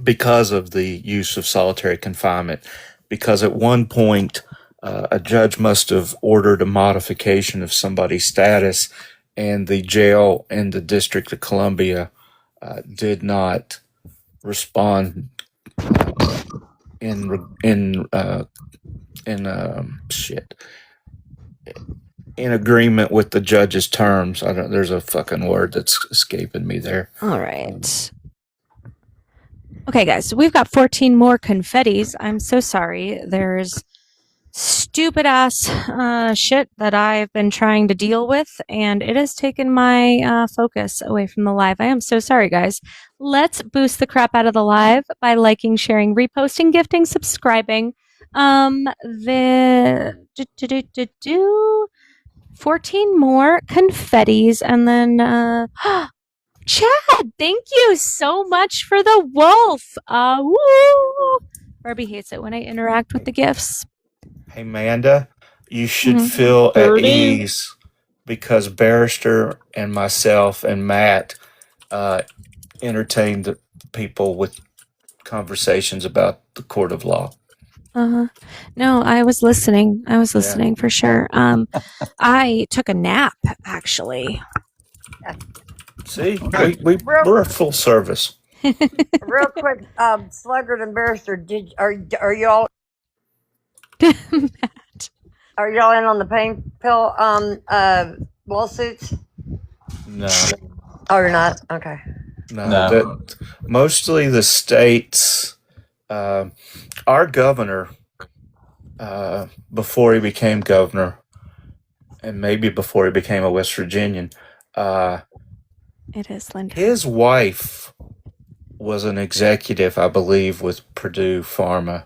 because of the use of solitary confinement. Because at one point, a judge must have ordered a modification of somebody's status, and the jail in the District of Columbia did not respond in agreement with the judge's terms. I don't. There's a fucking word that's escaping me there. All right. Okay, guys, so we've got 14 more confettis. I'm so sorry. There's stupid ass shit that I've been trying to deal with, and it has taken my focus away from the live. I am so sorry, guys. Let's boost the crap out of the live by liking, sharing, reposting, gifting, subscribing. The 14 more confettis, and then Chad, thank you so much for the wolf. Woo! Barbie hates it when I interact with the gifts. Hey, Amanda, you should Mhm. feel at 30. ease because Barrister and myself and Matt entertained the people with conversations about the court of law. No, I was listening. I was Yeah. listening for sure. I took a nap actually. See, we're a full service. Real quick, Sluggard and Barrister, are y'all are y'all in on the pain pill lawsuits? No, Oh, you're not. Okay. no. No. That mostly the states. Our governor, before he became governor, and maybe before he became a West Virginian, It is Linda. his wife was an executive, I believe, with Purdue Pharma,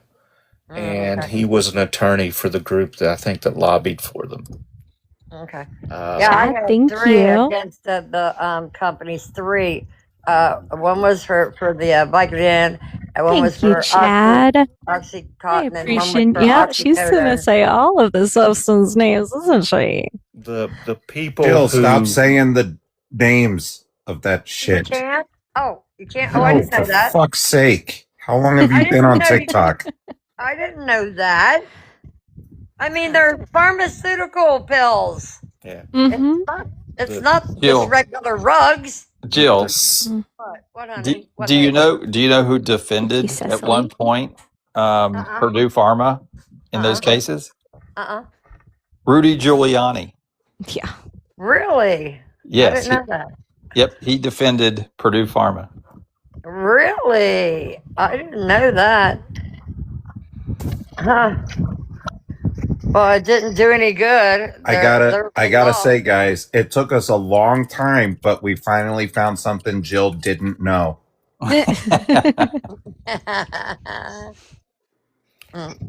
and he was an attorney for the group that I think that lobbied for them. Okay. Uh, Yeah, I Chad, had thank 3 you. against the companies. 3. One was for the Vicodin, and one was Thank you, for Chad. I Oxycontin, and one was appreciate. for Yeah, she's gonna oxycodone. say all of the substance names, isn't she? the people Jill, who stop saying the names of that You shit. can't? Oh, you can't? Oh, I No, didn't know for that. fuck's sake. How long have I you been didn't on know you. TikTok? I didn't know that. I mean, they're pharmaceutical pills. yeah It's the not just Jill, regular rugs. Jill, this What, do, honey? What, do you baby? know who Thank you, defended at one Cecily. point Uh-uh. Purdue Pharma in those Uh-uh. cases? Uh-uh. Rudy Giuliani. Yeah. Really? I Yes. didn't know that. Yep. He defended Purdue Pharma. Really? I didn't know that. Huh. Well, it didn't do any good. I They're gotta lost. say, guys, it took us a long time, but we finally found something Jill didn't know.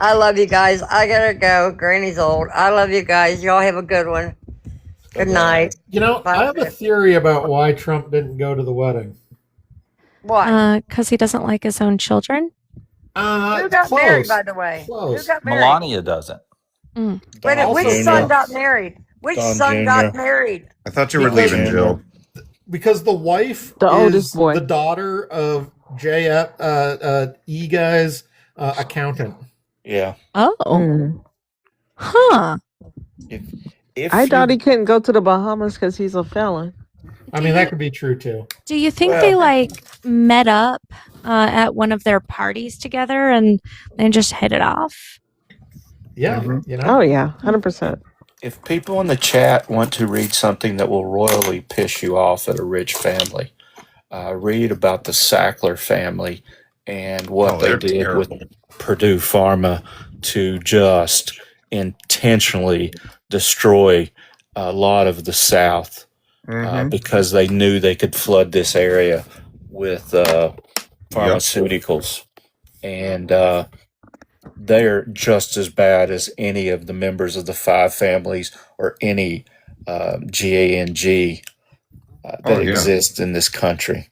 I love you guys. I gotta go. Granny's old. I love you guys. Y'all have a good one. Good night. You know, Bye. I have a theory about why Trump didn't go to the wedding. What? Because he doesn't like his own children. Who got married, by the way? Close. Who got married? Melania doesn't. Mm. Wait, Don which Jr. son got married? Which Don son got Jr. married? I thought you were Because- leaving, Jill. Because the wife The is oldest boy. the daughter of E guy's accountant. yeah. Oh. Mm. Huh. If I thought you- he couldn't go to the Bahamas because he's a felon. I mean, that could be true too. Do you think Well- they like met up at one of their parties together and just hit it off? Yeah, Mhm. you know. Oh yeah, 100%. If people in the chat want to read something that will royally piss you off at a rich family, read about the Sackler family and what Oh, they they're did terrible. with Purdue Pharma to just intentionally destroy a lot of the South Mhm. because they knew they could flood this area with pharmaceuticals. And they're just as bad as any of the members of the five families or any GANG that Oh, yeah. exists in this country.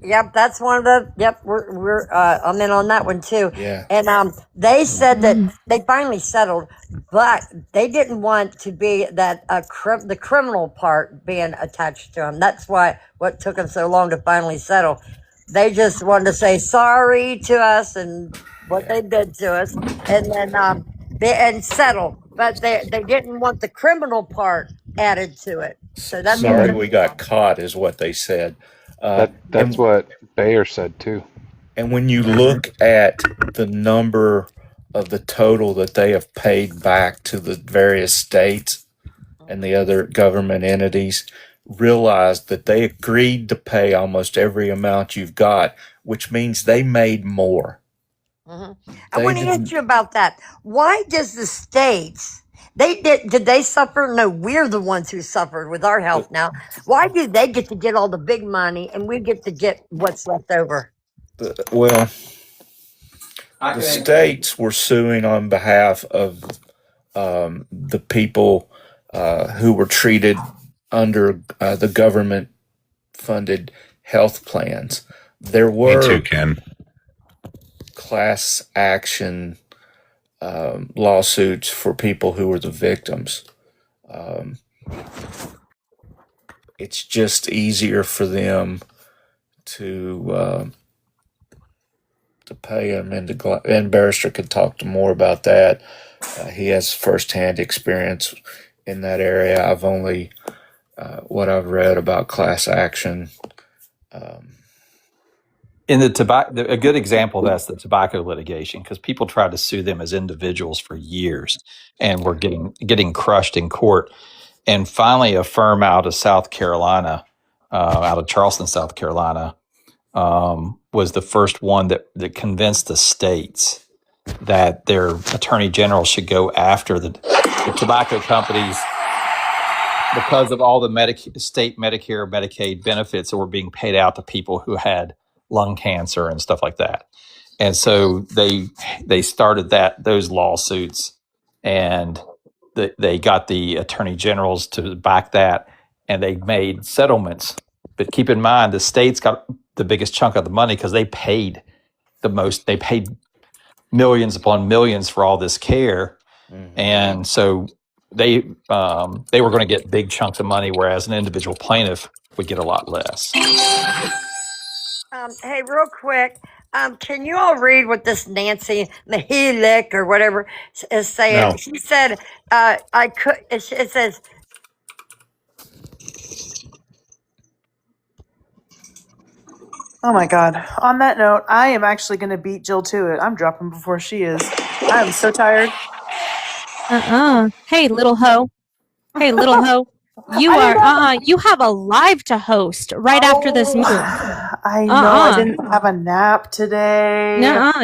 Yep, that's one of the. Yep, we're I'm in on that one too. Yeah. And they said that they finally settled, but they didn't want to be that the criminal part being attached to them. That's what took them so long to finally settle. They just wanted to say sorry to us and what they did to us, and then settle. But they didn't want the criminal part added to it. So that's Sorry we got caught is what they said. That's what Bayer said too. And when you look at the number of the total that they have paid back to the various states, and the other government entities realized that they agreed to pay almost every amount you've got, which means they made more. I They want to ask didn't. you about that. Why does the states did they suffer? No, we're the ones who suffered with our health now. Why do they get to get all the big money and we get to get what's left over? Well, the states were suing on behalf of the people who were treated under the government-funded health plans. There Me too, were Ken. class action lawsuits for people who were the victims. It's just easier for them to pay them, and Barrister could talk to more about that. He has firsthand experience in that area. I've only what I've read about class action. In the tobacco, a good example of that's the tobacco litigation, because people tried to sue them as individuals for years and were getting crushed in court. And finally, a firm out of South Carolina, out of Charleston, South Carolina, was the first one that convinced the states that their attorney general should go after the tobacco companies because of all the state Medicare, Medicaid benefits that were being paid out to people who had lung cancer and stuff like that. And so they started those lawsuits, and they got the attorney generals to back that, and they made settlements. But keep in mind, the states got the biggest chunk of the money because they paid the most. They paid millions upon millions for all this care, and so they were going to get big chunks of money, whereas an individual plaintiff would get a lot less. Hey, real quick, can you all read what this Nancy Mahalik or whatever is saying? No. She said, it says, Oh my God. On that note, I am actually going to beat Jill to it. I'm dropping before she is. I am so tired. Hey, little hoe. Hey, little hoe. You have a live to host right after this moon. I know I didn't have a nap today.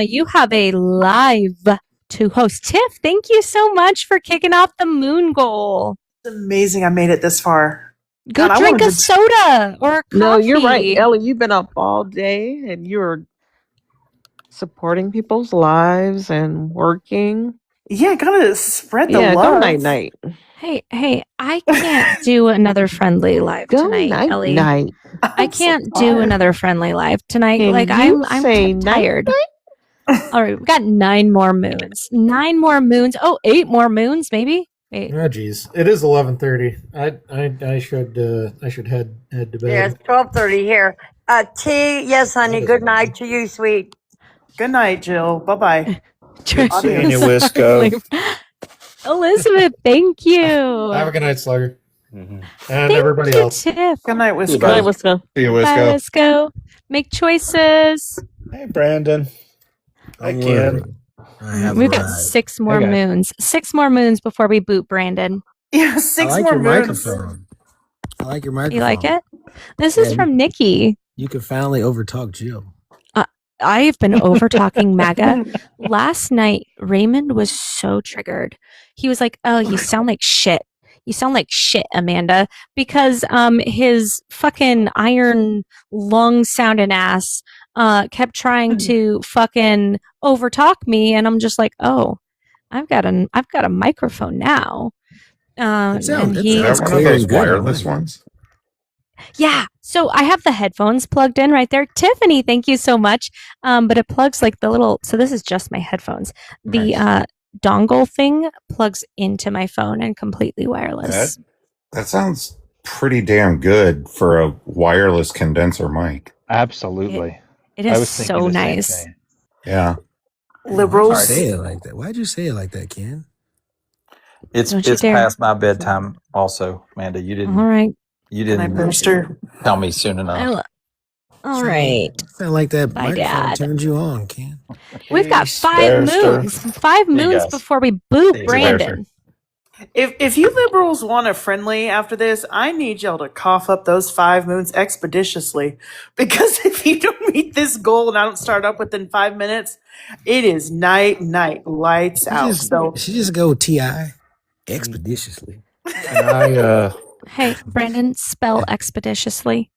You have a live to host. Tiff, thank you so much for kicking off the moon goal. It's amazing I made it this far. Go God, I drink wanted a to- soda or a coffee. No, you're right, Ellie. You've been up all day and you're supporting people's lives and working. Yeah, gotta spread the Yeah, love. go night night. Hey, I can't do another friendly live Go tonight, night Ellie. night. I can't do tired. another friendly live tonight. Can Like you I'm say tired. All right, we've got 9 more moons. 9 more moons. Oh, 8 more moons, maybe. Wait. Oh, geez, it is 11:30. I should head to bed. yeah, it's 12:30 here. T, yes, honey, good night to you, sweet. Good night, Jill. Bye-bye. Good seeing you, Wisco. Elizabeth, thank you. Have a good night, Slugger, and Thank everybody you, else. Tiff. Good night, Wisco. Good night, Wisco. See you, Bye, Wisco. Wisco. Make choices. Hey, Brandon. Hi, Don't Ken. worry. We've got 6 more Hey, guys. moons. 6 more moons before we boot Brandon. Yeah, I 6 like more your moons. microphone. I like your microphone. You like it? This is Yeah, from Nikki. You can finally overtalk Jill. I've been over talking MAGA. Last night, Raymond was so triggered. He was like, "Oh, you sound like shit. You sound like shit, Amanda," because his fucking iron lung sounding ass kept trying to fucking overtalk me, and I'm just like, "Oh, I've got a microphone now." It sounds and he, Is that one of clear those and good, I wireless like it. ones? yeah. So I have the headphones plugged in right there. Tiffany, thank you so much. But it plugs like the little. So this is just my headphones. The dongle thing plugs into my phone and completely wireless. That sounds pretty damn good for a wireless condenser mic. Absolutely. It I is was thinking so the same nice. thing. Yeah. Why'd you Liberals. say it like that? Why'd you say it like that, Ken? It's Don't you dare. past my bedtime. Also, Amanda, you All right. Good night, Brewster. tell me soon enough. All right. Sound like that Bye, microphone Dad. turned you on, Ken. We've got 5 Barrister. moons. 5 Hey, moons guys. before we boot Hey, Brandon. If you liberals want a friendly after this, I need y'all to cough up those 5 moons expeditiously. Because if you don't meet this goal and I don't start up within 5 minutes, it is night, lights out. So She just go TI expeditiously. Can I Hey, Brandon, spell expeditiously.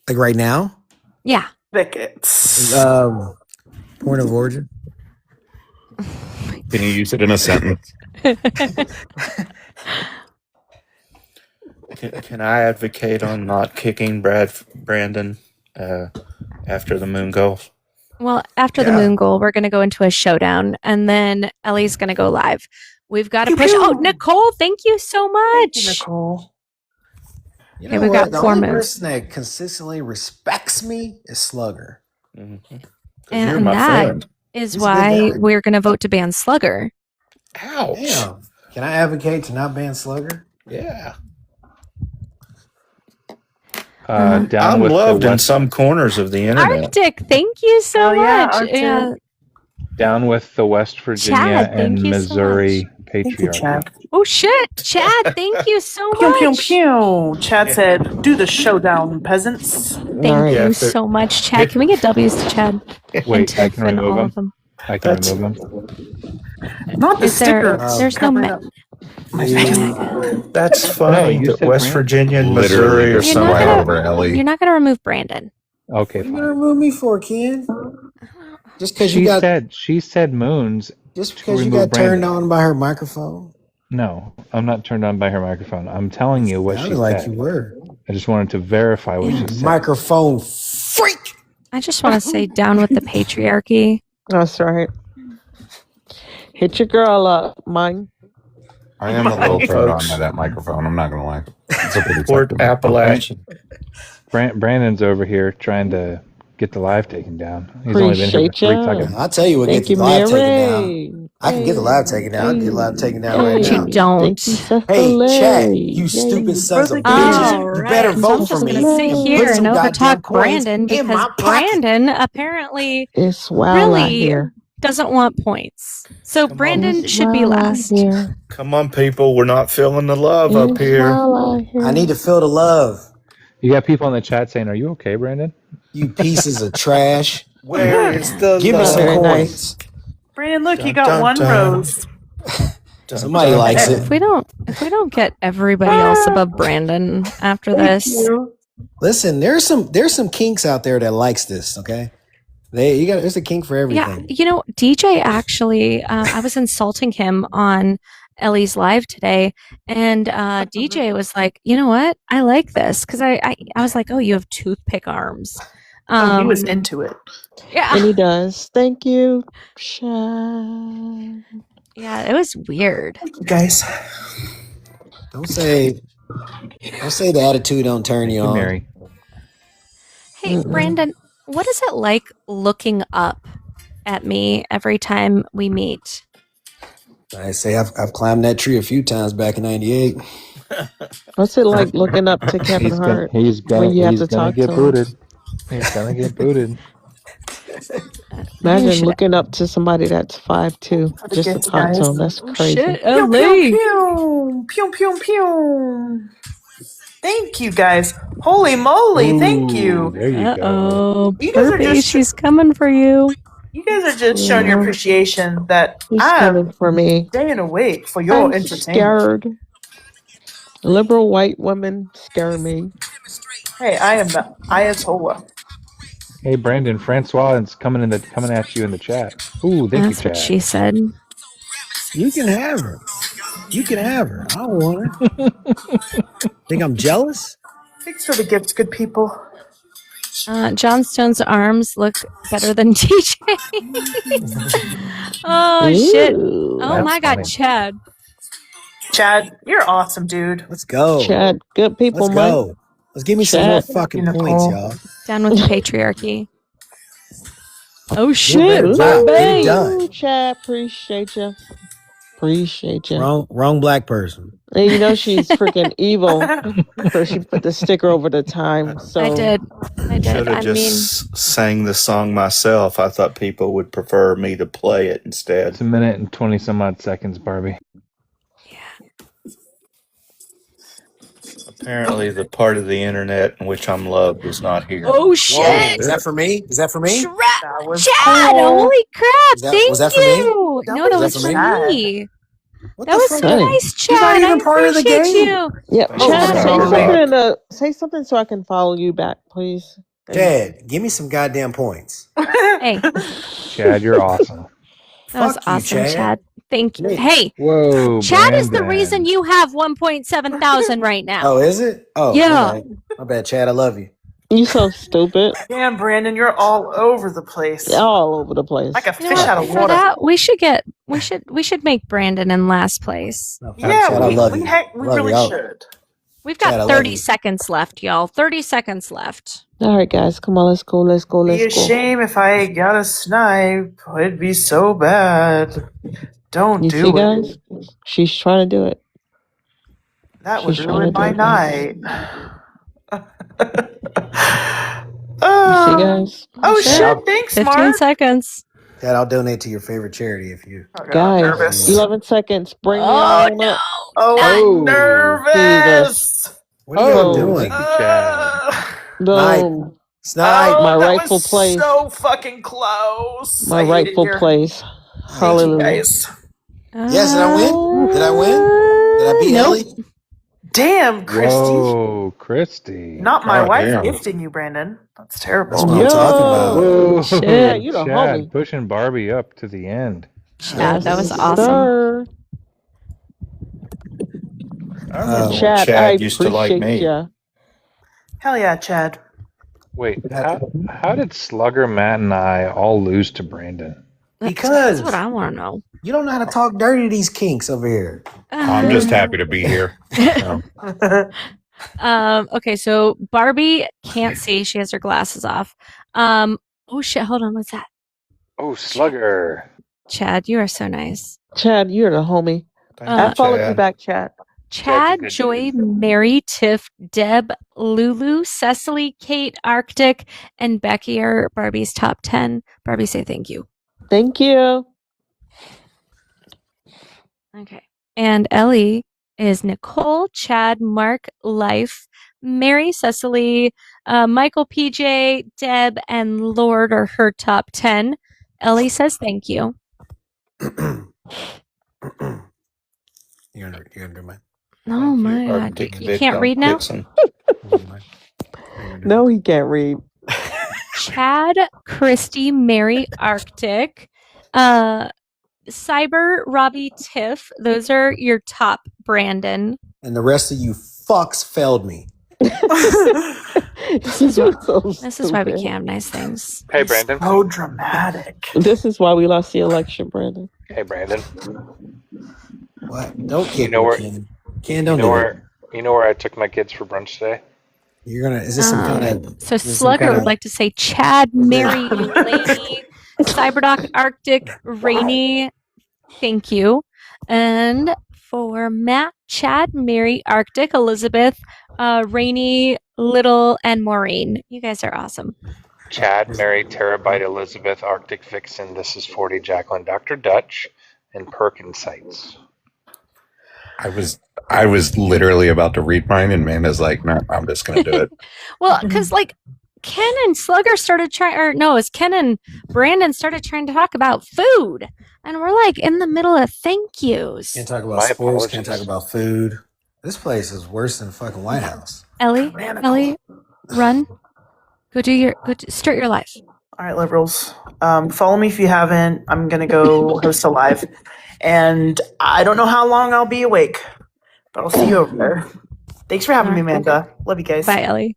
Like right now? Yeah. thickets. Point of origin. Can you use it in a sentence? Can I advocate on not kicking Brandon after the moon goal? Well, after the moon goal, we're going to go into a showdown, and then Ellie's going to go live. We've got to push. Oh, Nicole, thank you so much. Thank you, Nicole. You Okay, know we've what? got The 4 only moves. person that consistently respects me is Slugger. Mm-hmm. And that is why we're going to vote to ban Slugger. Ouch. Damn. Can I advocate to not ban Slugger? Yeah. down I'm with loved the in West, some corners of the internet. Arctic, thank you so yeah, much. Arctic. Yeah. down with the West Virginia Chad, and thank you so Missouri Thank you, patriarchy. Chad. Oh, shit. Chad, thank you so Pew, pew, much. pew. Chad said, do the showdown, peasants. Thank you so much, Chad. Can we get W's to Chad? Wait, I can And remove all them. of them. I can remove them. Not the Is there, sticker. there's no covering ma- up my face. That's funny. you that said West Brandon. Virginia and Literally, Missouri or there's You're some not right gonna- over Ellie. You're not going to remove Brandon. Okay, What you fine. gonna remove me for, Ken? Just because She said moons. just to because you remove got turned Brandon. on by her microphone? No, I'm not turned on by her microphone. I'm telling you what she Sounded like said. you were. I just wanted to verify what she said. Microphone freak. I just want to say down with the patriarchy. That's right. Hit your girl up, mine. I am a little turned on by that microphone. I'm not gonna lie. It's a pretty Port effective Appalachian. Brandon's over here trying to get the live taken down. He's only been here for 3 Appreciate ya. seconds. I'll tell you what Thank gets you, the live taken Mary. down. I can get the live taken down. I can get the live taken down right But you now. don't. Hey, chat, you stupid sons of bitches. You better So I'm vote for just me. going to sit and here put and some goddamn overtalk coins Brandon in because my pocket. Brandon apparently It's wild out really here. doesn't want points. So Brandon should be last. Come on, people. We're not feeling the love up here. I need to feel the love. You got people in the chat saying, "Are you okay, Brandon?" You pieces of trash. Where is the Give me love? some Very coins. Brandon, look, you Dun, got dun, one dun. rose. Somebody likes it. If we don't get everybody else above Brandon after this, Listen, there's some kinks out there that likes this. Okay, there's a kink for yeah, everything. you know, DJ actually, I was insulting him on Ellie's live today, and DJ was like, "You know what? I like this," because I was like, "Oh, you have toothpick arms." He was into it. Yeah, And he does. Thank you, Chad. yeah, it was weird. Guys. Don't say the attitude don't turn you Hey, on. Mary. Hey, Brandon, what is it like looking up at me every time we meet? I say I've climbed that tree a few times back in '98. What's it like looking up to Kevin Hart when you have to talk get to him? booted. He's gonna get booted. Imagine looking up to somebody that's 5'2", just to talk to him. That's crazy. Shit, Pew, LA. pew, pew. Pew, pew, pew. Thank you, guys. Holy moly, thank you. There you go. Uh-oh, You guys are Burpee, just- she's coming for you. You guys are just showing your appreciation that He's I'm coming for me. staying awake for your I'm entertainment. scared. Liberal white women scare me. Hey, I am the Ayatollah. Hey, Brandon, Francois is coming at you in the chat. Ooh, thank That's you, what chat. she said. You can have her. You can have her. I don't want her. Think I'm jealous? Thanks for the gifts, good people. John Stone's arms look better than DJ. Oh, shit. Ooh. Oh, That's my God, funny. Chad. Chad, you're awesome, dude. Let's go. Chad, good people, Let's man. go. Let's give me some more Chad. fucking Nicole. points, y'all. Down with the patriarchy. Oh, You shit. better vote. Get it Bang, done. Chad, appreciate you. Appreciate you. Wrong black person. And you know she's freaking evil. So she put the sticker over the time. So I did. Should have I just sang the song myself. I thought people would prefer me to play it instead. It's a minute and 20 some odd seconds, Barbie. Apparently, the part of the internet in which I'm loved was not here. Oh shit! Whoa, is that for me? Is that for me? That was Chad, cool. holy crap! Thank was that for me? you. No, that was Was for that for me. What That the was fuck? so nice, He's not Chad. I even part of the appreciate game. you. Yep. Oh, Chad, say sorry. something say something so I can follow you back, please. Chad, give me some goddamn points. Hey, Chad, you're awesome. that was Fuck you, awesome, Chad. Chad. Thank you. Nick. Hey, Whoa, Chad is the Brandon. reason you have 1.7 thousand right now. Oh, is it? Oh, Yeah. all right. My bad, Chad. I love you. You so stupid. Damn, Brandon, you're all over the place. All over the place. Like a You know fish what? out of For water. that, we should make Brandon in last place. No, Yeah, Chad, I we, love we, you. ha- we Love really you. should. We've Chad, I got love 30 you. seconds left, y'all. 30 seconds left. All right, guys, come on, let's go. Be a Let's go. shame if I got a snipe. It'd be so bad. Don't You do see, it. guys? She's trying to do it. That would She's trying to ruin do my it, guys. night. You see, guys? Oh Chad, shit! Thanks, 15 Mark. seconds. Chad, I'll donate to your favorite charity if you. Okay, I'm Guys, nervous. 11 seconds. Bring me Oh, on no. up. Oh, Oh, I'm nervous. What are y'all Oh. doing? Thank you, Chad. Boom. Snipe. My that rightful was place. so fucking close. My I hate it rightful here. place. Thank you, Hallelujah. guys. Yes, did I win? Did I win? Did I beat Nope. Ellie? Damn, Christy. Whoa, Christy. Not my God wife damn. gifting you, Brandon. That's terrible. That's what I'm talking about. Whoa, Chad, you the Chad, homie. pushing Barbie up to the end. Chad, that was Yes, awesome. sir. I remember when Chad, I Chad used to like appreciate me. ya. Hell yeah, Chad. Wait, how did Slugger, Matt, and I all lose to Brandon? Because That's what I want to know. you don't know how to talk dirty to these kinks over here. I'm just happy to be here. Okay, so Barbie can't see. She has her glasses off. Oh shit, hold on, what's that? Oh, Slugger. Chad, you are so nice. Chad, you're the homie. Thank I you, followed you Chad. back, Chad. Chad, good Joy, Mary, Tiff, Deb, Lulu, Cecily, Kate, Arctic, and Becky are Barbie's top 10. Barbie, say thank you. Thank you. Okay. And Ellie is Nicole, Chad, Mark, Life, Mary, Cecily, Michael, PJ, Deb, and Lord are her top 10. Ellie says thank you. You're gonna do mine. Oh my Or god. Dick You Vic can't on read now? Dixon. No, he can't read. Chad, Christy, Mary, Arctic, Cyber, Robbie, Tiff. Those are your top, Brandon. And the rest of you fucks failed me. This is what's so This is why we stupid. can't have nice things. Hey, Brandon. So dramatic. This is why we lost the election, Brandon. Hey, Brandon. What? Don't You kick know me, where? Ken. You Ken, don't know do it. where? You know where I took my kids for brunch today? You're gonna. Is this some kind of? So Slugger would like to say Chad, Mary, Laney, Cyberdoc, Arctic, Rainy. Thank you. And for Matt, Chad, Mary, Arctic, Elizabeth, Rainy, Little, and Maureen. You guys are awesome. Chad, Mary, Terabyte, Elizabeth, Arctic Vixen, This is 40, Jacqueline, Dr. Dutch, and Perkins Sites. I was literally about to read mine, and Amanda's like, "No, I'm just gonna do it." Well, because like Ken and Slugger started trying, or no, it's Ken and Brandon started trying to talk about food, and we're like in the middle of thank yous. Can't talk about My sports. Can't apologies. talk about food. This place is worse than fucking White House. Ellie, run, start your life. All right, liberals. Follow me if you haven't. I'm gonna go host a live, and I don't know how long I'll be awake, but I'll see you over there. Thanks for having me, Amanda. Love you guys. Bye, Ellie.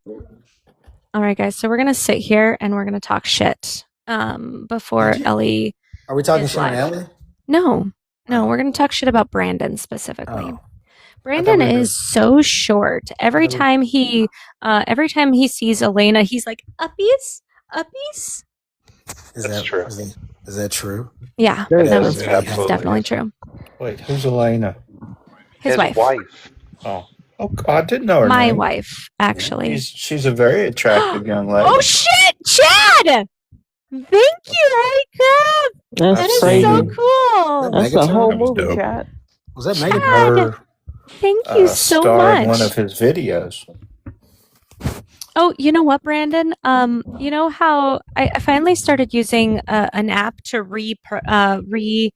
All right, guys. So we're gonna sit here and we're gonna talk shit. Before Ellie. Are we talking is shit on live. Ellie? No, we're gonna talk shit about Brandon specifically. Oh. Brandon we were is so short. Every time he sees Elena, he's like, uppies. Is That's true. Is that true? Yeah, That that is was absolutely that's definitely true. Wait, who's Elena? His wife. Oh, I didn't know her My name. wife, actually. She's a very attractive young lady. Oh shit, Chad! Thank you, Jacob. That's That is crazy. so cool. That's a whole movie, chat. Was that Chad, Her thank you so star in much. one of his videos. Oh, you know what, Brandon? You know how I finally started using an app to repost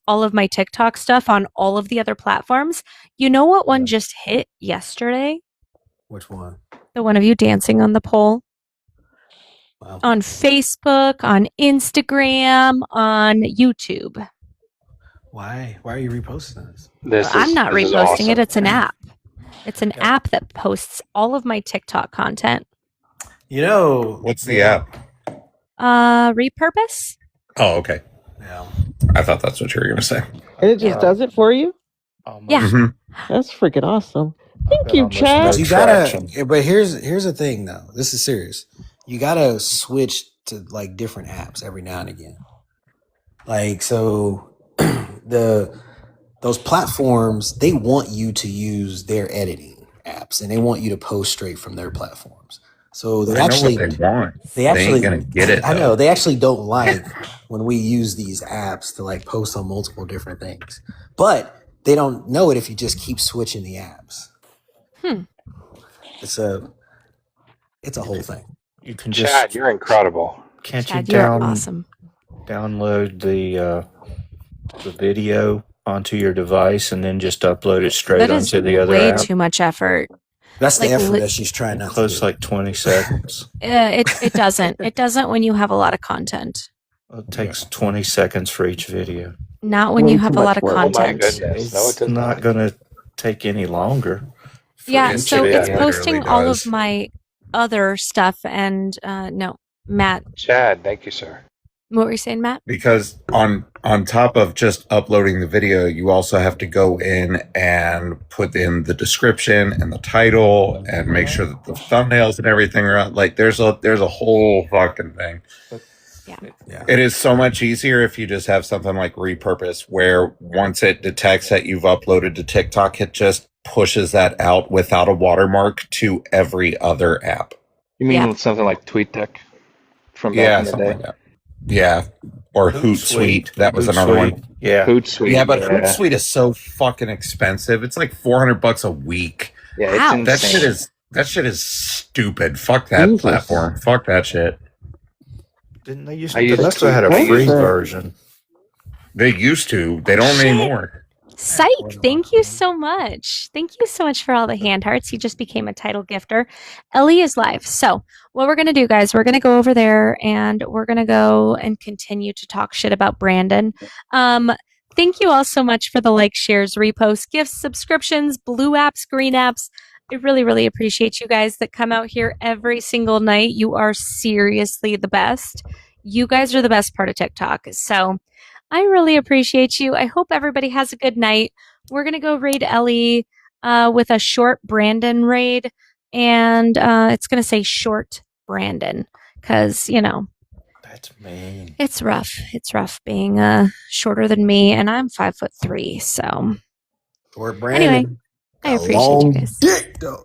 all of my TikTok stuff on all of the other platforms. You know what one just hit yesterday? Which one? The one of you dancing on the pole. Wow. On Facebook, on Instagram, on YouTube. Why? Why are you reposting this? I'm not this is reposting awesome. it. It's an app. It's an app that posts all of my TikTok content. You know, What's the app? Repurpose? Oh, okay. Yeah. I thought that's what you were going to say. And it just does it for you? Yeah. Mhm. That's freaking awesome. Thank you, But Chad. you gotta. But here's the thing, though. This is serious. You gotta switch to like different apps every now and again. Like so, those platforms, they want you to use their editing apps, and they want you to post straight from their platforms. So I they know actually what they want. they actually ain't going to get it. I though. know they actually don't like when we use these apps to like post on multiple different things, but they don't know it if you just keep switching the apps. It's a whole thing. You can Chad, you're incredible. Can't Chad, you you're down, awesome. download the video onto your device and then just upload it straight That is onto the other way app? too much effort. That's the Like, effort li- that she's trying not to Close do. like 20 seconds. It doesn't. It doesn't when you have a lot of content. It takes 20 seconds for each video. Not when you Way have too a much lot of work. Oh my content. goodness. No, it It's does not not. going to take any longer. Yeah, each so video. it's It posting literally all does. of my other stuff and no, Matt, Chad, thank you, sir. what were you saying, Matt? Because on top of just uploading the video, you also have to go in and put in the description and the title and make sure that the thumbnails and everything are out. Like there's a whole fucking thing. Yeah. It is so much easier if you just have something like Repurpose, where once it detects that you've uploaded to TikTok, it just pushes that out without a watermark to every other app. You mean Yeah. something like TweetDeck from back Yeah, in the something day? like that. Yeah. Or Hootsuite. That was another one. Yeah. Hootsuite. Yeah, but yeah. Hootsuite is so fucking expensive. It's like $400 a week. Yeah, it's Wow. insane. That shit is stupid. Fuck that Jesus. platform. Fuck that shit. Didn't they used I to, use they must have had a Tweet- free Sure. version? They used to. They don't Shit. anymore. Psych, thank you so much. Thank you so much for all the hand hearts. He just became a title gifter. Ellie is live. So, what we're going to do, guys, we're going to go over there and we're going to go and continue to talk shit about Brandon. Thank you all so much for the like, shares, reposts, gifts, subscriptions, blue apps, green apps. I really, really appreciate you guys that come out here every single night. You are seriously the best. You guys are the best part of TikTok. So, I really appreciate you. I hope everybody has a good night. We're going to go raid Ellie with a short Brandon raid. And it's going to say short Brandon because, you know, That's mean. it's rough. It's rough being shorter than me. And I'm 5'3". So Or Brandon. anyway, I A appreciate you long guys. dick, though.